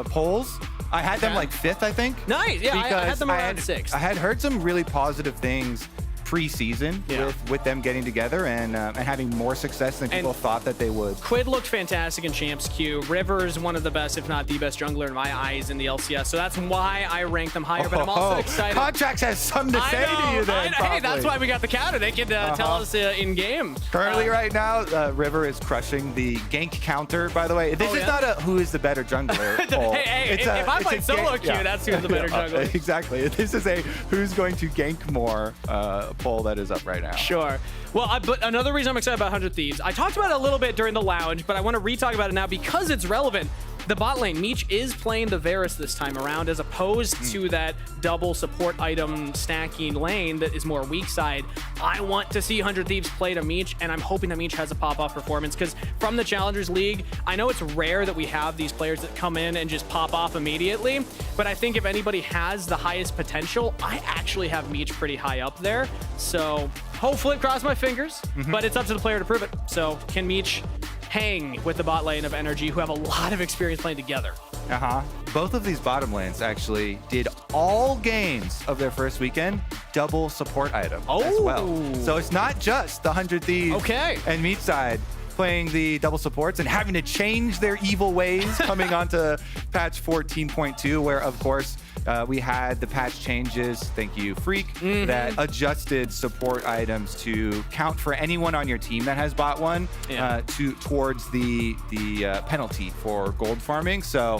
polls. I had them like 5th, I think. Nice. Yeah, I had them around 6th. I had heard some really positive things pre-season with them getting together and having more success than people thought that they would. Quid looked fantastic in Champs Queue. River's one of the best, if not the best jungler in my eyes in the LCS. So that's why I rank them higher, but I'm also excited. Contracts has something to say to you then. Hey, that's why we got the counter. They can tell us in game. Currently right now, River is crushing the gank counter, by the way. This is not a who is the better jungler poll. Hey, if I play solo queue, that's who's the better jungler. Exactly. This is a who's going to gank more poll that is up right now. Sure. Well, but another reason I'm excited about 100 Thieves, I talked about it a little bit during the lounge, but I want to re-talk about it now because it's relevant. The bot lane, Meech is playing the Varus this time around as opposed to that double support item stacking lane that is more weak side. I want to see 100 Thieves play to Meech, and I'm hoping that Meech has a pop-off performance because from the Challengers League, I know it's rare that we have these players that come in and just pop off immediately, but I think if anybody has the highest potential, I actually have Meech pretty high up there. So hopefully, cross my fingers, but it's up to the player to prove it. So can Meech hang with the bot lane of NRG, who have a lot of experience playing together? Both of these bottom lanes actually did all games of their first weekend double support item as well. So it's not just the 100 Thieves and Meech side playing the double supports and having to change their evil ways coming onto patch 14.2, where of course we had the patch changes, thank you Freak, that adjusted support items to count for anyone on your team that has bought one towards the penalty for gold farming. So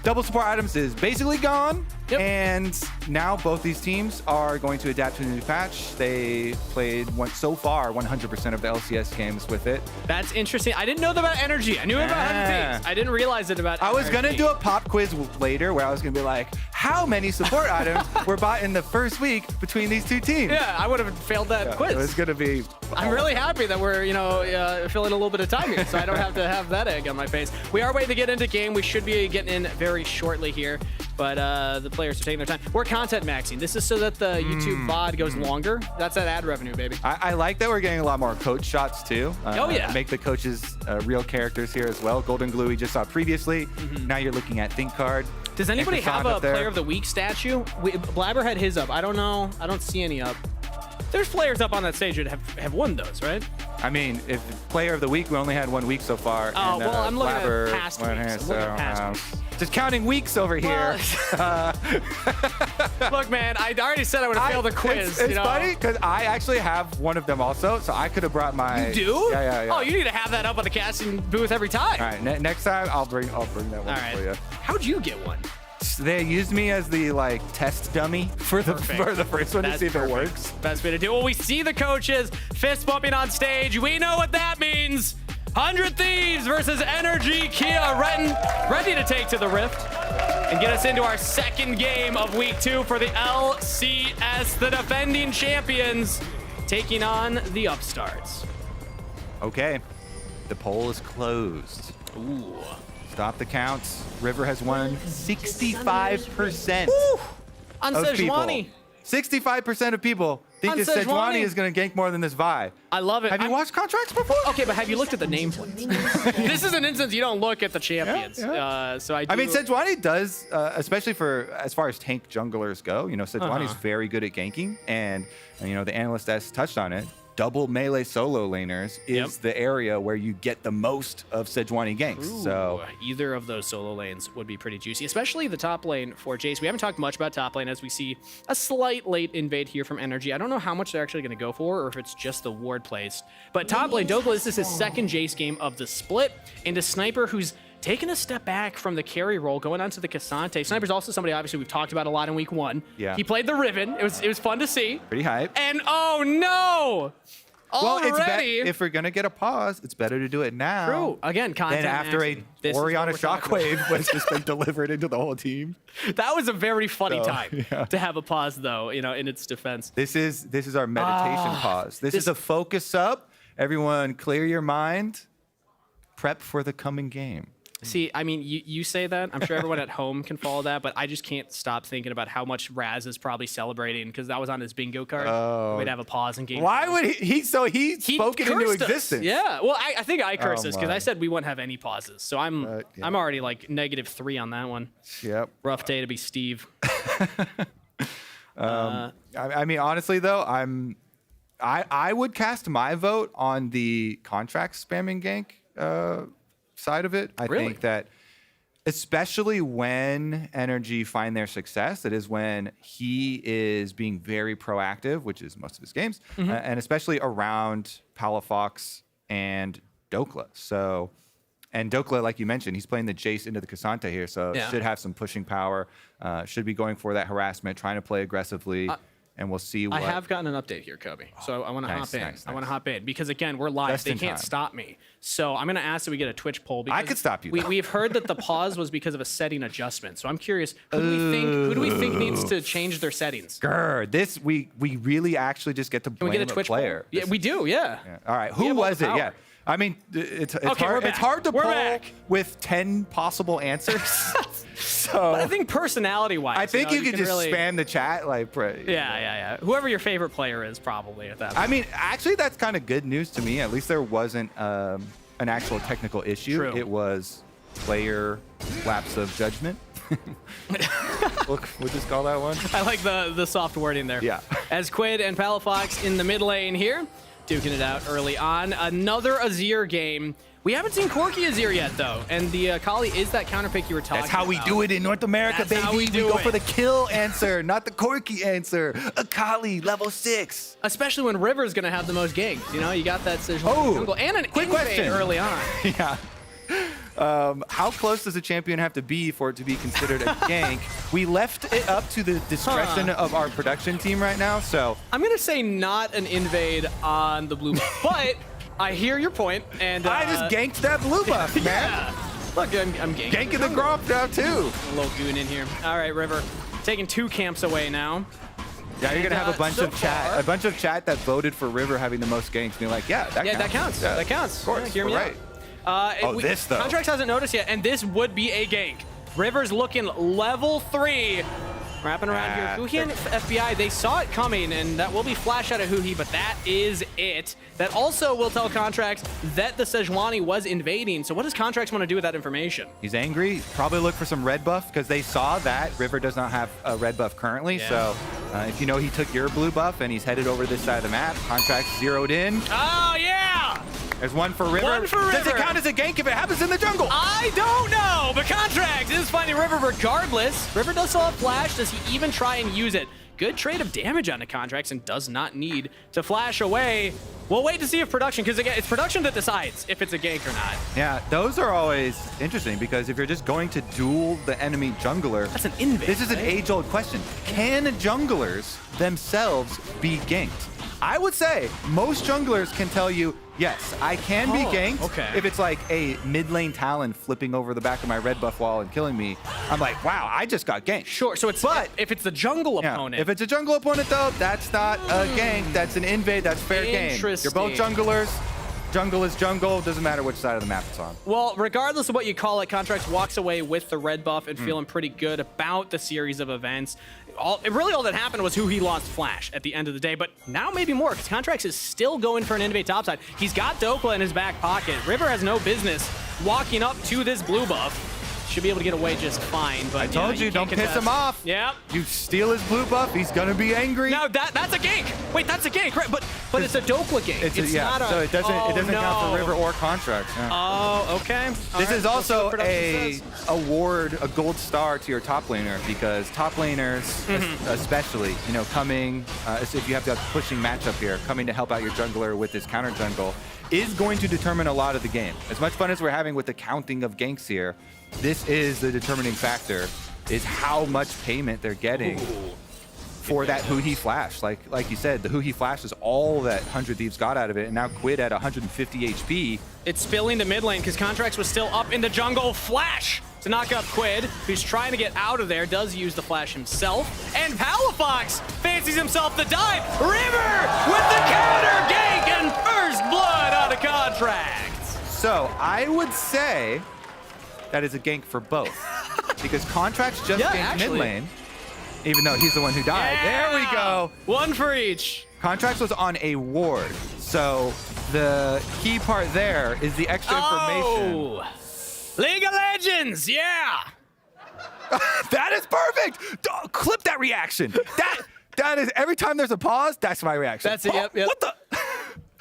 double support items is basically gone. And now both these teams are going to adapt to the new patch. They played so far 100% of the LCS games with it. That's interesting. I didn't know that about NRG. I knew about 100 Thieves. I didn't realize it about NRG. I was going to do a pop quiz later where I was going to be like, how many support items were bought in the first week between these two teams? Yeah, I would have failed that quiz. It was going to be... I'm really happy that we're, filling a little bit of time here, so I don't have to have that egg on my face. We are waiting to get into game. We should be getting in very shortly here, but the players are taking their time. We're content maxing. This is so that the YouTube VOD goes longer. That's that ad revenue, baby. I like that we're getting a lot more coach shots too. Make the coaches real characters here as well. Golden Glue we just saw previously. Now you're looking at Think Card. Does anybody have a Player of the Week statue? Blabber had his up. I don't know. I don't see any up. There's players up on that stage that have won those, right? I mean, if Player of the Week, we only had 1 week so far. Oh, well, I'm looking at past weeks. Just counting weeks over here. Look, man, I already said I would have failed the quiz. It's funny because I actually have one of them also, so I could have brought my. You do? Yeah. Oh, you need to have that up on the casting booth every time. All right, next time I'll bring that one for you. How'd you get one? They used me as the test dummy for the first one to see if it works. Best way to do it. Well, we see the coaches fist bumping on stage. We know what that means. 100 Thieves versus NRG Kia ready to take to the Rift and get us into our second game of week 2 for the LCS, the defending champions taking on the upstarts. Okay, the poll is closed. Ooh. Stop the counts. River has won 65% on of Sejuani. people. 65% of people think this Sejuani is going to gank more than this Vi. I love it. Have you watched contracts before? Okay, but have you looked at the nameplates? This is an instance you don't look at the champions. So I mean, Sejuani does, especially for as far as tank junglers go. Sejuani is very good at ganking, and the analyst has touched on it. Double melee solo laners is the area where you get the most of Sejuani ganks. Ooh, so either of those solo lanes would be pretty juicy, especially the top lane for Jace. We haven't talked much about top lane as we see a slight late invade here from NRG. I don't know how much they're actually going to go for or if it's just the ward placed. But top lane, Douglas, this is his second Jace game of the split, and a Sniper who's taking a step back from the carry role, going onto the Cassante. Sniper's also somebody obviously we've talked about a lot in week 1. Yeah. He played the Riven. It was fun to see. Pretty hype. And oh no! Well, Already? if we're gonna get a pause, it's better to do it now. True. Again, content than after maxing. Orianna Shockwave was just been delivered into the whole team. That was a very funny time to have a pause, though. In its defense. This is our meditation pause. This is a focus up. Everyone, clear your mind. Prep for the coming game. See, I mean, you say that. I'm sure everyone at home can follow that, but I just can't stop thinking about how much Raz is probably celebrating because that was on his bingo card. Oh. We'd have a pause in game. Why would he spoke it into existence? Yeah. Well, I think I cursed us because I said we wouldn't have any pauses. So I'm already like -3 on that one. Yep. Rough day to be Steve. I mean, honestly though, I'm I would cast my vote on the contract spamming gank side of it. I think that especially when NRG find their success, it is when he is being very proactive, which is most of his games, and especially around Palafox and Dokla. So, and Dokla, like you mentioned, he's playing the Jace into the Cassante here, so should have some pushing power, should be going for that harassment, trying to play aggressively. And we'll see what... I have gotten an update here, Kobe. So I want to hop in. I want to hop in because, again, we're live. They can't stop me. So I'm going to ask that we get a Twitch poll. Because I could stop you. We've heard that the pause was because of a setting adjustment. So I'm curious, who do we think needs to change their settings? This, we really actually just get to blame Can we get a Twitch player. poll? Yeah, we do, yeah. All right, who was it? Yeah. I mean, it's hard to poll with 10 possible answers. So but I think personality-wise, I think you could just really spam the chat, like. Yeah. Whoever your favorite player is, probably at that point. I mean, actually, that's kind of good news to me. At least there wasn't an actual technical issue. True. It was player lapse of judgment. We'll just call that one. I like the soft wording there. Yeah. As Quid and Palafox in the mid lane here, duking it out early on. Another Azir game. We haven't seen Corki Azir yet, though, and the Akali is that counter pick you were talking about. That's how we do it in North America, baby. How we go for the kill answer, not the Corki answer. Akali, level 6. Especially when River's going to have the most ganks. You know, you got that jungle and an quick invade question early on. Yeah. How close does a champion have to be for it to be considered a gank? We left it up to the discretion of our production team right now, so... I'm going to say not an invade on the blue buff, but I hear your point, and... I just ganked that blue buff, man. Yeah. Look, I'm ganking. Ganking the Gromp now, too. A little goon in here. All right, River, taking 2 camps away now. Yeah, you're gonna have a bunch of chat that voted for River having the most ganks, being like, yeah, that counts. Yeah, that counts. Of course, hear me right. out. This though. Contracts hasn't noticed yet, and this would be a gank. River's looking level 3. Wrapping around here. Huhi and FBI, they saw it coming, and that will be flash out of Huhi, but that is it. That also will tell Contracts that the Sejuani was invading. So what does Contracts want to do with that information? He's angry. Probably look for some red buff, because they saw that River does not have a red buff currently. Yeah. So if you know he took your blue buff and he's headed over to this side of the map, Contracts zeroed in. Oh, yeah! There's one for River. One for River. Does it count as a gank if it happens in the jungle? I don't know, but Contracts is finding River regardless. River does still have flash. Does he even try and use it? Good trade of damage on the Contracts and does not need to flash away. We'll wait to see if production, because again, it's production that decides if it's a gank or not. Yeah, those are always interesting, because if you're just going to duel the enemy jungler, that's an invade. This is an age-old question. Can junglers themselves be ganked? I would say most junglers can tell you, yes, I can be ganked. Okay. If it's like a mid lane Talon flipping over the back of my red buff wall and killing me, I'm like, wow, I just got ganked. Sure, so if it's the jungle opponent. If it's a jungle opponent, though, that's not a gank. That's an invade. That's fair game. You're both junglers. Jungle is jungle. Doesn't matter which side of the map it's on. Well, regardless of what you call it, Contracts walks away with the red buff and feeling pretty good about the series of events. All that happened was Huhi lost flash at the end of the day, but now maybe more, because Contracts is still going for an invade topside. He's got Dokla in his back pocket. River has no business walking up to this blue buff. Should be able to get away just fine. But I told you, don't piss him off. Yeah. You steal his blue buff, he's gonna be angry. No, that's a gank. Wait, that's a gank, right? But it's a Dokla gank. It's not a. So it doesn't count for River or Contracts. Yeah. Oh, okay. This is also a award, a gold star to your top laner, because top laners, especially, coming, if you have the pushing matchup here, coming to help out your jungler with this counter jungle, is going to determine a lot of the game. As much fun as we're having with the counting of ganks here, this is the determining factor, is how much payment they're getting for that Huhi flash. Like you said, the Huhi flash is all that 100 Thieves got out of it, and now Quid at 150 HP. It's spilling to mid lane, because Contracts was still up in the jungle. Flash to knock up Quid, who's trying to get out of there, does use the flash himself. And Palafox fancies himself the dive. River with the counter gank and first blood on a Contracts. So I would say that is a gank for both, because Contracts just ganked mid lane, even though he's the one who died. Yeah. There we go. One for each. Contracts was on a ward, so the key part there is the extra information. League of Legends, yeah. That is perfect. Clip that reaction. That is every time there's a pause. That's my reaction. That's it. Yep. What the?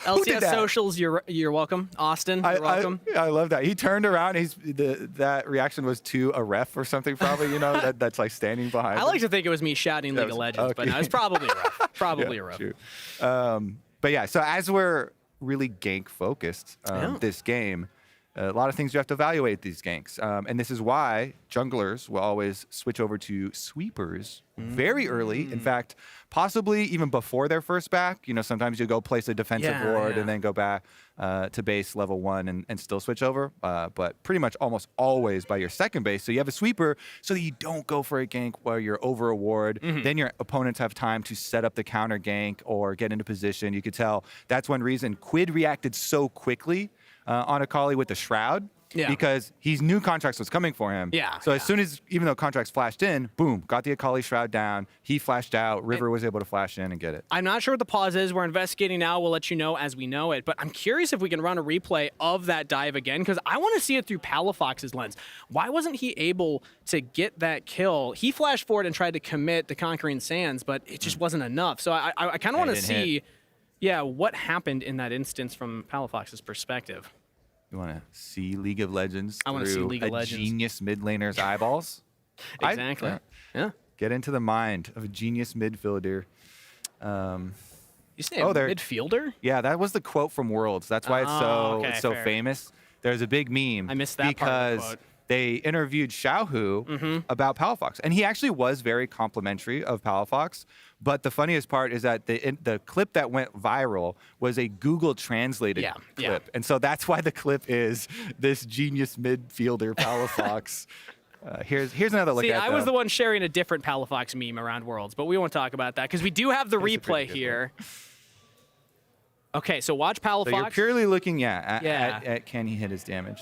LCS socials. You're welcome. Austin, you're welcome. I love that. He turned around. That reaction was to a ref or something, probably. You know, that's like standing behind. I like to think it was me shouting League of Legends, but no, it's probably a ref. Probably a ref. True. But yeah, so as we're really gank focused this game, a lot of things you have to evaluate these ganks. And this is why junglers will always switch over to sweepers very early. In fact, possibly even before their first back. You know, sometimes you go place a defensive ward and then go back to base level 1 and still switch over. But pretty much almost always by your second base. So you have a sweeper so that you don't go for a gank where you're over a ward. Then your opponents have time to set up the counter gank or get into position. You could tell that's one reason Quid reacted so quickly on Akali with the Shroud. Because he knew Contracts was coming for him. So as soon as, even though Contracts flashed in, boom, got the Akali Shroud down. He flashed out. River was able to flash in and get it. I'm not sure what the pause is. We're investigating now. We'll let you know as we know it. But I'm curious if we can run a replay of that dive again, because I want to see it through Palafox's lens. Why wasn't he able to get that kill? He flashed forward and tried to commit the Conquering Sands, but it just wasn't enough. So I kind of want to see, what happened in that instance from Palafox's perspective. You want to see League of Legends I want to see through League of a Legends. Genius mid laner's eyeballs? Exactly. Yeah. Get into the mind of a genius midfielder. You say a midfielder? Yeah, that was the quote from Worlds. That's why it's so famous. There's a big meme. I missed that because part of the quote. They interviewed Xiaohu about Palafox, and he actually was very complimentary of Palafox. But the funniest part is that the clip that went viral was a Google translated clip, and so that's why the clip is this genius midfielder Palafox. Here's another look at. I was the one sharing a different Palafox meme around Worlds, but we won't talk about that because we do have the replay here. Okay, so watch Palafox. So you're purely looking at can he hit his damage.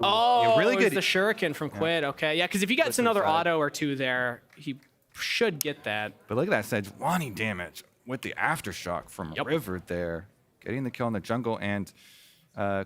Oh, really good. The shuriken from Quid. Okay, yeah, because if he gets another auto or two there, he should get that. But look at that Sejuani damage with the aftershock from River there, getting the kill in the jungle. And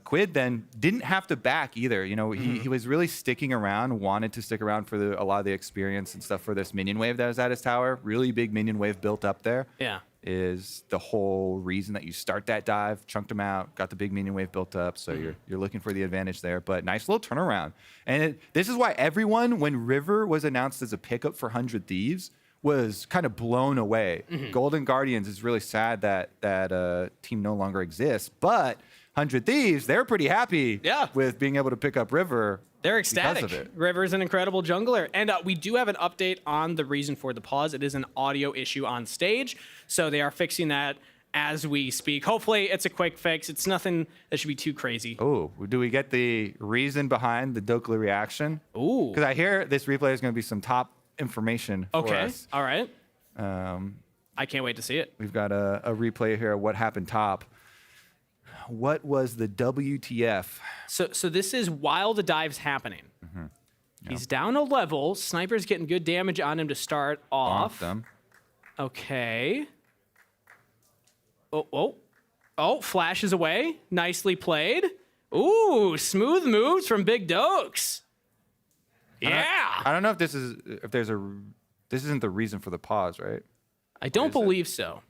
Quid then didn't have to back either. You know, he was really sticking around, wanted to stick around for a lot of the experience and stuff for this minion wave that was at his tower. Really big minion wave built up there. Yeah. Is the whole reason that you start that dive, chunked him out, got the big minion wave built up, so you're looking for the advantage there. But nice little turnaround. And this is why everyone, when River was announced as a pickup for 100 Thieves, was kind of blown away. Golden Guardians is really sad that team no longer exists, but 100 Thieves, they're pretty happy with being able to pick up River. They're ecstatic. Because of it. River's an incredible jungler. And we do have an update on the reason for the pause. It is an audio issue on stage, so they are fixing that as we speak. Hopefully, it's a quick fix. It's nothing that should be too crazy. Oh, do we get the reason behind the Dokla reaction? Ooh. Because I hear this replay is going to be some top information for us. All right. I can't wait to see it. We've got a replay here of what happened top. What was the WTF? So this is while the dive's happening. He's down a level. Sniper's getting good damage on him to start off. Okay. Oh, flashes away. Nicely played. Ooh, smooth moves from Big Dokes. Yeah. I don't know if this isn't the reason for the pause, right? I don't believe so.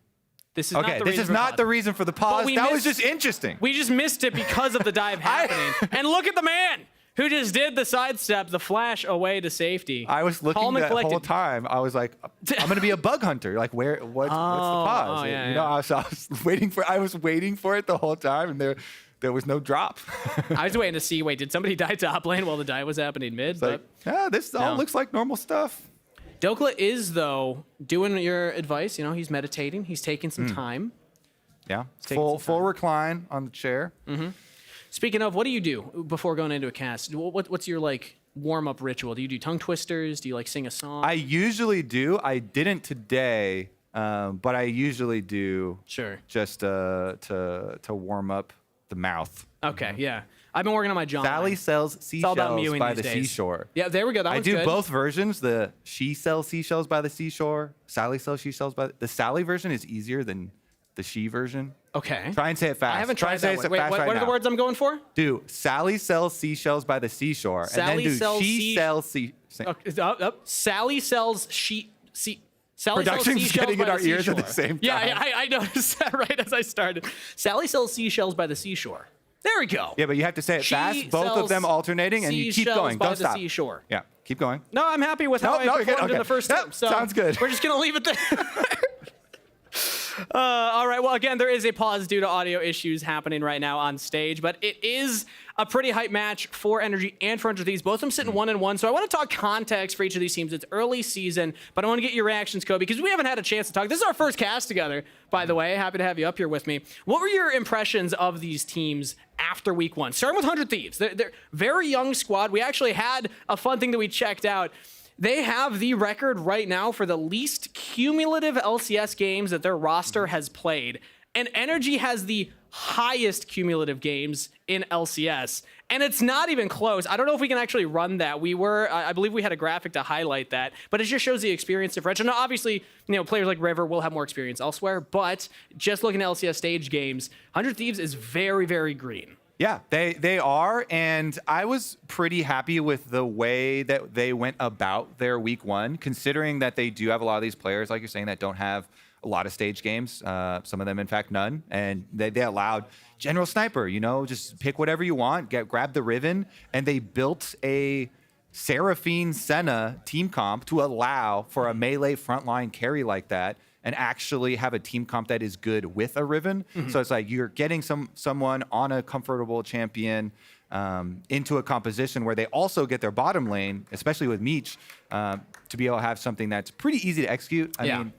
This is okay. This is not the reason for the pause. That was just interesting. We just missed it because of the dive happening. And look at the man who just did the sidestep, the flash away to safety. I was looking that whole time. I was like, I'm gonna be a bug hunter. Like, what's the pause? I was waiting for it the whole time, and there was no drop. I was waiting to see. Wait, did somebody die top lane while the dive was happening mid? This all looks like normal stuff. Dokla is, though, doing your advice. You know, he's meditating. He's taking some time. Yeah, full recline on the chair. Speaking of, what do you do before going into a cast? What's your, warm-up ritual? Do you do tongue twisters? Do you, sing a song? I usually do. I didn't today, but I usually do. Sure. Just to warm up the mouth. Okay, yeah. I've been working on my jaw. Sally sells seashells by the seashore. Yeah, there we go. That one's good. I do both versions. The she sells seashells by the seashore. Sally sells seashells by the Sally version is easier than the she version. Okay. Try and say it fast. I haven't tried that one. Wait, what are now. the words I'm going for? Do Sally sells seashells by the seashore. Sally and then do sells she sells Sally sells Sally Production's sells seashells getting in by our the ears at the seashore. same time. Yeah, I noticed that right as I started. Sally sells seashells by the seashore. There we go. Yeah, but you have to say it She fast, both of sells them alternating, and you keep seashells going. by Don't the stop. seashore. Yeah, keep going. No, I'm happy with how I you're good. performed in Okay. the first Yep, time. So sounds good. We're just going to leave it there. All right. Well, again, there is a pause due to audio issues happening right now on stage, but it is a pretty hype match for NRG and for 100 Thieves. Both of them sitting 1-1. So I want to talk context for each of these teams. It's early season, but I want to get your reactions, Kobe, because we haven't had a chance to talk. This is our first cast together, by the way. Happy to have you up here with me. What were your impressions of these teams after week 1? Starting with 100 Thieves. They're very young squad. We actually had a fun thing that we checked out. They have the record right now for the least cumulative LCS games that their roster has played. And NRG has the highest cumulative games in LCS. And it's not even close. I don't know if we can actually run that. I believe we had a graphic to highlight that, but it just shows the experience differential. Now, obviously, players like River will have more experience elsewhere, but just looking at LCS stage games, 100 Thieves is very, very green. Yeah, they are, and I was pretty happy with the way that they went about their week 1, considering that they do have a lot of these players, like you're saying, that don't have a lot of stage games. Some of them, in fact, none, and they allowed General Sniper, just pick whatever you want, grab the Riven, and they built a Seraphine Senna team comp to allow for a melee frontline carry like that, and actually have a team comp that is good with a Riven. Mm-hmm. So it's like you're getting someone on a comfortable champion into a composition where they also get their bottom lane, especially with Meech, to be able to have something that's pretty easy to execute. I mean,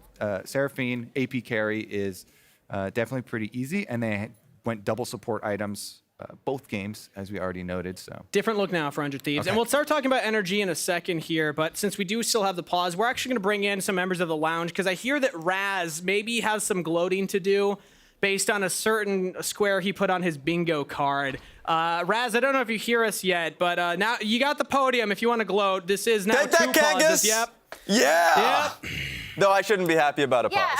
Seraphine AP carry is definitely pretty easy, and they went double support items both games, as we already noted. So different look now for 100 Thieves. Okay. And we'll start talking about NRG in a second here, but since we do still have the pause, we're actually going to bring in some members of the lounge, because I hear that Raz maybe has some gloating to do based on a certain square he put on his bingo card. Raz, I don't know if you hear us yet, but now you got the podium if you want to gloat. This is now Take that, two pauses. Kangas. Yep. Yeah. Yep. Though I shouldn't be happy about a pause.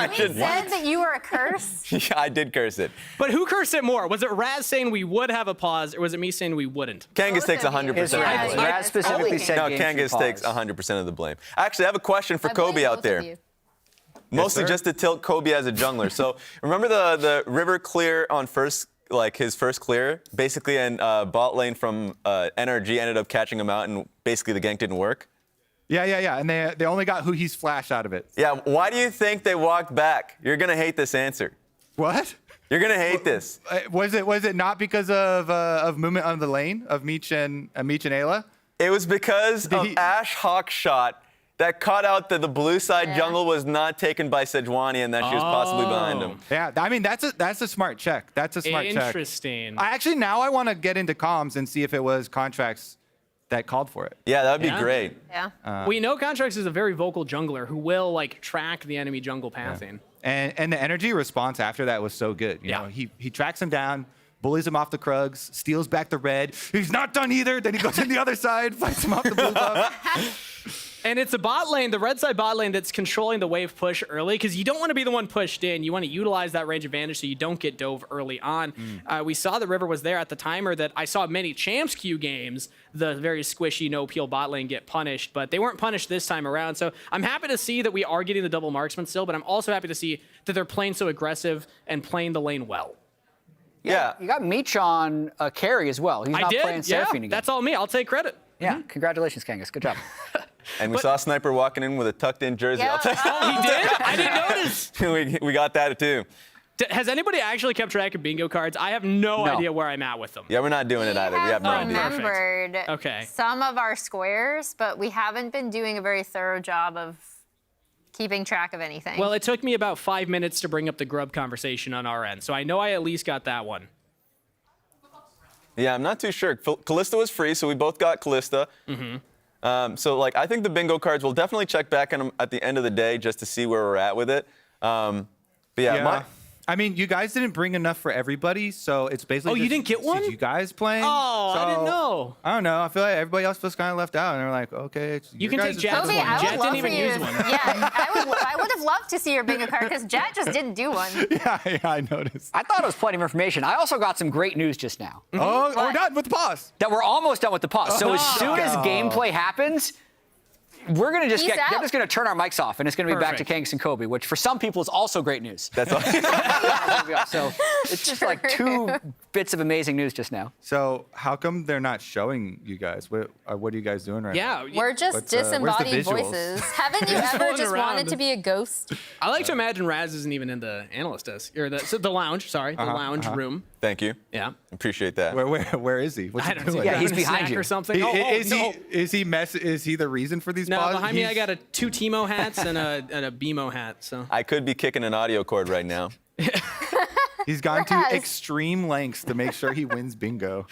You said that you were a curse? Yeah, I did curse it. But who cursed it more? Was it Raz saying we would have a pause, or was it me saying we wouldn't? Kangas takes 100% of the blame. Raz specifically said no, Kangas takes 100% of the blame. Actually, I have a question for Kobe out there. Mostly just to tilt Kobe as a jungler. So remember the river clear on first, like his first clear, basically, and bot lane from NRG ended up catching him out, and basically the gank didn't work? Yeah. And they only got who he's flashed out of it. Yeah, why do you think they walked back? You're going to hate this answer. What? You're going to hate this. Was it not because of movement on the lane of Meech and Ayla? It was because of Ash Hawk shot that caught out that the blue side jungle was not taken by Sejuani, and that she was possibly behind him. Yeah, I mean, that's a smart check. That's a smart check. Interesting. Now I want to get into comms and see if it was contracts that called for it. Yeah, that would be great. Yeah. We know Contracts is a very vocal jungler who will track the enemy jungle pathing. Yeah. And the NRG response after that was so good. You know, he tracks him down, bullies him off the Krugs, steals back the red. He's not done either. Then he goes in the other side, fights him off the blue buff. And it's a bot lane, the red side bot lane, that's controlling the wave push early, because you don't want to be the one pushed in. You want to utilize that range advantage so you don't get dove early on. We saw the River was there at the timer that I saw many Champs Q games, the very squishy no-peel bot lane get punished, but they weren't punished this time around. So I'm happy to see that we are getting the double marksman still, but I'm also happy to see that they're playing so aggressive and playing the lane well. Yeah. You got Meech on carry as well. He's not playing Seraphine again. That's all me. I'll take credit. Yeah, congratulations, Kangas. Good job. And we saw Sniper walking in with a tucked-in jersey. Yeah. Oh, he did? I didn't notice. we got that too. Has anybody actually kept track of bingo cards? I have no idea where I'm at with them. Yeah, we're not doing it either. We have no idea. Remembered some of our squares, but we haven't been doing a very thorough job of keeping track of anything. Well, it took me about 5 minutes to bring up the grub conversation on our end, so I know I at least got that one. Yeah, I'm not too sure. Callista was free, so we both got Callista. So, I think the bingo cards, we'll definitely check back on them at the end of the day just to see where we're at with it. But I mean, you guys didn't bring enough for everybody, so it's basically. Oh, you didn't get one? You guys playing? Oh, I didn't know. I don't know. I feel like everybody else was kind of left out, and they're like, okay, it's you can take Jet's one. Jet didn't even use one. Yeah, I would have loved to see your bingo card because Jet just didn't do one. Yeah, I noticed. I thought it was plenty of information. I also got some great news just now. Oh, we're done with the pause. That we're almost done with the pause. So as soon as gameplay happens, We're gonna just Peace they're out. just gonna turn our mics off, and it's gonna be back to Kangas and Kobe, which for some people is also great news. That's all. So it's just like 2 bits of amazing news just now. So how come they're not showing you guys? What are you guys doing right now? We're just disembodied voices. Haven't you ever just wanted to be a ghost? I like to imagine Raz isn't even in the analyst desk or the lounge. Sorry, the lounge room. Thank you. Yeah. Appreciate that. Where is he? What's he doing? Yeah, he's behind you or something. Is he the reason for these No, pauses? behind me I got 2 Timo hats and a BMO hat. So I could be kicking an audio cord right now. He's gone to extreme lengths to make sure he wins bingo.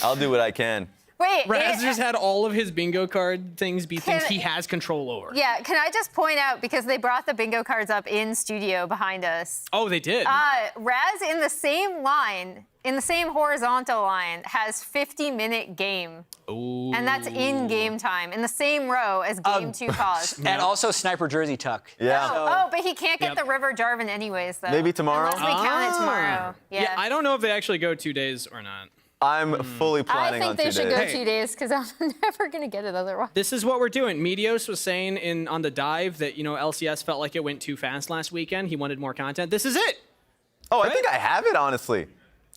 I'll do what I can. Wait, Raz just had all of his bingo card things be things he has control over. Yeah, can I just point out, because they brought the bingo cards up in studio behind us. Oh, they did? Raz in the same line, in the same horizontal line, has 50-minute game. Ooh. And that's in game time, in the same row as game 2 pause. And also sniper jersey tuck. Yeah. Oh, but he can't get the River Jarvan anyways, though. Maybe tomorrow? Unless we count it tomorrow. Yeah, I don't know if they actually go 2 days or not. I'm fully planning I on think 2 they should days. go 2 days, because I'm never going to get it otherwise. This is what we're doing. Medios was saying on the dive that, LCS felt like it went too fast last weekend. He wanted more content. This is it. Oh, I think I have it, honestly.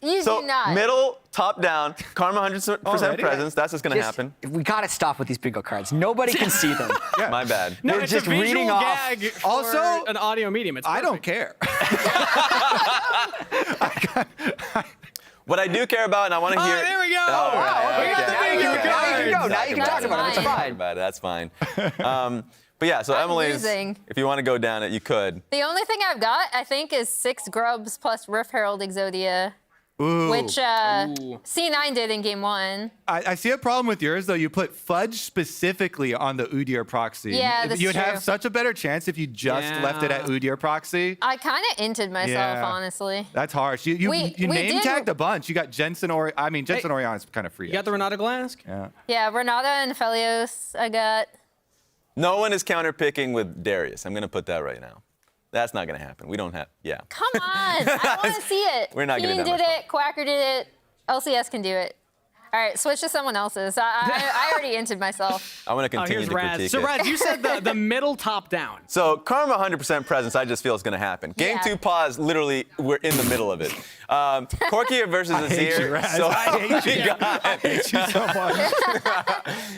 You do not. Middle, top down, Karma 100% presence. That's what's going to happen. We got to stop with these bingo cards. Nobody can see them. My bad. No, They're it's just a visual reading off. gag for Also, an audio medium. It's I don't perfect. care. What I do care about, and I want to hear. There we go. Oh, Wow, we got the bingo cards. Now you can talk about it. It's fine. That's fine. But yeah, so Emily's, losing. if you want to go down it, you could. The only thing I've got, I think, is 6 grubs plus Rift Herald Exodia. Ooh. Which C9 did in game 1. I see a problem with yours, though. You put Fudge specifically on the Udyr proxy. Yeah, that's You'd true. have such a better chance if you just left it at Udyr proxy. I kind of inted myself, honestly. That's harsh. You We name did- tagged a bunch. You got Jensen Jensen Orion's kind of free. You got the Renata Glask? Yeah. Yeah, Renata and Felios I got. No one is counterpicking with Darius. I'm going to put that right now. That's not going to happen. We don't have, Come on, I want to see it. We're not getting Keen that did much it, Quacker did it, LCS can do it. All right, switch to someone else's. I already inted myself. I want to continue here's to Raz. critique So, it. Raz, you said the middle top down. So Karma 100% presence, I just feel is going to happen. Game 2 pause, literally, we're in the middle of it. Corky versus Azir. I hate you so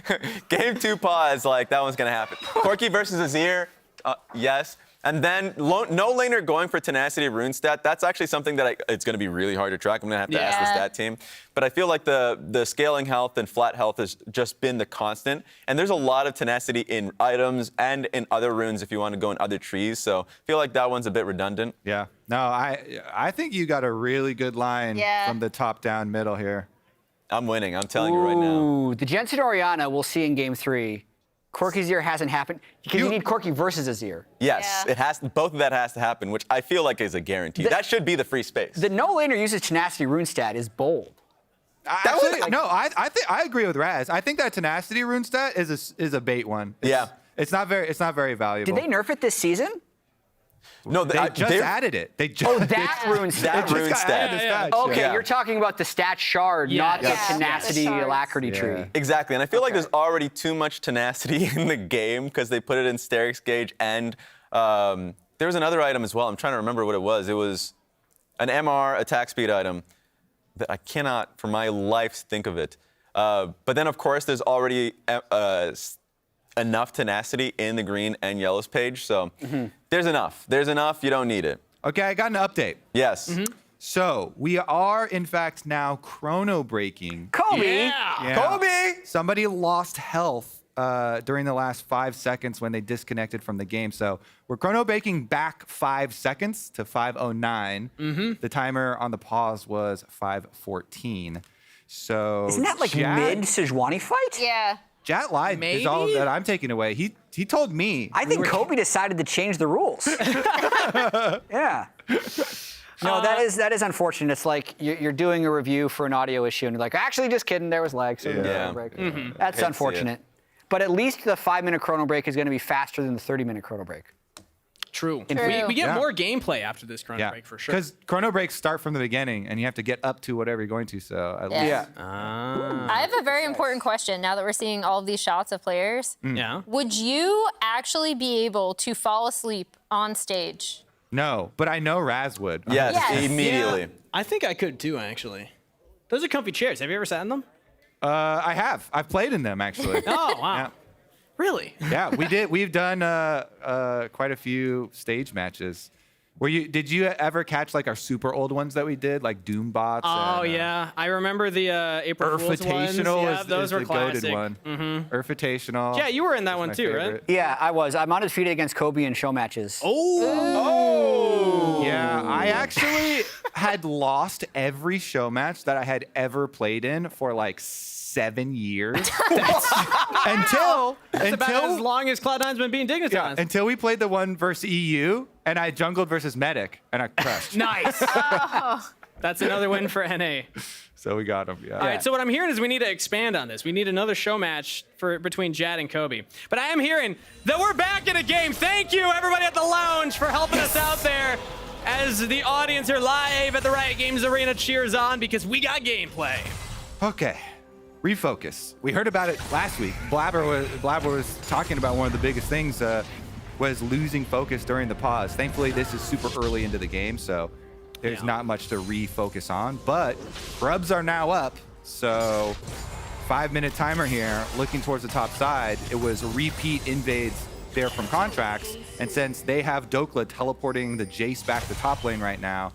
much. Game 2 pause, that one's going to happen. Corky versus Azir, yes. And then no laner going for tenacity rune stat. That's actually something that it's going to be really hard to track. I'm going to have to ask the stat team. But I feel like the scaling health and flat health has just been the constant. And there's a lot of tenacity in items and in other runes if you want to go in other trees. So I feel like that one's a bit redundant. Yeah. No, I think you got a really good line from the top down middle here. I'm winning. I'm telling you right now. Ooh, the Jensen Orianna we'll see in game 3. Corky's Azir hasn't happened because you need Corky versus Azir. Yes, it has. Both of that has to happen, which I feel like is a guarantee. That should be the free space. The no laner uses tenacity rune stat is bold. I agree with Raz. I think that tenacity rune stat is a bait one. It's not very valuable. Did they nerf it this season? No, they just added it. They just that rune stat. Okay, you're talking about the stat shard, not the tenacity alacrity tree. Exactly, and I feel like there's already too much tenacity in the game because they put it in Sterix Gauge, and there was another item as well. I'm trying to remember what it was. It was an MR attack speed item that I cannot, for my life, think of it. But then, of course, there's already enough tenacity in the green and yellows page, so there's enough. There's enough. You don't need it. Okay, I got an update. Yes. So we are, in fact, now chrono breaking. Kobe! Kobe! Somebody lost health during the last 5 seconds when they disconnected from the game. So we're chrono breaking back 5 seconds to 5:09. The timer on the pause was 5:14. So isn't that like mid Sejuani fight? Yeah. Jat lied is all that I'm taking away. He told me. I think Kobe decided to change the rules. Yeah. No, that is unfortunate. It's like you're doing a review for an audio issue and you're like, actually, just kidding. There was lag. So that's unfortunate. But at least the 5-minute chrono break is going to be faster than the 30-minute chrono break. True. True. We get more gameplay after this chrono break for sure. Because chrono breaks start from the beginning, and you have to get up to whatever you're going to. So at least. I have a very important question now that we're seeing all of these shots of players. Yeah. Would you actually be able to fall asleep on stage? No, but I know Raz would. Yes, immediately. Yeah, I think I could too, actually. Those are comfy chairs. Have you ever sat in them? I have. I've played in them, actually. Oh, wow. Yeah. Really? Yeah, we did. We've done quite a few stage matches. Did you ever catch like our super old ones that we did, like Doombots? Oh yeah, I remember the April Fool's ones. Yeah, those were the classic. goated one. Urfitational. Yeah, you were in that one too, right? Yeah, I was. I'm undefeated against Kobe in show matches. Oh. Yeah, I actually had lost every show match that I had ever played in for like 7 years. Until about as long as Cloud9's been being Dignitas. Yeah, until we played the one versus EU, and I jungled versus Medic, and I crushed. Nice. That's another win for NA. So we got him. Yeah. All right. So what I'm hearing is we need to expand on this. We need another show match between Jad and Kobe. But I am hearing that we're back in a game. Thank you, everybody at the lounge, for helping us out there. As the audience here live at the Riot Games Arena cheers on because we got gameplay. Okay. Refocus. We heard about it last week. Blabber was talking about one of the biggest things was losing focus during the pause. Thankfully, this is super early into the game, so there's not much to refocus on. But grubs are now up, so 5-minute timer here. Looking towards the top side, it was repeat invades there from Contracts, and since they have Dokla teleporting the Jace back to top lane right now,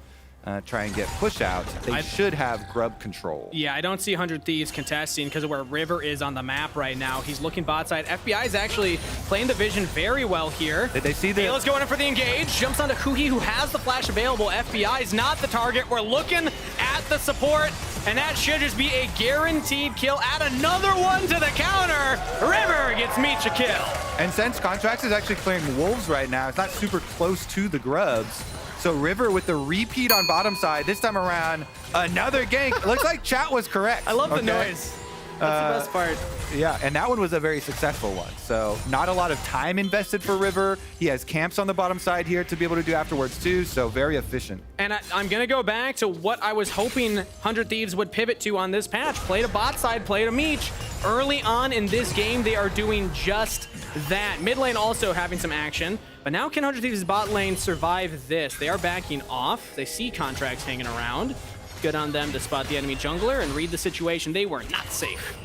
try and get push out, they should have grub control. Yeah, I don't see 100 Thieves contesting because of where River is on the map right now. He's looking bot side. FBI is actually playing the vision very well here. Did they see the... Ayla's going in for the engage. Jumps onto Huhi, who has the flash available. FBI is not the target. We're looking at the support, and that should just be a guaranteed kill. Add another one to the counter. River gets Meech a kill. And since Contracts is actually clearing Wolves right now, it's not super close to the grubs. So River with the repeat on bottom side, this time around, another gank. It looks like chat was correct. I love the noise. That's the best part. Yeah, and that one was a very successful one. So not a lot of time invested for River. He has camps on the bottom side here to be able to do afterwards too, so very efficient. And I'm going to go back to what I was hoping 100 Thieves would pivot to on this patch. Play to bot side, play to Meech. Early on in this game, they are doing just that. Mid lane also having some action. But now can 100 Thieves' bot lane survive this? They are backing off. They see Contracts hanging around. Good on them to spot the enemy jungler and read the situation. They were not safe.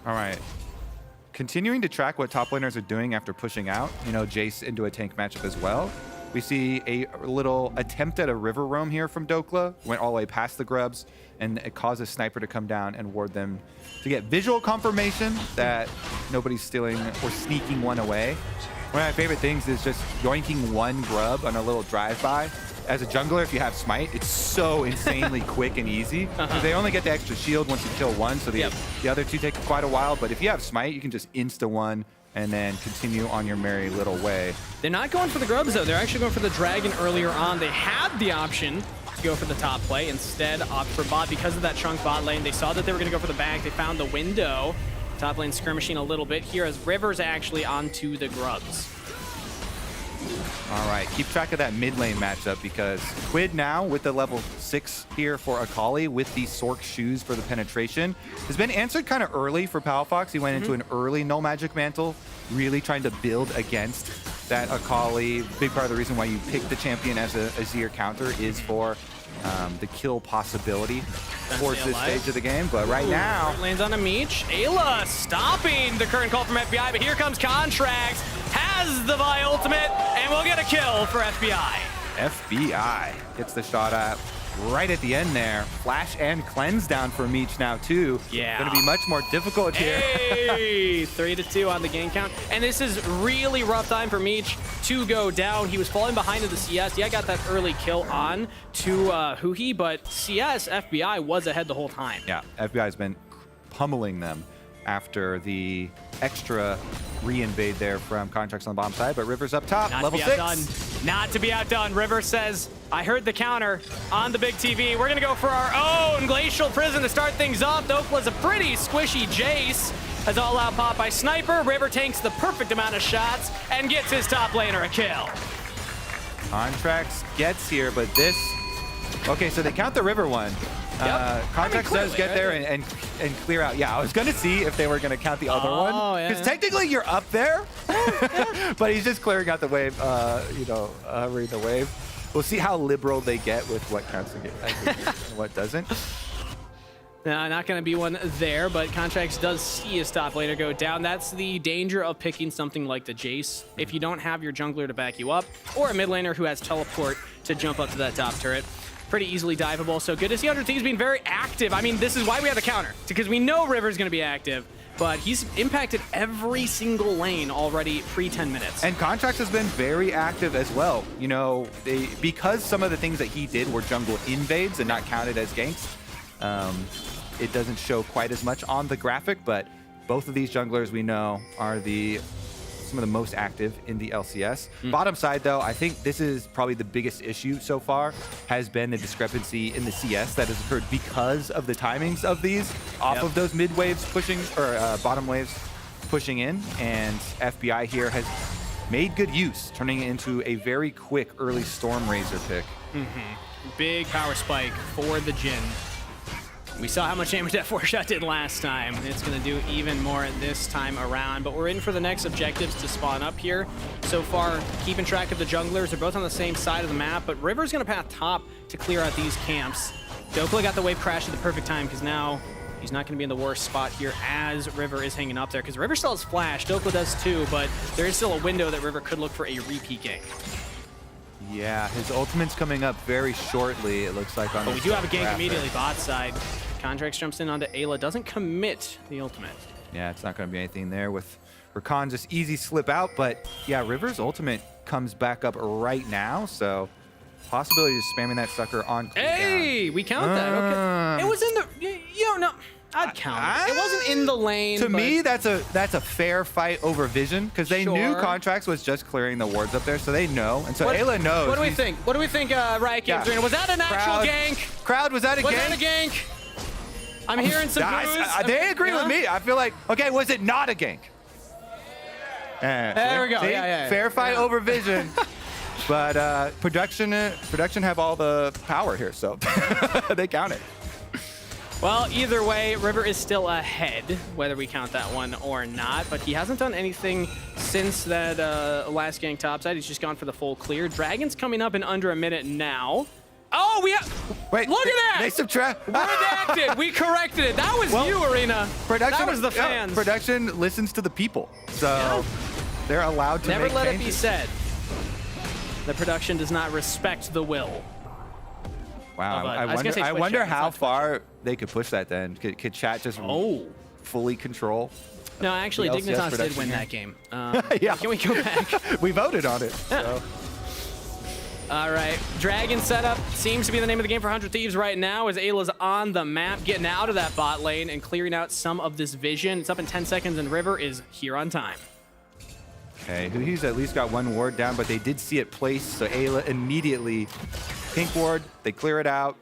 All right. Continuing to track what top laners are doing after pushing out, Jace into a tank matchup as well. We see a little attempt at a river roam here from Dokla. Went all the way past the grubs, and it causes Sniper to come down and ward them to get visual confirmation that nobody's stealing or sneaking one away. One of my favorite things is just yoinking one grub on a little drive-by. As a jungler, if you have Smite, it's so insanely quick and easy. They only get the extra shield once you kill one, so the other two take quite a while. But if you have Smite, you can just insta-one and then continue on your merry little way. They're not going for the grubs, though. They're actually going for the dragon earlier on. They had the option to go for the top play. Instead, opt for bot because of that trunk bot lane. They saw that they were going to go for the back. They found the window. Top lane skirmishing a little bit here as River's actually onto the grubs. All right, keep track of that mid lane matchup because Quid now with the level 6 here for Akali with the Sork shoes for the penetration has been answered kind of early for Palafox. He went into an early no magic mantle, really trying to build against that Akali. Big part of the reason why you pick the champion as a Azir counter is for the kill possibility towards this stage of the game. But right now... Lands on a Meech. Ayla stopping the current call from FBI, but here comes Contracts. Has the Vi ultimate, and we'll get a kill for FBI. FBI gets the shot at right at the end there. Flash and cleanse down for Meech now too. Yeah. Going to be much more difficult here. Hey, 3-2 on the game count. And this is really rough time for Meech to go down. He was falling behind in the CS. Yeah, got that early kill on to Huhi, but CS, FBI was ahead the whole time. Yeah, FBI has been pummeling them after the extra re-invade there from Contracts on the bottom side, but River's up top, level 6. Not to be outdone. River says, I heard the counter on the big TV. We're gonna go for our own Glacial Prison to start things off. Dokla's a pretty squishy Jace. As all-out pop by Sniper, River tanks the perfect amount of shots and gets his top laner a kill. Contracts gets here, but this... Okay, so they count the river one. Contracts does get there and clear out. Yeah, I was going to see if they were going to count the other one. Because technically you're up there, but he's just clearing out the wave, hovering the wave. We'll see how liberal they get with what counts and what doesn't. No, not going to be one there, but Contracts does see his top laner go down. That's the danger of picking something like the Jace. If you don't have your jungler to back you up, or a mid laner who has teleport to jump up to that top turret, pretty easily diveable. So good to see 100 Thieves being very active. I mean, this is why we have the counter, because we know River's going to be active, but he's impacted every single lane already pre-10 minutes. And Contracts has been very active as well. You know, because some of the things that he did were jungle invades and not counted as ganks, it doesn't show quite as much on the graphic, but both of these junglers we know are some of the most active in the LCS. Bottom side though, I think this is probably the biggest issue so far, has been the discrepancy in the CS that has occurred because of the timings of these off of those mid waves pushing, or bottom waves pushing in, and FBI here has made good use, turning it into a very quick early Storm Razor pick. Big power spike for the Jhin. We saw how much damage that 4-shot did last time. It's going to do even more this time around, but we're in for the next objectives to spawn up here. So far, keeping track of the junglers. They're both on the same side of the map, but River's going to path top to clear out these camps. Dokla got the wave crash at the perfect time, because now he's not going to be in the worst spot here as River is hanging up there, because River still has flash. Dokla does too, but there is still a window that River could look for a repeat gank. Yeah, his ultimate's coming up very shortly, it looks like. But we do have a gank immediately bot side. Contracts jumps in onto Ayla, doesn't commit the ultimate. Yeah, it's not going to be anything there with Rakan, just easy slip out. But yeah, River's ultimate comes back up right now, so possibility of spamming that sucker on cooldown. Hey, we count that. Okay, it was in the. You don't know. I'd count it. It wasn't in the lane. To me, that's a fair fight over vision, because they knew Contracts was just clearing the wards up there, so they know. And so Ayla knows. What do we think? What do we think? Riot Games doing? Was that an actual gank? Crowd, was that a gank? Was that a gank? I'm hearing some boos. They agree with me. I feel like, okay, was it not a gank? There we go. Yeah. Fair fight over vision. But production have all the power here, so they count it. Well, either way, River is still ahead, whether we count that one or not. But he hasn't done anything since that last gank topside. He's just gone for the full clear. Dragon's coming up in under a minute now. Oh, we have. Wait, look at that! They subtract. We redacted. We corrected it. That was you, Arena. Production, that was the fans. Production listens to the people, so they're allowed to never make let changes. It be said. The production does not respect the will. Wow, I wonder how far they could push that then. Could chat just fully control? No, actually, Dignitas did win that game. Yeah. Can we go back? We voted on it. So. All right, Dragon setup seems to be the name of the game for 100 Thieves right now, as Ayla's on the map, getting out of that bot lane and clearing out some of this vision. It's up in 10 seconds, and River is here on time. Okay, he's at least got one ward down, but they did see it placed, so Ayla immediately pink ward, they clear it out.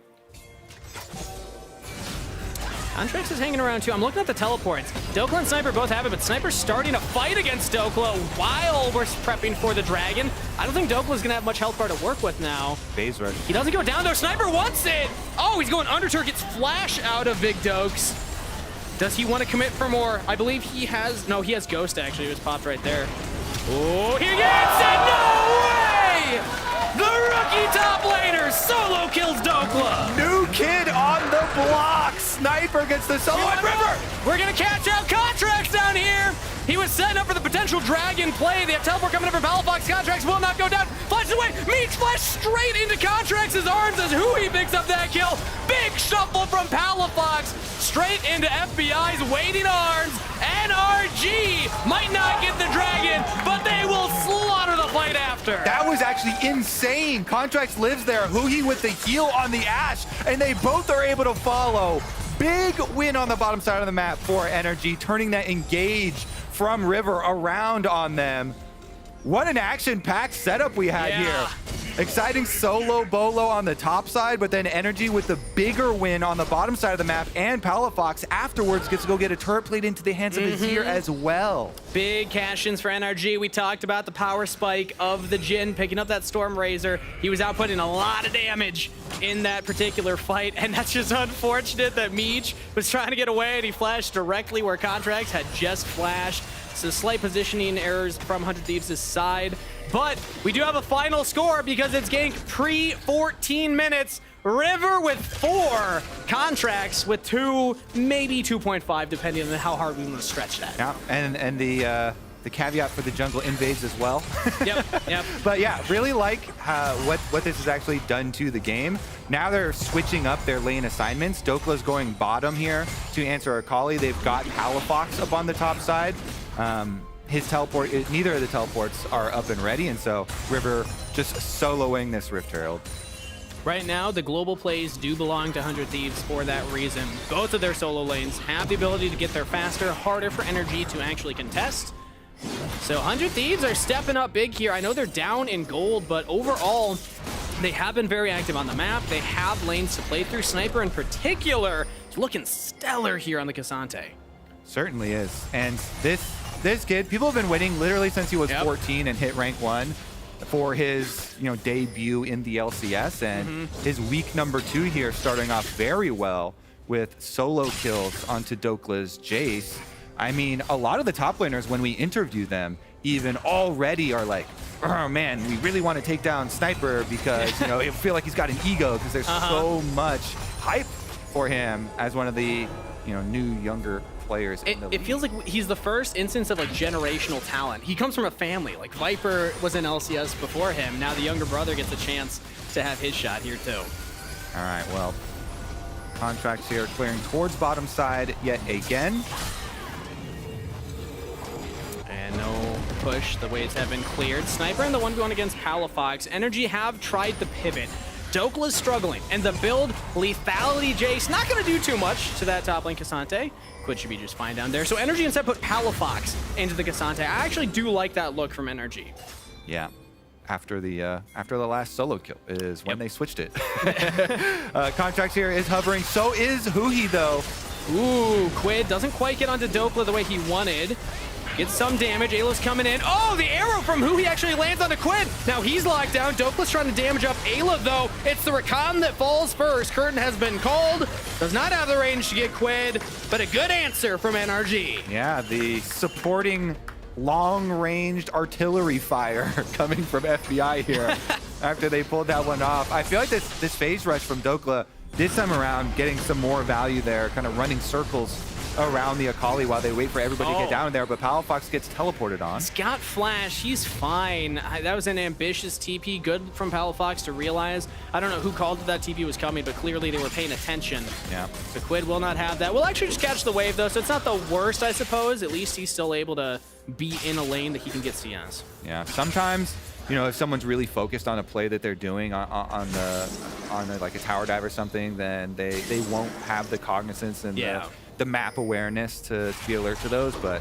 Contracts is hanging around too. I'm looking at the teleports. Dokla and Sniper both have it, but Sniper's starting to fight against Dokla while we're prepping for the Dragon. I don't think Dokla's gonna have much health bar to work with now. Phase rush. He doesn't go down though. Sniper wants it. Oh, he's going Underturret, gets flash out of Big Dokes. Does he want to commit for more? I believe he has, no, he has Ghost actually. It was popped right there. Oh, he gets it, no way! The rookie top laner solo kills Dokla. New kid on the block. Sniper gets the solo on River. We're gonna catch out Contracts down here. He was setting up for the potential Dragon play. They have teleport coming up for Palafox. Contracts will not go down. Flashes away. Meets flash straight into Contracts' arms as Hui picks up that kill. Big shuffle from Palafox. Straight into FBI's waiting arms. NRG might not get the Dragon, but they will slaughter the fight after. That was actually insane. Contracts lives there. Hui with the heal on the Ashe, and they both are able to follow. Big win on the bottom side of the map for NRG, turning that engage from River around on them. What an action-packed setup we had here. exciting solo bolo on the top side, but then NRG with the bigger win on the bottom side of the map, and Palafox afterwards gets to go get a turret plate into the hands of Azir as well. Big cash-ins for NRG. We talked about the power spike of the Jhin picking up that Storm Razor. He was outputting a lot of damage in that particular fight, and that's just unfortunate that Meech was trying to get away and he flashed directly where Contracts had just flashed. So slight positioning errors from 100 Thieves' side. But we do have a final score because it's gank pre-14 minutes. River with 4, Contracts with 2, maybe 2.5, depending on how hard we want to stretch that. Yeah, and the caveat for the jungle invades as well. Yep. But yeah, really like what this has actually done to the game. Now they're switching up their lane assignments. Dokla's going bottom here to answer Akali. They've got Palafox up on the top side. His teleport, neither of the teleports are up and ready, and so River just soloing this Rift Herald. Right now, the global plays do belong to 100 Thieves for that reason. Both of their solo lanes have the ability to get there faster, harder for NRG to actually contest. So 100 Thieves are stepping up big here. I know they're down in gold, but overall, they have been very active on the map. They have lanes to play through. Sniper in particular is looking stellar here on the Cassante. Certainly is. And this kid, people have been waiting literally since he was 14 and hit rank 1 for his debut in the LCS, and his week number 2 here starting off very well with solo kills onto Dokla's Jace. I mean, a lot of the top laners, when we interview them, even already are like, oh man, we really want to take down Sniper because, it feel like he's got an ego because there's so much hype for him as one of the, new younger players in the league. It feels like he's the first instance of generational talent. He comes from a family. Like Viper was in LCS before him. Now the younger brother gets a chance to have his shot here too. All right, well, Contracts here clearing towards bottom side yet again. And no push. The waves have been cleared. Sniper in the 1v1 against Palafox. NRG have tried the pivot. Dokla's struggling, and the build, Lethality Jace, not going to do too much to that top lane Cassante. Quid should be just fine down there. So NRG instead put Palafox into the Cassante. I actually do like that look from NRG. Yeah. After the last solo kill is when they switched it. Contracts here is hovering. So is Huhi, though. Ooh, Quid doesn't quite get onto Dokla the way he wanted. Gets some damage. Ayla's coming in. Oh, the arrow from Huhi actually lands onto Quid. Now he's locked down. Dokla's trying to damage up Ayla, though. It's the Rakan that falls first. Curtain has been called. Does not have the range to get Quid, but a good answer from NRG. Yeah, the supporting long-ranged artillery fire coming from FBI here after they pulled that one off. I feel like this phase rush from Dokla this time around getting some more value there, kind of running circles around the Akali while they wait for everybody to get down there, but Palafox gets teleported on. He's got flash. He's fine. That was an ambitious TP. Good from Palafox to realize. I don't know who called that TP was coming, but clearly they were paying attention. Yeah. So Quid will not have that. We'll actually just catch the wave, though, so it's not the worst, I suppose. At least he's still able to be in a lane that he can get CS. Yeah. Sometimes, if someone's really focused on a play that they're doing on like a tower dive or something, then they won't have the cognizance and the map awareness to be alert to those, but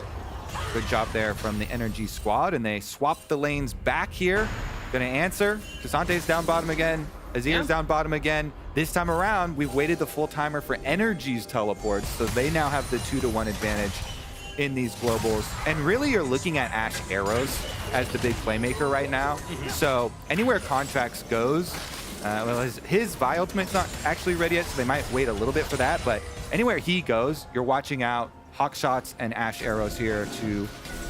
good job there from the NRG squad, and they swap the lanes back here. Gonna answer. Cassante's down bottom again. Azir's down bottom again. This time around, we've waited the full timer for NRG's teleports, so they now have the 2-to-1 advantage in these globals. And really, you're looking at Ashe arrows as the big playmaker right now. So anywhere Contracts goes, well, his Vi ultimate's not actually ready yet, so they might wait a little bit for that, but anywhere he goes, you're watching out Hawk shots and Ashe arrows here to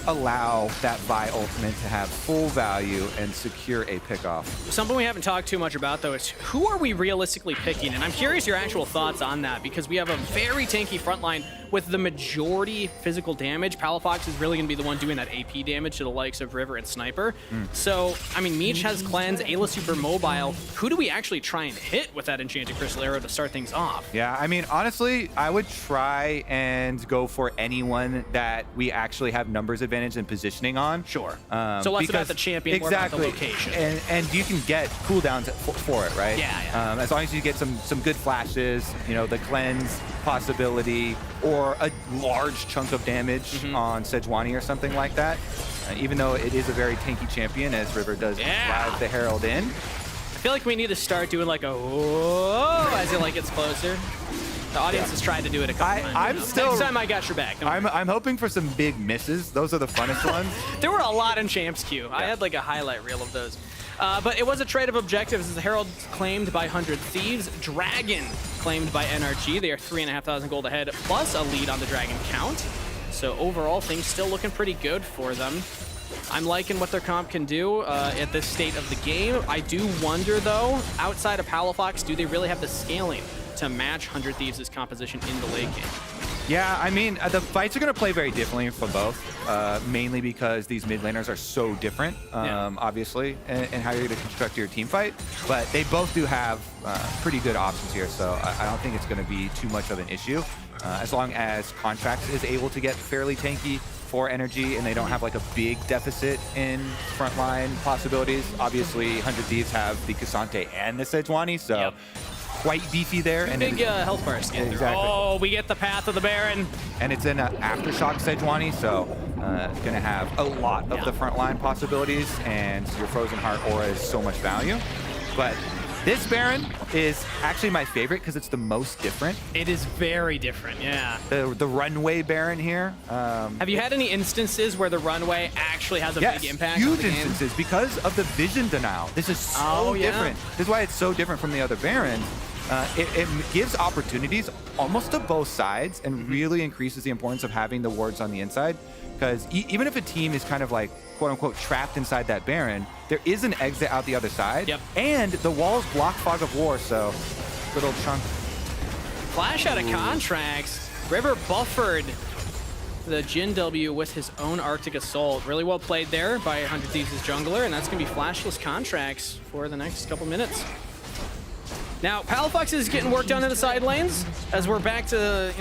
allow that Vi ultimate to have full value and secure a pickoff. Something we haven't talked too much about, though, is who are we realistically picking? And I'm curious your actual thoughts on that, because we have a very tanky front line with the majority physical damage. Palafox is really going to be the one doing that AP damage to the likes of River and Sniper. So, I mean, Meech has Cleanse, Ayla super mobile. Who do we actually try and hit with that Enchanted Crystal Arrow to start things off? Yeah, I mean, honestly, I would try and go for anyone that we actually have numbers advantage and positioning on. Sure. So less about the champion, more about the location. And you can get cooldowns for it, right? Yeah. As long as you get some good flashes, the cleanse possibility, or a large chunk of damage on Sejuani or something like that. Even though it is a very tanky champion, as River does drive the Herald in. feel like we need to start doing like a whoa as it like gets closer. The audience has tried to do it a couple times. Next time I got your back. I'm hoping for some big misses. Those are the funnest ones. There were a lot in Champs Queue. I had like a highlight reel of those. But it was a trade of objectives as the Herald claimed by 100 Thieves, Dragon claimed by NRG. They are 3,500 gold ahead, plus a lead on the Dragon count. So overall, things still looking pretty good for them. I'm liking what their comp can do at this state of the game. I do wonder, though, outside of Palafox, do they really have the scaling to match 100 Thieves' composition in the late game? Yeah, I mean, the fights are going to play very differently for both, mainly because these mid laners are so different, obviously, and how you're going to construct your team fight. But they both do have pretty good options here, so I don't think it's going to be too much of an issue. As long as Contracts is able to get fairly tanky for energy and they don't have like a big deficit in frontline possibilities. Obviously, 100 Thieves have the Cassante and the Sejuani, so quite beefy there. And big health bar skin. Exactly. Oh, we get the Path of the Baron. And it's in an Aftershock Sejuani, so it's going to have a lot of the frontline possibilities, and your Frozen Heart aura is so much value. But this Baron is actually my favorite because it's the most different. It is very different, yeah. The runway Baron here. Have you had any instances where the runway actually has a big impact? Huge instances because of the vision denial. This is so different. This is why it's so different from the other Barons. It gives opportunities almost to both sides and really increases the importance of having the wards on the inside. Because even if a team is kind of like, quote unquote, trapped inside that Baron, there is an exit out the other side. And the walls block Fog of War, so little chunk. Flash out of Contracts. River buffered the Jin W with his own Arctic Assault. Really well played there by 100 Thieves' jungler, and that's going to be flashless Contracts for the next couple minutes. Now, Palafox is getting work done in the side lanes as we're back to,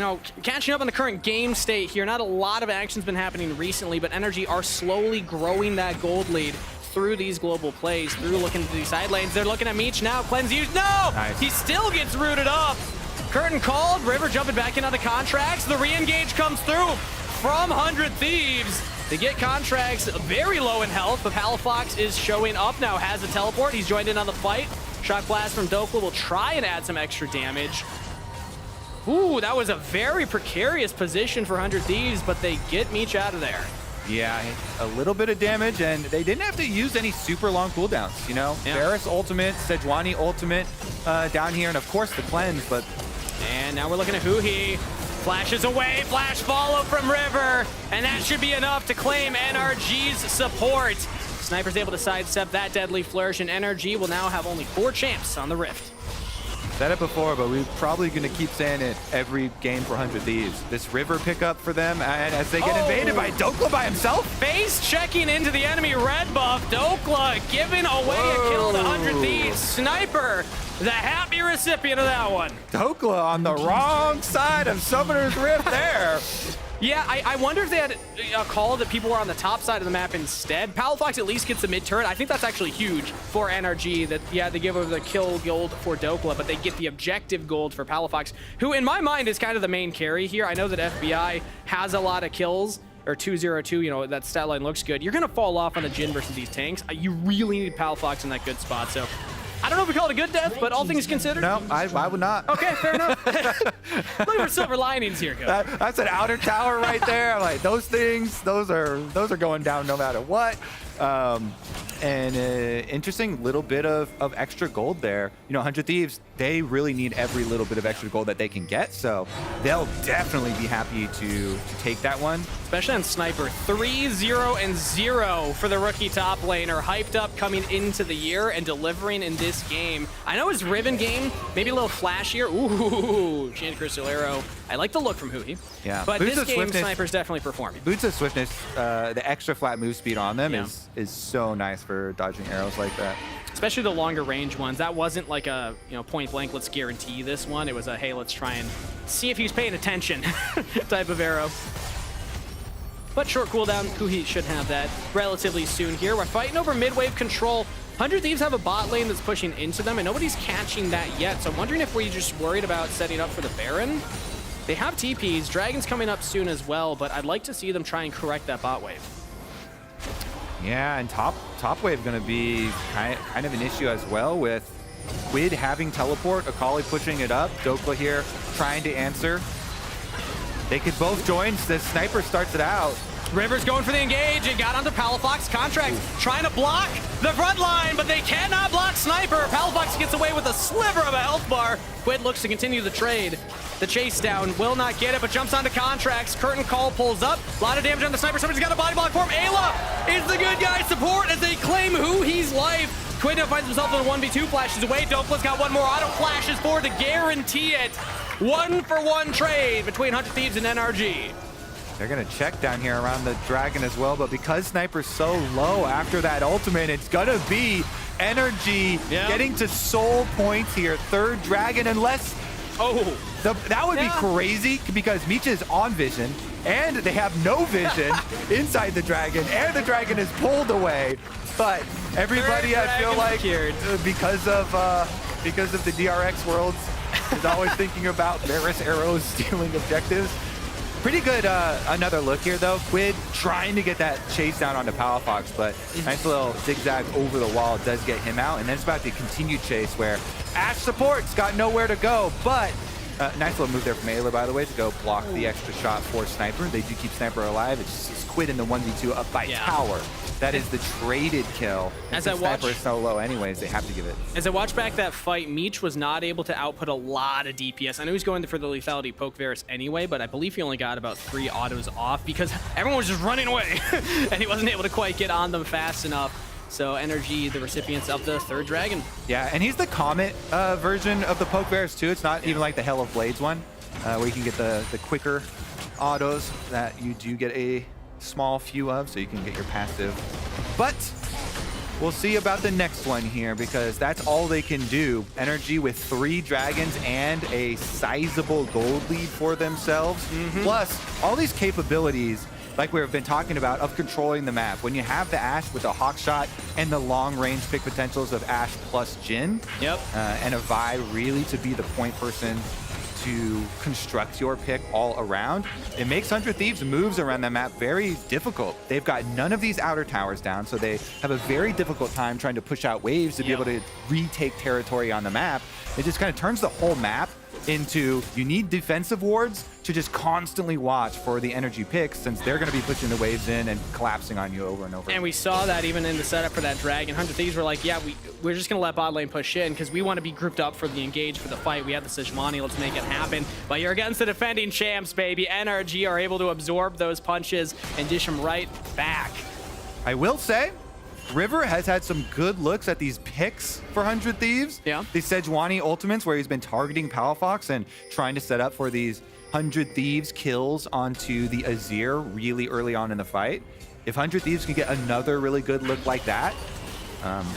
catching up on the current game state here. Not a lot of action's been happening recently, but NRG are slowly growing that gold lead through these global plays, through looking to these side lanes. They're looking at Meech now. Cleanse used. No! Nice. He still gets rooted up. Curtain called. River jumping back in on the Contracts. The re-engage comes through from 100 Thieves. They get Contracts very low in health, but Palafox is showing up now, has a teleport. He's joined in on the fight. Shock Blast from Dokla will try and add some extra damage. Ooh, that was a very precarious position for 100 Thieves, but they get Meech out of there. Yeah, a little bit of damage, and they didn't have to use any super long cooldowns, Varus ultimate, Sejuani ultimate down here, and of course the cleanse, but... And now we're looking at Huhi. Flashes away, flash follow from River, and that should be enough to claim NRG's support. Sniper's able to sidestep that deadly flourish, and NRG will now have only 4 champs on the Rift. Said it before, but we're probably going to keep saying it every game for 100 Thieves. This River pickup for them, and as they get invaded by Dokla by himself. Face checking into the enemy red buff. Dokla giving away a kill to 100 Thieves. Sniper, the happy recipient of that one. Dokla on the wrong side of Summoner's Rift there. Yeah, I wonder if they had a call that people were on the top side of the map instead. Palafox at least gets the mid turret. I think that's actually huge for NRG that, they give over the kill gold for Dokla, but they get the objective gold for Palafox, who in my mind is kind of the main carry here. I know that FBI has a lot of kills, or 202, that stat line looks good. You're going to fall off on the Jhin versus these tanks. You really need Palafox in that good spot, so... I don't know if we call it a good death, but all things considered. No, I would not. Okay, fair enough. Look for silver linings here, guys. That's an outer tower right there. Like those things, those are going down no matter what. And interesting little bit of extra gold there. 100 Thieves, they really need every little bit of extra gold that they can get, so they'll definitely be happy to take that one. Especially on Sniper. 3-0-0 for the rookie top laner. Hyped up coming into the year and delivering in this game. I know his Riven game, maybe a little flashier. Ooh, Enchanted Crystal Arrow. I like the look from Huhi. Yeah. But this game, Sniper's definitely performing. Boots of Swiftness, the extra flat move speed on them is so nice for dodging arrows like that. Especially the longer range ones. That wasn't like a point blank, let's guarantee this one. It was a, hey, let's try and see if he's paying attention type of arrow. But short cooldown, Huhi should have that relatively soon here. We're fighting over mid-wave control. 100 Thieves have a bot lane that's pushing into them, and nobody's catching that yet. So I'm wondering if we're just worried about setting up for the Baron. They have TPs. Dragon's coming up soon as well, but I'd like to see them try and correct that bot wave. Yeah, and top wave going to be kind of an issue as well, with Quid having teleport, Akali pushing it up, Dokla here trying to answer. They could both join. The sniper starts it out. River's going for the engage. It got onto Palafox. Contract trying to block the front line, but they cannot block Sniper. Palafox gets away with a sliver of a health bar. Quid looks to continue the trade. The chase down will not get it, but jumps onto Contracts. Curtain Call pulls up. A lot of damage on the Sniper. Somebody's got a body block for him. Ayla is the good guy support as they claim who he's life. Quid now finds himself in a 1v2, flashes away. Dopla's got one more auto, flashes forward to guarantee it. 1-for-1 trade between 100 Thieves and NRG. They're going to check down here around the Dragon as well, but because Sniper's so low after that ultimate, it's going to be NRG getting to soul points here. Third Dragon, unless... that would be crazy, because Meech is on vision, and they have no vision inside the Dragon, and the Dragon is pulled away. But everybody, I feel like, because of the DRX worlds, is always thinking about Varus arrows stealing objectives. Pretty good another look here, though. Quid trying to get that chase down onto Palafox, but nice little zigzag over the wall does get him out. And then it's about the continued chase where Ashe support's got nowhere to go, but nice little move there from Ayla, by the way, to go block the extra shot for Sniper. They do keep Sniper alive. It's Quid in the 1v2 up by Tower. That is the traded kill. And since Sniper is so low anyways, they have to give it. As I watch back that fight, Meech was not able to output a lot of DPS. I know he's going for the lethality poke Varus anyway, but I believe he only got about 3 autos off because everyone was just running away and he wasn't able to quite get on them fast enough. So NRG, the recipients of the third Dragon. Yeah, and he's the Comet version of the poke Varus too. It's not even like the Hell of Blades one, where you can get the quicker autos that you do get a small few of, so you can get your passive. But we'll see about the next one here, because that's all they can do. NRG with 3 Dragons and a sizable gold lead for themselves. Plus, all these capabilities, like we've been talking about, of controlling the map. When you have the Ashe with the Hawk Shot and the long-range pick potentials of Ashe plus Jhin, and a Vi really to be the point person to construct your pick all around, it makes 100 Thieves moves around that map very difficult. They've got none of these outer towers down, so they have a very difficult time trying to push out waves to be able to retake territory on the map. It just kind of turns the whole map into, you need defensive wards to just constantly watch for the NRG picks, since they're going to be pushing the waves in and collapsing on you over and over. And we saw that even in the setup for that Dragon. 100 Thieves were like, yeah, we're just going to let bot lane push in because we want to be grouped up for the engage for the fight. We have the Sejuani, let's make it happen. But you're against the defending champs, baby. NRG are able to absorb those punches and dish them right back. I will say, River has had some good looks at these picks for 100 Thieves. Yeah. These Sejuani ultimates where he's been targeting Palafox and trying to set up for these 100 Thieves kills onto the Azir really early on in the fight. If 100 Thieves can get another really good look like that,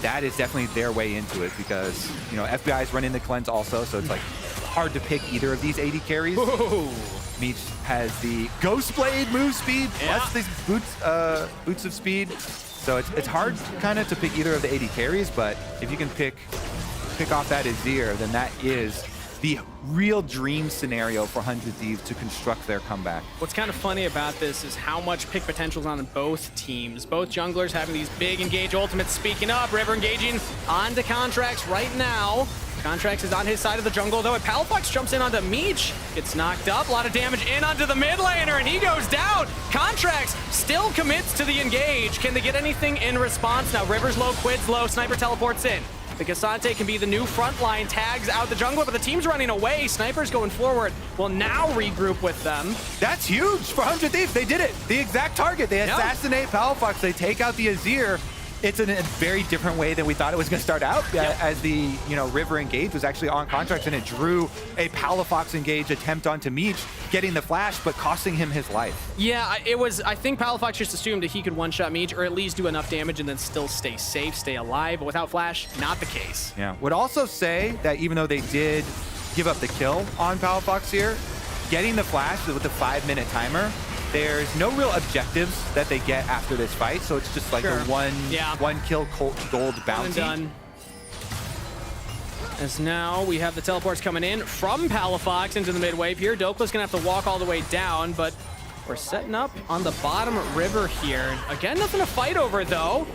that is definitely their way into it, because, you know, FBI's running the cleanse also, so it's like hard to pick either of these 80 carries. Meech has the Ghostblade move speed, plus these boots of speed. So it's hard kind of to pick either of the 80 carries, but if you can pick off that Azir, then that is the real dream scenario for 100 Thieves to construct their comeback. What's kind of funny about this is how much pick potential is on both teams. Both junglers having these big engage ultimates. Speaking up, River engaging onto Contracts right now. Contracts is on his side of the jungle, though. Palafox jumps in onto Meech, gets knocked up. A lot of damage in onto the mid laner, and he goes down. Contracts still commits to the engage. Can they get anything in response? Now, River's low, Quid's low. Sniper teleports in. The Cassante can be the new front line, tags out the jungle, but the team's running away. Sniper's going forward. Will now regroup with them. That's huge for 100 Thieves. They did it. The exact target. They assassinate Palafox. They take out the Azir. It's in a very different way than we thought it was going to start out, as the River engage was actually on Contracts, and it drew a Palafox engage attempt onto Meech, getting the flash, but costing him his life. Yeah, it was, I think Palafox just assumed that he could one-shot Meech, or at least do enough damage and then still stay safe, stay alive, but without flash, not the case. Yeah, would also say that even though they did give up the kill on Palafox here, getting the flash with the 5-minute timer, there's no real objectives that they get after this fight, so it's just like a one kill gold bounty. Done. As now we have the teleports coming in from Palafox into the mid wave here. Dokla's gonna have to walk all the way down, but We're setting up on the bottom river here. Again, nothing to fight over, though.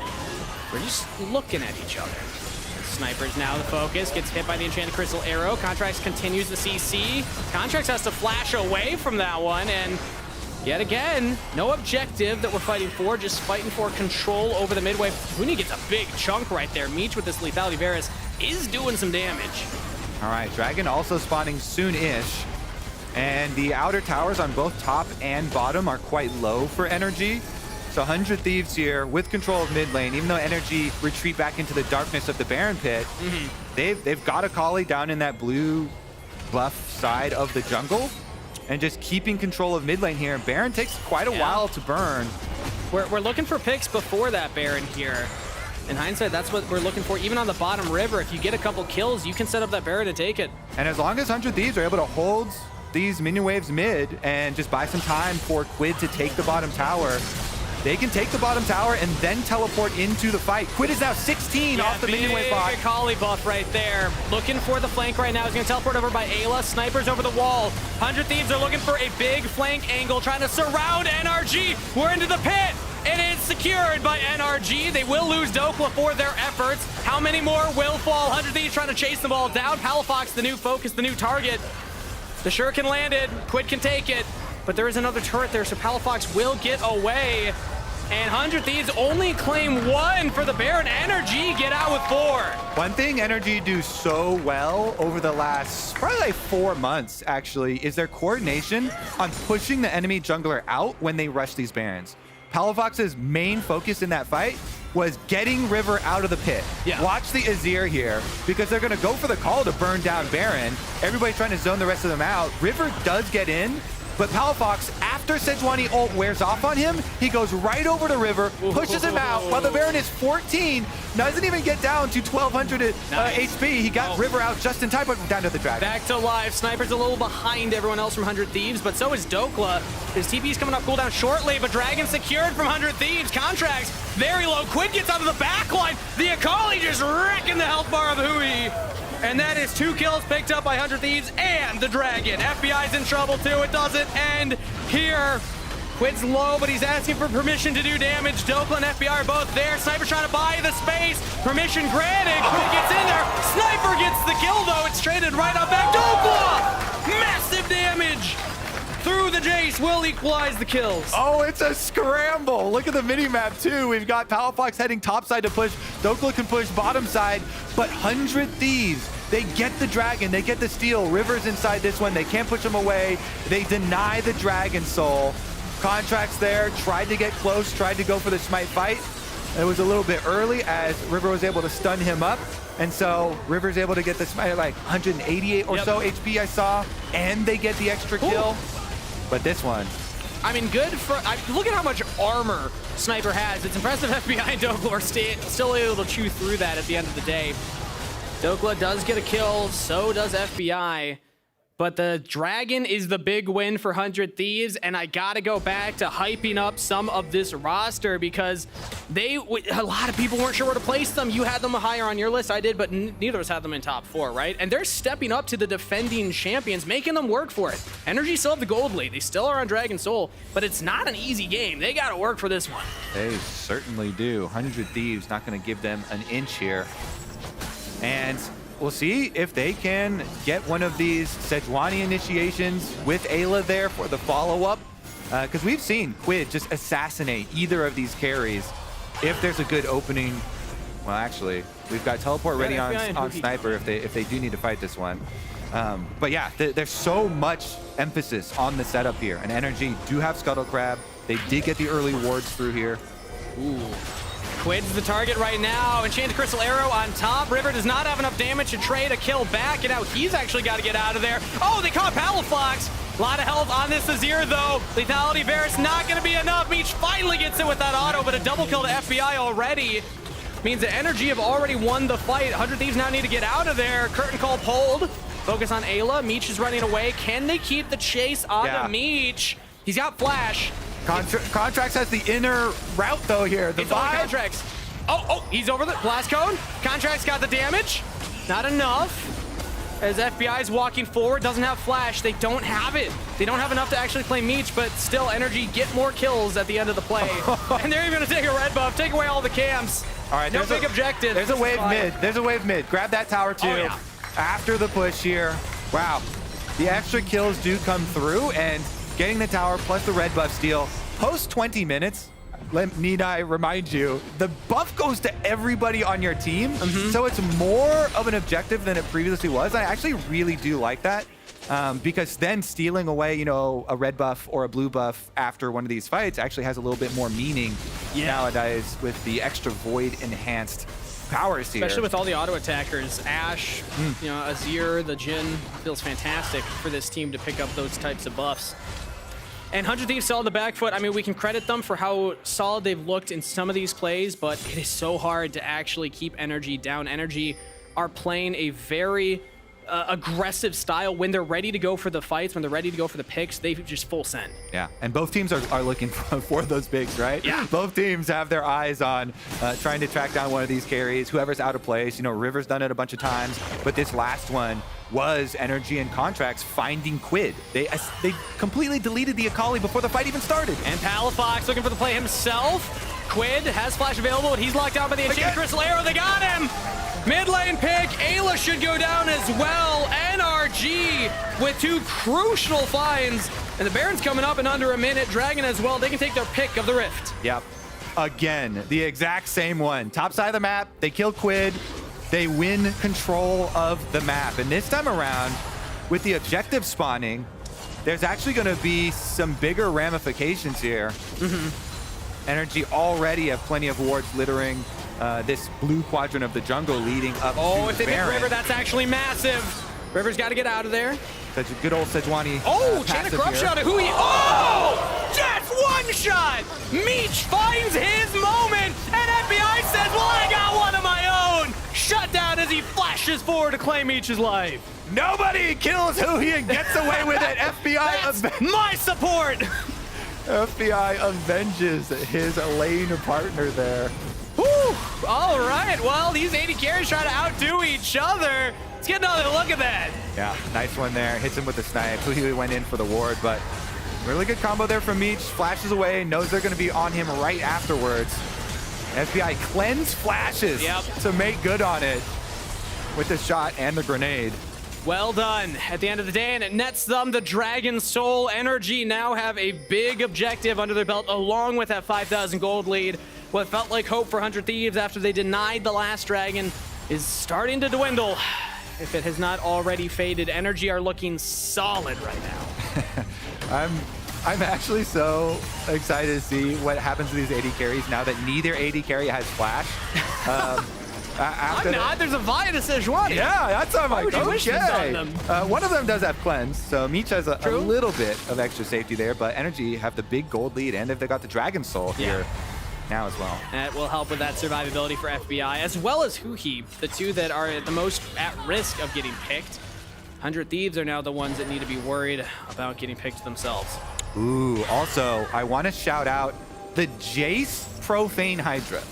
We're just looking at each other. Sniper's now the focus, gets hit by the Enchanted Crystal Arrow. Contracts continues the CC. Contracts has to flash away from that one, and yet again, no objective that we're fighting for, just fighting for control over the midway. Huni gets a big chunk right there. Meech with this Lethality Varus is doing some damage. All right, Dragon also spawning soon-ish. And the outer towers on both top and bottom are quite low for NRG. So 100 Thieves here with control of mid lane. Even though NRG retreat back into the darkness of the Baron pit, they've got a Kali down in that blue buff side of the jungle. And just keeping control of mid lane here. Baron takes quite a while to burn. We're looking for picks before that Baron here. In hindsight, that's what we're looking for. Even on the bottom river, if you get a couple kills, you can set up that Baron to take it. And as long as 100 Thieves are able to hold these minion waves mid and just buy some time for Quid to take the bottom tower, they can take the bottom tower and then teleport into the fight. Quid is now 16 off the minion wave bot. Big Kali buff right there. Looking for the flank right now. He's going to teleport over by Ayla. Snipers over the wall. 100 Thieves are looking for a big flank angle, trying to surround NRG. We're into the pit, and it's secured by NRG. They will lose Dokla for their efforts. How many more will fall? 100 Thieves trying to chase them all down. Palafox, the new focus, the new target. The Shuriken landed. Quid can take it, but there is another turret there, so Palafox will get away. And 100 Thieves only claim 1 for the Baron. NRG get out with 4. One thing NRG do so well over the last probably like 4 months, actually, is their coordination on pushing the enemy jungler out when they rush these Barons. Palafox's main focus in that fight was getting River out of the pit. Watch the Azir here, because they're going to go for the call to burn down Baron. Everybody's trying to zone the rest of them out. River does get in, but Palafox, after Sejuani ult wears off on him, he goes right over to River, pushes him out, while the Baron is 14, doesn't even get down to 1200 HP. He got River out just in time, but down to the Dragon. Back to life. Sniper's a little behind everyone else from 100 Thieves, but so is Dokla. His TP's coming up cooldown shortly, but Dragon secured from 100 Thieves. Contracts very low. Quid gets out of the back line. The Akali just wrecking the health bar of Hui. And that is 2 kills picked up by 100 Thieves and the Dragon. FBI's in trouble too. It doesn't end here. Quid's low, but he's asking for permission to do damage. Dokla and FBI are both there. Sniper's trying to buy the space. Permission granted. Quid gets in there. Sniper gets the kill though. It's traded right on back. Dokla! Massive damage! Through the Jace will equalize the kills. Oh, it's a scramble. Look at the mini-map too. We've got Palafox heading topside to push. Dokla can push bottom side, but 100 Thieves, they get the Dragon, they get the steal. River's inside this one. They can't push him away. They deny the Dragon Soul. Contracts there, tried to get close, tried to go for the smite fight. It was a little bit early as River was able to stun him up. And so River's able to get the smite at like 188 or so HP I saw, and they get the extra kill. But this one, I mean, good for... look at how much armor Sniper has. It's impressive FBI and Dokla are still able to chew through that at the end of the day. Dokla does get a kill, so does FBI. But the Dragon is the big win for 100 Thieves, and I gotta go back to hyping up some of this roster because a lot of people weren't sure where to place them. You had them higher on your list, I did, but neither of us had them in top 4, right? And they're stepping up to the defending champions, making them work for it. NRG still have the gold lead. They still are on Dragon Soul, but it's not an easy game. They gotta work for this one. They certainly do. 100 Thieves not gonna give them an inch here. And we'll see if they can get one of these Sejuani initiations with Ayla there for the follow-up. Because we've seen Quid just assassinate either of these carries if there's a good opening. Well, actually, we've got teleport ready on Sniper if they do need to fight this one. But yeah, there's so much emphasis on the setup here. And NRG do have Scuttle Crab. They did get the early wards through here. Ooh. Quid's the target right now. Enchanted Crystal Arrow on top. River does not have enough damage to trade a kill back, and now he's actually got to get out of there. Oh, they caught Palafox. A lot of health on this Azir, though. Lethality Varus not going to be enough. Meech finally gets it with that auto, but a double kill to FBI already means that NRG have already won the fight. 100 Thieves now need to get out of there. Curtain call pulled. Focus on Ayla. Meech is running away. Can they keep the chase on Meech? He's got flash. Contracts has the inner route though here. It's all Contracts. Oh, he's over the blast cone. Contracts got the damage. Not enough. as FBI's walking forward, doesn't have flash. They don't have it. They don't have enough to actually play Meech, but still NRG get more kills at the end of the play. And they're even gonna take a red buff, take away all the camps. All right, no big objective. There's a wave mid. There's a wave mid. Grab that tower too. Oh, yeah. After the push here. Wow. The extra kills do come through, and getting the tower plus the red buff steal. Post 20 minutes, need I remind you, the buff goes to everybody on your team. So it's more of an objective than it previously was. I actually really do like that. Because then stealing away, a red buff or a blue buff after one of these fights actually has a little bit more meaning nowadays with the extra void enhanced powers here. Especially with all the auto attackers. Ashe, Azir, the Jhin, feels fantastic for this team to pick up those types of buffs. And 100 Thieves still on the back foot. I mean, we can credit them for how solid they've looked in some of these plays, but it is so hard to actually keep NRG down. NRG are playing a very aggressive style. When they're ready to go for the fights, when they're ready to go for the picks, they just full send. Yeah, and both teams are looking for those bigs, right? Yeah. Both teams have their eyes on trying to track down one of these carries, whoever's out of place. River's done it a bunch of times, but this last one was NRG and Contracts finding Quid. They completely deleted the Akali before the fight even started. And Palafox looking for the play himself. Quid has flash available, but he's locked down by the Enchanted Crystal Arrow. They got him! Mid lane pick, Ayla should go down as well. NRG with 2 crucial finds. And the Baron's coming up in under a minute. Dragon as well, they can take their pick of the Rift. Yep, again, the exact same one. Top side of the map, they kill Quid. They win control of the map. And this time around, with the objective spawning, there's actually gonna be some bigger ramifications here. NRG already have plenty of wards littering this blue quadrant of the jungle leading up to if they pick River, that's actually massive. River's got to get out of there. Such a good old Sejuani. Chain of corruption on who he... Just one shot! Meech finds his moment, and FBI says, well, I got one of my own! Shut down as he flashes forward to claim Meech's life. Nobody kills Huhi and gets away with it. FBI... That's my support! FBI avenges his lane partner there. Whew. All right, well, these AD carries try to outdo each other. Let's get another look at that. Yeah, nice one there. Hits him with the snipe. Huhi went in for the ward, but really good combo there from Meech. Flashes away, knows they're going to be on him right afterwards. FBI cleanse flashes to make good on it with the shot and the grenade. Well done. At the end of the day, and it nets them the Dragon Soul. NRG now have a big objective under their belt, along with that 5,000 gold lead. What felt like hope for 100 Thieves after they denied the last dragon is starting to dwindle, if it has not already faded. NRG are looking solid right now. I'm actually so excited to see what happens to these AD carries now that neither AD carry has flash. I'm not. There's a Vi and a Sejuani. Yeah, that's on my okay. One of them does have cleanse, so Meech has a little bit of extra safety there, but NRG have the big gold lead, and if they got the Dragon Soul here now as well. That will help with that survivability for FBI, as well as Huhi, the two that are the most at risk of getting picked. 100 Thieves are now the ones that need to be worried about getting picked themselves. Ooh, also, I want to shout out the Jace Profane Hydra.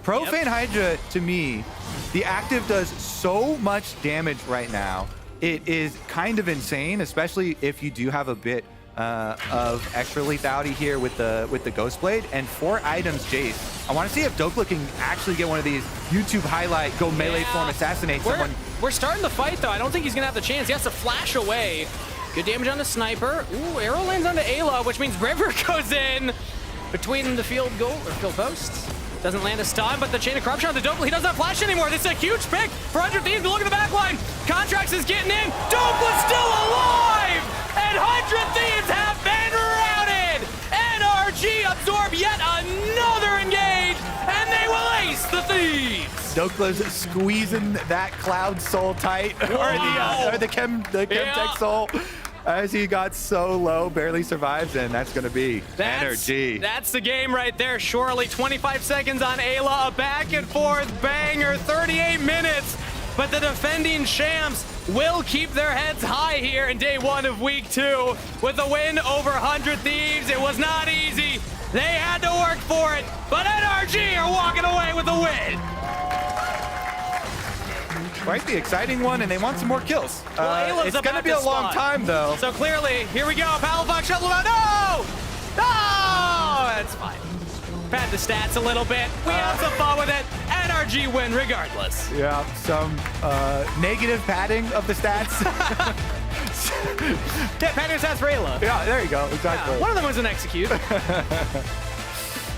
Profane Hydra, to me, the active does so much damage right now. It is kind of insane, especially if you do have a bit of extra lethality here with the Ghost Blade. And 4 items Jace. I want to see if Dokla can actually get one of these YouTube highlight, go melee form, assassinate someone. We're starting the fight, though. I don't think he's going to have the chance. He has to flash away. Good damage on the sniper. Ooh, arrow lands onto Ayla, which means River goes in between the field goal or field posts. Doesn't land a stun, but the chain of corruption on the Dokla. He doesn't have flash anymore. This is a huge pick for 100 Thieves. Look at the back line. Contracts is getting in. Dokla's still alive! And 100 Thieves have been routed! NRG absorb yet another engage, and they will ace the Thieves! Dokla's squeezing that Cloud Soul tight, or the Chemtech Soul. As he got so low, barely survives, and that's going to be NRG. That's the game right there, surely. 25 seconds on Ayla, a back and forth banger, 38 minutes. But the defending champs will keep their heads high here in day 1 of week 2 with a win over 100 Thieves. It was not easy. They had to work for it, but NRG are walking away with the win. quite the exciting one, and they want some more kills. Well, it's going to be a long time, though. So clearly, here we go. Palafox shuttle out. No! No! That's fine. Pad the stats a little bit. We have some fun with it. NRG win regardless. Yeah, some negative padding of the stats. Yeah, padding the stats for Ayla. Yeah, there you go. Exactly. Yeah, one of them was an execute.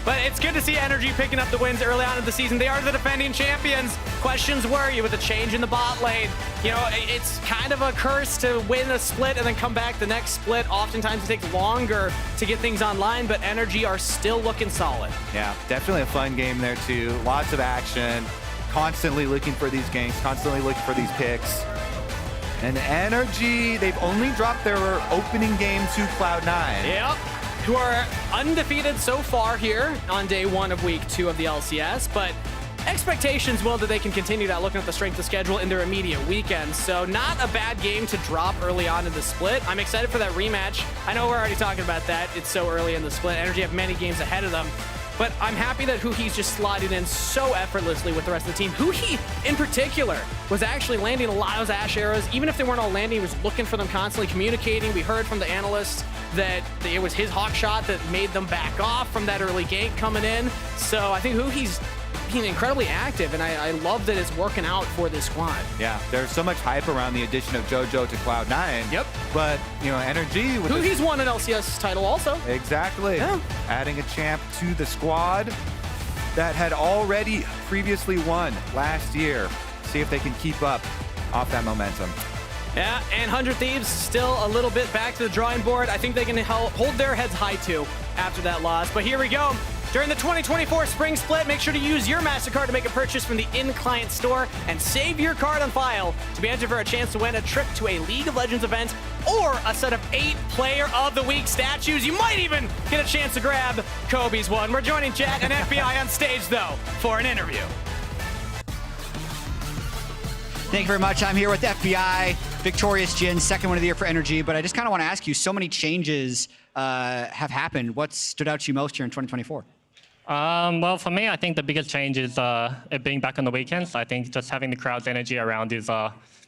But it's good to see NRG picking up the wins early on in the season. They are the defending champions. Questions worry with the change in the bot lane. You know, it's kind of a curse to win a split and then come back the next split. Oftentimes it takes longer to get things online, but NRG are still looking solid. Yeah, definitely a fun game there too. Lots of action. Constantly looking for these ganks, constantly looking for these picks. And NRG, they've only dropped their opening game to Cloud9. Yep. Who are undefeated so far here on day 1 of week 2 of the LCS, but expectations will that they can continue that looking at the strength of schedule in their immediate weekend. So not a bad game to drop early on in the split. I'm excited for that rematch. I know we're already talking about that. It's so early in the split. NRG have many games ahead of them. But I'm happy that Huhi's just slotted in so effortlessly with the rest of the team. Huhi, in particular, was actually landing a lot of those Ashe arrows. Even if they weren't all landing, he was looking for them, constantly communicating. We heard from the analysts that it was his hawk shot that made them back off from that early gank coming in. So I think Huhi's being incredibly active, and I love that it's working out for this squad. Yeah, there's so much hype around the addition of JoJo to Cloud9. Yep. But, you know, NRG... Huhi's won an LCS title also. Exactly. Yeah. Adding a champ to the squad that had already previously won last year. See if they can keep up off that momentum. Yeah, and 100 Thieves still a little bit back to the drawing board. I think they can hold their heads high too after that loss. But here we go. During the 2024 Spring Split, make sure to use your MasterCard to make a purchase from the in-client store and save your card on file to be entered for a chance to win a trip to a League of Legends event or a set of 8 Player of the Week statues. You might even get a chance to grab Kobe's one. We're joining Jet and FBI on stage, though, for an interview. Thank you very much. I'm here with FBI, Victorious Jin, second one of the year for NRG. But I just kind of want to ask you, so many changes have happened. What stood out to you most here in 2024? Well, for me, I think the biggest change is it being back on the weekends. I think just having the crowd's energy around is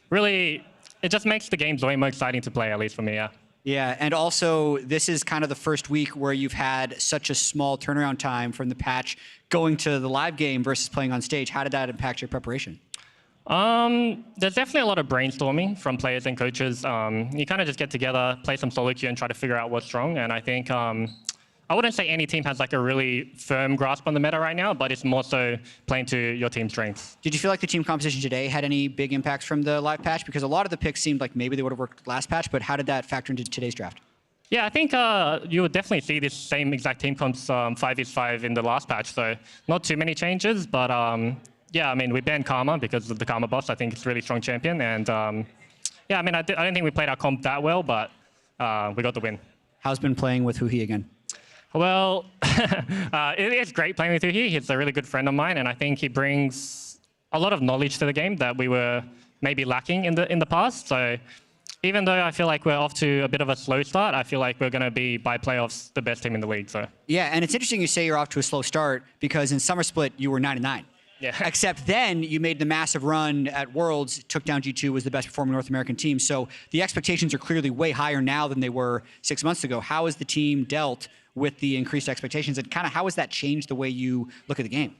really, it just makes the games way more exciting to play, at least for me, yeah. Yeah, and also this is kind of the first week where you've had such a small turnaround time from the patch going to the live game versus playing on stage. How did that impact your preparation? There's definitely a lot of brainstorming from players and coaches. You kind of just get together, play some solo queue and try to figure out what's wrong. And I think, I wouldn't say any team has like a really firm grasp on the meta right now, but it's more so playing to your team's strengths. Did you feel like the team composition today had any big impacts from the live patch? Because a lot of the picks seemed like maybe they would have worked last patch, but how did that factor into today's draft? Yeah, I think you would definitely see this same exact team comps 5v5 in the last patch, so not too many changes, but yeah, I mean, we banned Karma because of the Karma boss. I think it's a really strong champion, and yeah, I mean, I don't think we played our comp that well, but we got the win. How's been playing with Huhi again? Well, it's great playing with Huhi. He's a really good friend of mine, and I think he brings a lot of knowledge to the game that we were maybe lacking in the past. So even though I feel like we're off to a bit of a slow start, I feel like we're going to be, by playoffs, the best team in the league. So yeah, and it's interesting you say you're off to a slow start because in Summer Split, you were 9-9. Yeah. Except then you made the massive run at Worlds, took down G2, was the best performing North American team. So the expectations are clearly way higher now than they were 6 months ago. How has the team dealt with the increased expectations, and kind of how has that changed the way you look at the game?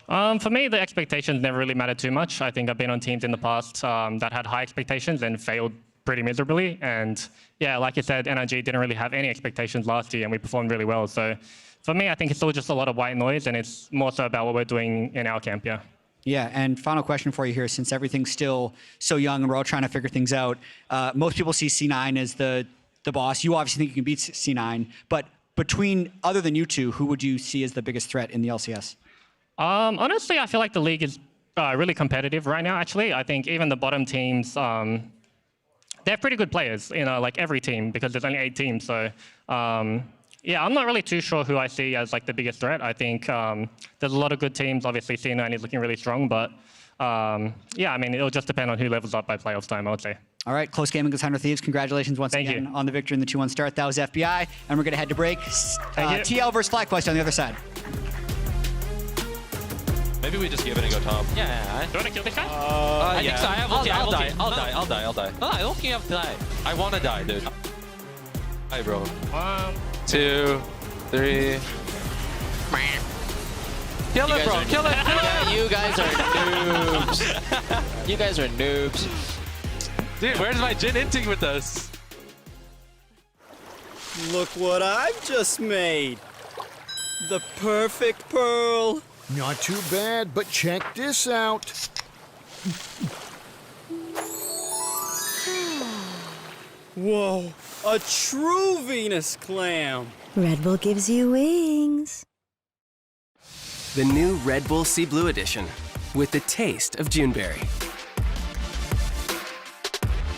For me, the expectations never really mattered too much. I think I've been on teams in the past that had high expectations and failed pretty miserably. And yeah, like you said, NRG didn't really have any expectations last year, and we performed really well. So for me, I think it's all just a lot of white noise, and it's more so about what we're doing in our camp, yeah. Yeah, and final question for you here, since everything's still so young and we're all trying to figure things out, most people see C9 as the boss. You obviously think you can beat C9, but between, other than you two, who would you see as the biggest threat in the LCS? Honestly, I feel like the league is really competitive right now, actually. I think even the bottom teams, they're pretty good players, you know, like every team, because there's only 8 teams. So yeah, I'm not really too sure who I see as like the biggest threat. I think there's a lot of good teams. Obviously, C9 is looking really strong, but yeah, I mean, it'll just depend on who levels up by playoffs time, I would say. All right, close game against 100 Thieves. Congratulations once again on the victory in the 2-1 start. That was FBI, and we're going to head to break. TL versus FlyQuest on the other side. Maybe we just give it and go top. Yeah. Do you want to kill this guy? I think so. I have ulti. I'll die. I'll die. No, I don't think you have to die. I want to die, dude. Hi, bro. 1, 2, 3. Kill it, bro. Kill it. You guys are noobs. You guys are noobs. Dude, where's my Jin inting with us? Look what I've just made. The perfect pearl. Not too bad, but check this out. Whoa, a true Venus clam. Red Bull gives you wings. The new Red Bull Sea Blue Edition with the taste of Juneberry.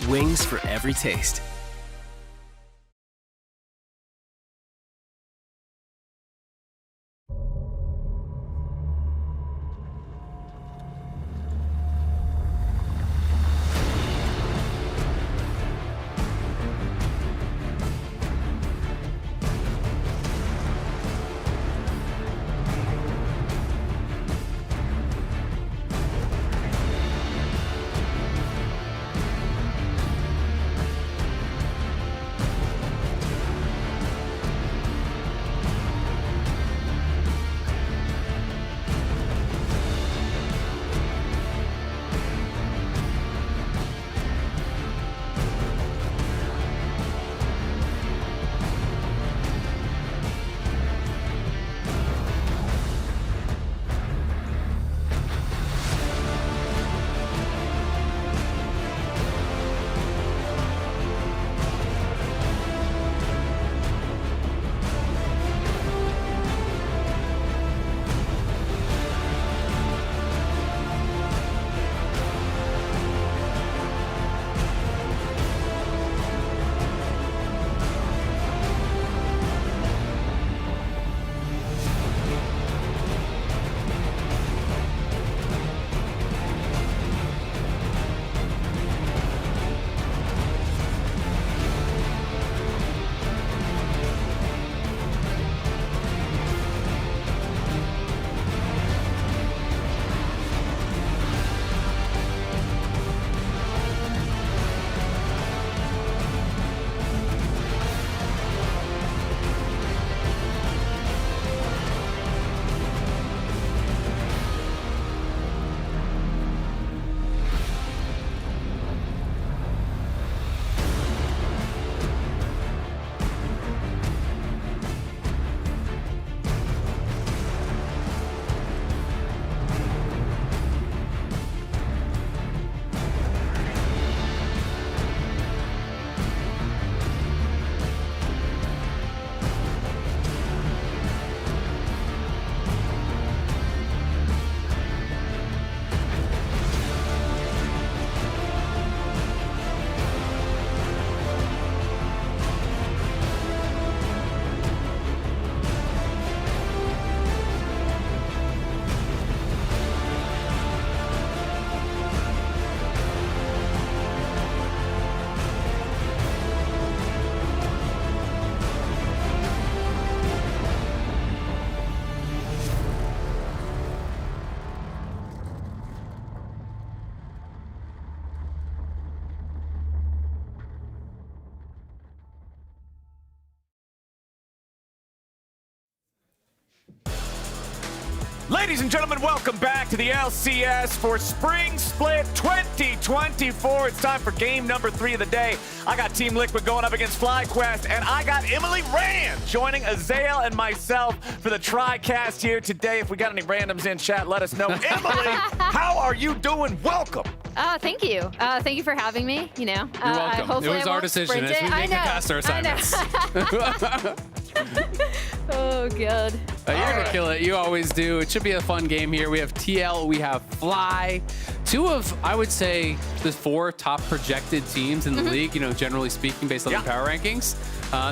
Wings for every taste. Ladies and gentlemen, welcome back to the LCS for Spring Split 2024. It's time for game number 3 of the day. I got Team Liquid going up against FlyQuest, and I got Emily Rand joining Azael and myself for the TriCast here today. If we got any randoms in chat, let us know. Emily, how are you doing? Welcome. Thank you. Thank you for having me. You know, you're welcome. It was our decision as we make the caster assignments. Oh, God. You're going to kill it. You always do. It should be a fun game here. We have TL, we have Fly. 2 of, I would say, the 4 top projected teams in the league, you know, generally speaking, based on the power rankings.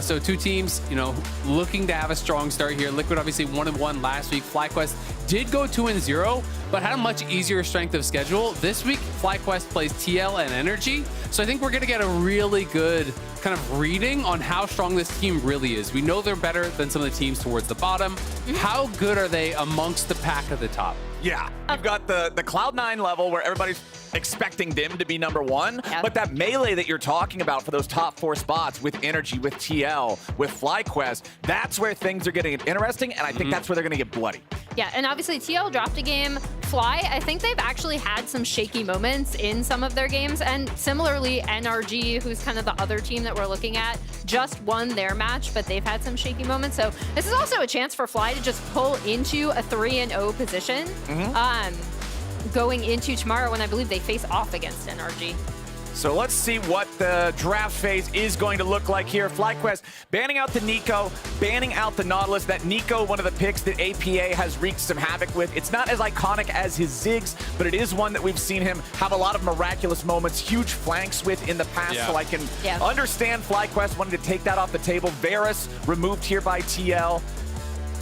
So 2 teams, you know, looking to have a strong start here. Liquid obviously 1-1 last week. FlyQuest did go 2-0, but had a much easier strength of schedule. This week, FlyQuest plays TL and NRG. So I think we're going to get a really good kind of reading on how strong this team really is. We know they're better than some of the teams towards the bottom. How good are they amongst the pack at the top? Yeah, you've got the Cloud9 level where everybody's expecting them to be number one, but that melee that you're talking about for those top 4 spots with NRG, with TL, with FlyQuest, that's where things are getting interesting, and I think that's where they're going to get bloody. Yeah, and obviously TL dropped a game. Fly, I think they've actually had some shaky moments in some of their games, and similarly, NRG, who's kind of the other team that we're looking at, just won their match, but they've had some shaky moments. So this is also a chance for Fly to just pull into a 3-0 position going into tomorrow when I believe they face off against NRG. So let's see what the draft phase is going to look like here. FlyQuest banning out the Nico, banning out the Nautilus. That Nico, one of the picks that APA has wreaked some havoc with. It's not as iconic as his Ziggs, but it is one that we've seen him have a lot of miraculous moments, huge flanks with in the past. So I can understand FlyQuest wanting to take that off the table. Varus removed here by TL.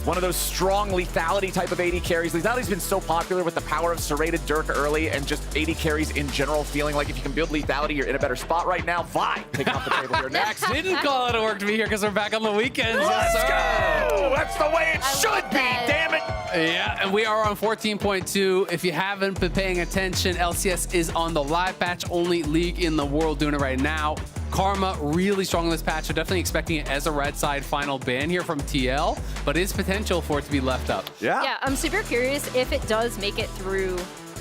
One of those strong lethality type of AD carries. Lethality's been so popular with the power of Serrated Dirk early and just AD carries in general, feeling like if you can build lethality, you're in a better spot right now. Vi taking off the table here next. Didn't call it a work to be here because we're back on the weekends. Let's go! That's the way it should be, damn it! Yeah, and we are on 14.2. If you haven't been paying attention, LCS is on the live patch, only league in the world doing it right now. Karma really strong in this patch, so definitely expecting it as a red side final ban here from TL, but is potential for it to be left up. Yeah, I'm super curious if it does make it through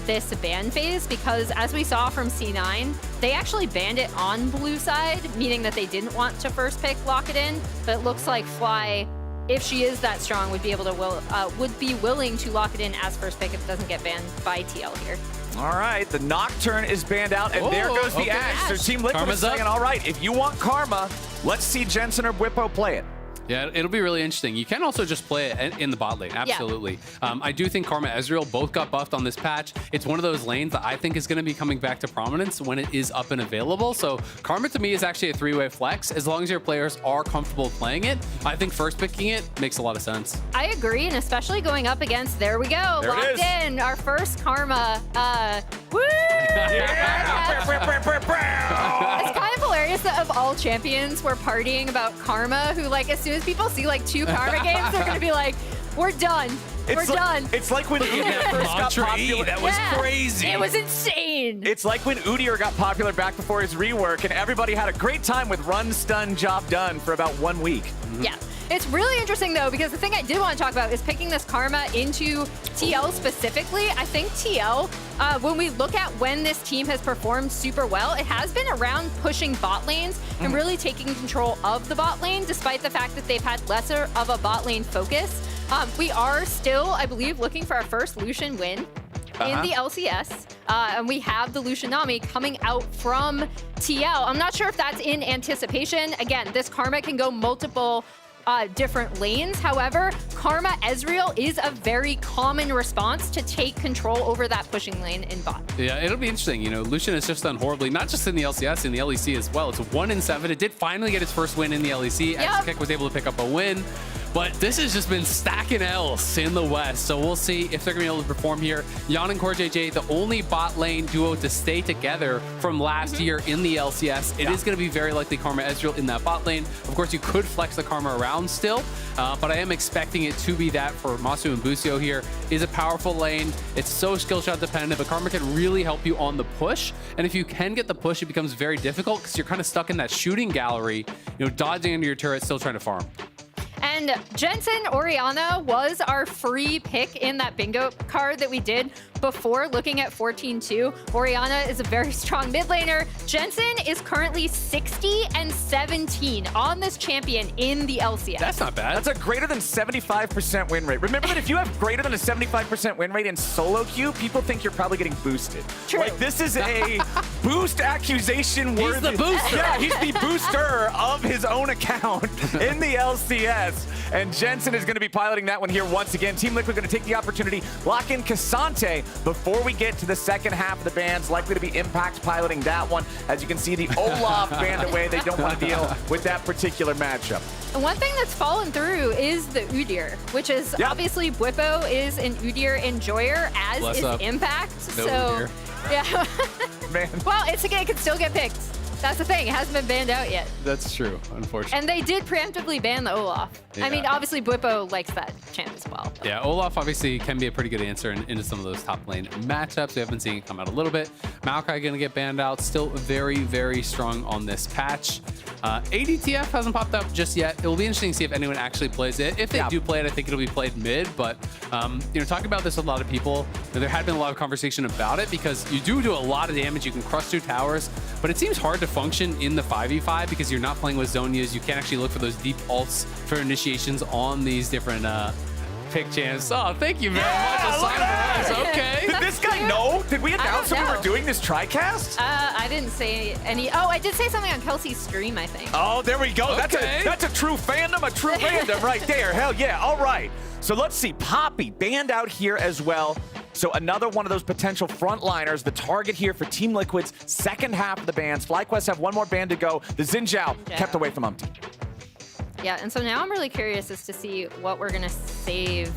this ban phase, because as we saw from C9, they actually banned it on blue side, meaning that they didn't want to first pick lock it in, but it looks like Fly, if she is that strong, would be able to would be willing to lock it in as first pick if it doesn't get banned by TL here. All right, the Nocturne is banned out, and there goes the Ash. So Team Liquid is saying, all right, if you want Karma, let's see Jensen or Bwipo play it. Yeah, it'll be really interesting. You can also just play it in the bot lane, absolutely. I do think Karma Ezreal both got buffed on this patch. It's one of those lanes that I think is going to be coming back to prominence when it is up and available. So Karma to me is actually a 3-way flex. As long as your players are comfortable playing it, I think first picking it makes a lot of sense. I agree, and especially going up against, there we go, there locked in, our first Karma. Woo! It's kind of hilarious that of all champions, we're partying about Karma, who like as soon as people see like 2 Karma games, they're gonna be like, we're done. We're done. It's like when Udyr first got popular. That was crazy. It was insane. It's like when Udyr got popular back before his rework, and everybody had a great time with run, stun, job done for about 1 week. Yeah. It's really interesting, though, because the thing I did want to talk about is picking this Karma into TL specifically. I think TL, when we look at when this team has performed super well, it has been around pushing bot lanes and really taking control of the bot lane, despite the fact that they've had lesser of a bot lane focus. We are still, I believe, looking for our first Lucian win in the LCS, and we have the Lucian Nami coming out from TL. I'm not sure if that's in anticipation. Again, this Karma can go multiple different lanes. However, Karma Ezreal is a very common response to take control over that pushing lane in bot. Yeah, it'll be interesting. You know, Lucian has just done horribly, not just in the LCS, in the LEC as well. It's 1-7. It did finally get its first win in the LEC. X-Kick was able to pick up a win. But this has just been stacking Ls in the West, so we'll see if they're going to be able to perform here. Yeon and CoreJJ, the only bot lane duo to stay together from last year in the LCS. It is going to be very likely Karma Ezreal in that bot lane. Of course, you could flex the Karma around still, but I am expecting it to be that for Masu and Busio here. Is a powerful lane. It's so skill shot dependent, but Karma can really help you on the push. And if you can get the push, it becomes very difficult because you're kind of stuck in that shooting gallery, you know, dodging into your turret, still trying to farm. And Jensen Orianna was our free pick in that bingo card that we did before looking at 14-2. Orianna is a very strong mid laner. Jensen is currently 60-17 on this champion in the LCS. That's not bad. That's a greater than 75% win rate. Remember that if you have greater than a 75% win rate in solo queue, people think you're probably getting boosted. True. Like, this is a boost accusation worthy. He's the booster. Yeah, he's the booster of his own account in the LCS. And Jensen is going to be piloting that one here once again. Team Liquid going to take the opportunity, lock in Cassante before we get to the second half of the bans. Likely to be Impact piloting that one. As you can see, the Olaf banned away. They don't want to deal with that particular matchup. And one thing that's fallen through is the Udyr, which is obviously Bwipo is an Udyr enjoyer, as is Impact. No so Udyr. yeah. Man. Well, it can still get picked. That's the thing. It hasn't been banned out yet. That's true, unfortunately. And they did preemptively ban the Olaf. I mean, obviously, Bwipo likes that champ as well. Yeah, Olaf obviously can be a pretty good answer into some of those top lane matchups. We have been seeing it come out a little bit. Maokai going to get banned out. Still very, very strong on this patch. ADTF hasn't popped up just yet. It will be interesting to see if anyone actually plays it. If they do play it, I think it'll be played mid. But, you know, talking about this with a lot of people, there had been a lot of conversation about it because you do a lot of damage. You can crush through towers, but it seems hard to function in the 5v5 because you're not playing with Zonias. You can't actually look for those deep ults for initiations on these different pick champs. Oh, thank you very much. Okay. Did this guy know? Did we announce that we were doing this TriCast? I didn't say any. Oh, I did say something on Kelsey's stream, I think. Oh, there we go. Okay. That's a true fandom, a true fandom right there. Hell yeah. All right. So let's see. Poppy banned out here as well. So another one of those potential frontliners, the target here for Team Liquid's second half of the bans. FlyQuest have one more ban to go. The Xin Zhao kept away from Umpty. Yeah, and so now I'm really curious as to see what we're going to save.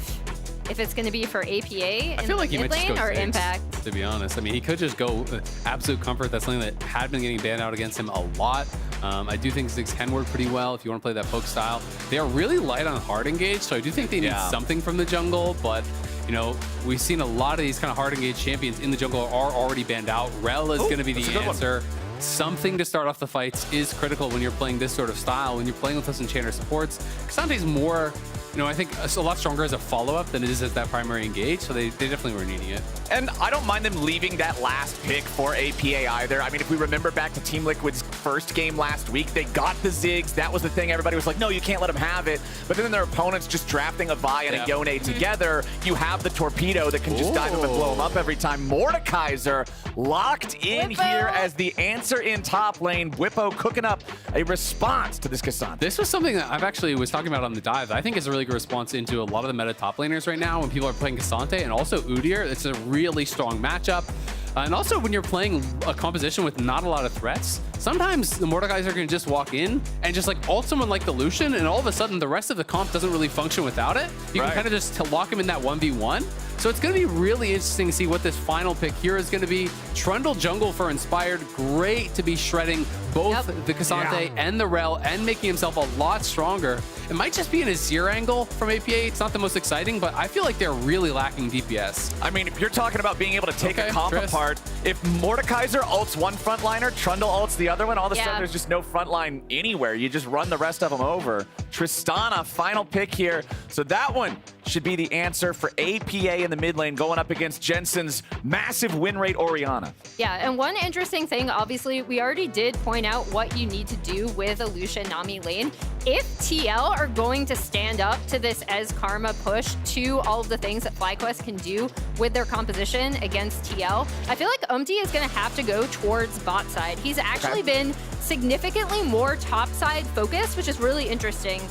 If it's going to be for APA in the mid lane or Impact. To be honest, I mean, he could just go Absolute Comfort. That's something that had been getting banned out against him a lot. I do think Ziggs can work pretty well if you want to play that poke style. They are really light on hard engage, so I do think they need something from the jungle, but you know, we've seen a lot of these kind of hard engaged champions in the jungle are already banned out. Rel is going to be the answer. Something to start off the fights is critical when you're playing this sort of style. When you're playing with us Enchanter supports, Casante's more, you know, I think a lot stronger as a follow-up than it is as that primary engage, so they definitely were needing it. And I don't mind them leaving that last pick for APA either. I mean, if we remember back to Team Liquid's first game last week, they got the Ziggs. That was the thing. Everybody was like, no, you can't let them have it. But then their opponents just drafting a Vi and a Yone together, you have the Torpedo that can just dive up and blow them up every time. Mordekaiser locked in here as the answer in top lane. Bwipo cooking up a response to this Cassandra. This was something that I've actually was talking about on the dive. I think is a really good response into a lot of the meta top laners right now when people are playing Cassante and also Udyr. It's a really strong matchup. And also when you're playing a composition with not a lot of threats, sometimes the Mordekaiser can just walk in and just like ult someone like the Lucian, and all of a sudden the rest of the comp doesn't really function without it. You can kind of just lock him in that 1v1. So it's going to be really interesting to see what this final pick here is going to be. Trundle jungle for Inspired. Great to be shredding both the Cassante and the Rel and making himself a lot stronger. It might just be in a Azir angle from APA. It's not the most exciting, but I feel like they're really lacking DPS. I mean, if you're talking about being able to take a comp apart, if Mordekaiser ults one frontliner, Trundle ults the other one, all of a sudden there's just no frontline anywhere. You just run the rest of them over. Tristana, final pick here. So that one should be the answer for APA in the mid lane going up against Jensen's massive win rate Orianna. Yeah, and one interesting thing, obviously, we already did point out what you need to do with a Lucian Nami lane. If TL are going to stand up to this Ez Karma push to all of the things that FlyQuest can do with their composition against TL, I feel like Umpty is going to have to go towards bot side. He's actually been significantly more top side focused, which is really interesting.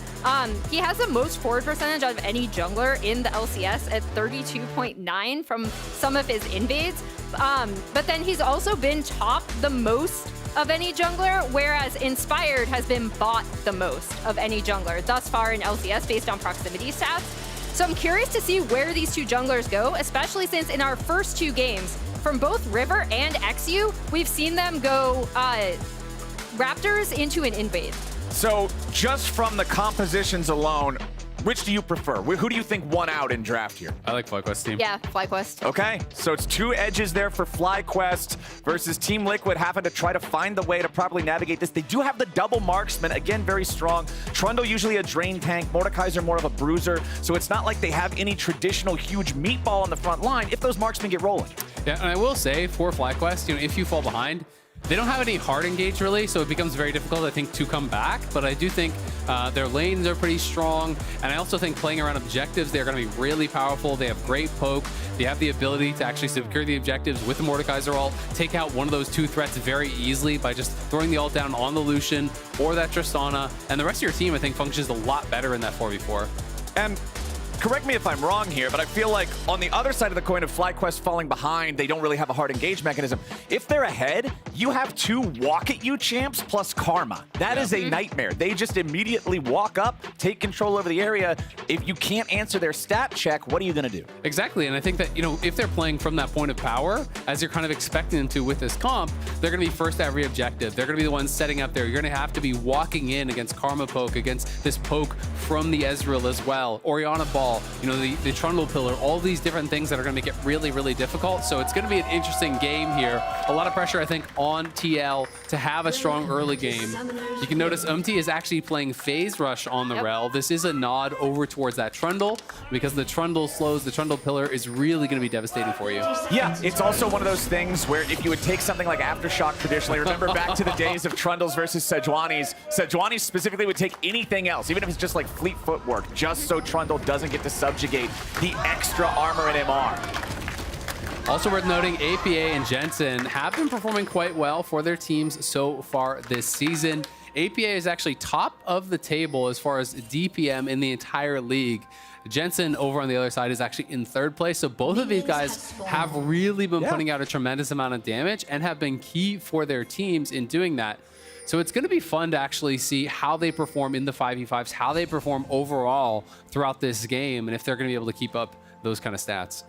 He has the most forward percentage out of any jungler in the LCS at 32.9 from some of his invades. But then he's also been top the most of any jungler, whereas Inspired has been bought the most of any jungler thus far in LCS based on proximity stats. So I'm curious to see where these two junglers go, especially since in our first two games from both River and XU, we've seen them go Raptors into an invade. So just from the compositions alone, which do you prefer? Who do you think won out in draft here? I like FlyQuest team. Yeah, FlyQuest. Okay, so it's two edges there for FlyQuest versus Team Liquid having to try to find the way to properly navigate this. They do have the double marksman, again, very strong. Trundle usually a drain tank, Mordekaiser more of a bruiser, so it's not like they have any traditional huge meatball on the front line if those marksmen get rolling. Yeah, and I will say for FlyQuest, you know, if you fall behind, they don't have any hard engage really, so it becomes very difficult, I think, to come back. But I do think their lanes are pretty strong. And I also think playing around objectives, they're going to be really powerful. They have great poke. They have the ability to actually secure the objectives with the Mordekaiser ult, take out one of those two threats very easily by just throwing the ult down on the Lucian or that Tristana. And the rest of your team, I think, functions a lot better in that 4v4. And correct me if I'm wrong here, but I feel like on the other side of the coin of FlyQuest falling behind, they don't really have a hard engage mechanism. If they're ahead, you have 2 walk at you champs plus Karma. That is a nightmare. They just immediately walk up, take control over the area. If you can't answer their stat check, what are you gonna do? Exactly, and I think that, you know, if they're playing from that point of power, as you're kind of expecting them to with this comp, they're gonna be first at every objective. They're gonna be the ones setting up there. You're gonna have to be walking in against Karma poke, against this poke from the Ezreal as well. Orianna ball, you know, the Trundle pillar, all these different things that are gonna make it really, really difficult. So it's gonna be an interesting game here. A lot of pressure, I think, on TL to have a strong early game. You can notice is actually playing Phase Rush on the Rel. This is a nod over towards that Trundle, because the Trundle slows, the Trundle pillar is really gonna be devastating for you. Yeah, it's also one of those things where if you would take something like Aftershock traditionally, remember back to the days of Trundles versus Sejuani's specifically would take anything else, even if it's just like fleet footwork, just so Trundle doesn't get to subjugate the extra armor and MR. Also worth noting, APA and Jensen have been performing quite well for their teams so far this season. APA is actually top of the table as far as DPM in the entire league. Jensen over on the other side is actually in 3rd place. So both of these guys have really been putting out a tremendous amount of damage and have been key for their teams in doing that. So it's going to be fun to actually see how they perform in the 5v5s, how they perform overall throughout this game, and if they're going to be able to keep up those kind of stats.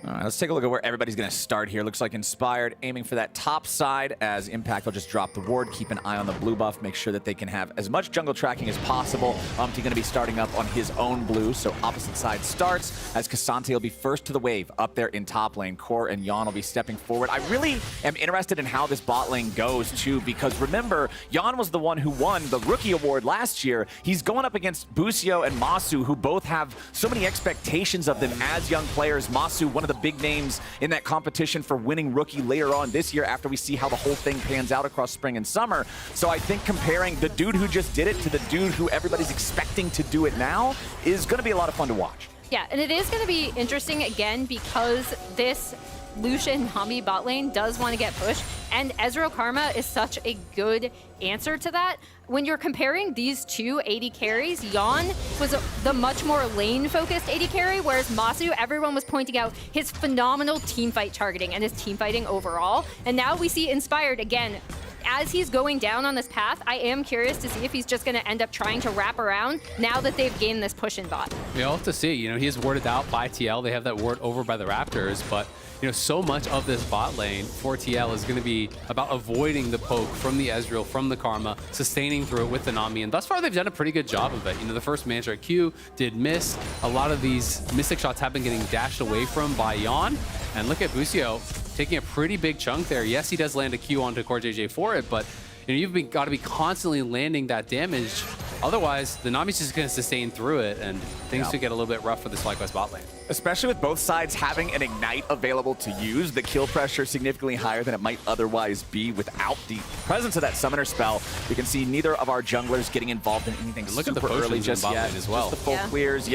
All right, let's take a look at where everybody's going to start here. Looks like Inspired aiming for that top side as Impact will just drop the ward. Keep an eye on the blue buff. Make sure that they can have as much jungle tracking as possible. Umpty going to be starting up on his own blue, so opposite side starts as Cassante will be first to the wave up there in top lane. Core and Yan will be stepping forward. I really am interested in how this bot lane goes, too, because remember, Yan was the one who won the Rookie Award last year. He's going up against Busio and Masu, who both have so many expectations of them as young players. Masu, one of the big names in that competition for winning Rookie later on this year after we see how the whole thing pans out across spring and summer. So I think comparing the dude who just did it to the dude who everybody's expecting to do it now is going to be a lot of fun to watch. Yeah, and it is going to be interesting again because this Lucian Nami bot lane does want to get pushed, and Ezreal Karma is such a good answer to that. When you're comparing these two AD carries, Yan was the much more lane-focused AD carry, whereas Masu, everyone was pointing out his phenomenal teamfight targeting and his teamfighting overall. And now we see Inspired again. As he's going down on this path, I am curious to see if he's just going to end up trying to wrap around now that they've gained this push in bot. We'll have to see. You know, he is warded out by TL. They have that ward over by the Raptors, but you know, so much of this bot lane for TL is going to be about avoiding the poke from the Ezreal, from the Karma, sustaining through it with the Nami, and thus far they've done a pretty good job of it. You know, the first Mantra Q did miss. A lot of these Mystic shots have been getting dashed away from by Yan, and look at Busio taking a pretty big chunk there. Yes, he does land a Q onto Core JJ for it, but you know, you've got to be constantly landing that damage. Otherwise, the Nami's just going to sustain through it, and things could get a little bit rough for this FlyQuest bot lane. Especially with both sides having an Ignite available to use, the kill pressure significantly higher than it might otherwise be without the presence of that summoner spell. You can see neither of our junglers getting involved in anything super early just yet. As well. Just the full clears,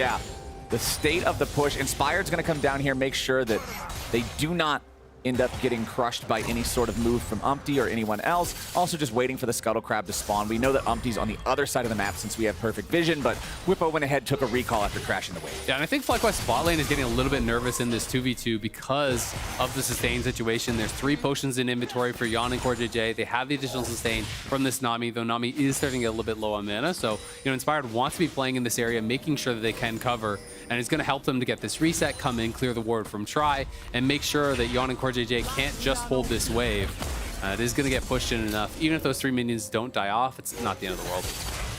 The state of the push. Inspired's going to come down here, make sure that they do not end up getting crushed by any sort of move from Umpty or anyone else. Also just waiting for the Scuttle Crab to spawn. We know that Umpty's on the other side of the map since we have perfect vision, but Whippo went ahead, took a recall after crashing the wave. Yeah, and I think FlyQuest bot lane is getting a little bit nervous in this 2v2 because of the sustain situation. There's 3 potions in inventory for Yan and Core JJ. They have the additional sustain from this Nami, though Nami is starting to get a little bit low on mana. So, you know, Inspired wants to be playing in this area, making sure that they can cover, and it's going to help them to get this reset, come in, clear the ward from Try, and make sure that Yan and Core JJ can't just hold this wave. It is going to get pushed in enough. Even if those 3 minions don't die off, it's not the end of the world.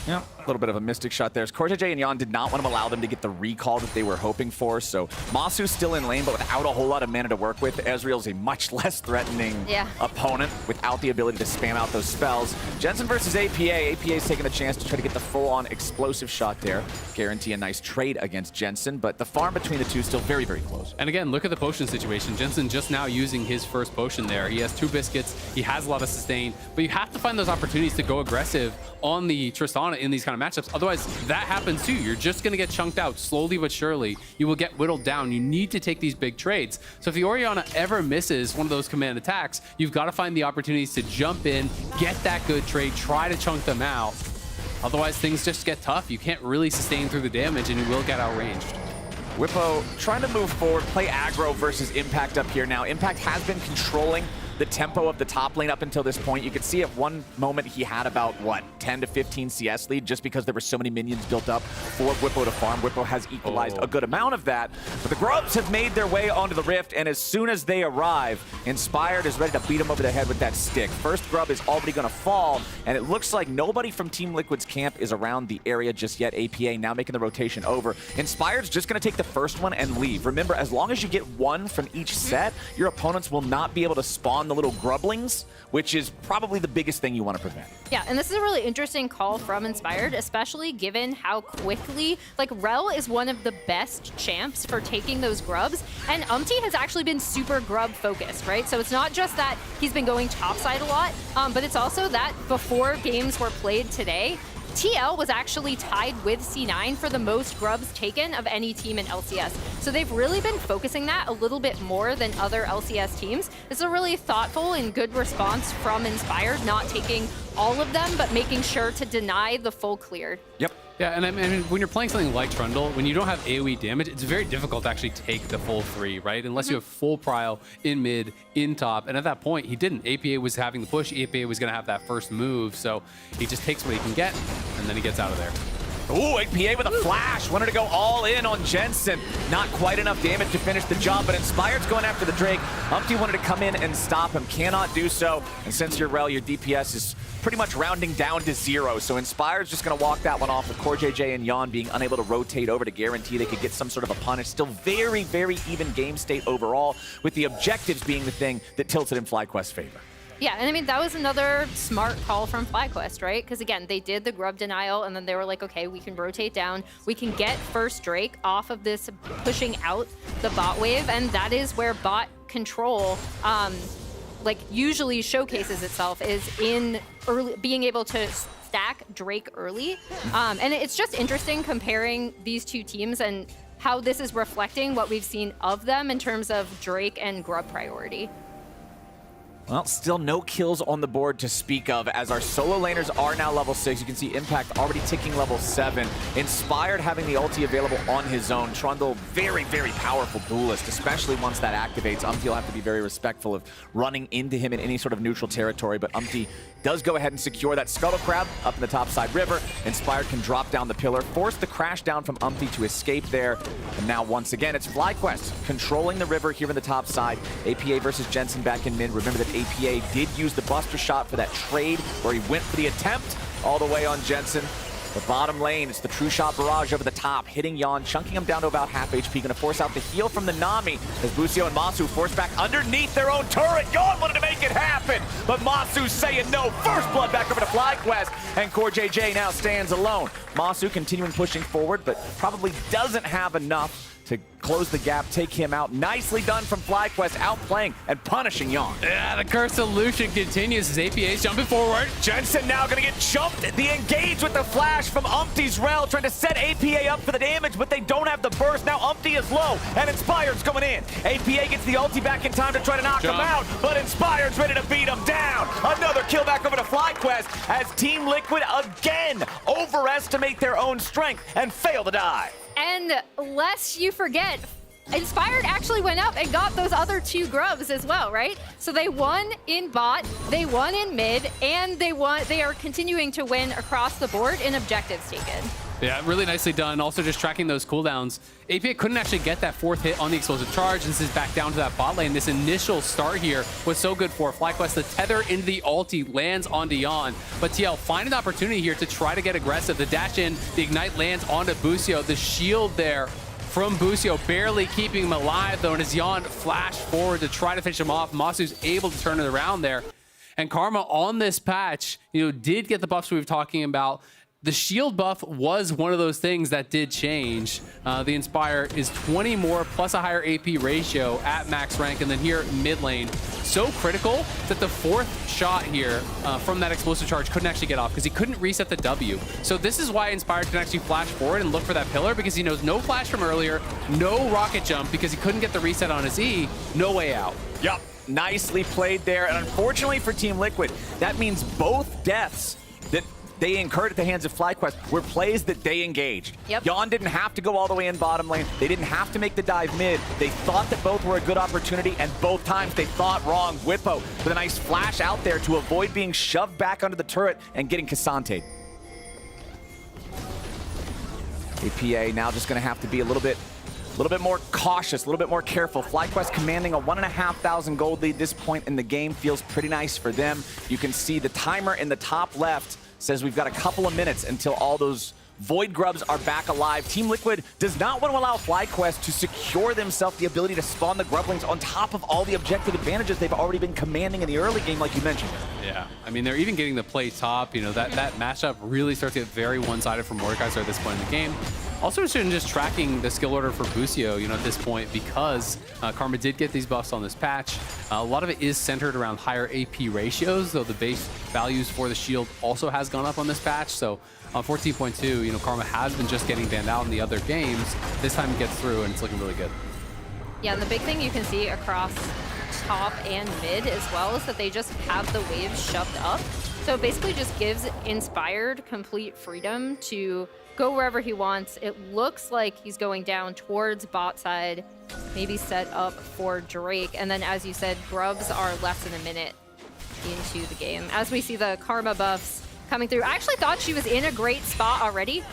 Yeah, a little bit of a Mystic shot there. Core JJ and Yan did not want to allow them to get the recall that they were hoping for, so Masu's still in lane, but without a whole lot of mana to work with. Ezreal's a much less threatening opponent without the ability to spam out those spells. Jensen versus APA. APA's taking a chance to try to get the full-on explosive shot there. Guarantee a nice trade against Jensen, but the farm between the two is still very, very close. And again, look at the potion situation. Jensen just now using his first potion there. He has 2 biscuits. He has a lot of sustain, but you have to find those opportunities to go aggressive on the Tristana in these kind of matchups. Otherwise, that happens too. You're just going to get chunked out slowly but surely. You will get whittled down. You need to take these big trades. So if the Orianna ever misses one of those command attacks, you've got to find the opportunities to jump in, get that good trade, try to chunk them out. Otherwise, things just get tough. You can't really sustain through the damage, and you will get outranged. Whippo trying to move forward, play aggro versus Impact up here now. Impact has been controlling the tempo of the top lane up until this point. You could see at one moment he had about, what, 10 to 15 CS lead just because there were so many minions built up for Whippo to farm. Whippo has equalized a good amount of that, but the Grubs have made their way onto the Rift, and as soon as they arrive, Inspired is ready to beat him over the head with that stick. First Grub is already going to fall, and it looks like nobody from Team Liquid's camp is around the area just yet. APA now making the rotation over. Inspired's just going to take the first one and leave. Remember, as long as you get one from each set, your opponents will not be able to spawn the little grublings, which is probably the biggest thing you want to prevent. Yeah, and this is a really interesting call from Inspired, especially given how quickly, like, Rel is one of the best champs for taking those grubs, and Umpty has actually been super grub focused, right? So it's not just that he's been going topside a lot, but it's also that before games were played today, TL was actually tied with C9 for the most grubs taken of any team in LCS. So they've really been focusing that a little bit more than other LCS teams. It's a really thoughtful and good response from Inspired, not taking all of them, but making sure to deny the full cleared. Yep. Yeah, and I mean, when you're playing something like Trundle, when you don't have AoE damage, it's very difficult to actually take the full 3, right? Unless you have full prio in mid, in top, and at that point, he didn't. APA was having the push, APA was going to have that first move, so he just takes what he can get, and then he gets out of there. Ooh, APA with a flash. Wanted to go all in on Jensen. Not quite enough damage to finish the job, but Inspired's going after the Drake. Umpty wanted to come in and stop him. Cannot do so. And since you're Rel, your DPS is pretty much rounding down to 0. So Inspired's just going to walk that one off with Core JJ and Yon being unable to rotate over to guarantee they could get some sort of a punish. Still very, very even game state overall, with the objectives being the thing that tilted in FlyQuest's favor. Yeah, and I mean, that was another smart call from FlyQuest, right? Because again, they did the grub denial, and then they were like, okay, we can rotate down. We can get first Drake off of this pushing out the bot wave, and that is where bot control like usually showcases itself, is in early, being able to stack Drake early. And it's just interesting comparing these two teams and how this is reflecting what we've seen of them in terms of Drake and grub priority. Well, still no kills on the board to speak of, as our solo laners are now level 6. You can see Impact already ticking level 7. Inspired having the ulti available on his own. Trundle, very, very powerful duelist, especially once that activates. Umpty will have to be very respectful of running into him in any sort of neutral territory, but Umpty does go ahead and secure that Scuttle Crab up in the topside river. Inspired can drop down the pillar, force the crash down from Umpty to escape there. And now once again, it's FlyQuest controlling the river here in the top side. APA versus Jensen back in mid. Remember that APA did use the Buster Shot for that trade where he went for the attempt all the way on Jensen. The bottom lane, it's the True Shot Barrage over the top, hitting Yon, chunking him down to about half HP. Gonna force out the heal from the Nami as Busio and Masu force back underneath their own turret. Yon wanted to make it happen, but Masu's saying no. First blood back over to FlyQuest, and Core JJ now stands alone. Masu continuing pushing forward, but probably doesn't have enough to close the gap, take him out. Nicely done from FlyQuest, outplaying and punishing Yon. Yeah, the curse solution continues as APA's jumping forward. Jensen now gonna get jumped. The engage with the flash from Umpty's Rel, trying to set APA up for the damage, but they don't have the burst. Now Umpty is low, and Inspired's coming in. APA gets the ulti back in time to try to knock him out, but Inspired's ready to beat him down. Another kill back over to FlyQuest as Team Liquid again overestimate their own strength and fail to die. And lest you forget, Inspired actually went up and got those other 2 grubs as well, right? So they won in bot, they won in mid, and they are continuing to win across the board in objectives taken. Yeah, really nicely done. Also just tracking those cooldowns. APA couldn't actually get that 4th hit on the explosive charge. This is back down to that bot lane. This initial start here was so good for FlyQuest. The tether into the ulti lands onto Yon, but TL finding the opportunity here to try to get aggressive. The dash in, the ignite lands onto Busio. The shield there from Busio barely keeping him alive though, and as Yon flashed forward to try to finish him off, Masu's able to turn it around there. And Karma on this patch, did get the buffs we were talking about. The shield buff was one of those things that did change. The Inspire is 20 more plus a higher AP ratio at max rank, and then here mid lane, so critical that the 4th shot here from that explosive charge couldn't actually get off because he couldn't reset the W. So this is why Inspired can actually flash forward and look for that pillar, because he knows no flash from earlier, no rocket jump because he couldn't get the reset on his E, no way out. Yup, nicely played there, and unfortunately for Team Liquid, that means both deaths that they incurred at the hands of FlyQuest were plays that they engaged. Yawn didn't have to go all the way in bottom lane. They didn't have to make the dive mid. They thought that both were a good opportunity, and both times they thought wrong. Whippo with a nice flash out there to avoid being shoved back under the turret and getting Cassante. APA now just going to have to be a little bit more cautious, a little bit more careful. FlyQuest commanding a 1,500 gold lead this point in the game. Feels pretty nice for them. You can see the timer in the top left says we've got a couple of minutes until all those Void Grubs are back alive. Team Liquid does not want to allow FlyQuest to secure themselves the ability to spawn the Grublings on top of all the objective advantages they've already been commanding in the early game, like you mentioned. Yeah, I mean, they're even getting the play top. You know, that matchup really starts to get very one-sided for Mordekaiser at this point in the game. Also interested in just tracking the skill order for Busio, you know, at this point, because Karma did get these buffs on this patch. A lot of it is centered around higher AP ratios, though the base values for the shield also has gone up on this patch. So on 14.2, you know, Karma has been just getting banned out in the other games. This time it gets through, and it's looking really good. Yeah, and the big thing you can see across top and mid as well is that they just have the waves shoved up. So it basically just gives Inspired complete freedom to go wherever he wants. It looks like he's going down towards bot side, maybe set up for Drake. And then, as you said, Grubs are less than a minute into the game. As we see the Karma buffs coming through, I actually thought she was in a great spot already,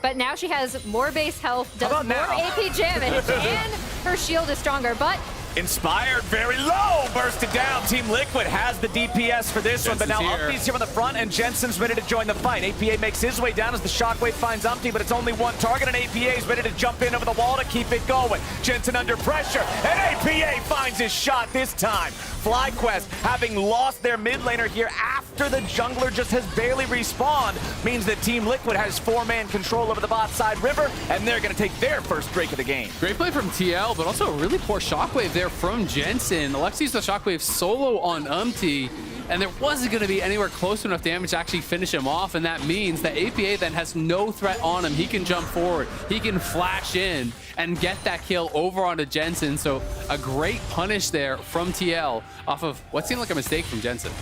but now she has more base health, does more AP damage, and her shield is stronger. But Inspired very low, bursted down. Team Liquid has the DPS for this one, but now Umpty's here on the front, and Jensen's ready to join the fight. APA makes his way down as the Shockwave finds Umpty, but it's only one target, and APA is ready to jump in over the wall to keep it going. Jensen under pressure, and APA finds his shot this time. FlyQuest, having lost their mid laner here after the jungler just has barely respawned, means that Team Liquid has four-man control over the bot side river, and they're going to take their first break of the game. Great play from TL, but also a really poor Shockwave there from Jensen. Alexi's the Shockwave solo on Umpty, and there wasn't going to be anywhere close to enough damage to actually finish him off, and that means that APA then has no threat on him. He can jump forward, he can flash in, and get that kill over onto Jensen. So a great punish there from TL off of what seemed like a mistake from Jensen.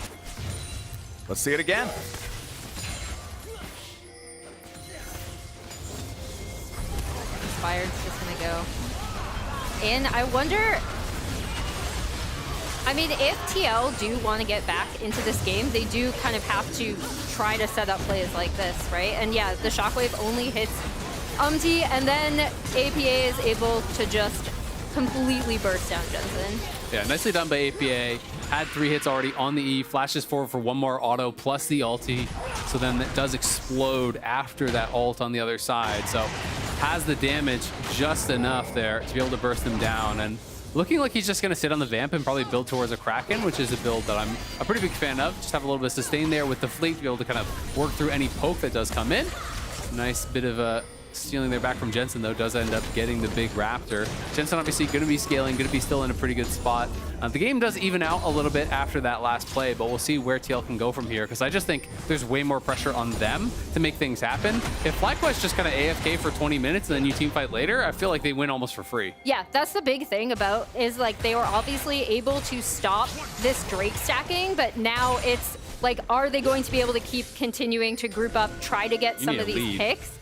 Let's see it again. Inspired's just gonna go in. I wonder, I mean, if TL do want to get back into this game, they do kind of have to try to set up plays like this, right? And yeah, the Shockwave only hits Umpty, and then APA is able to just completely burst down Jensen. Yeah, nicely done by APA. Had 3 hits already on the E, flashes forward for one more auto plus the ulti. So then it does explode after that ult on the other side. So has the damage just enough there to be able to burst him down. And looking like he's just going to sit on the Vamp and probably build towards a Kraken, which is a build that I'm a pretty big fan of. Just have a little bit of sustain there with the fleet to be able to kind of work through any poke that does come in. Nice bit of a stealing there back from Jensen, though, does end up getting the big Raptor. Jensen obviously going to be scaling, going to be still in a pretty good spot. The game does even out a little bit after that last play, but we'll see where TL can go from here, because I just think there's way more pressure on them to make things happen. If FlyQuest just kind of AFK for 20 minutes and then you team fight later, I feel like they win almost for free. Yeah, that's the big thing about is like they were obviously able to stop this Drake stacking, but now it's like, are they going to be able to keep continuing to group up, try to get some of these picks?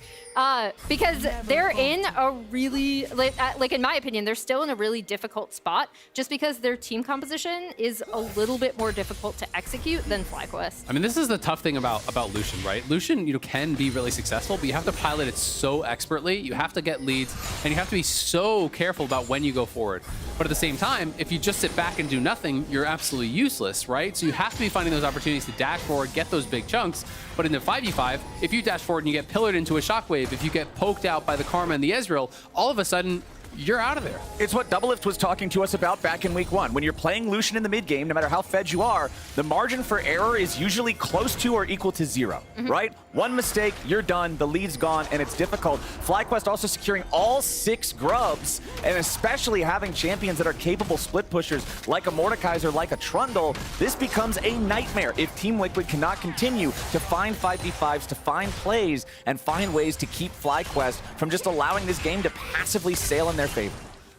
Because they're in a really, like in my opinion, they're still in a really difficult spot just because their team composition is a little bit more difficult to execute than FlyQuest. I mean, this is the tough thing about Lucian, right? Lucian, you know, can be really successful, but you have to pilot it so expertly. You have to get leads, and you have to be so careful about when you go forward. But at the same time, if you just sit back and do nothing, you're absolutely useless, right? So you have to be finding those opportunities to dash forward, get those big chunks. But in the 5v5, if you dash forward and you get pillared into a Shockwave, if you get poked out by the Karma and the Ezreal, all of a sudden, you're out of there. It's what Doublelift was talking to us about back in week 1. When you're playing Lucian in the mid game, no matter how fed you are, the margin for error is usually close to or equal to 0, right? One mistake, you're done, the lead's gone, and it's difficult. FlyQuest also securing all 6 grubs, and especially having champions that are capable split pushers like a Mordekaiser, like a Trundle. This becomes a nightmare if Team Liquid cannot continue to find 5v5s, to find plays, and find ways to keep FlyQuest from just allowing this game to passively sail in their favor.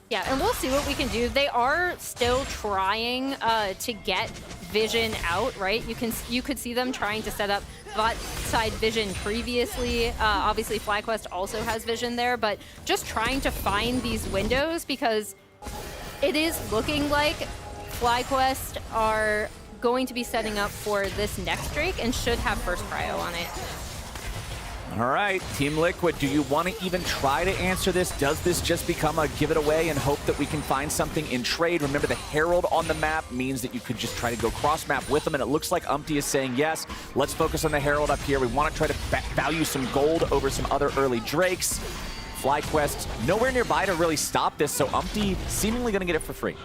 Yeah, and we'll see what we can do. They are still trying to get vision out, right? You could see them trying to set up bot side vision previously. Obviously, FlyQuest also has vision there, but just trying to find these windows because it is looking like FlyQuest are going to be setting up for this next Drake and should have first prio on it. All right, Team Liquid, do you want to even try to answer this? Does this just become a give it away and hope that we can find something in trade? Remember, the Herald on the map means that you could just try to go cross-map with them, and it looks like Umpty is saying, yes, let's focus on the Herald up here. We want to try to value some gold over some other early Drakes. FlyQuest nowhere nearby to really stop this, so Umpty seemingly going to get it for free.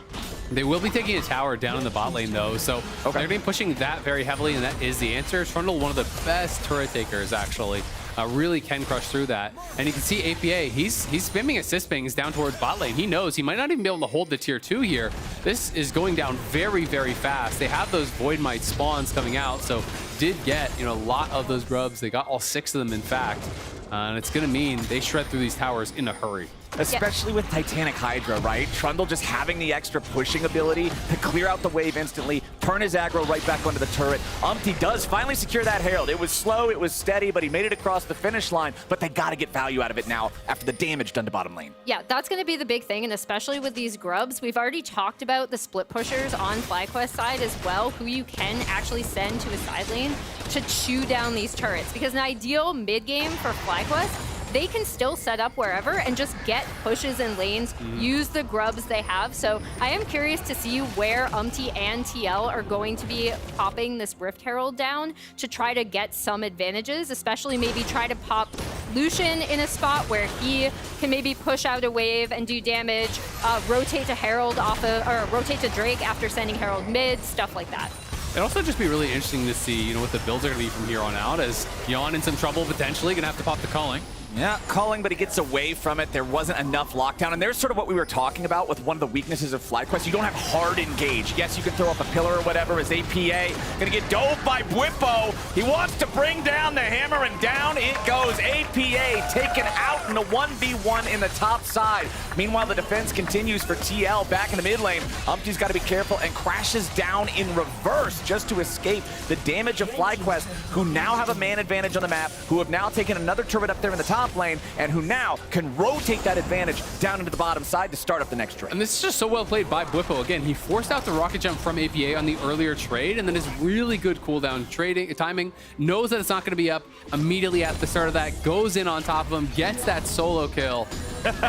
They will be taking a tower down in the bot lane, though, so they're going to be pushing that very heavily, and that is the answer. Trundle, one of the best turret takers, actually. Really can crush through that. And you can see APA, he's spamming assist pings down towards bot lane. He knows he might not even be able to hold the tier 2 here. This is going down very, very fast. They have those Void Might spawns coming out, so did get a lot of those grubs. They got all 6 of them, in fact. And it's going to mean they shred through these towers in a hurry. Especially with Titanic Hydra, right? Trundle just having the extra pushing ability to clear out the wave instantly, turn his aggro right back onto the turret. Umpty does finally secure that Herald. It was slow, it was steady, but he made it across the finish line. But they got to get value out of it now after the damage done to bottom lane. Yeah, that's going to be the big thing, and especially with these grubs, we've already talked about the split pushers on FlyQuest side as well, who you can actually send to a side lane to chew down these turrets. Because an ideal mid-game for FlyQuest, they can still set up wherever and just get pushes in lanes, use the grubs they have. So I am curious to see where Umpty and TL are going to be popping this Rift Herald down to try to get some advantages, especially maybe try to pop Lucian in a spot where he can maybe push out a wave and do damage, rotate to Herald off of, or rotate to Drake after sending Herald mid, stuff like that. It'll also just be really interesting to see, what the builds are going to be from here on out, as Yon in some trouble, potentially going to have to pop the Calling. Yeah, Calling, but he gets away from it. There wasn't enough lockdown, and there's sort of what we were talking about with one of the weaknesses of FlyQuest. You don't have hard engage. Yes, you can throw up a pillar or whatever as APA. Gonna get dove by Bwipo. He wants to bring down the hammer, and down it goes. APA taken out in a 1v1 in the top side. Meanwhile, the defense continues for TL back in the mid lane. Umpty's got to be careful and crashes down in reverse just to escape the damage of FlyQuest, who now have a man advantage on the map, who have now taken another turret up there in the top lane, and who now can rotate that advantage down into the bottom side to start up the next trade. And this is just so well played by Bwipo. Again, he forced out the rocket jump from APA on the earlier trade, and then his really good cooldown timing, knows that it's not going to be up immediately at the start of that, goes in on top of him, gets that solo kill. This tweet is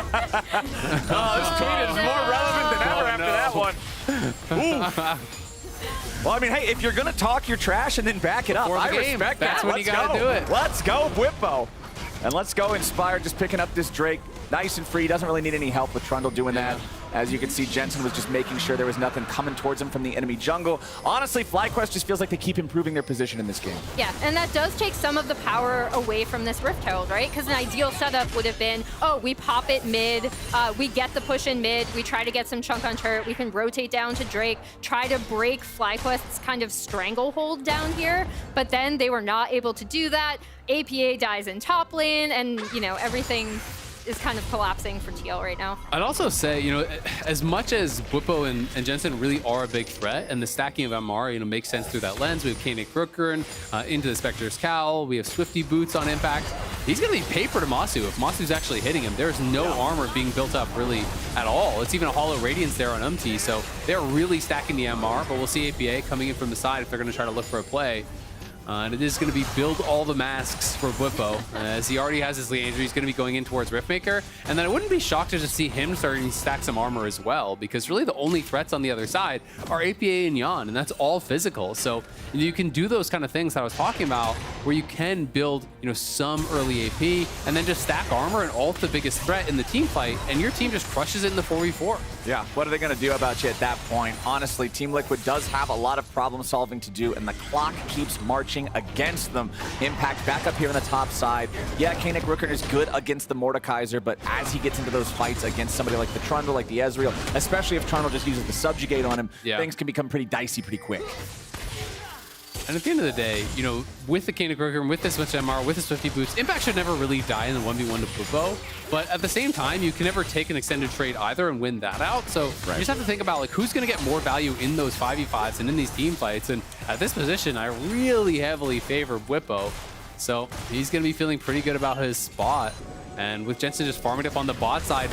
more relevant than ever after that one. Well, I mean, hey, if you're going to talk your trash and then back it up, I respect that. That's when you got to do it. Let's go, Bwipo. And let's go Inspire, just picking up this Drake. Nice and free, doesn't really need any help with Trundle doing that. As you can see, Jensen was just making sure there was nothing coming towards him from the enemy jungle. Honestly, FlyQuest just feels like they keep improving their position in this game. Yeah, and that does take some of the power away from this Rift Herald, right? Because an ideal setup would have been, oh, we pop it mid, we get the push in mid, we try to get some chunk on turret, we can rotate down to Drake, try to break FlyQuest's kind of stranglehold down here, but then they were not able to do that. APA dies in top lane, and, everything is kind of collapsing for TL right now. I'd also say, as much as Bwipo and Jensen really are a big threat, and the stacking of MR, makes sense through that lens. We have Kanik Rooker into the Spectre's Cowl. We have Swifty Boots on Impact. He's going to be paper to Masu. If Masu's actually hitting him, there's no armor being built up really at all. It's even a Hollow Radiance there on Umpty, so they're really stacking the MR, but we'll see APA coming in from the side if they're going to try to look for a play. And it is going to be build all the masks for Bwipo, as he already has his Leandry. He's going to be going in towards Riftmaker. And then I wouldn't be shocked to just see him starting to stack some armor as well, because really the only threats on the other side are APA and Yon, and that's all physical. So you can do those kind of things that I was talking about, where you can build some early AP, and then just stack armor and ult the biggest threat in the team fight, and your team just crushes it in the 4v4. Yeah, what are they going to do about you at that point? Honestly, Team Liquid does have a lot of problem solving to do, and the clock keeps marching against them. Impact back up here on the top side. Yeah, Kanik Rooker is good against the Mordekaiser, but as he gets into those fights against somebody like the Trundle, like the Ezreal, especially if Trundle just uses the Subjugate on him, things can become pretty dicey pretty quick. And at the end of the day, you know, with the Cane of Kroger and with this much MR, with the Swifty Boots, Impact should never really die in the 1v1 to Bwipo. But at the same time, you can never take an extended trade either and win that out. So you just have to think about like who's going to get more value in those 5v5s and in these team fights. And at this position, I really heavily favor Bwipo. So he's going to be feeling pretty good about his spot. And with Jensen just farming up on the bot side,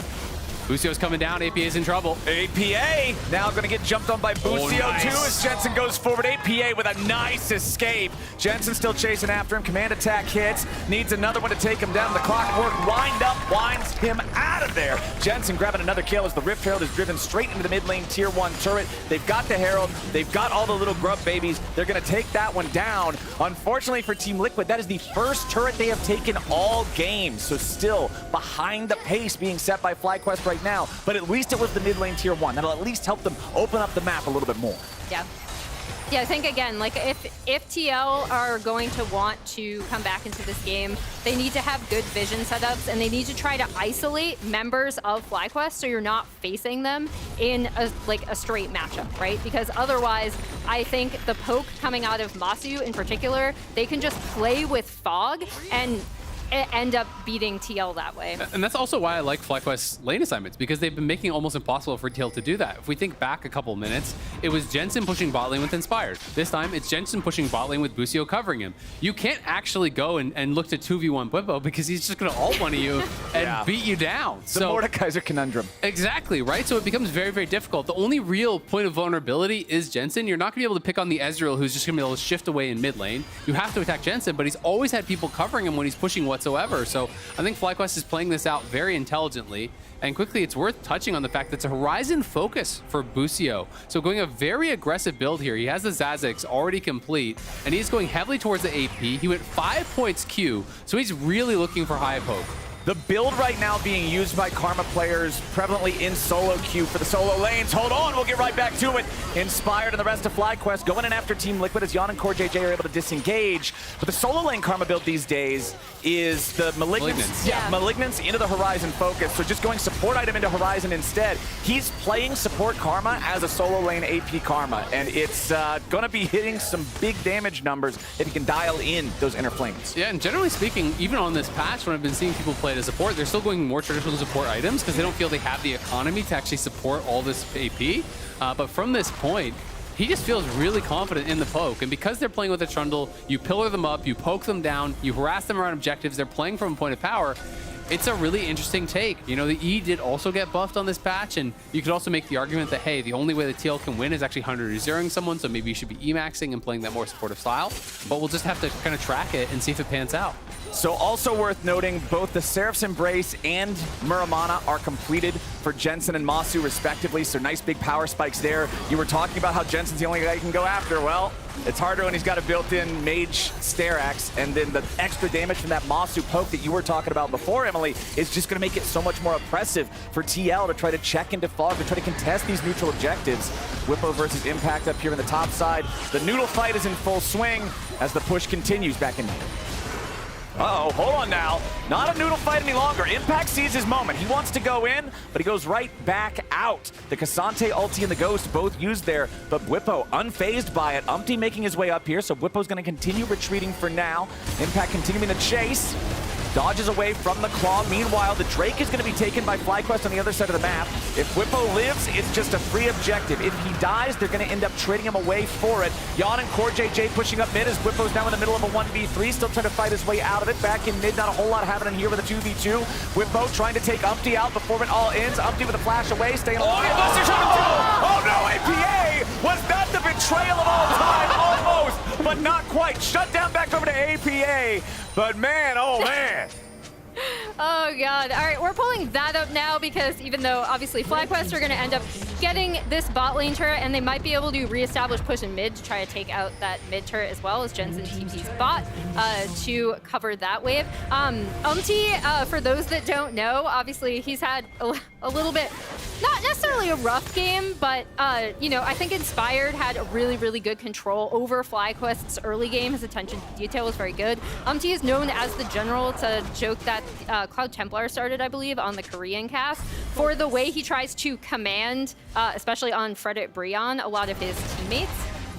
Busio's coming down. APA's in trouble. APA now going to get jumped on by Busio too as Jensen goes forward. APA with a nice escape. Jensen still chasing after him. Command attack hits. Needs another one to take him down. The clockwork wind up, winds him out of there. Jensen grabbing another kill as the Rift Herald is driven straight into the mid lane tier 1 turret. They've got the Herald. They've got all the little grub babies. They're going to take that one down. Unfortunately for Team Liquid, that is the first turret they have taken all game. So still behind the pace being set by FlyQuest right now, but at least it was the mid lane tier 1. That'll at least help them open up the map a little bit more. Yeah. Yeah, I think again, like if TL are going to want to come back into this game, they need to have good vision setups and they need to try to isolate members of FlyQuest so you're not facing them in a straight matchup, right? Because otherwise, I think the poke coming out of Masu in particular, they can just play with fog and end up beating TL that way. And that's also why I like FlyQuest's lane assignments, because they've been making it almost impossible for TL to do that. If we think back a couple minutes, it was Jensen pushing bot lane with Inspired. This time, it's Jensen pushing bot lane with Busio covering him. You can't actually go and look to 2v1 Bwipo because he's just going to ult one of you and beat you down. The Mordekaiser conundrum. Exactly, right? So it becomes very, very difficult. The only real point of vulnerability is Jensen. You're not going to be able to pick on the Ezreal, who's just going to be able to shift away in mid lane. You have to attack Jensen, but he's always had people covering him when he's pushing whatsoever. So I think FlyQuest is playing this out very intelligently. And quickly, it's worth touching on the fact that it's a Horizon focus for Busio. So going a very aggressive build here. He has the Zazix already complete, and he's going heavily towards the AP. He went 5 points Q, so he's really looking for high poke. The build right now being used by Karma players prevalently in solo queue for the solo lanes. Hold on, we'll get right back to it. Inspired and the rest of FlyQuest going in after Team Liquid as Jan and CoreJJ are able to disengage. But the solo lane Karma build these days is the Malignance. Yeah, Malignance into the Horizon focus. So just going support item into Horizon instead. He's playing support Karma as a solo lane AP Karma. And it's going to be hitting some big damage numbers if he can dial in those inner flames. Yeah, and generally speaking, even on this patch, when I've been seeing people play as support, they're still going more traditional support items because they don't feel they have the economy to actually support all this AP. But from this point, he just feels really confident in the poke. And because they're playing with a Trundle, you pillar them up, you poke them down, you harass them around objectives, they're playing from a point of power. It's a really interesting take. You know, the E did also get buffed on this patch, and you could also make the argument that, hey, the only way the TL can win is actually 100-0ing someone, so maybe you should be E-maxing and playing that more supportive style. But we'll just have to kind of track it and see if it pans out. So also worth noting, both the Seraph's Embrace and Muramana are completed for Jensen and Masu respectively, so nice big power spikes there. You were talking about how Jensen's the only guy you can go after. Well, it's harder when he's got a built-in Mage Stair Axe, and then the extra damage from that Masu poke that you were talking about before, Emily, is just going to make it so much more oppressive for TL to try to check into Fog, to try to contest these neutral objectives. Bwipo versus Impact up here on the top side. The noodle fight is in full swing as the push continues back in. Uh-oh, hold on now. Not a noodle fight any longer. Impact sees his moment. He wants to go in, but he goes right back out. The Cassante ulti and the Ghost both used there, but Bwipo unfazed by it. Umpty making his way up here, so Bwipo's going to continue retreating for now. Impact continuing the chase. Dodges away from the Claw. Meanwhile, the Drake is going to be taken by FlyQuest on the other side of the map. If Bwipo lives, it's just a free objective. If he dies, they're going to end up trading him away for it. Jan and CoreJJ pushing up mid as Bwipo's now in the middle of a 1v3, still trying to fight his way out of it. Back in mid, not a whole lot happening here with a 2v2. Bwipo trying to take Umpty out before it all ends. Umpty with a flash away, staying alive. Oh no, APA! Was that the betrayal of all time? Almost, but not quite. Shut down back over to APA. But man, oh man. Oh god. All right, we're pulling that up now because even though obviously FlyQuest are going to end up getting this bot lane turret, and they might be able to reestablish push in mid to try to take out that mid turret as well as Jensen TP's bot to cover that wave. Umpty, for those that don't know, obviously he's had a little bit, not necessarily a rough game, but you know, I think Inspired had a really, really good control over FlyQuest's early game. His attention to detail was very good. Umpty is known as the general. It's a joke that Cloud Templar started, I believe, on the Korean cast for the way he tries to command, especially on Fredit Brion, a lot of his teammates.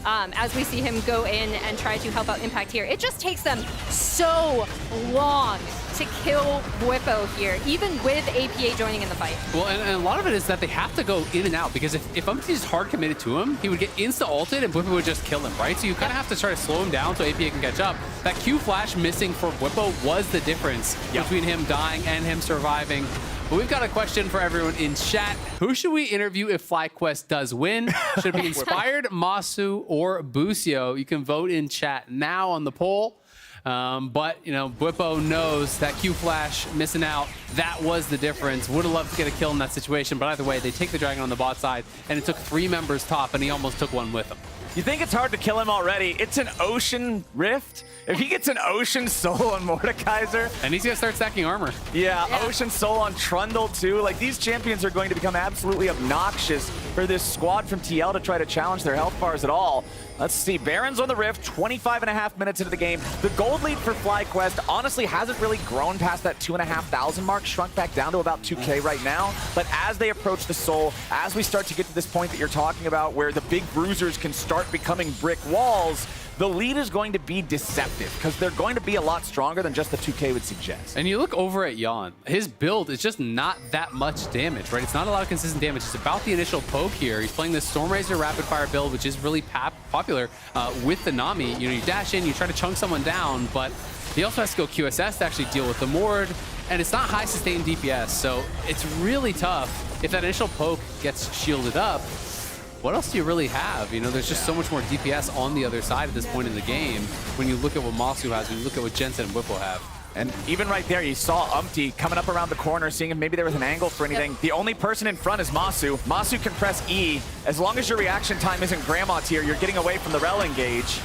as we see him go in and try to help out Impact here. It just takes them so long to kill Bwipo here, even with APA joining in the fight. Well, and a lot of it is that they have to go in and out, because if Umpty is hard committed to him, he would get insta-ulted and Bwipo would just kill him, right? So you kind of have to try to slow him down so APA can catch up. That Q flash missing for Bwipo was the difference between him dying and him surviving. But we've got a question for everyone in chat. Who should we interview if FlyQuest does win? Should it be Inspired, Masu, or Busio? You can vote in chat now on the poll. But, you know, Bwipo knows that Q flash missing out, that was the difference. Would have loved to get a kill in that situation, but either way, they take the Dragon on the bot side, and it took 3 members top, and he almost took one with him. You think it's hard to kill him already? It's an Ocean Rift. If he gets an Ocean Soul on Mordekaiser. And he's going to start stacking armor. Yeah, Ocean Soul on Trundle too. Like, these champions are going to become absolutely obnoxious for this squad from TL to try to challenge their health bars at all. Let's see, Baron's on the Rift, 25.5 minutes into the game. The gold lead for FlyQuest honestly hasn't really grown past that 2,500 mark, shrunk back down to about 2K right now. But as they approach the Soul, as we start to get to this point that you're talking about where the big bruisers can start becoming brick walls, the lead is going to be deceptive because they're going to be a lot stronger than just the 2K would suggest. And you look over at Jan, his build is just not that much damage, right? It's not a lot of consistent damage. It's about the initial poke here. He's playing this Stormrazor rapid fire build, which is really popular with the Nami. You know, you dash in, you try to chunk someone down, but he also has to go QSS to actually deal with the Mord, and it's not high sustained DPS, so it's really tough. If that initial poke gets shielded up, what else do you really have? You know, there's just so much more DPS on the other side at this point in the game when you look at what Masu has, when you look at what Jensen and Bwipo have. And even right there, you saw Umpty coming up around the corner, seeing if maybe there was an angle for anything. Yep. The only person in front is Masu. Masu can press E. As long as your reaction time isn't grandma tier, you're getting away from the rel engage.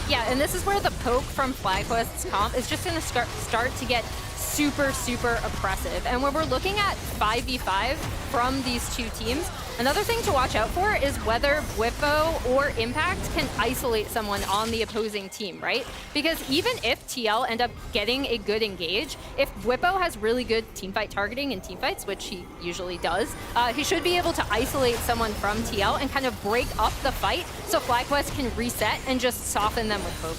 Yeah, and this is where the poke from FlyQuest's comp is just going to start to get super, super oppressive. And when we're looking at 5v5 from these two teams, another thing to watch out for is whether Bwipo or Impact can isolate someone on the opposing team, right? Because even if TL end up getting a good engage, if Bwipo has really good teamfight targeting in teamfights, which he usually does, he should be able to isolate someone from TL and kind of break up the fight so FlyQuest can reset and just soften them with poke.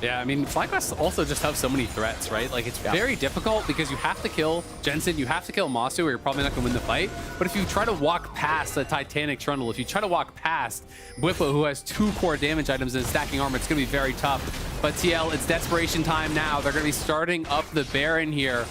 Yeah, I mean, FlyQuest also just have so many threats, right? Like, it's very difficult because you have to kill Jensen, you have to kill Masu, or you're probably not going to win the fight. But if you try to walk past the Titanic Trundle, if you try to walk past Bwipo, who has 2 core damage items and stacking armor, it's going to be very tough. But TL, it's desperation time now. They're going to be starting up the Baron here.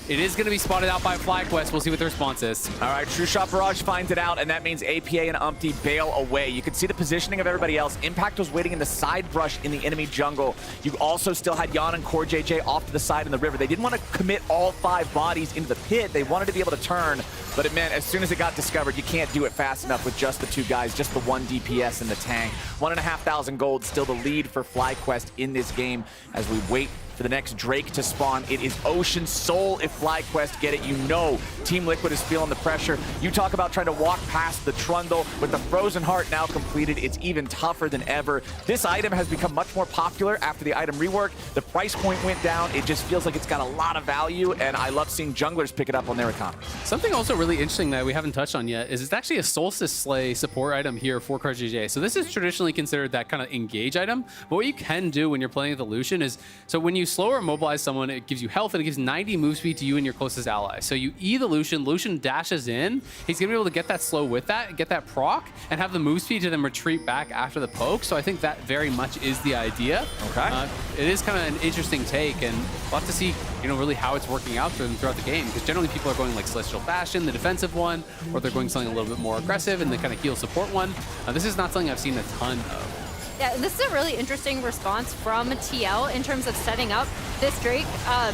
It is going to be spotted out by FlyQuest. We'll see what the response is. All right, True Shot Barrage finds it out, and that means APA and Umpty bail away. You can see the positioning of everybody else. Impact was waiting in the side brush in the enemy jungle. You also still had Jan and Core JJ off to the side in the river. They didn't want to commit all 5 bodies into the pit. They wanted to be able to turn, but it meant as soon as it got discovered, you can't do it fast enough with just the 2 guys, just the 1 DPS in the tank. 1,500 gold, still the lead for FlyQuest in this game as we wait for the next Drake to spawn. It is Ocean Soul if FlyQuest get it. You know Team Liquid is feeling the pressure. You talk about trying to walk past the Trundle. With the Frozen Heart now completed, it's even tougher than ever. This item has become much more popular after the item rework. The price point went down. It just feels like it's got a lot of value, and I love seeing junglers pick it up on their economy. Something also really interesting that we haven't touched on yet is it's actually a Solstice Slay support item here for CarJJ. So this is traditionally considered that kind of engage item, but what you can do when you're playing with the Lucian is, so when you slow or immobilize someone, it gives you health and it gives 90 move speed to you and your closest ally. So you E the Lucian dashes in, he's gonna be able to get that slow with that, get that proc, and have the move speed to then retreat back after the poke. So I think that very much is the idea. Okay. It is kind of an interesting take, and we'll have to see, you know, really how it's working out for them throughout the game, because generally people are going like Celestial Bastion, the defensive one, or they're going something a little bit more aggressive and the kind of heal support one. This is not something I've seen a ton of. Yeah, this is a really interesting response from TL in terms of setting up this Drake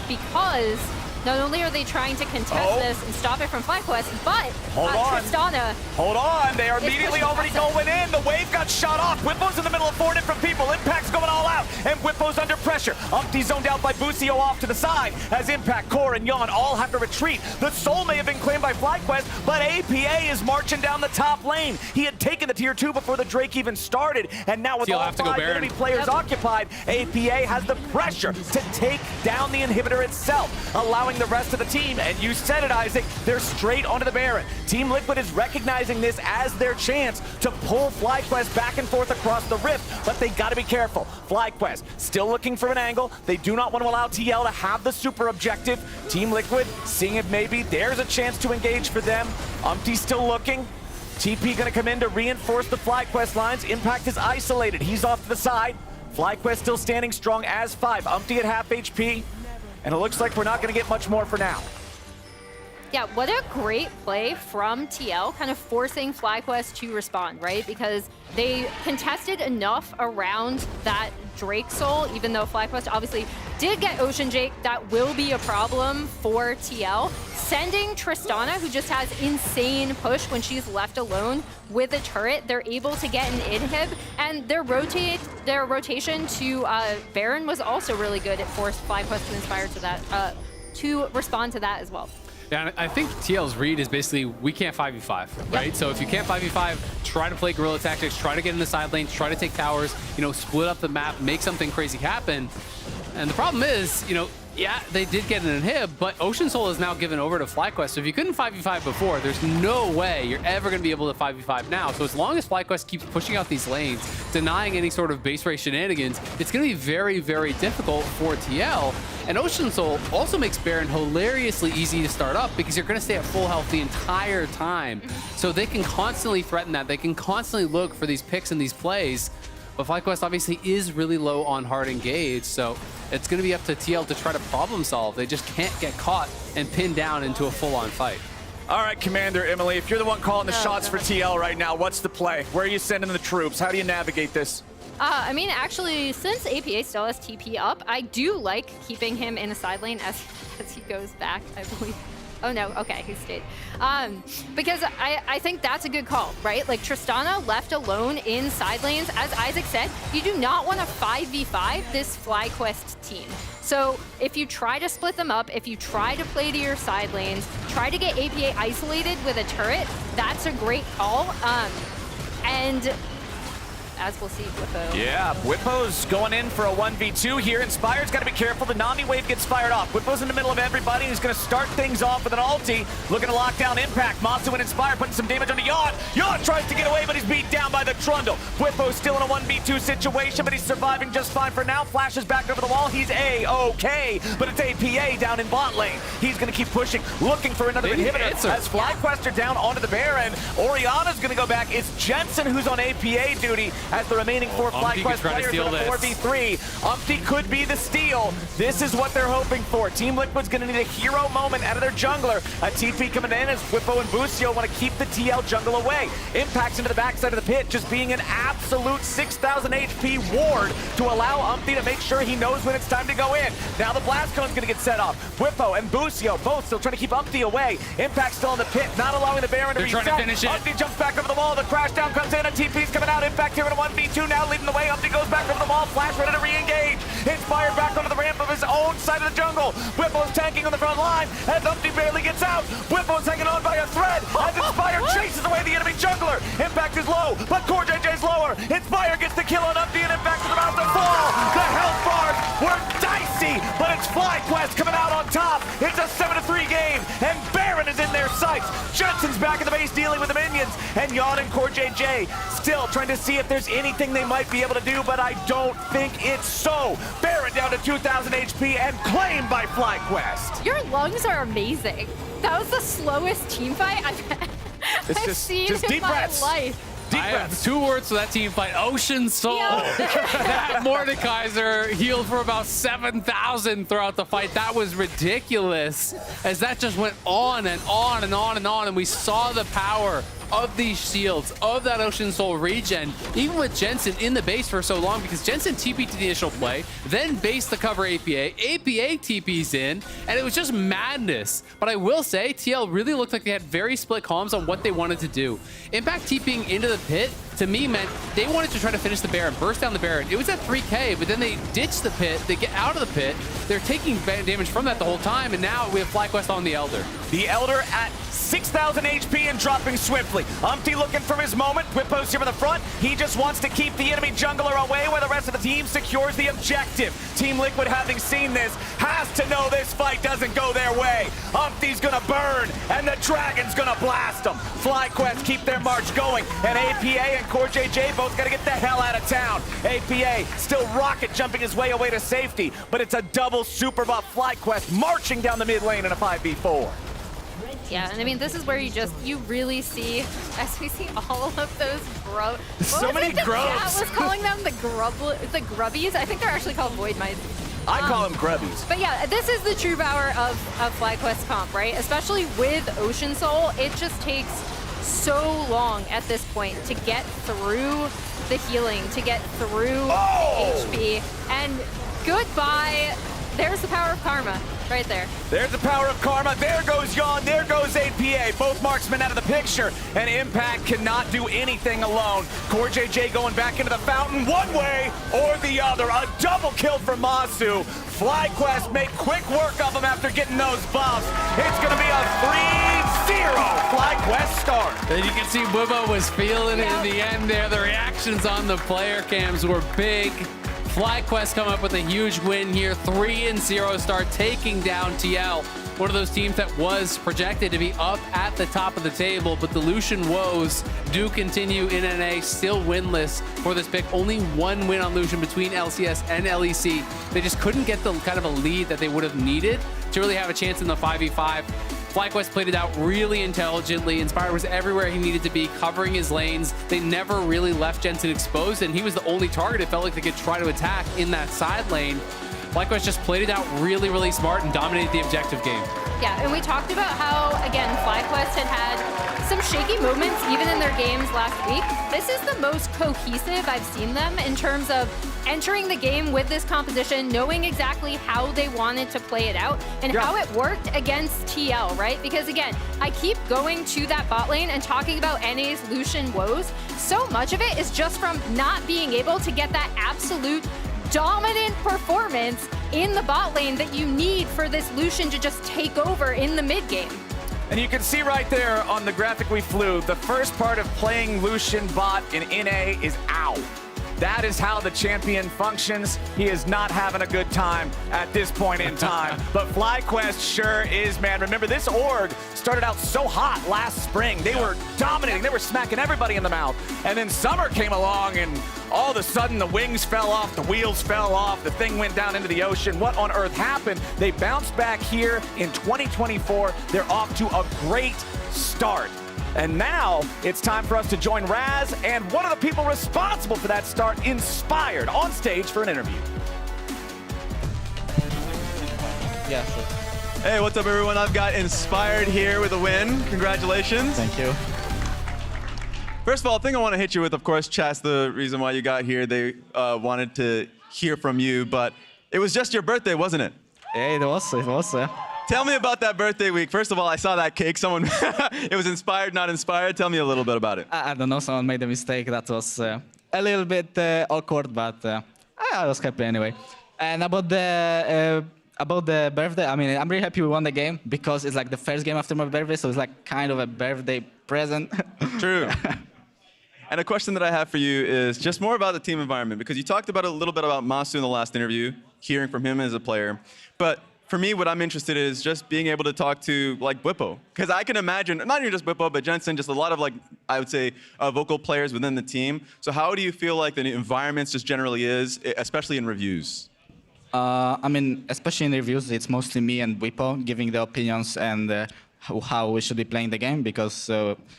because not only are they trying to contest this and stop it from FlyQuest, but Tristana. Hold on, they are immediately already going in. The wave got shot off. Bwipo's in the middle of 4 different people. Impact's going all out, and Bwipo's under pressure. Umpty zoned out by Busio off to the side as Impact, Core, and Jan all have to retreat. The Soul may have been claimed by FlyQuest, but APA is marching down the top lane. He had taken the tier 2 before the Drake even started, and now with all 5 enemy players occupied, APA has the pressure to take down the inhibitor itself, allowing ignoring the rest of the team. And you said it, Isaac, they're straight onto the Baron. Team Liquid is recognizing this as their chance to pull FlyQuest back and forth across the rift, but they gotta be careful. FlyQuest still looking for an angle. They do not want to allow TL to have the super objective. Team Liquid seeing if maybe there's a chance to engage for them. Umpty's still looking. TP gonna come in to reinforce the FlyQuest lines. Impact is isolated. He's off to the side. FlyQuest still standing strong as 5. Umpty at half HP. And it looks like we're not gonna get much more for now. Yeah, what a great play from TL, kind of forcing FlyQuest to respond, right? Because they contested enough around that Drake Soul, even though FlyQuest obviously did get Ocean Jake. That will be a problem for TL. Sending Tristana, who just has insane push when she's left alone with a turret, they're able to get an inhib, and their rotation to Baron was also really good. It forced FlyQuest to inspire to that, to respond to that as well. Yeah, I think TL's read is basically, we can't 5v5, right? Yep. So if you can't 5v5, try to play guerrilla tactics, try to get in the side lanes, try to take towers, you know, split up the map, make something crazy happen. And the problem is, you know, yeah, they did get an inhib, but Ocean Soul is now given over to FlyQuest. So if you couldn't 5v5 before, there's no way you're ever going to be able to 5v5 now. So as long as FlyQuest keeps pushing out these lanes, denying any sort of base race shenanigans, it's going to be very, very difficult for TL. And Ocean Soul also makes Baron hilariously easy to start up because you're going to stay at full health the entire time. So they can constantly threaten that. They can constantly look for these picks and these plays. But FlyQuest obviously is really low on hard engage, so it's going to be up to TL to try to problem solve. They just can't get caught and pinned down into a full-on fight. All right, Commander Emily, if you're the one calling the shots for TL right now, what's the play? Where are you sending the troops? How do you navigate this? I mean, actually, since APA still has TP up, I do like keeping him in a side lane as he goes back, I believe. Oh no, okay, he stayed. Because I think that's a good call, right? Like Tristana left alone in side lanes. As Isaac said, you do not want to 5v5 this FlyQuest team. So if you try to split them up, if you try to play to your side lanes, try to get APA isolated with a turret, that's a great call. And as we'll see, Whippo. Yeah, Whippo's going in for a 1v2 here. Inspired's got to be careful. The Nami wave gets fired off. Whippo's in the middle of everybody. He's going to start things off with an ulti. Looking to lock down Impact. Masu and Inspired putting some damage on the Yacht. Yacht tries to get away, but he's beat down by the Trundle. Whippo's still in a 1v2 situation, but he's surviving just fine for now. Flashes back over the wall. He's A-okay, but it's APA down in bot lane. He's going to keep pushing, looking for another inhibitor. As FlyQuest are down onto the Baron, Oriana's going to go back. It's Jensen who's on APA duty as the remaining 4 FlyQuest players in a 4v3. Umpty could be the steal. This is what they're hoping for. Team Liquid's going to need a hero moment out of their jungler. A TP coming in as Whippo and Busio want to keep the TL jungle away. Impacts into the backside of the pit, just being an absolute 6,000 HP ward to allow Umpty to make sure he knows when it's time to go in. Now the blast cone's going to get set off. Whippo and Busio both still trying to keep Umpty away. Impact's still in the pit, not allowing the Baron to reset. Trying to finish it. Umpty jumps back over the wall. The crash down comes in. A TP's coming out. Impact here in a 1v2 now leading the way. Umpty goes back over the wall. Flash ready to re-engage. Inspired back onto the ramp of his own side of the jungle. Whippo's tanking on the front line as Umpty barely gets out. Whippo's hanging on by a thread as Inspired chases away the enemy jungler. Impact is low, but Core JJ's lower. Inspired gets the kill on Umpty and Impact is about to fall. The health bars were dicey, but it's FlyQuest coming out on top. It's a 7-3 game, and Baron is in their sights. Jensen's back in the base dealing with the minions, and Yawn and Core JJ still trying to see if there's anything they might be able to do, but I don't think it's so. Baron down to 2,000 HP and claimed by FlyQuest. Your lungs are amazing. That was the slowest team fight I've seen in my life. I have 2 words for that team fight. Ocean Soul. That Mordekaiser healed for about 7,000 throughout the fight. That was ridiculous as that just went on and on and on and on. And we saw the power of these shields, of that Ocean Soul regen, even with Jensen in the base for so long, because Jensen TP'd to the initial play, then base to cover APA. APA TP's in, and it was just madness. But I will say, TL really looked like they had very split comms on what they wanted to do. Impact TPing into the pit, to me, meant they wanted to try to finish the Baron, burst down the Baron. It was at 3K, but then they ditched the pit, they get out of the pit, they're taking damage from that the whole time, and now we have FlyQuest on the Elder. The Elder at 6,000 HP and dropping swiftly. Umpty looking for his moment. Whippo's here in the front. He just wants to keep the enemy jungler away while the rest of the team secures the objective. Team Liquid, having seen this, has to know this fight doesn't go their way. Umpty's gonna burn, and the Dragon's gonna blast them. FlyQuest keep their march going, and APA and Core JJ both gotta get the hell out of town. APA still rocket jumping his way away to safety, but it's a double super buff FlyQuest marching down the mid lane in a 5v4. Yeah, and I mean, this is where you really see, as we see all of those grubs. So many grubs. I was calling them the grubbies. I think they're actually called void mice. I call them grubbies. But yeah, this is the true power of FlyQuest comp, right? Especially with Ocean Soul, it just takes so long at this point to get through the healing, to get through HP, and goodbye. There's the power of karma right there. There's the power of karma. There goes Yawn. There goes APA. Both marksmen out of the picture. And Impact cannot do anything alone. Core JJ going back into the fountain one way or the other. A double kill for Masu. FlyQuest make quick work of him after getting those buffs. It's going to be a 3-0 FlyQuest start. And you can see Bubba was feeling it in the end there. The reactions on the player cams were big. FlyQuest come up with a huge win here, 3-0 start, taking down TL. One of those teams that was projected to be up at the top of the table, but the Lucian woes do continue in NA, still winless for this pick. Only one win on Lucian between LCS and LEC. They just couldn't get the kind of a lead that they would have needed to really have a chance in the 5v5. FlyQuest played it out really intelligently. Inspired was everywhere he needed to be, covering his lanes. They never really left Jensen exposed, and he was the only target it felt like they could try to attack in that side lane. FlyQuest just played it out really, really smart and dominated the objective game. Yeah, and we talked about how, again, FlyQuest had some shaky moments even in their games last week. This is the most cohesive I've seen them in terms of entering the game with this composition, knowing exactly how they wanted to play it out and how it worked against TL, right? Because again, I keep going to that bot lane and talking about NA's Lucian woes. So much of it is just from not being able to get that absolute dominant performance in the bot lane that you need for this Lucian to just take over in the mid game. And you can see right there on the graphic we flew, the first part of playing Lucian bot in NA is ow. That is how the champion functions. He is not having a good time at this point in time. But FlyQuest sure is, man. Remember, this org started out so hot last spring. They were dominating. They were smacking everybody in the mouth. And then summer came along, and all of a sudden the wings fell off, the wheels fell off, the thing went down into the ocean. What on earth happened? They bounced back here in 2024. They're off to a great start. And now it's time for us to join Raz and one of the people responsible for that start, Inspired, on stage for an interview. Yeah, sure. Hey, what's up, everyone? I've got Inspired here with a win. Congratulations. Thank you. First of all, the thing I want to hit you with, of course, chat's the reason why you got here. They wanted to hear from you, but it was just your birthday, wasn't it? Yeah, it was, yeah. Tell me about that birthday week. First of all, I saw that cake. Someone, it was inspired, not inspired. Tell me a little bit about it. I don't know, someone made a mistake. That was a little bit awkward, but I was happy anyway. And about the birthday, I mean, I'm really happy we won the game because it's like the first game after my birthday, so it's like kind of a birthday present. True. And a question that I have for you is just more about the team environment, because you talked about a little bit about Masu in the last interview, hearing from him as a player. But for me, what I'm interested in is just being able to talk to, like, Bwipo. Because I can imagine, not even just Bwipo, but Jensen, just a lot of, like, I would say, vocal players within the team. So how do you feel like the environment just generally is, especially in reviews? I mean, especially in reviews, it's mostly me and Bwipo giving the opinions and how we should be playing the game, because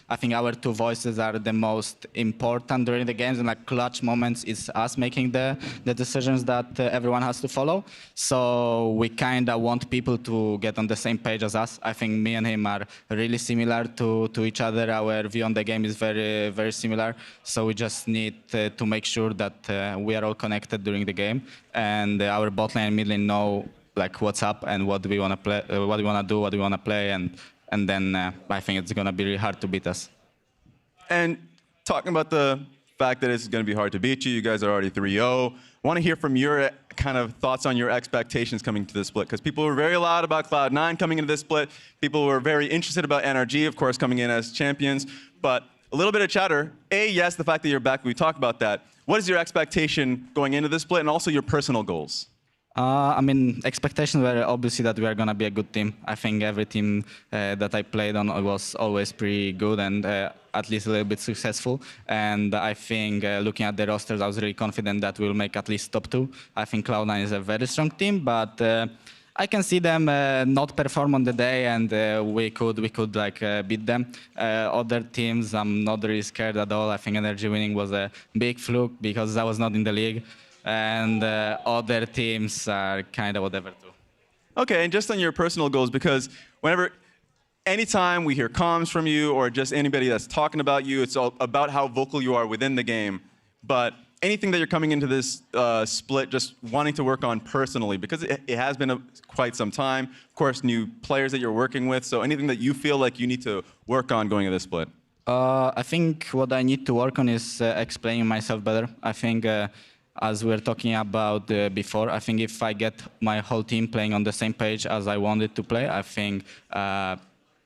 I think our two voices are the most important during the games, and like clutch moments is us making the decisions that everyone has to follow. So we kind of want people to get on the same page as us. I think me and him are really similar to each other. Our view on the game is very, very similar. So we just need to make sure that we are all connected during the game, and our bot lane and mid lane know like what's up and what do we want to play, what do we want to do, what do we want to play, and then I think it's going to be really hard to beat us. And talking about the fact that it's going to be hard to beat you, you guys are already 3-0. Want to hear from your kind of thoughts on your expectations coming to this split, because people were very loud about Cloud9 coming into this split. People were very interested about NRG, of course, coming in as champions. But a little bit of chatter. Yes, the fact that you're back, we talked about that. What is your expectation going into this split, and also your personal goals? I mean, expectations were obviously that we are going to be a good team. I think every team that I played on was always pretty good and at least a little bit successful. And I think looking at the rosters, I was really confident that we'll make at least top 2. I think Cloud9 is a very strong team, but I can see them not perform on the day, and we could like beat them. Other teams, I'm not really scared at all. I think NRG winning was a big fluke because I was not in the league. And other teams are kind of whatever too. Okay, and just on your personal goals, because anytime we hear comms from you or just anybody that's talking about you, it's all about how vocal you are within the game. But anything that you're coming into this split just wanting to work on personally, because it has been quite some time. Of course, new players that you're working with. So anything that you feel like you need to work on going into this split? I think what I need to work on is explaining myself better. I think as we were talking about before, I think if I get my whole team playing on the same page as I wanted to play, I think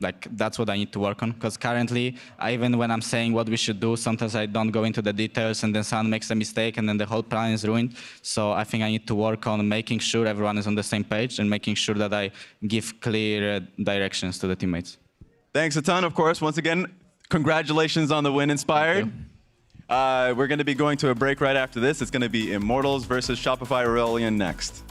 like that's what I need to work on. Because currently, even when I'm saying what we should do, sometimes I don't go into the details, and then someone makes a mistake, and then the whole plan is ruined. So I think I need to work on making sure everyone is on the same page and making sure that I give clear directions to the teammates. Thanks a ton, of course. Once again, congratulations on the win, Inspired. We're going to be going to a break right after this. It's going to be Immortals versus Shopify Aurelion next.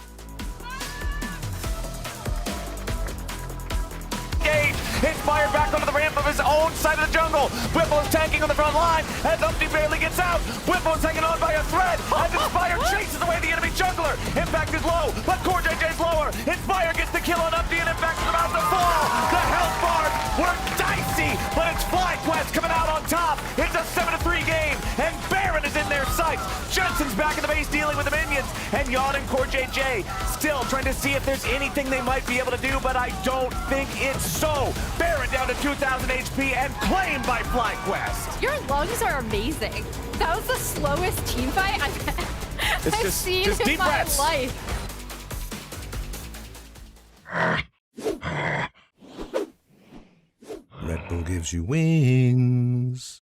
Inspired back onto the ramp of his own side of the jungle. Whipple's tanking on the front line as Umpty barely gets out. Whipple's hanging on by a thread as Inspired chases away the enemy jungler. Impact is low, but Core JJ's lower. Inspired gets the kill on Umpty, and Impact is about to fall. The health bars were dicey, but it's FlyQuest coming out on top. It's a 7-3 game, and Baron is in their sights. Jensen's back in the base dealing with the minions, and Yon and Core JJ still trying to see if there's anything they might be able to do, but I don't think it's so. Baron down to 2,000 HP and claimed by FlyQuest. Your lungs are amazing. That was the slowest team fight I've seen in my life. Red Bull gives you wings.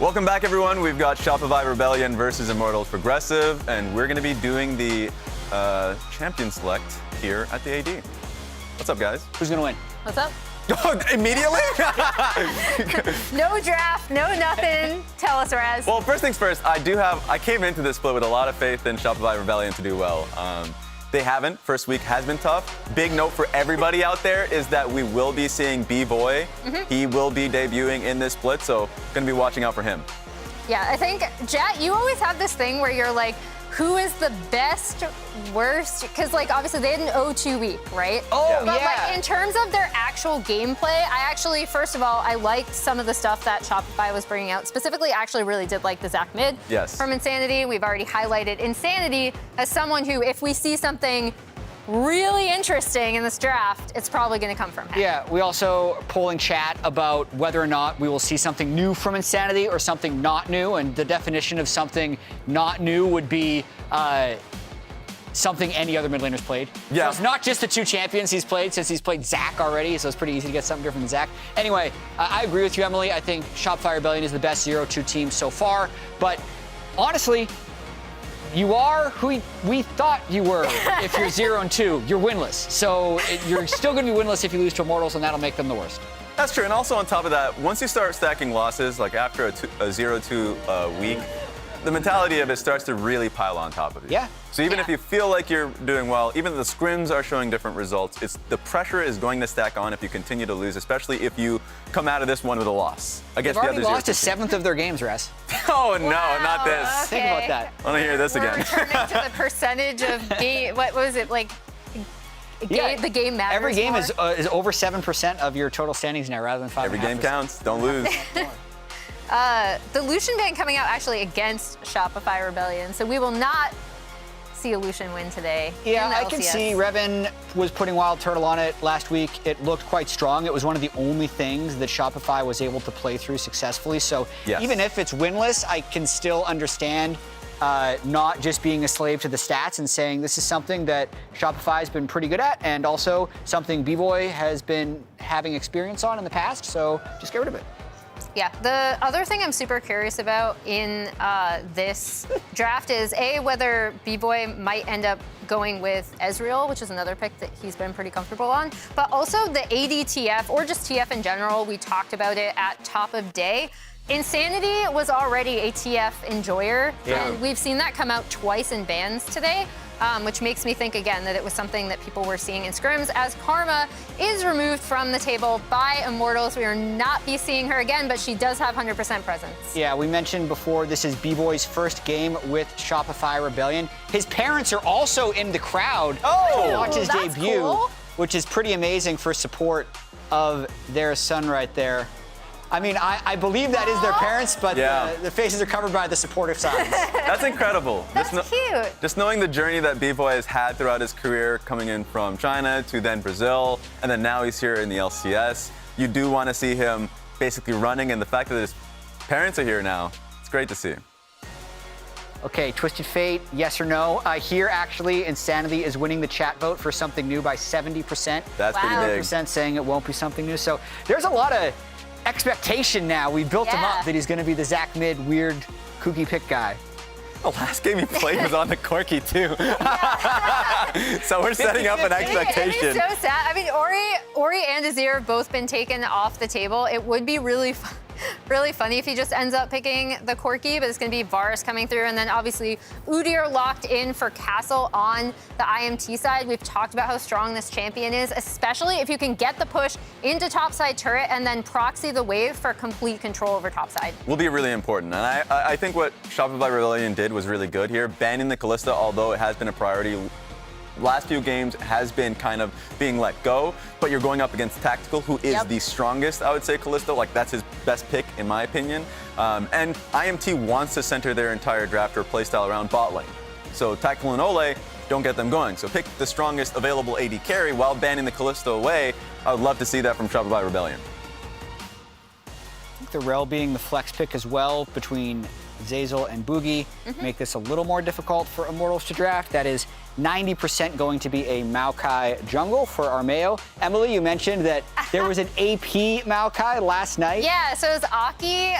Welcome back, everyone. We've got Shopify Rebellion versus Immortals Progressive, and we're going to be doing the champion select here at the AD. What's up, guys? Who's going to win? What's up? Immediately? No draft, no nothing. Tell us, Raz. Well, first things first, I came into this split with a lot of faith in Shopify Rebellion to do well. They haven't. First week has been tough. Big note for everybody out there is that we will be seeing B-Boy. He will be debuting in this split, so gonna be watching out for him. Yeah, I think, Jet, you always have this thing where you're like, who is the best, worst? Because, like, obviously they had an 0-2 week, right? Oh, but, yeah. like, in terms of their actual gameplay, I actually, first of all, I liked some of the stuff that Shopify was bringing out. Specifically, I actually really did like the Zach mid from Insanity. We've already highlighted Insanity as someone who, if we see something really interesting in this draft, it's probably going to come from him. Yeah, we also are polling chat about whether or not we will see something new from Insanity or something not new, and the definition of something not new would be something any other mid laner's played. Yeah. So it's not just the 2 champions he's played, since he's played Zach already, so it's pretty easy to get something different than Zach. Anyway, I agree with you, Emily. I think Shopify Rebellion is the best 0-2 team so far, but honestly, you are who we thought you were. If you're 0-2, you're winless. So you're still going to be winless if you lose to Immortals, and that'll make them the worst. That's true, and also on top of that, once you start stacking losses, like after a 0-2 week, the mentality of it starts to really pile on top of you. Yeah. So even if you feel like you're doing well, even the scrims are showing different results, the pressure is going to stack on if you continue to lose, especially if you come out of this one with a loss against the other They've already lost to 7th of their games, Raz. Oh, no, not this. Okay. Think about that. I want to hear this We're again. returning to the percentage of game. What was it like? The game matters. Every game more. is over 7% of your total standings now, rather than 5.5%. Every game counts. Don't lose. The Lucian ban coming out actually against Shopify Rebellion, so we will not see a Lucian win today. Yeah, in the I can LCS. see Revan was putting Wild Turtle on it last week. It looked quite strong. It was one of the only things that Shopify was able to play through successfully. So even if it's winless, I can still understand not just being a slave to the stats and saying this is something that Shopify has been pretty good at, and also something B-Boy has been having experience on in the past. So just get rid of it. Yeah, the other thing I'm super curious about in this draft is whether B-Boy might end up going with Ezreal, which is another pick that he's been pretty comfortable on, but also the AD TF, or just TF in general. We talked about it at top of day. Insanity was already a TF enjoyer, and we've seen that come out twice in bans today. Which makes me think again that it was something that people were seeing in scrims. As Karma is removed from the table by Immortals, we will not be seeing her again, but she does have 100% presence. Yeah, we mentioned before this is B-Boy's first game with Shopify Rebellion. His parents are also in the crowd to watch his debut, cool. which is pretty amazing for support of their son right there. I mean, I believe that is their parents, but the faces are covered by the supportive signs. That's incredible. That's cute. Just knowing the journey that B-Boy has had throughout his career, coming in from China to then Brazil, and then now he's here in the LCS. You do want to see him basically running, and the fact that his parents are here now, it's great to see. Okay, Twisted Fate, yes or no? Here, actually, Insanity is winning the chat vote for something new by 70%. That's pretty big. 70% saying it won't be something new. So there's a lot of expectation now. We built him up that he's going to be the Zach mid weird kooky pick guy. The last game he played was on the Corky too. So we're setting up an expectation. It is so sad. I mean, Ori and Azir have both been taken off the table. It would be really funny if he just ends up picking the Corky, but it's going to be Varus coming through, and then obviously Udyr locked in for Castle on the IMT side. We've talked about how strong this champion is, especially if you can get the push into topside turret and then proxy the wave for complete control over topside. Will be really important, and I think what Shopify Rebellion did was really good here. Banning the Kalista, although it has been a priority, last few games has been kind of being let go, but you're going up against Tactical, who is the strongest, I would say, Kalista. Like, that's his best pick, in my opinion. And IMT wants to center their entire draft or playstyle around bot lane. So Tactical and Ole don't get them going. So pick the strongest available AD carry while banning the Kalista away. I would love to see that from Shopify Rebellion. I think the Rel being the flex pick as well between Zeyzal, and Boogie make this a little more difficult for Immortals to draft. That is 90% going to be a Maokai jungle for Armeo. Emily, you mentioned that there was an AP Maokai last night. Yeah, so it was Aki,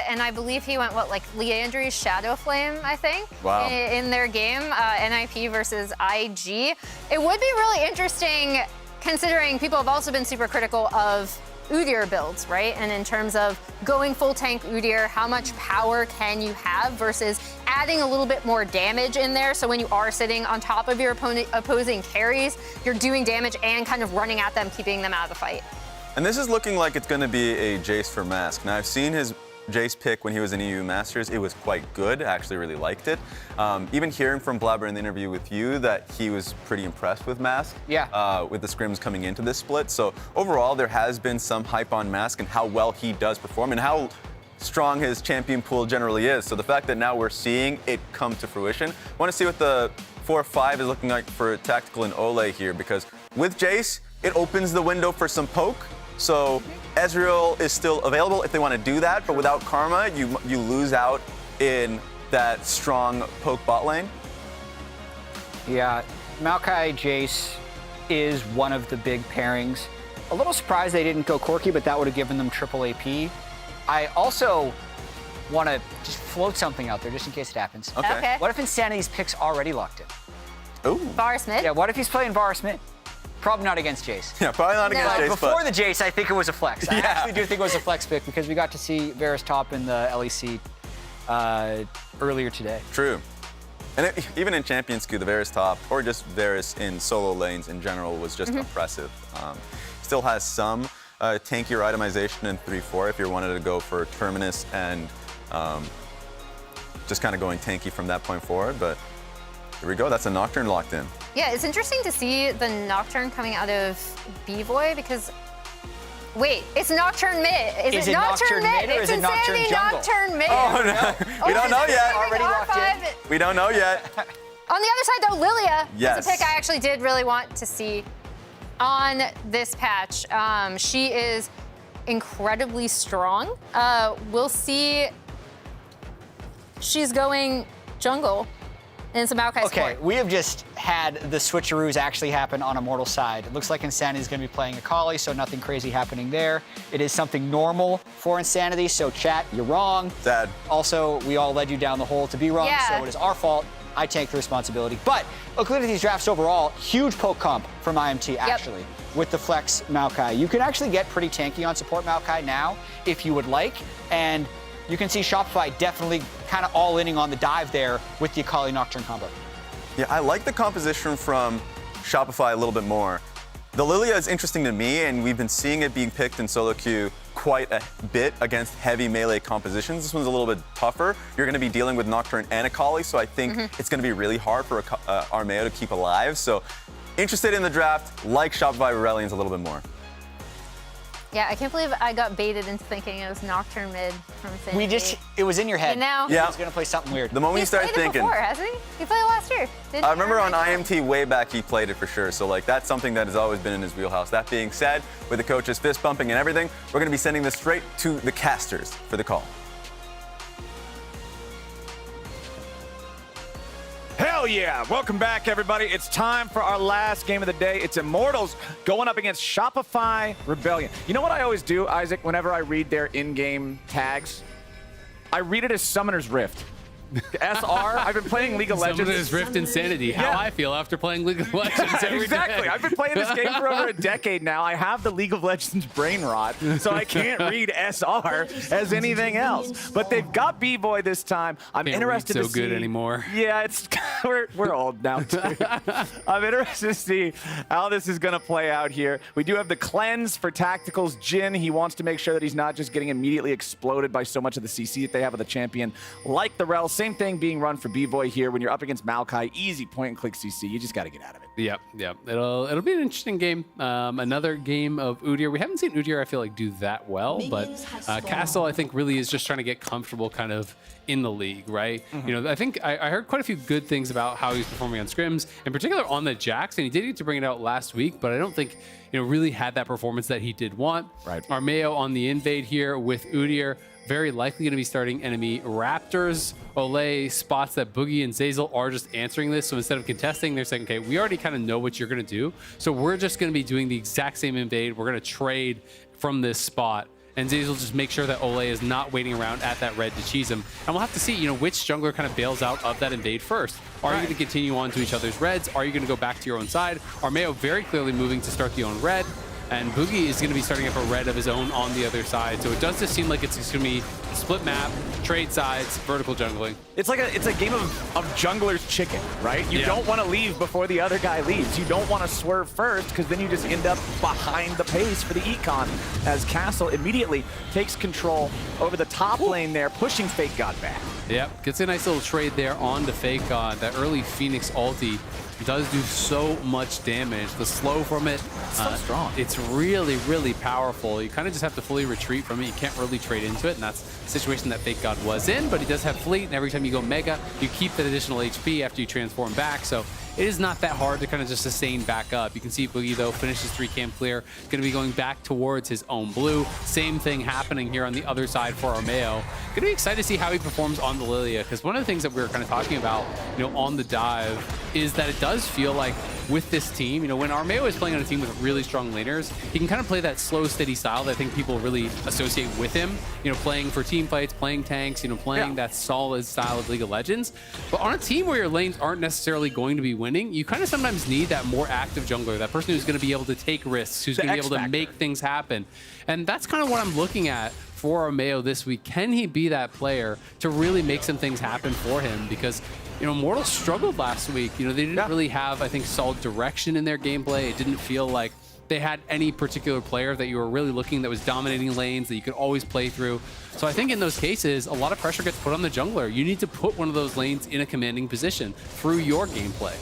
and I believe he went, what, like Leandry's Shadow Flame, I think, in their game, NIP versus IG. It would be really interesting considering people have also been super critical of Udyr builds, right? And in terms of going full tank Udyr, how much power can you have versus adding a little bit more damage in there. So when you are sitting on top of your opposing carries, you're doing damage and kind of running at them, keeping them out of the fight. And this is looking like it's going to be a Jace for Mask. Now, I've seen his Jace pick when he was in EU Masters. It was quite good. I actually really liked it. Even hearing from Blabber in the interview with you that he was pretty impressed with Mask. Yeah. With the scrims coming into this split. So overall, there has been some hype on Mask and how well he does perform and how strong his champion pool generally is. So the fact that now we're seeing it come to fruition. I want to see what the 4-5 is looking like for Tactical and Ole here, because with Jace, it opens the window for some poke. So Ezreal is still available if they want to do that, but without Karma, you lose out in that strong poke bot lane. Yeah, Maokai Jace is one of the big pairings. A little surprised they didn't go Corki, but that would have given them triple AP. I also want to just float something out there just in case it happens. Okay. What if Insanity's pick's already locked in? Ooh. Varus mid? Yeah, what if he's playing Varus mid? Probably not against Jace. Yeah, probably not against Jace. Before the Jace, I think it was a flex. I actually do think it was a flex pick because we got to see Varus top in the LEC earlier today. True. And even in Champions Queue, the Varus top, or just Varus in solo lanes in general, was just impressive. Still has some tankier itemization in 3-4 if you wanted to go for Terminus and just kind of going tanky from that point forward. But here we go. That's a Nocturne locked in. Yeah, it's interesting to see the Nocturne coming out of B-Boy because, wait, it's Nocturne mid. Is it Nocturne mid or is it Nocturne jungle? Nocturne mid. Oh, no. We don't know yet. Already locked in. We don't know yet. On the other side, though, Lilia is a pick I actually did really want to see on this patch. She is incredibly strong. We'll see. She's going jungle. And it's a Maokai support. We have just had the switcheroos actually happen on Immortals side. It looks like Insanity is going to be playing Akali, so nothing crazy happening there. It is something normal for Insanity, so chat, you're wrong. Sad. Also, we all led you down the hole to be wrong, so it is our fault. I take the responsibility. But looking at these drafts overall, huge poke comp from IMT, actually, with the Flex Maokai. You can actually get pretty tanky on support Maokai now, if you would like, and you can see Shopify definitely kind of all-inning on the dive there with the Akali Nocturne combo. Yeah, I like the composition from Shopify a little bit more. The Lilia is interesting to me, and we've been seeing it being picked in solo queue quite a bit against heavy melee compositions. This one's a little bit tougher. You're going to be dealing with Nocturne and Akali, so I think it's going to be really hard for Armeo to keep alive. So interested in the draft, like Shopify Aurelians a little bit more. Yeah, I can't believe I got baited into thinking it was Nocturne mid from Insanity. It was in your head. You know? Yeah. He's going to play something weird. The moment you started thinking. He's played it before, hasn't he? He played it last year. I remember on IMT way back he played it for sure. So like that's something that has always been in his wheelhouse. That being said, with the coaches fist bumping and everything, we're going to be sending this straight to the casters for the call. Hell yeah! Welcome back, everybody. It's time for our last game of the day. It's Immortals going up against Shopify Rebellion. You know what I always do, Isaac, whenever I read their in-game tags? I read it as Summoner's Rift. SR, I've been playing League of Legends. Summoner's Rift Insanity. How I feel after playing League of Legends every exactly. day. I've been playing this game for over a decade now. I have the League of Legends brain rot, so I can't read SR as anything else. But they've got B-Boy this time. I'm interested to see. So good anymore. Yeah, it's we're old now too. I'm interested to see how this is going to play out here. We do have the cleanse for Tacticals. Jin, he wants to make sure that he's not just getting immediately exploded by so much of the CC that they have with the champion like the Rel. Same thing being run for B-Boy here. When you're up against Maokai, easy point-and-click CC. You just got to get out of it. Yep. It'll be an interesting game. Another game of Udyr. We haven't seen Udyr, I feel like, do that well, but Castle, I think, really is just trying to get comfortable kind of in the league, right? You know, I think I heard quite a few good things about how he's performing on scrims, in particular on the Jax, and he did get to bring it out last week, but I don't think, really had that performance that he did want. Right. Armeo on the invade here with Udyr very likely going to be starting enemy Raptors. Olay spots that Boogie and Zeyzal are just answering this. So instead of contesting, they're saying, okay, we already kind of know what you're going to do. So we're just going to be doing the exact same invade. We're going to trade from this spot. And Zeyzal just make sure that Olay is not waiting around at that red to cheese him. And we'll have to see, you know, which jungler kind of bails out of that invade first. Are you going to continue on to each other's reds? Are you going to go back to your own side? Armeo very clearly moving to start the own red. And Boogie is going to be starting up a red of his own on the other side. So it does just seem like it's going to be split map, trade sides, vertical jungling. It's like it's a game of jungler's chicken, right? You don't want to leave before the other guy leaves. You don't want to swerve first because then you just end up behind the pace for the econ as Castle immediately takes control over the top lane there, pushing Fake God back. Yep, gets a nice little trade there on the Fake God. That early Phoenix ulti does do so much damage. The slow from it, so strong. It's really, really powerful. You kind of just have to fully retreat from it. You can't really trade into it, and that's the situation that Fake God was in, but he does have Fleet, and every time you go Mega, you keep that additional HP after you transform back, so it is not that hard to kind of just sustain back up. You can see Boogie, though, finishes 3 camp clear, going to be going back towards his own blue. Same thing happening here on the other side for Armeo. Going to be excited to see how he performs on the Lilia, because one of the things that we were kind of talking about, you know, on the dive is that it does feel like with this team, you know, when Armeo is playing on a team with really strong laners, he can kind of play that slow, steady style that I think people really associate with him. You know, playing for team fights, playing tanks, you know, playing that solid style of League of Legends. But on a team where your lanes aren't necessarily going to be winning, you kind of sometimes need that more active jungler, that person who's going to be able to take risks, who's going to be able to make things happen. And that's kind of what I'm looking at for Armeo this week. Can he be that player to really make some things happen for him? Because, you know, Immortals struggled last week. You know, they didn't really have, I think, solid direction in their gameplay. It didn't feel like they had any particular player that you were really looking that was dominating lanes that you could always play through. So I think in those cases, a lot of pressure gets put on the jungler. You need to put one of those lanes in a commanding position through your gameplay.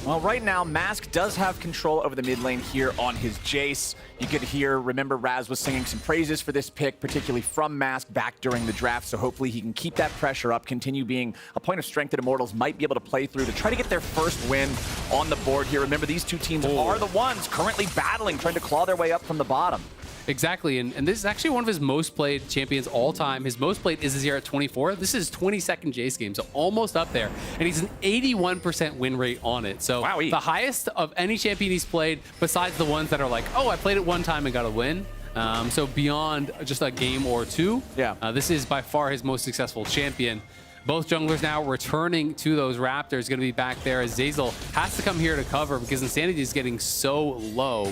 Well, right now, Mask does have control over the mid lane here on his Jace. You could hear, remember, Raz was singing some praises for this pick, particularly from Mask back during the draft, so hopefully he can keep that pressure up, continue being a point of strength that Immortals might be able to play through to try to get their first win on the board here. Remember, these two teams are the ones currently battling, trying to claw their way up from the bottom. Exactly, and this is actually one of his most played champions all time. His most played is here at 24. This is his 22nd Jace game, so almost up there. And he's an 81% win rate on it. So the highest of any champion he's played, besides the ones that are like, oh, I played it one time and got a win. So beyond just a game or two, this is by far his most successful champion. Both junglers now returning to those Raptors, going to be back there as Zeyzal has to come here to cover because Insanity is getting so low.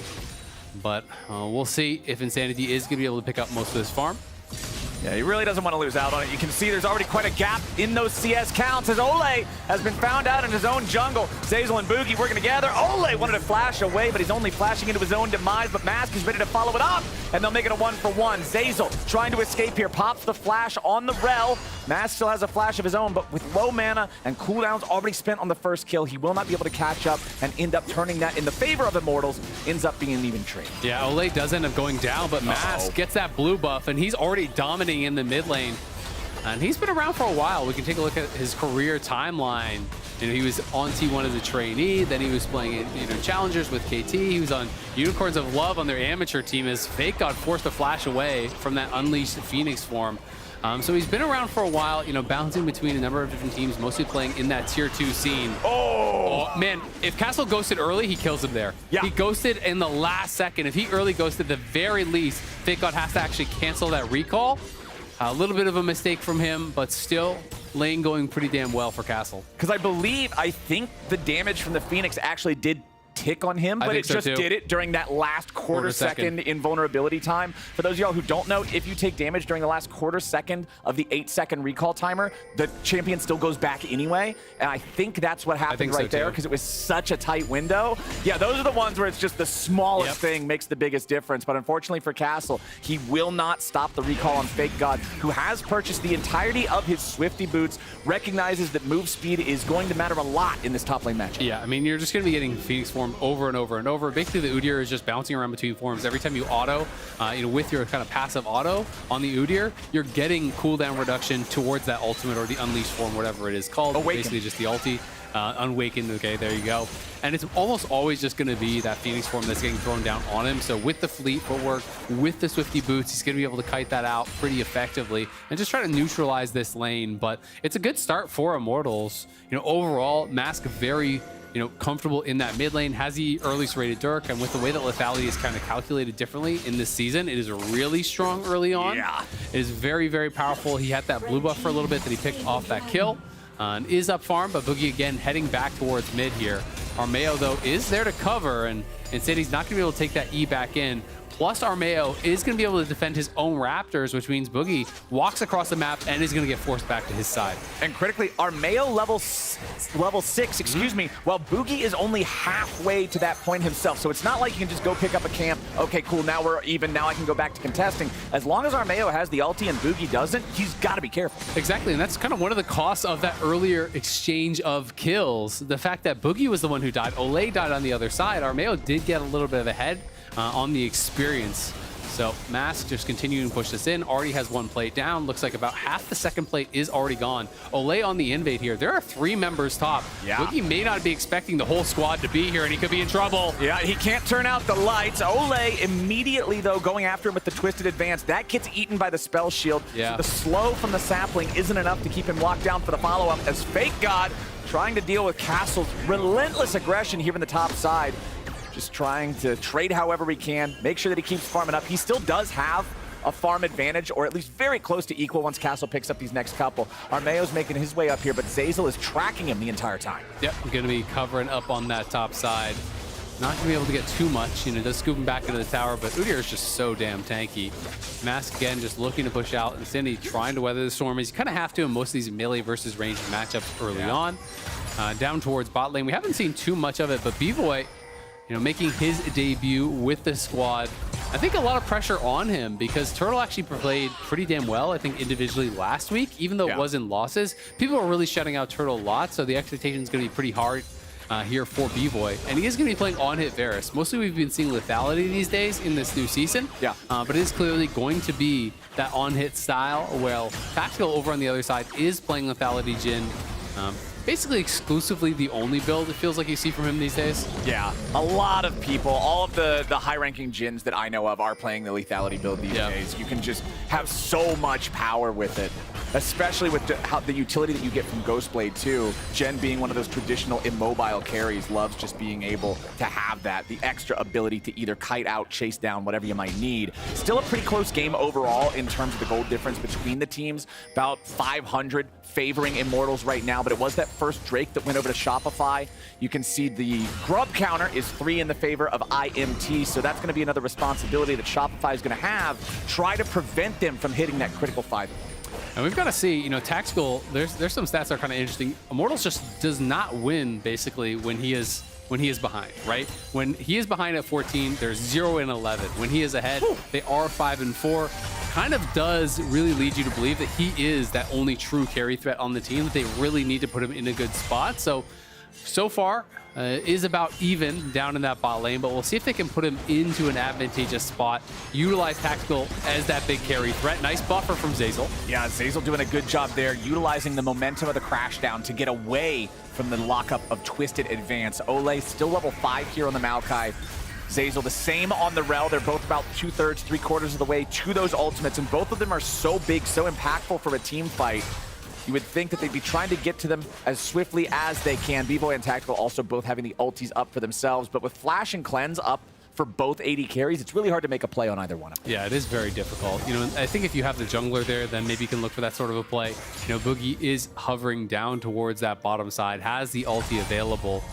But we'll see if Insanity is going to be able to pick up most of this farm. Yeah, he really doesn't want to lose out on it. You can see there's already quite a gap in those CS counts as Olay has been found out in his own jungle. Zeyzal and Boogie working together. Olay wanted to flash away, but he's only flashing into his own demise, but Mask is ready to follow it up, and they'll make it a 1-for-1. Zeyzal trying to escape here, pops the flash on the Rel. Mask still has a flash of his own, but with low mana and cooldowns already spent on the first kill, he will not be able to catch up and end up turning that in the favor of Immortals, ends up being an even trade. Yeah, Olay does end up going down, but Mask gets that blue buff, and he's already dominating in the mid lane. And he's been around for a while. We can take a look at his career timeline. You know, he was on T1 as a trainee, then he was playing in Challengers with KT. He was on Unicorns of Love on their amateur team as Fake God forced to flash away from that Unleashed Phoenix form. So he's been around for a while, you know, bouncing between a number of different teams, mostly playing in that tier 2 scene. Oh man, if Castle ghosted early, he kills him there. Yeah. He ghosted in the last second. If he early ghosted, the very least, Fake God has to actually cancel that recall. A little bit of a mistake from him, but still lane going pretty damn well for Castle. Because I think the damage from the Phoenix actually did tick on him, but it just did it during that last quarter second invulnerability time. For those of y'all who don't know, if you take damage during the last quarter second of the 8-second recall timer, the champion still goes back anyway. And I think that's what happened right there because it was such a tight window. Yeah, those are the ones where it's just the smallest thing makes the biggest difference. But unfortunately for Castle, he will not stop the recall on Fake God, who has purchased the entirety of his Swifty boots, recognizes that move speed is going to matter a lot in this top lane matchup. Yeah, I mean, you're just going to be getting Phoenix form over and over and over. Basically, the Udyr is just bouncing around between forms. Every time you auto, you know, with your kind of passive auto on the Udyr, you're getting cooldown reduction towards that ultimate or the Unleashed form, whatever it is called. Basically, just the ulti. Unwakened, okay, there you go. And it's almost always just going to be that Phoenix form that's getting thrown down on him. So with the fleet footwork, with the Swifty boots, he's going to be able to kite that out pretty effectively and just try to neutralize this lane. But it's a good start for Immortals. You know, overall, Mask very, comfortable in that mid lane, has the earliest rated Dirk, and with the way that lethality is kind of calculated differently in this season, it is really strong early on. Yeah. It is very, very powerful. He had that blue buff for a little bit that he picked off that kill. And is up farm, but Boogie again heading back towards mid here. Armeo, though, is there to cover, and instead he's not going to be able to take that E back in. Plus, Armeo is going to be able to defend his own Raptors, which means Boogie walks across the map and is going to get forced back to his side. And critically, Armeo level 6, excuse me, while Boogie is only halfway to that point himself. So it's not like you can just go pick up a camp. Okay, cool, now we're even. Now I can go back to contesting. As long as Armeo has the ulti and Boogie doesn't, he's got to be careful. Exactly, and that's kind of one of the costs of that earlier exchange of kills. The fact that Boogie was the one who died, Olay died on the other side. Armeo did get a little bit of a head on the experience. So Mask just continuing to push this in. Already has one plate down. Looks like about half the second plate is already gone. Olay on the invade here. There are 3 members top. Yeah. Boogie may not be expecting the whole squad to be here, and he could be in trouble. Yeah, he can't turn out the lights. Olay immediately, though, going after him with the Twisted Advance. That gets eaten by the spell shield. Yeah. So the slow from the sapling isn't enough to keep him locked down for the follow-up, as Fake God trying to deal with Castle's relentless aggression here in the top side. Just trying to trade however he can, make sure that he keeps farming up. He still does have a farm advantage, or at least very close to equal once Castle picks up these next couple. Armeo's making his way up here, but Zeyzal is tracking him the entire time. Yep, going to be covering up on that top side. Not going to be able to get too much, does scoop him back into the tower, but Udyr is just so damn tanky. Mask, again, just looking to push out, and Cindy trying to weather the storm. He's kind of have to in most of these melee versus ranged matchups early on. Down towards bot lane. We haven't seen too much of it, but B-Boy, making his debut with the squad. I think a lot of pressure on him because Turtle actually played pretty damn well, I think, individually last week, even though it wasn't losses. People are really shutting out Turtle a lot, so the expectation is going to be pretty hard here for B-Boy. And he is going to be playing on-hit Varus. Mostly we've been seeing lethality these days in this new season. Yeah. But it is clearly going to be that on-hit style. Well, Tactical over on the other side is playing lethality Jhin. Basically exclusively the only build it feels like you see from him these days. Yeah, a lot of people, all of the high-ranking Jins that I know of are playing the lethality build these days. You can just have so much power with it, especially with the utility that you get from Ghostblade too. Jhin being one of those traditional immobile carries, loves just being able to have that, the extra ability to either kite out, chase down, whatever you might need. Still a pretty close game overall in terms of the gold difference between the teams, about 500 favoring Immortals right now, but it was that first Drake that went over to Shopify. You can see the grub counter is 3 in the favor of IMT, so that's going to be another responsibility that Shopify is going to have. Try to prevent them from hitting that critical 5. And we've got to see, Tactical, there's some stats that are kind of interesting. Immortals just does not win, basically, when he is behind, right? When he is behind at 14, they're 0-11. When he is ahead, they are 5-4. Kind of does really lead you to believe that he is that only true carry threat on the team, that they really need to put him in a good spot. So far, is about even down in that bot lane, but we'll see if they can put him into an advantageous spot, utilize Tactical as that big carry threat. Nice buffer from Zeyzal. Yeah, Zeyzal doing a good job there, utilizing the momentum of the crashdown to get away from the lockup of Twisted Advance. Olay still level 5 here on the Maokai. Zeyzal the same on the Rel. They're both about 2/3, 3/4 of the way to those ultimates, and both of them are so big, so impactful for a team fight. You would think that they'd be trying to get to them as swiftly as they can. B-Boy and Tactical also both having the ultis up for themselves, but with Flash and Cleanse up for both AD carries, it's really hard to make a play on either one of them. Yeah, it is very difficult. I think if you have the jungler there, then maybe you can look for that sort of a play. Boogie is hovering down towards that bottom side, has the ulti available.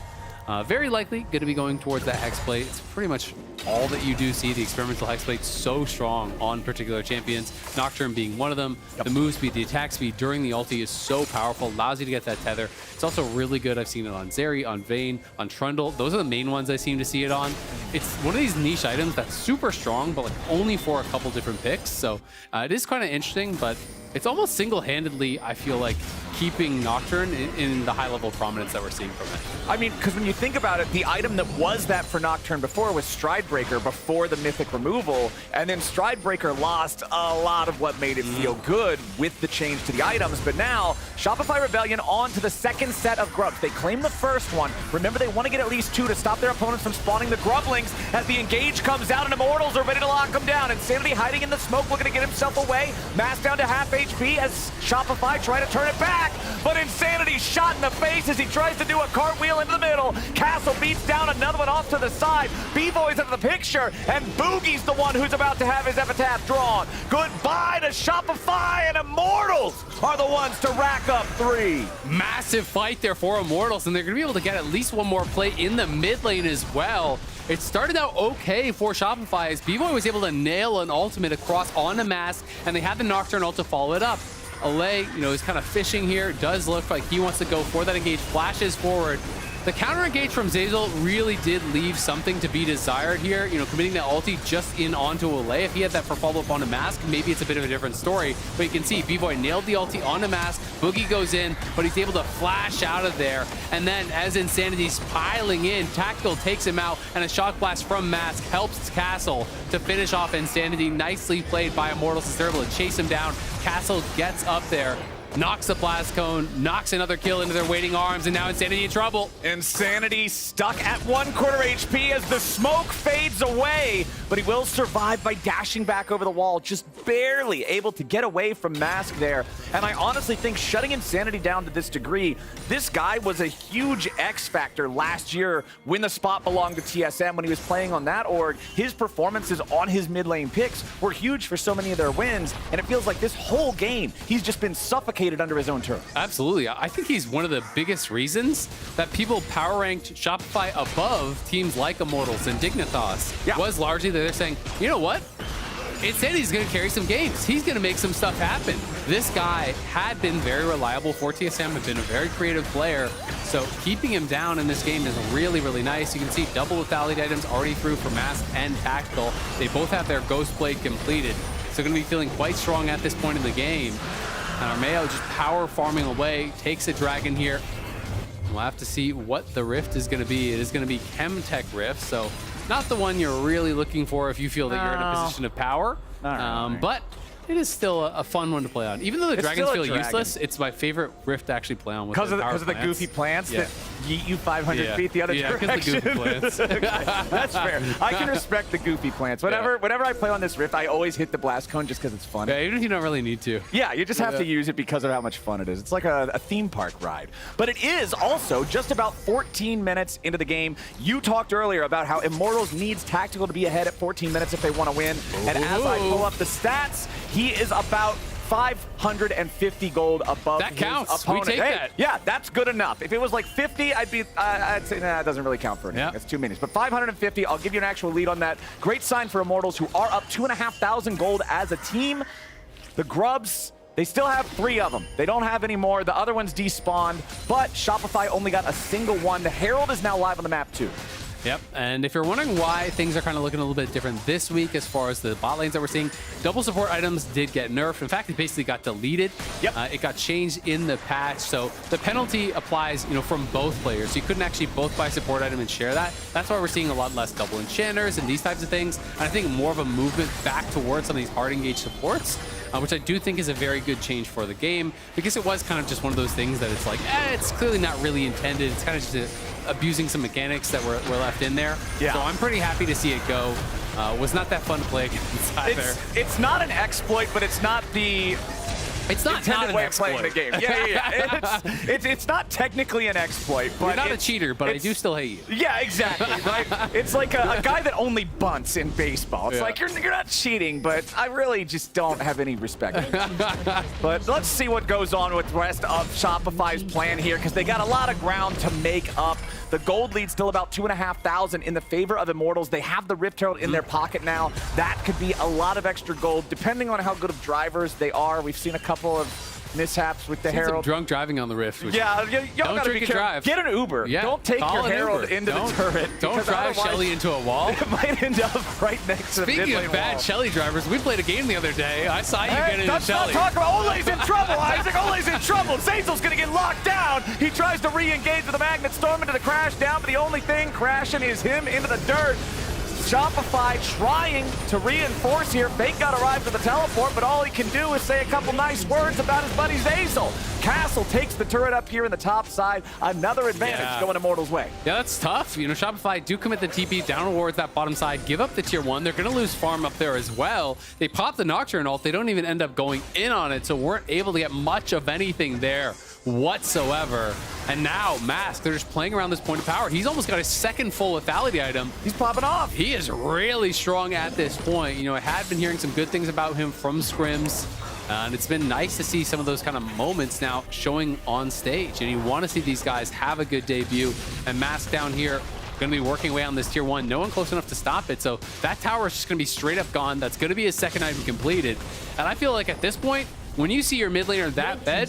Very likely going to be going towards that Hexblade. It's pretty much all that you do see. The experimental Hexblade so strong on particular champions, Nocturne being one of them. Yep. The move speed, the attack speed during the ulti is so powerful, allows you to get that tether. It's also really good. I've seen it on Zeri, on Vayne, on Trundle. Those are the main ones I seem to see it on. It's one of these niche items that's super strong, but only for a couple different picks. So it is kind of interesting, but it's almost single-handedly, I feel like, keeping Nocturne in the high level prominence that we're seeing from it. I mean, because when you think about it, the item that was that for Nocturne before was Stridebreaker before the Mythic removal, and then Stridebreaker lost a lot of what made it feel good with the change to the items, but now Shopify Rebellion on to the second set of grubs. They claim the first one. Remember, they want to get at least 2 to stop their opponents from spawning the grublings as the engage comes out and Immortals are ready to lock them down. Insanity hiding in the smoke, looking to get himself away. Mass down to half HP as Shopify try to turn it back, but Insanity shot in the face as he tries to do a cartwheel into the middle. Castle beats down another one off to the side. B-Boy's into the picture, and Boogie's the one who's about to have his epitaph drawn. Goodbye to Shopify, and Immortals are the ones to rack up 3. Massive fight there for Immortals, and they're going to be able to get at least one more play in the mid lane as well. It started out okay for Shopify as B-Boy was able to nail an ultimate across on a Mask, and they had the Nocturne ult to follow it up. Alay, is kind of fishing here. Does look like he wants to go for that engage. Flashes forward. The counter engage from Zeyzal really did leave something to be desired here. Committing that ulti just in onto Alay. If he had that for follow-up on a Mask, maybe it's a bit of a different story. But you can see B-Boy nailed the ulti on a Mask. Boogie goes in, but he's able to flash out of there. And then as Insanity's piling in, Tactical takes him out, and a Shock Blast from Mask helps Castle to finish off Insanity. Nicely played by Immortals as they're able to chase him down. Castle gets up there, knocks the blast cone, knocks another kill into their waiting arms, and now Insanity in trouble. Insanity stuck at 1/4 HP as the smoke fades away, but he will survive by dashing back over the wall, just barely able to get away from Mask there. And I honestly think shutting Insanity down to this degree, this guy was a huge X factor last year when the spot belonged to TSM when he was playing on that org. His performances on his mid lane picks were huge for so many of their wins, and it feels like this whole game, he's just been suffocated under his own turf. Absolutely. I think he's one of the biggest reasons that people power ranked Shopify above teams like Immortals and Dignitas. Was largely that they're saying, you know what? Insanity's going to carry some games. He's going to make some stuff happen. This guy had been very reliable for TSM, had been a very creative player. So keeping him down in this game is really, really nice. You can see double lethality items already through for Mask and Tactical. They both have their Ghost Blade completed. So going to be feeling quite strong at this point in the game. And Armeo just power farming away, takes a dragon here. We'll have to see what the Rift is going to be. It is going to be Chemtech Rift, so not the one you're really looking for if you feel that you're in a position of power. But it is still a fun one to play on. Even though the dragons feel useless, it's my favorite Rift to actually play on. Because of the goofy plants that yeet you 500 feet the other direction. The goofy plants. Okay, that's fair. I can respect the goofy plants. Whenever I play on this Rift, I always hit the blast cone just because it's fun. Yeah, even if you don't really need to. Yeah, you just have to use it because of how much fun it is. It's like a theme park ride. But it is also just about 14 minutes into the game. You talked earlier about how Immortals needs Tactical to be ahead at 14 minutes if they want to win. And as I pull up the stats, he is about 550 gold above that counts. His opponent. We take that. Yeah, that's good enough. If it was like 50, I'd say, nah, it doesn't really count for anything. It's 2 minutes. But 550, I'll give you an actual lead on that. Great sign for Immortals, who are up 2,500 gold as a team. The Grubs, they still have 3 of them. They don't have any more. The other one's despawned, but Shopify only got a single one. The Herald is now live on the map too. Yep, and if you're wondering why things are kind of looking a little bit different this week as far as the bot lanes that we're seeing, double support items did get nerfed. In fact, it basically got deleted. It got changed in the patch, so the penalty applies, from both players. So you couldn't actually both buy support item and share that. That's why we're seeing a lot less double enchanters and these types of things. And I think more of a movement back towards some of these hard engaged supports, which I do think is a very good change for the game, because it was kind of just one of those things that it's like, it's clearly not really intended. It's kind of just abusing some mechanics that were left in there. So I'm pretty happy to see it go. Was not that fun to play against either. It's not an exploit, but it's not the intended way of playing the game. It's not technically an exploit, but you're not a cheater, but I do still hate you. Yeah, exactly. Right? It's like a guy that only bunts in baseball. It's like you're not cheating, but I really just don't have any respect. But let's see what goes on with the rest of Shopify's plan here, because they got a lot of ground to make up. The gold lead's still about 2,500 in the favor of Immortals. They have the Rift Herald in their pocket now. That could be a lot of extra gold, depending on how good of drivers they are. We've seen a couple of mishaps with the Some Herald. drunk driving on the Rift. Yeah, y'all gotta be careful. Drive. Get an Uber. Yeah, don't take your Herald into the turret. Don't drive Shelly into a wall. It might end up right next to the Speaking of bad Shelly drivers, we played a game the other day. I saw you get into Shelly. Let's not talk about Ole's in trouble, Isaac. Ole's in trouble. Zazel's going to get locked down. He tries to re-engage with the Magnet Storm into the crash down, but the only thing crashing is him into the dirt. Shopify trying to reinforce here. Fake got arrived at the teleport, but all he can do is say a couple nice words about his buddy Zazel. Castle takes the turret up here in the top side. Another advantage going Immortals' way. Yeah, that's tough. You know, Shopify do commit the TP down towards that bottom side, give up the tier 1. They're going to lose farm up there as well. They pop the Nocturne ult. They don't even end up going in on it, so weren't able to get much of anything there whatsoever. And now Mask, they're just playing around this point of power. He's almost got his second full lethality item. He's popping off. He is really strong at this point. You know, I had been hearing some good things about him from scrims, and it's been nice to see some of those kind of moments now showing on stage. And you want to see these guys have a good debut. And Mask down here going to be working away on this tier 1. No one close enough to stop it. So that tower is just going to be straight up gone. That's going to be his second item completed. And I feel like at this point, when you see your mid laner that bed,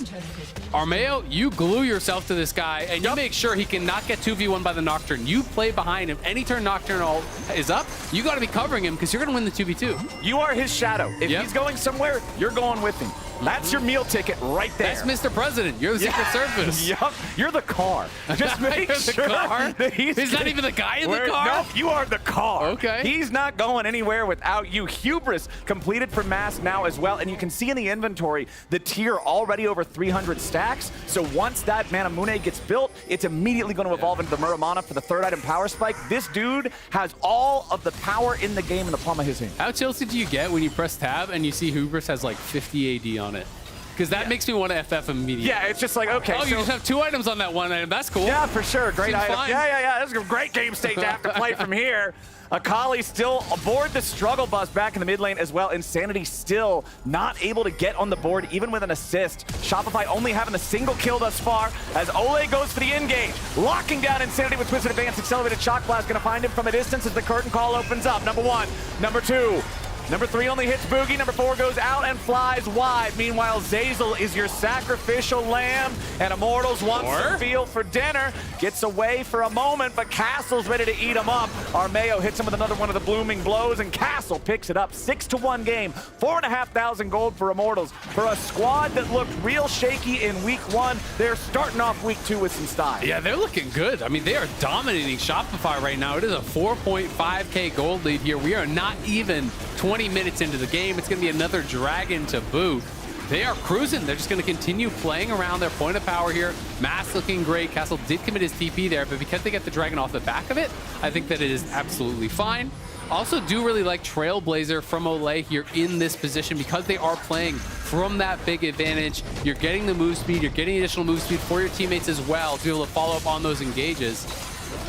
Armeo, you glue yourself to this guy and you make sure he cannot get 2v1 by the Nocturne. You play behind him. Any turn Nocturne ult is up, you got to be covering him because you're going to win the 2v2. You are his shadow. If he's going somewhere, you're going with him. That's your meal ticket right there. That's Mr. President. You're the Secret Service. Yup. You're the car. Just make sure that he's not even the guy in the car? No, you are the car. Okay. He's not going anywhere without you. Hubris completed for Mask now as well. And you can see in the inventory, the tier already over 300 stacks. So once that Manamune gets built, it's immediately going to evolve into the Muramana for the third item power spike. This dude has all of the power in the game in the palm of his hand. How tilted do you get when you press tab and you see Hubris has like 50 AD on it? Because that makes me want to FF immediately. Yeah, it's just like, okay. Oh, you just have 2 items on that one item. That's cool. Yeah, for sure. Great item. Fine. Yeah. This is a great game state to have to play from here. Akali still aboard the struggle bus back in the mid lane as well. Insanity still not able to get on the board, even with an assist. Shopify only having a single kill thus far as Ole goes for the engage. Locking down Insanity with Twisted Advance. Accelerated Shock Blast going to find him from a distance as the curtain call opens up. Number 1. Number 2. Number 3 only hits Boogie. Number 4 goes out and flies wide. Meanwhile, Zazel is your sacrificial lamb, and Immortals wants to feel for dinner. Gets away for a moment, but Castle's ready to eat him up. Armeo hits him with another one of the blooming blows, and Castle picks it up. 6-1 game. 4,500 gold for Immortals. For a squad that looked real shaky in week 1, they're starting off week 2 with some style. Yeah, they're looking good. I mean, they are dominating Shopify right now. It is a 4.5k gold lead here. We are not even 20 minutes into the game. It's going to be another dragon to boot. They are cruising. They're just going to continue playing around their point of power here. Mass looking great. Castle did commit his TP there, but because they get the dragon off the back of it, I think that it is absolutely fine. Also do really like Trailblazer from Ole here in this position because they are playing from that big advantage. You're getting the move speed. You're getting additional move speed for your teammates as well to be able to follow up on those engages.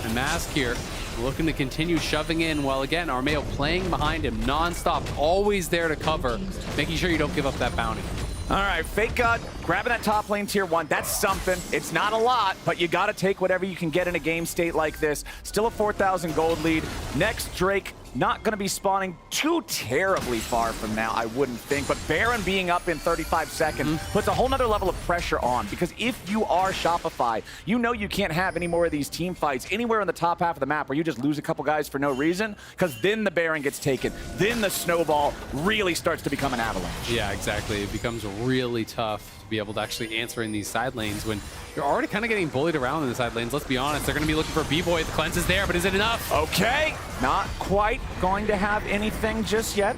And Mask here looking to continue shoving in while, again, Armeo playing behind him nonstop, always there to cover, making sure you don't give up that bounty. All right, Fake God grabbing that top lane tier 1. That's something. It's not a lot, but you got to take whatever you can get in a game state like this. Still a 4,000 gold lead. Next, Drake not going to be spawning too terribly far from now, I wouldn't think. But Baron being up in 35 seconds puts a whole nother level of pressure on. Because if you are Shopify, you know you can't have any more of these team fights anywhere in the top half of the map where you just lose a couple guys for no reason. Because then the Baron gets taken. Then the snowball really starts to become an avalanche. Yeah, exactly. It becomes really tough to be able to actually answer in these side lanes when you're already kind of getting bullied around in the side lanes. Let's be honest. They're going to be looking for B-Boy. The cleanse is there, but is it enough? Okay. Not quite going to have anything just yet.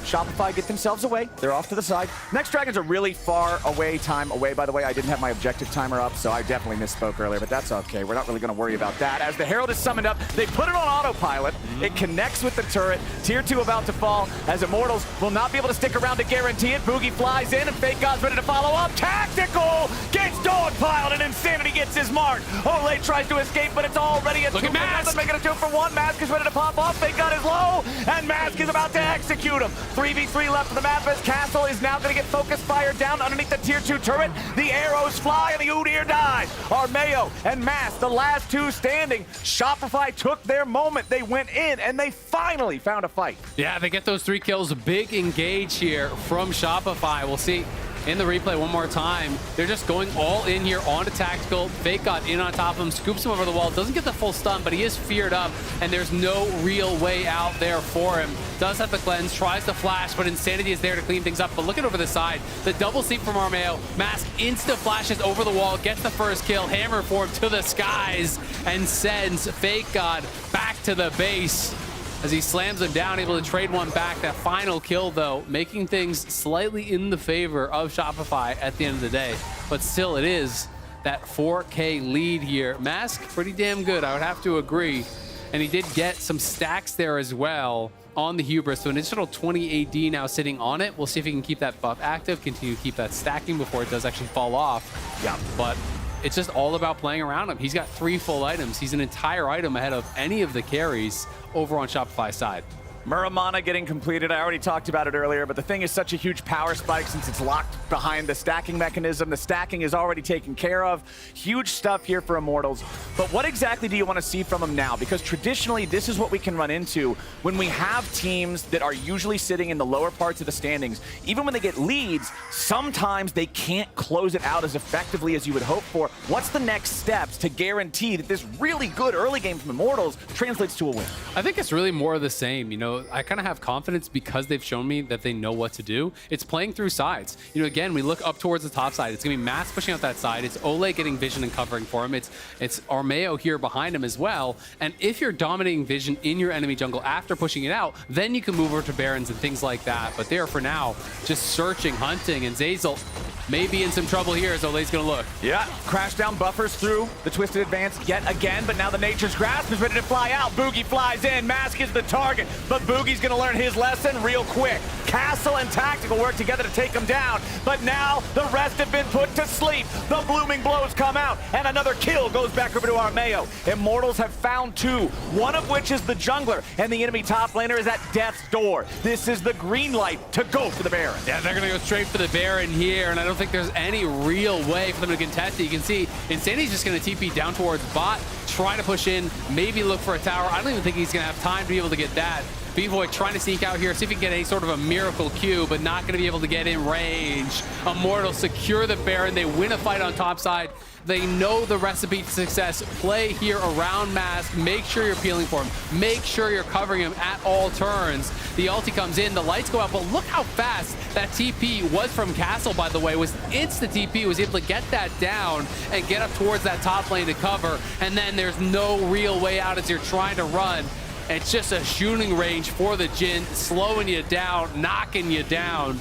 Shopify get themselves away. They're off to the side. Next Dragon's a really far away time away, by the way. I didn't have my objective timer up, so I definitely misspoke earlier, but that's okay. We're not really going to worry about that. As the Herald is summoned up, they put it on autopilot. It connects with the turret. Tier 2 about to fall, as Immortals will not be able to stick around to guarantee it. Boogie flies in, and Fake God's ready to follow up. Tactical gets dogpiled, and Insanity gets his mark. Ole tries to escape, but it's already a 2 for 1. Making a 2 for 1. Mask is ready to pop off. Fake God is low, and Mask is about to execute him. 3v3 left of the map as Castle is now going to get focus fire down underneath the tier 2 turret. The arrows fly and the Udyr dies. Armeo and Mask, the last 2 standing. Shopify took their moment. They went in and they finally found a fight. Yeah, they get those 3 kills. Big engage here from Shopify. We'll see in the replay one more time. They're just going all in here onto Tactical. Fake got in on top of him, scoops him over the wall. Doesn't get the full stun, but he is feared up, and there's no real way out there for him. Does have the cleanse, tries to flash, but Insanity is there to clean things up. But look at over the side. The double sleep from Armeo. Mask insta flashes over the wall, gets the first kill. Hammer form to the skies, and sends Fake God back to the base as he slams him down, able to trade one back. That final kill, though, making things slightly in the favor of Shopify at the end of the day. But still, it is that 4K lead here. Mask, pretty damn good, I would have to agree. And he did get some stacks there as well on the Hubris. So an additional 20 AD now sitting on it. We'll see if he can keep that buff active, continue to keep that stacking before it does actually fall off. Yeah, but it's just all about playing around him. He's got 3 full items. He's an entire item ahead of any of the carries over on Shopify's side. Muramana getting completed. I already talked about it earlier, but the thing is such a huge power spike since it's locked behind the stacking mechanism. The stacking is already taken care of. Huge stuff here for Immortals. But what exactly do you want to see from them now? Because traditionally, this is what we can run into when we have teams that are usually sitting in the lower parts of the standings. Even when they get leads, sometimes they can't close it out as effectively as you would hope for. What's the next steps to guarantee that this really good early game from Immortals translates to a win? I think it's really more of the same. You know, I kind of have confidence because they've shown me that they know what to do. It's playing through sides. You know, again, we look up towards the top side. It's going to be Mass pushing out that side. It's Ole getting vision and covering for him. It's Armeo here behind him as well. And if you're dominating vision in your enemy jungle after pushing it out, then you can move over to Barons and things like that. But they're, for now, just searching, hunting, and Zeyzal may be in some trouble here as Ole's going to look. Yeah, crash down buffers through the Twisted Advance yet again, but now the Nature's Grasp is ready to fly out. Boogie flies in, Mask is the target, but Boogie's going to learn his lesson real quick. Castle and Tactical work together to take him down, but now the rest have been put to sleep. The blooming blows come out, and another kill goes back over to Armeo. Immortals have found 2, one of which is the jungler, and the enemy top laner is at death's door. This is the green light to go for the Baron. Yeah, they're going to go straight for the Baron here, and I don't think there's any real way for them to contest it. You can see Insanity's just going to TP down towards bot, try to push in, maybe look for a tower. I don't even think he's going to have time to be able to get that. B-Boy trying to sneak out here, see if he can get any sort of a miracle Q, but not going to be able to get in range. Immortals secure the Baron. They win a fight on top side. They know the recipe to success. Play here around Mask. Make sure you're peeling for him. Make sure you're covering him at all turns. The ulti comes in, the lights go out, but look how fast that TP was from Castle, by the way. Was insta TP, was able to get that down and get up towards that top lane to cover. And then there's no real way out as you're trying to run. It's just a shooting range for the Jhin, slowing you down, knocking you down.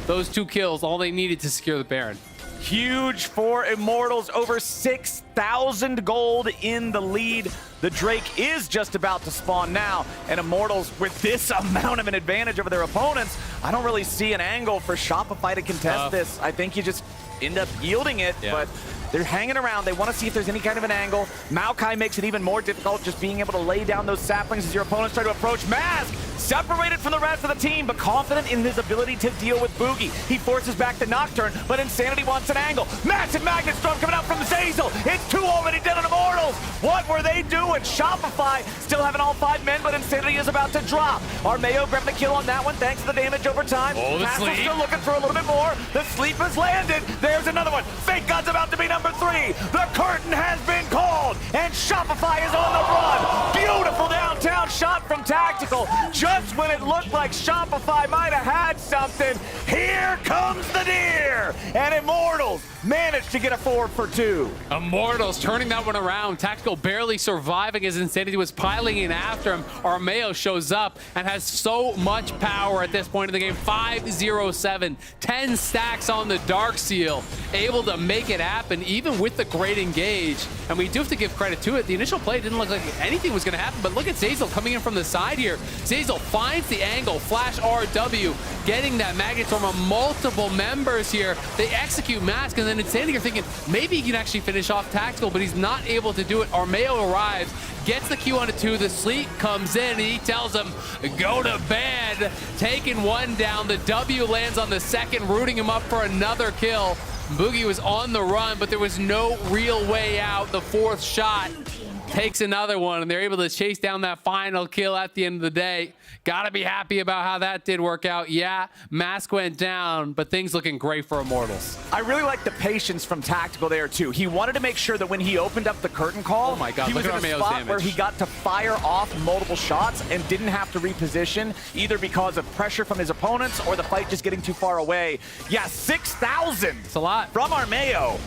Those 2 kills, all they needed to secure the Baron. Huge for Immortals, over 6,000 gold in the lead. The Drake is just about to spawn now, and Immortals, with this amount of an advantage over their opponents, I don't really see an angle for Shopify to contest this. I think you just end up yielding it, but they're hanging around. They want to see if there's any kind of an angle. Maokai makes it even more difficult, just being able to lay down those saplings as your opponents try to approach. Mask, separated from the rest of the team, but confident in his ability to deal with Boogie. He forces back the Nocturne, but Insanity wants an angle. Massive Magnet Storm coming out from Zeyzal. It's 2 already dead on Immortals. What were they doing? Shopify still having all 5 men, but Insanity is about to drop. Armeo grabbed the kill on that one, thanks to the damage over time. Castle's still looking for a little bit more. The sleep has landed. There's another one. Fake God's about to be number 3. The curtain has been called, and Shopify is on the run. Beautiful downtown shot from Tactical. Just when it looked like Shopify might have had something, here comes the deer, and Immortals managed to get a 4 for 2. Immortals turning that one around. Tactical barely surviving as Insanity was piling in after him. Armeo shows up and has so much power at this point in the game. 5-0-7, 10 stacks on the Dark Seal, able to make it happen even with the great engage. And we do have to give credit to it. The initial play didn't look like anything was going to happen, but look at Zeyzal coming in from the side here. Zeyzal finds the angle, flash RW, getting that Magnet Storm on multiple members here. They execute Mask, and then Insanity are thinking maybe he can actually finish off Tactical, but he's not able to do it. Armeo arrives, gets the Q onto 2, the sleep comes in, and he tells him, go to bed. Taking one down, the W lands on the second, rooting him up for another kill. Boogie was on the run, but there was no real way out. The 4th shot takes another one, and they're able to chase down that final kill at the end of the day. Gotta be happy about how that did work out. Yeah, Mask went down, but things looking great for Immortals. I really like the patience from Tactical there, too. He wanted to make sure that when he opened up the curtain call, oh my God, he was in a spot where he got to fire off multiple shots and didn't have to reposition, either because of pressure from his opponents or the fight just getting too far away. Yeah, 6,000. It's a lot. From Armeo.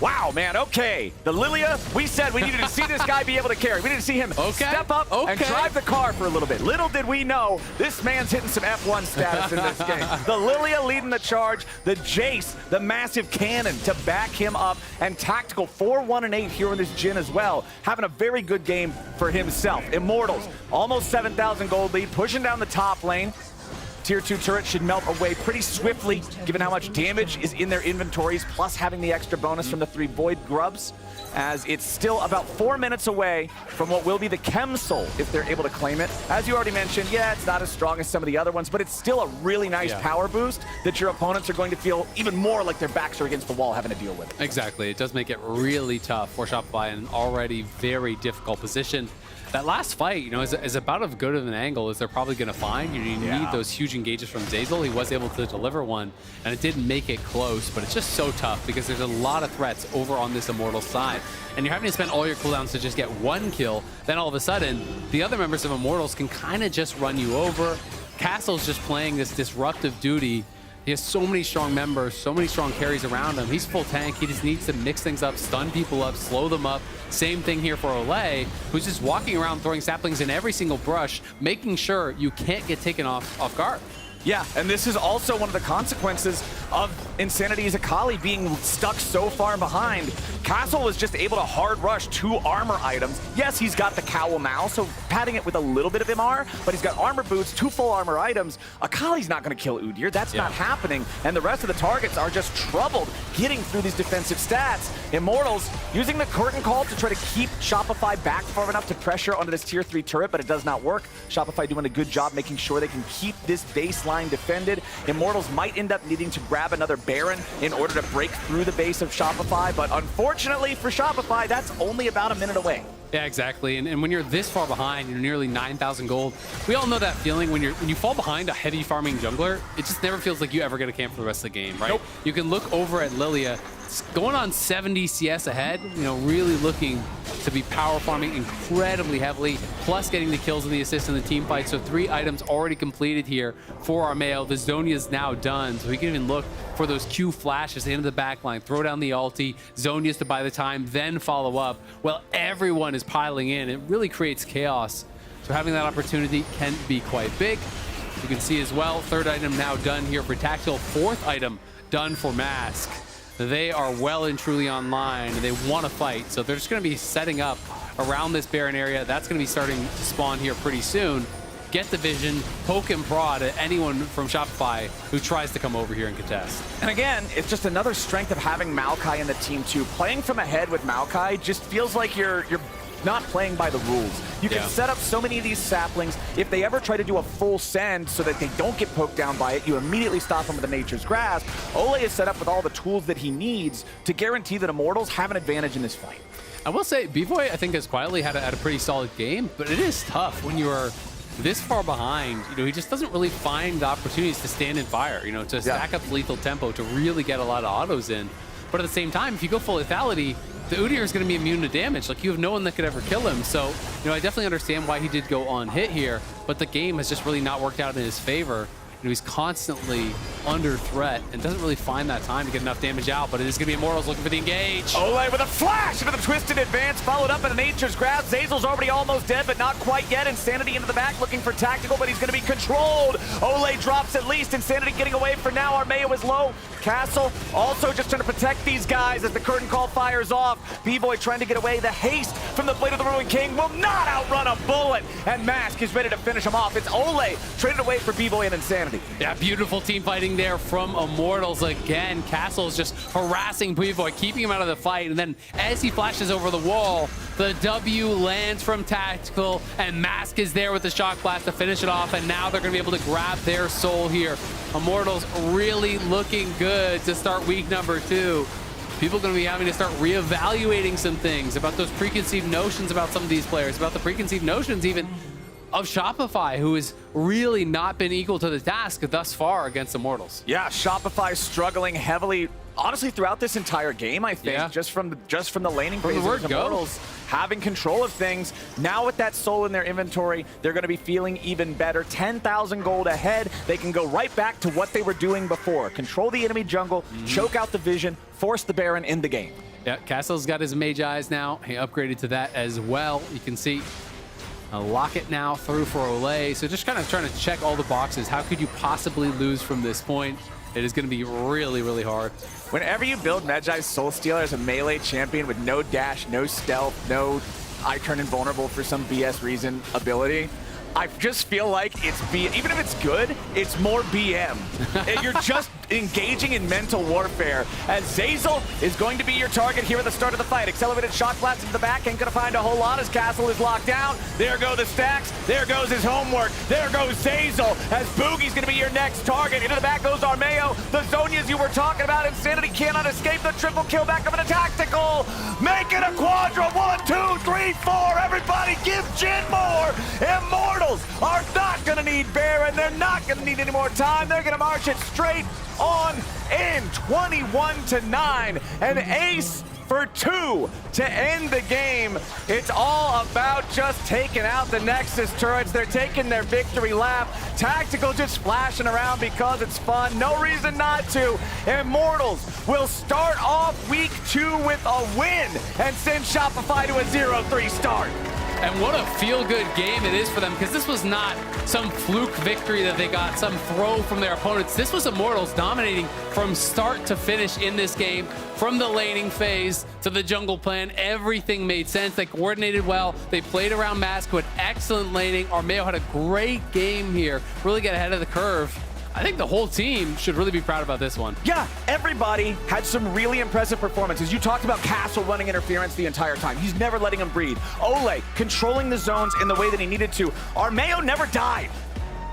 Wow, man, okay. The Lilia, we said we needed to see this guy be able to carry. We needed to see him step up and drive the car for a little bit. Little did we know, this man's hitting some F1 status in this game. The Lilia leading the charge, the Jace, the massive cannon to back him up, and Tactical 4-1-8 here in this Jhin as well, having a very good game for himself. Immortals, almost 7,000 gold lead, pushing down the top lane. Tier 2 turret should melt away pretty swiftly, given how much damage is in their inventories, plus having the extra bonus from the 3 Void Grubs, as it's still about 4 minutes away from what will be the Chem Soul, if they're able to claim it. As you already mentioned, yeah, it's not as strong as some of the other ones, but it's still a really nice power boost that your opponents are going to feel even more like their backs are against the wall having to deal with. Exactly. It does make it really tough for Shopify in an already very difficult position. That last fight, you know, is about as good of an angle as they're probably going to find. You need those huge engages from Zeyzal. He was able to deliver one, and it didn't make it close, but it's just so tough because there's a lot of threats over on this Immortal side. And you're having to spend all your cooldowns to just get one kill. Then all of a sudden, the other members of Immortals can kind of just run you over. Castle's just playing this disruptive duty. He has so many strong members, so many strong carries around him. He's full tank. He just needs to mix things up, stun people up, slow them up. Same thing here for Olay, who's just walking around throwing saplings in every single brush, making sure you can't get taken off guard. Yeah, and this is also one of the consequences of Insanity's Akali being stuck so far behind. Castle was just able to hard rush 2 armor items. Yes, he's got the cowl now, so padding it with a little bit of MR, but he's got armor boots, 2 full armor items. Akali's not going to kill Udyr. That's not happening, and the rest of the targets are just troubled getting through these defensive stats. Immortals using the curtain call to try to keep Shopify back far enough to pressure onto this tier 3 turret, but it does not work. Shopify doing a good job making sure they can keep this baseline defended. Immortals might end up needing to grab another Baron in order to break through the base of Shopify, but unfortunately for Shopify, that's only about a minute away. Yeah, exactly. And when you're this far behind, you're nearly 9,000 gold. We all know that feeling when you fall behind a heavy farming jungler. It just never feels like you ever get a camp for the rest of the game, right? Nope. You can look over at Lilia, going on 70 CS ahead, you know, really looking to be power farming incredibly heavily, plus getting the kills and the assists in the team fight. So 3 items already completed here for Armeo. The Zhonya is now done, so we can even look for those Q flashes into the backline, throw down the ulti, Zhonya's to buy the time, then follow up. Well, everyone is piling in. It really creates chaos. So having that opportunity can be quite big. You can see as well, 3rd item now done here for Tactical, 4th item done for Mask. They are well and truly online, and they want to fight. So they're just going to be setting up around this Baron area. That's going to be starting to spawn here pretty soon. Get the vision, poke and prod at anyone from Shopify who tries to come over here and contest. And again, it's just another strength of having Maokai in the team too. Playing from ahead with Maokai just feels like you're not playing by the rules. You can set up so many of these saplings. If they ever try to do a full send so that they don't get poked down by it, you immediately stop them with the Nature's Grasp. Olay is set up with all the tools that he needs to guarantee that Immortals have an advantage in this fight. I will say, B-Boy, I think, has quietly had a pretty solid game, but it is tough when you are this far behind. You know, he just doesn't really find the opportunities to stand and fire, you know, to stack up lethal tempo, to really get a lot of autos in. But at the same time, if you go full lethality, the Udyr is going to be immune to damage. Like, you have no one that could ever kill him. So, you know, I definitely understand why he did go on hit here, but the game has just really not worked out in his favor. You know, he's constantly under threat and doesn't really find that time to get enough damage out, but it is going to be Immortals looking for the engage. Olay with a flash into the twisted advance, followed up in a Nature's Grasp. Zeyzal's already almost dead, but not quite yet. Insanity into the back, looking for Tactical, but he's going to be controlled. Olay drops at least. Insanity getting away for now. Armeo is low. Castle also just trying to protect these guys as the curtain call fires off. B-Boy trying to get away. The haste from the Blade of the Ruined King will not outrun a bullet, and Mask is ready to finish him off. It's Olay traded away for B-Boy and Insanity. Yeah, beautiful team fighting there from Immortals again. Castle is just harassing B-Boy, keeping him out of the fight, and then as he flashes over the wall, the W lands from Tactical, and Mask is there with the Shock Blast to finish it off, and now they're going to be able to grab their soul here. Immortals really looking good to start week number 2. People are going to be having to start reevaluating some things about those preconceived notions about some of these players, about the preconceived notions even of Shopify, who has really not been equal to the task thus far against Immortals. Yeah, Shopify struggling heavily, honestly, throughout this entire game, I think, just from the laning phase of Immortals having control of things. Now with that soul in their inventory, they're going to be feeling even better. 10,000 gold ahead. They can go right back to what they were doing before. Control the enemy jungle, choke out the vision, force the Baron in the game. Yeah, Castle's got his Mage Eyes now. He upgraded to that as well. You can see a Locket now through for Olay. So just kind of trying to check all the boxes. How could you possibly lose from this point? It is going to be really, really hard. Whenever you build Medjai's Soul Stealer as a melee champion with no dash, no stealth, no I turn invulnerable for some BS reason ability, I just feel like it's even if it's good, it's more BM. You're just engaging in mental warfare, as Zeyzal is going to be your target here at the start of the fight. Accelerated Shock Blast into the back, ain't gonna find a whole lot as Castle is locked down. There go the stacks, there goes his homework, there goes Zeyzal, as Boogie's gonna be your next target. Into the back goes Armeo, the Zonias you were talking about, Insanity cannot escape the triple kill back up in a tactical. Make it a quadra, 1, 2, 3, 4, everybody give Jin more. Immortals are not gonna need Baron, they're not gonna need any more time, they're gonna march it straight on in. 21-9, an ace for 2 to end the game. It's all about just taking out the Nexus turrets. They're taking their victory lap. Tactical just flashing around because it's fun. No reason not to. Immortals will start off week 2 with a win and send Shopify to a 0-3 start. And what a feel-good game it is for them, because this was not some fluke victory that they got, some throw from their opponents. This was Immortals dominating from start to finish in this game. From the laning phase to the jungle plan, everything made sense. They coordinated well. They played around Mask, who had excellent laning. Armeo had a great game here, really got ahead of the curve. I think the whole team should really be proud about this one. Yeah, everybody had some really impressive performances. You talked about Castle running interference the entire time. He's never letting him breathe. Ole controlling the zones in the way that he needed to. Armeo never died.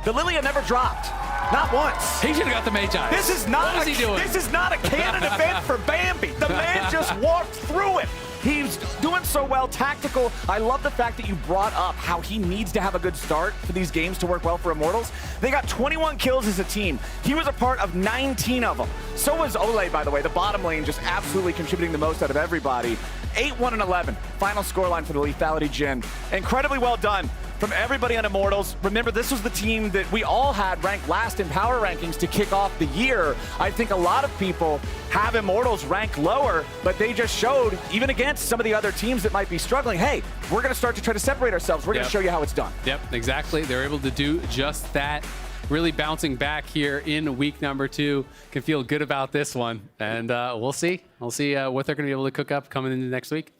The Lilia never dropped. Not once. He should have got the Mage Eyes. This is not what is he doing? This is not a canon event for Bambi. The man just walked through it. He's doing so well. Tactical, I love the fact that you brought up how he needs to have a good start for these games to work well for Immortals. They got 21 kills as a team. He was a part of 19 of them. So was Ole, by the way. The bottom lane just absolutely contributing the most out of everybody. 8-1-11. Final scoreline for the Lethality Jhin. Incredibly well done from everybody on Immortals. Remember, this was the team that we all had ranked last in power rankings to kick off the year. I think a lot of people have Immortals ranked lower, but they just showed, even against some of the other teams that might be struggling, hey, we're going to start to try to separate ourselves. We're going to show you how it's done. Yep, exactly. They're able to do just that. Really bouncing back here in week number 2. Can feel good about this one. And we'll see. We'll see what they're going to be able to cook up coming into next week.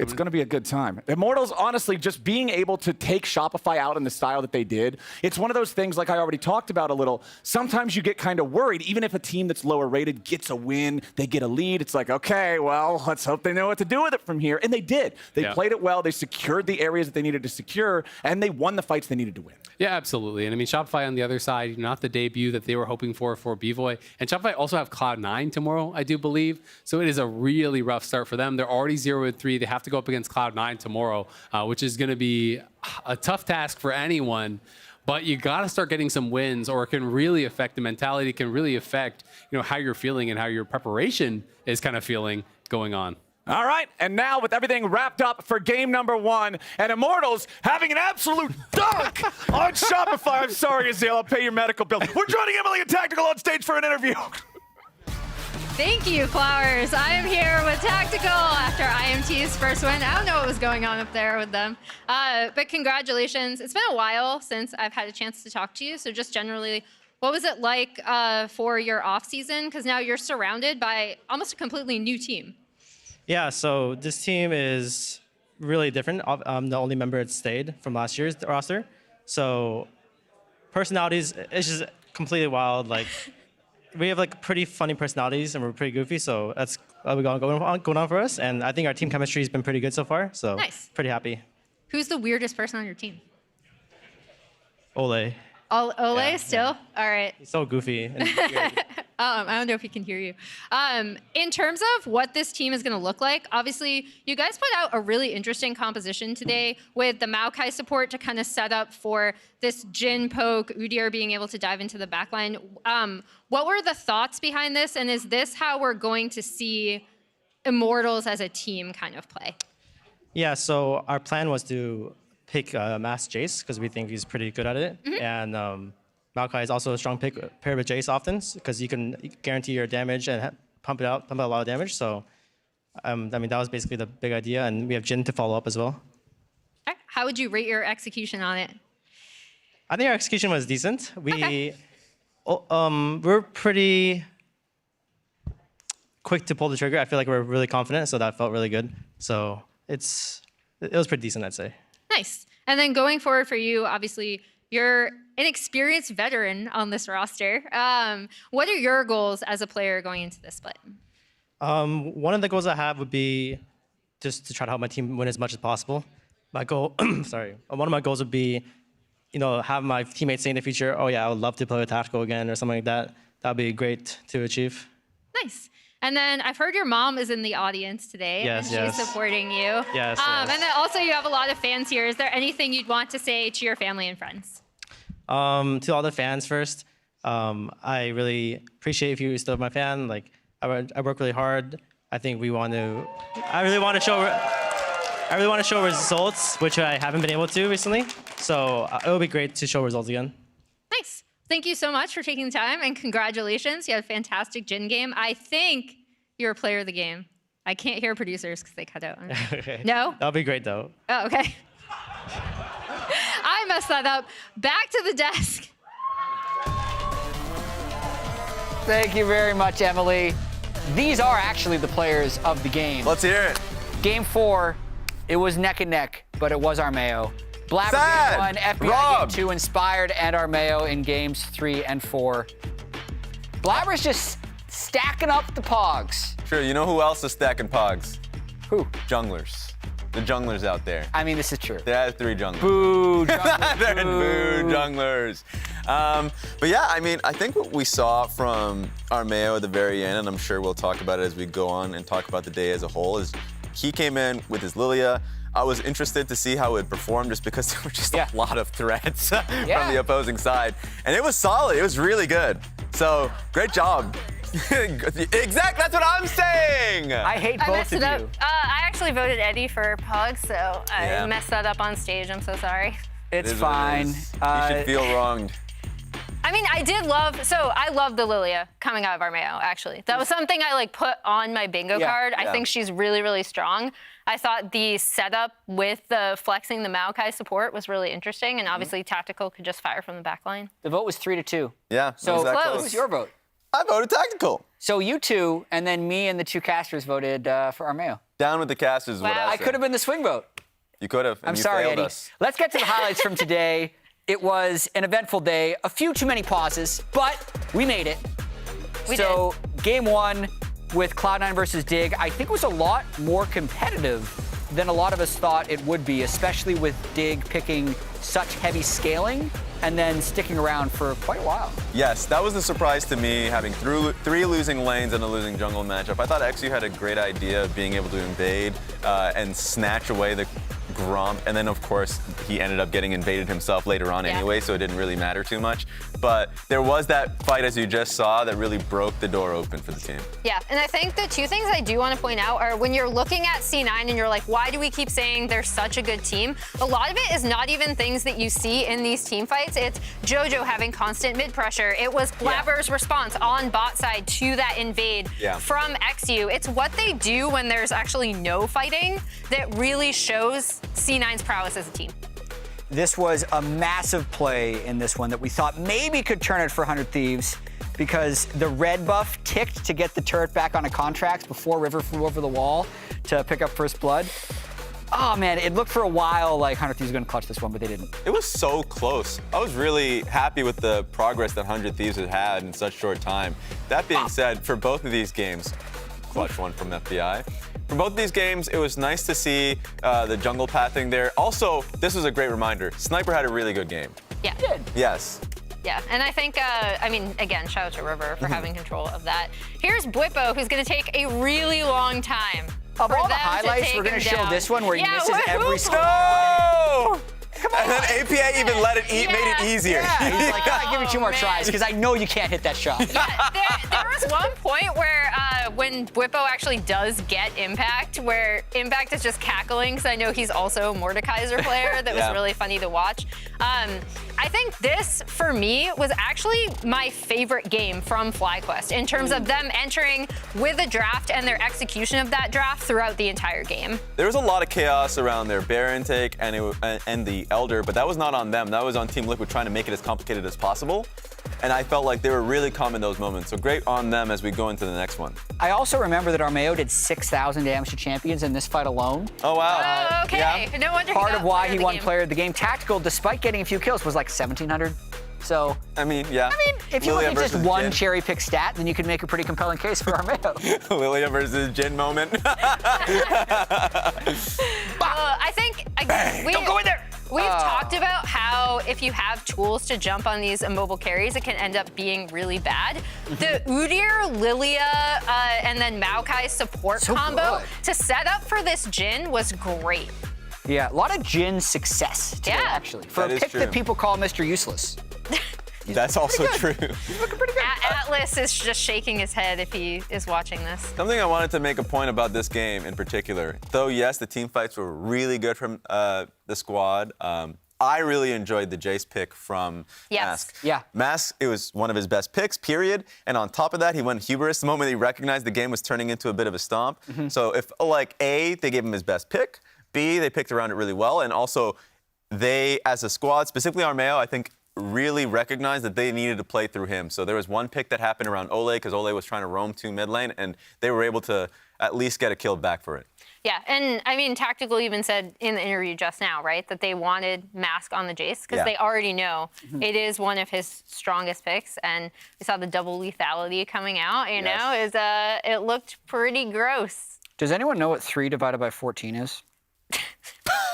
It's going to be a good time. Immortals, honestly, just being able to take Shopify out in the style that they did, it's one of those things, like I already talked about a little, sometimes you get kind of worried, even if a team that's lower rated gets a win, they get a lead, it's like, okay, well, let's hope they know what to do with it from here. And they did. They played it well, they secured the areas that they needed to secure, and they won the fights they needed to win. Yeah, absolutely. And I mean, Shopify on the other side, not the debut that they were hoping for Bvoy. And Shopify also have Cloud9 tomorrow, I do believe. So it is a really rough start for them. They're already 0-3. They have to go up against Cloud9 tomorrow, which is going to be a tough task for anyone. But you got to start getting some wins, or it can really affect the mentality. It can really affect, how you're feeling and how your preparation is kind of feeling going on. All right, and now with everything wrapped up for game number 1, and Immortals having an absolute dunk on Shopify. I'm sorry, Azale, I'll pay your medical bill. We're joining Emily and Tactical on stage for an interview. Thank you, Flowers. I am here with Tactical after IMT's first win. I don't know what was going on up there with them, but congratulations. It's been a while since I've had a chance to talk to you, so just generally, what was it like for your off season? Because now you're surrounded by almost a completely new team. Yeah, so this team is really different. I'm the only member that stayed from last year's roster. So personalities, it's just completely wild. Like, we have like pretty funny personalities and we're pretty goofy. So that's going on for us. And I think our team chemistry has been pretty good so far. So nice. Pretty happy. Who's the weirdest person on your team? Ole. Ole still? Yeah. All right. He's so goofy. And weird. I don't know if he can hear you. In terms of what this team is going to look like, obviously, you guys put out a really interesting composition today with the Maokai support to kind of set up for this Jhin poke, Udyr being able to dive into the backline. What were the thoughts behind this, and is this how we're going to see Immortals as a team kind of play? Yeah, so our plan was to pick Mass Jace because we think he's pretty good at it. And Maokai is also a strong pick paired with Jace often because you can guarantee your damage and pump out a lot of damage. So, I mean, that was basically the big idea. And we have Jhin to follow up as well. How would you rate your execution on it? I think our execution was decent. We're pretty quick to pull the trigger. I feel like we're really confident, so that felt really good. So it was pretty decent, I'd say. Nice. And then going forward for you, obviously, you're an experienced veteran on this roster. What are your goals as a player going into this split? One of the goals I have would be just to try to help my team win as much as possible. My goal, one of my goals would be, have my teammates say in the future, oh yeah, I would love to play with Tactical again or something like that. That'd be great to achieve. Nice. And then I've heard your mom is in the audience today. Yes, and she's supporting you. Yes, And then also you have a lot of fans here. Is there anything you'd want to say to your family and friends? To all the fans first, I really appreciate if you're still my fan. Like, I work really hard. I really want to show results, which I haven't been able to recently. So it would be great to show results again. Nice. Thank you so much for taking the time, and congratulations. You had a fantastic Jhin game. I think you're a player of the game. I can't hear producers because they cut out. Okay. No? That'll be great, though. Oh, okay. I messed that up. Back to the desk. Thank you very much, Emily. These are actually the players of the game. Let's hear it. Game 4, it was neck and neck, but it was Armeo. Blabber game 1, FBI game 2, Inspired and Armeo in games 3 and 4. Blabber's just stacking up the pogs. Sure, you know who else is stacking pogs? Who? Junglers. The junglers out there. I mean, this is true. They have 3 junglers. Boo, junglers. They're boo junglers. But yeah, I mean, I think what we saw from Armeo at the very end, and I'm sure we'll talk about it as we go on and talk about the day as a whole, is he came in with his Lilia. I was interested to see how it performed just because there were just a lot of threats from the opposing side. And it was solid. It was really good. So, great job. That's what I'm saying. I hate both messed it up. I actually voted Eddie for Pug, so I messed that up on stage. I'm so sorry. It's fine. You should feel wronged. I mean, I love the Lilia coming out of Armeo, actually. That was something I put on my bingo card. I think she's really, really strong. I thought the setup with the flexing the Maokai support was really interesting, and obviously Tactical could just fire from the back line. The vote was 3-2. Yeah, so close. What was your vote? I voted Tactical. So you two, and then me and the 2 casters voted for Armeo. Down with the casters is what I said. I could have been the swing vote. You could have, and I'm you sorry, failed Eddie. us. Let's get to the highlights from today. It was an eventful day, a few too many pauses, but we made it. We did. Game 1 with Cloud9 versus Dig, I think was a lot more competitive than a lot of us thought it would be, especially with Dig picking such heavy scaling and then sticking around for quite a while. Yes, that was a surprise to me, having 3 losing lanes and a losing jungle matchup. I thought XU had a great idea of being able to invade and snatch away the Gromp, and then of course he ended up getting invaded himself later on anyway, so it didn't really matter too much. But there was that fight, as you just saw, that really broke the door open for the team. Yeah, and I think the 2 things I do want to point out are when you're looking at C9 and you're like, why do we keep saying they're such a good team? A lot of it is not even things that you see in these team fights. It's JoJo having constant mid pressure. It was Blabber's response on bot side to that invade from XU. It's what they do when there's actually no fighting that really shows C9's prowess as a team. This was a massive play in this one that we thought maybe could turn it for 100 Thieves because the red buff ticked to get the turret back on a contract before River flew over the wall to pick up first blood. Oh man, it looked for a while like 100 Thieves was gonna clutch this one, but they didn't. It was so close. I was really happy with the progress that 100 Thieves has had in such short time. That being said, for both of these games, clutch one from FBI. For both of these games, it was nice to see the jungle pathing there. Also, this was a great reminder. Sniper had a really good game. Yeah. He did. Yes. Yeah, and I think, I mean, again, shout out to River for having control of that. Here's Bwipo, who's going to take a really long time. Of all the highlights, we're going to show this one where he misses every single No! And then APA even let it made it easier. Yeah, he's like, oh, give me 2 more tries because I know you can't hit that shot. Yeah, there was one point where when Bwipo actually does get Impact, where Impact is just cackling because I know he's also a Mordekaiser player. That was really funny to watch. I think this, for me, was actually my favorite game from FlyQuest in terms of them entering with a draft and their execution of that draft throughout the entire game. There was a lot of chaos around their Bear intake and the Elder, but that was not on them. That was on Team Liquid trying to make it as complicated as possible. And I felt like they were really calm in those moments. So great on them as we go into the next one. I also remember that Armeo did 6,000 damage to champions in this fight alone. Oh, wow. Oh, okay. No wonder Part of why he won player of the game. Tactical, despite getting a few kills, was like 1,700. So, I mean, yeah. If you look at just one cherry pick stat, then you can make a pretty compelling case for Armeo. Lilia versus Jin moment. I think, again, don't go in there. We've talked about how if you have tools to jump on these immobile carries, it can end up being really bad. The Udyr, Lilia, and then Maokai support combo to set up for this Jin was great. Yeah, a lot of Jin success today, actually. For a pick that people call Mr. Useless. That's also true. He's looking pretty good. Atlas is just shaking his head if he is watching this. Something I wanted to make a point about this game in particular. Though, yes, the team fights were really good from the squad. I really enjoyed the Jace pick from Mask. Yeah. Mask, it was one of his best picks, period. And on top of that, he went hubris the moment he recognized the game was turning into a bit of a stomp. So if, like, A, they gave him his best pick, B, they picked around it really well, and also they, as a squad, specifically Armeo, I think, really recognized that they needed to play through him. So there was one pick that happened around Ole because Ole was trying to roam to mid lane, and they were able to at least get a kill back for it. Yeah, and I mean, Tactical even said in the interview just now, right, that they wanted Mask on the Jace because they already know it is one of his strongest picks, and we saw the double lethality coming out, you know, it looked pretty gross. Does anyone know what 3 divided by 14 is?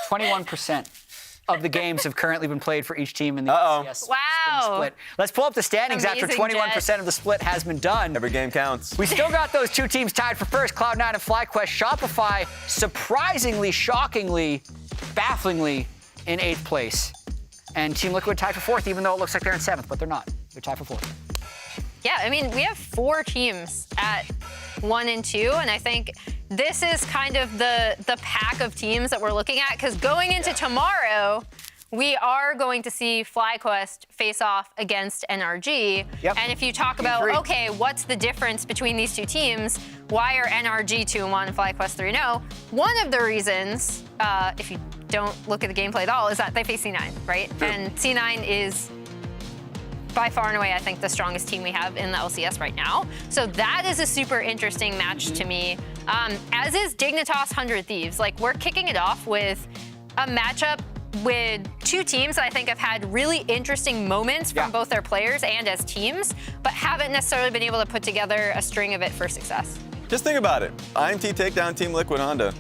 21%. Of the games have currently been played for each team in the LCS split. Let's pull up the standings after 21% of the split has been done. Every game counts. We still got those 2 teams tied for first, Cloud9 and FlyQuest. Shopify, surprisingly, shockingly, bafflingly, in 8th place. And Team Liquid tied for 4th, even though it looks like they're in 7th, but they're not. They're tied for 4th. Yeah, I mean, we have 4 teams at 1 and 2, and I think this is kind of the pack of teams that we're looking at, because going into tomorrow, we are going to see FlyQuest face off against NRG. And if you talk about, okay, what's the difference between these 2 teams? Why are NRG 2-1 and FlyQuest 3-0? One of the reasons, if you don't look at the gameplay at all, is that they face C9, right? And C9 is by far and away, I think, the strongest team we have in the LCS right now. So that is a super interesting match to me, as is Dignitas 100 Thieves. Like, we're kicking it off with a matchup with 2 teams that I think have had really interesting moments from both their players and as teams, but haven't necessarily been able to put together a string of it for success. Just think about it. IMT take down Team Liquid Honda.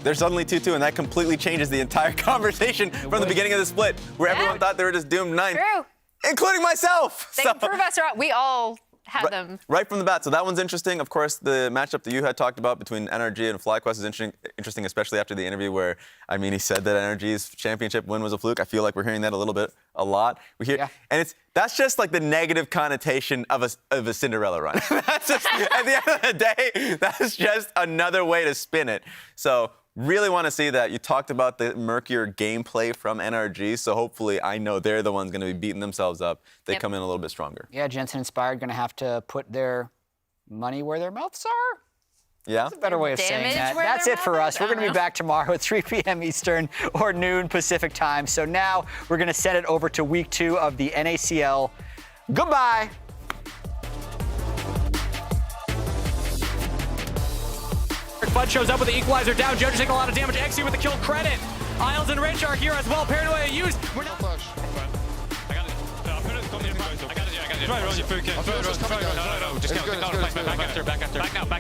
They're suddenly 2-2, and that completely changes the entire conversation from the beginning of the split, where everyone thought they were just doomed 9th. True. Including myself. They can prove us wrong. We all have them. Right from the bat. So that one's interesting. Of course, the matchup that you had talked about between NRG and FlyQuest is interesting, especially after the interview where, I mean, he said that NRG's championship win was a fluke. I feel like we're hearing that a lot. We hear, and that's just like the negative connotation of a Cinderella run. That's just, at the end of the day, that's just another way to spin it. So really want to see that. You talked about the murkier gameplay from NRG, so hopefully I know they're the ones going to be beating themselves up. They come in a little bit stronger. Yeah, Jensen Inspired going to have to put their money where their mouths are. Yeah. That's a better way of saying that. That's it for us. We're going to be back tomorrow at 3 p.m. Eastern or noon Pacific time. So now we're going to send it over to week 2 of the NACL. Goodbye. Bud shows up with the equalizer down. Judges take a lot of damage. XC with the kill credit. Isles and Rich are here as well. Paranoia used. We're not. I got it. Right on your food kit. No. Just go. Back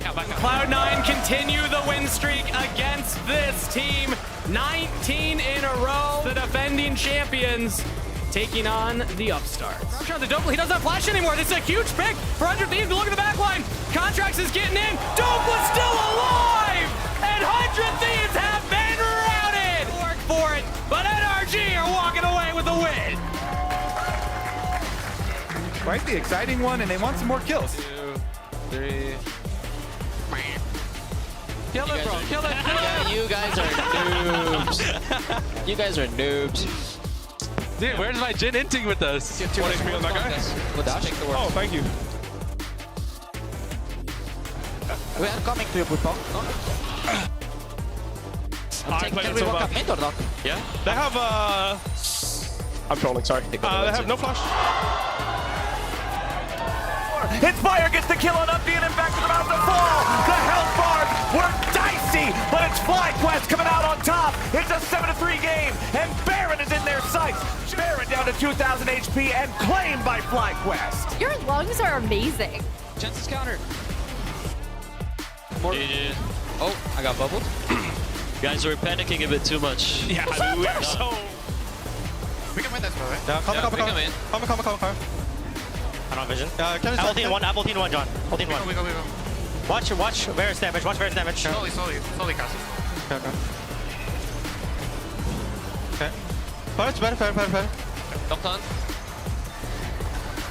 now. Cloud9 continue the win streak against this team. 19 in a row. The defending champions taking on the Upstarts. Crouch on the Dope. He doesn't have flash anymore. This is a huge pick for 100 Thieves. Look at the back line. Contracts is getting in. Dope was still alive. And 100 Thieves have been routed. Work for it. But NRG are walking away with the win. Quite the exciting one, and they want some more kills. 2, 3. Kill it, bro. Kill it. Yeah, you guys are noobs. You guys are noobs. Dude, where's my Jin inting with us? One HP on that guy. Oh, thank you. We are coming to you, Buto. Can we walk up mid or not? Yeah. They have I'm trolling, sorry. They have no flash. Hitfire gets the kill on Upbeat and back to the mouth to fall. The health bars were dicey, but it's FlyQuest coming out on top. It's a 7-3 game, and Baron is in their sights. Baron down to 2,000 HP and claimed by FlyQuest. Your lungs are amazing. Chances counter. GG. Oh, I got bubbled. Guys, we're panicking a bit too much. Yeah, we are so... We can win this, bro, right? Yeah, come. I don't have vision. Apple team one, Apple team one, John. Apple team one. We go. Watch Varus damage, Slowly cast it. Okay. Fair. Dumped on.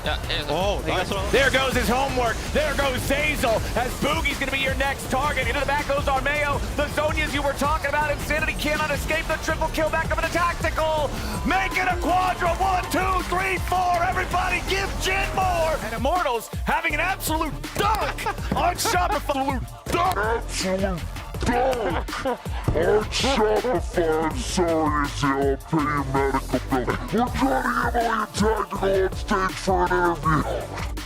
Yeah, Oh, nice. There goes his homework. There goes Zazel, as Boogie's going to be your next target. Into the back goes Armeo. The Zonias you were talking about. Insanity cannot escape the triple kill back up in a tactical. Make it a quadra. 1, 2, 3, 4. Everybody give Jin more. And Immortals having an absolute dunk on Shopify. Absolute dunk on Shopify. Sorry, I'll pay your medical bill. We're Johnny Emily and Tactical on stage for an interview.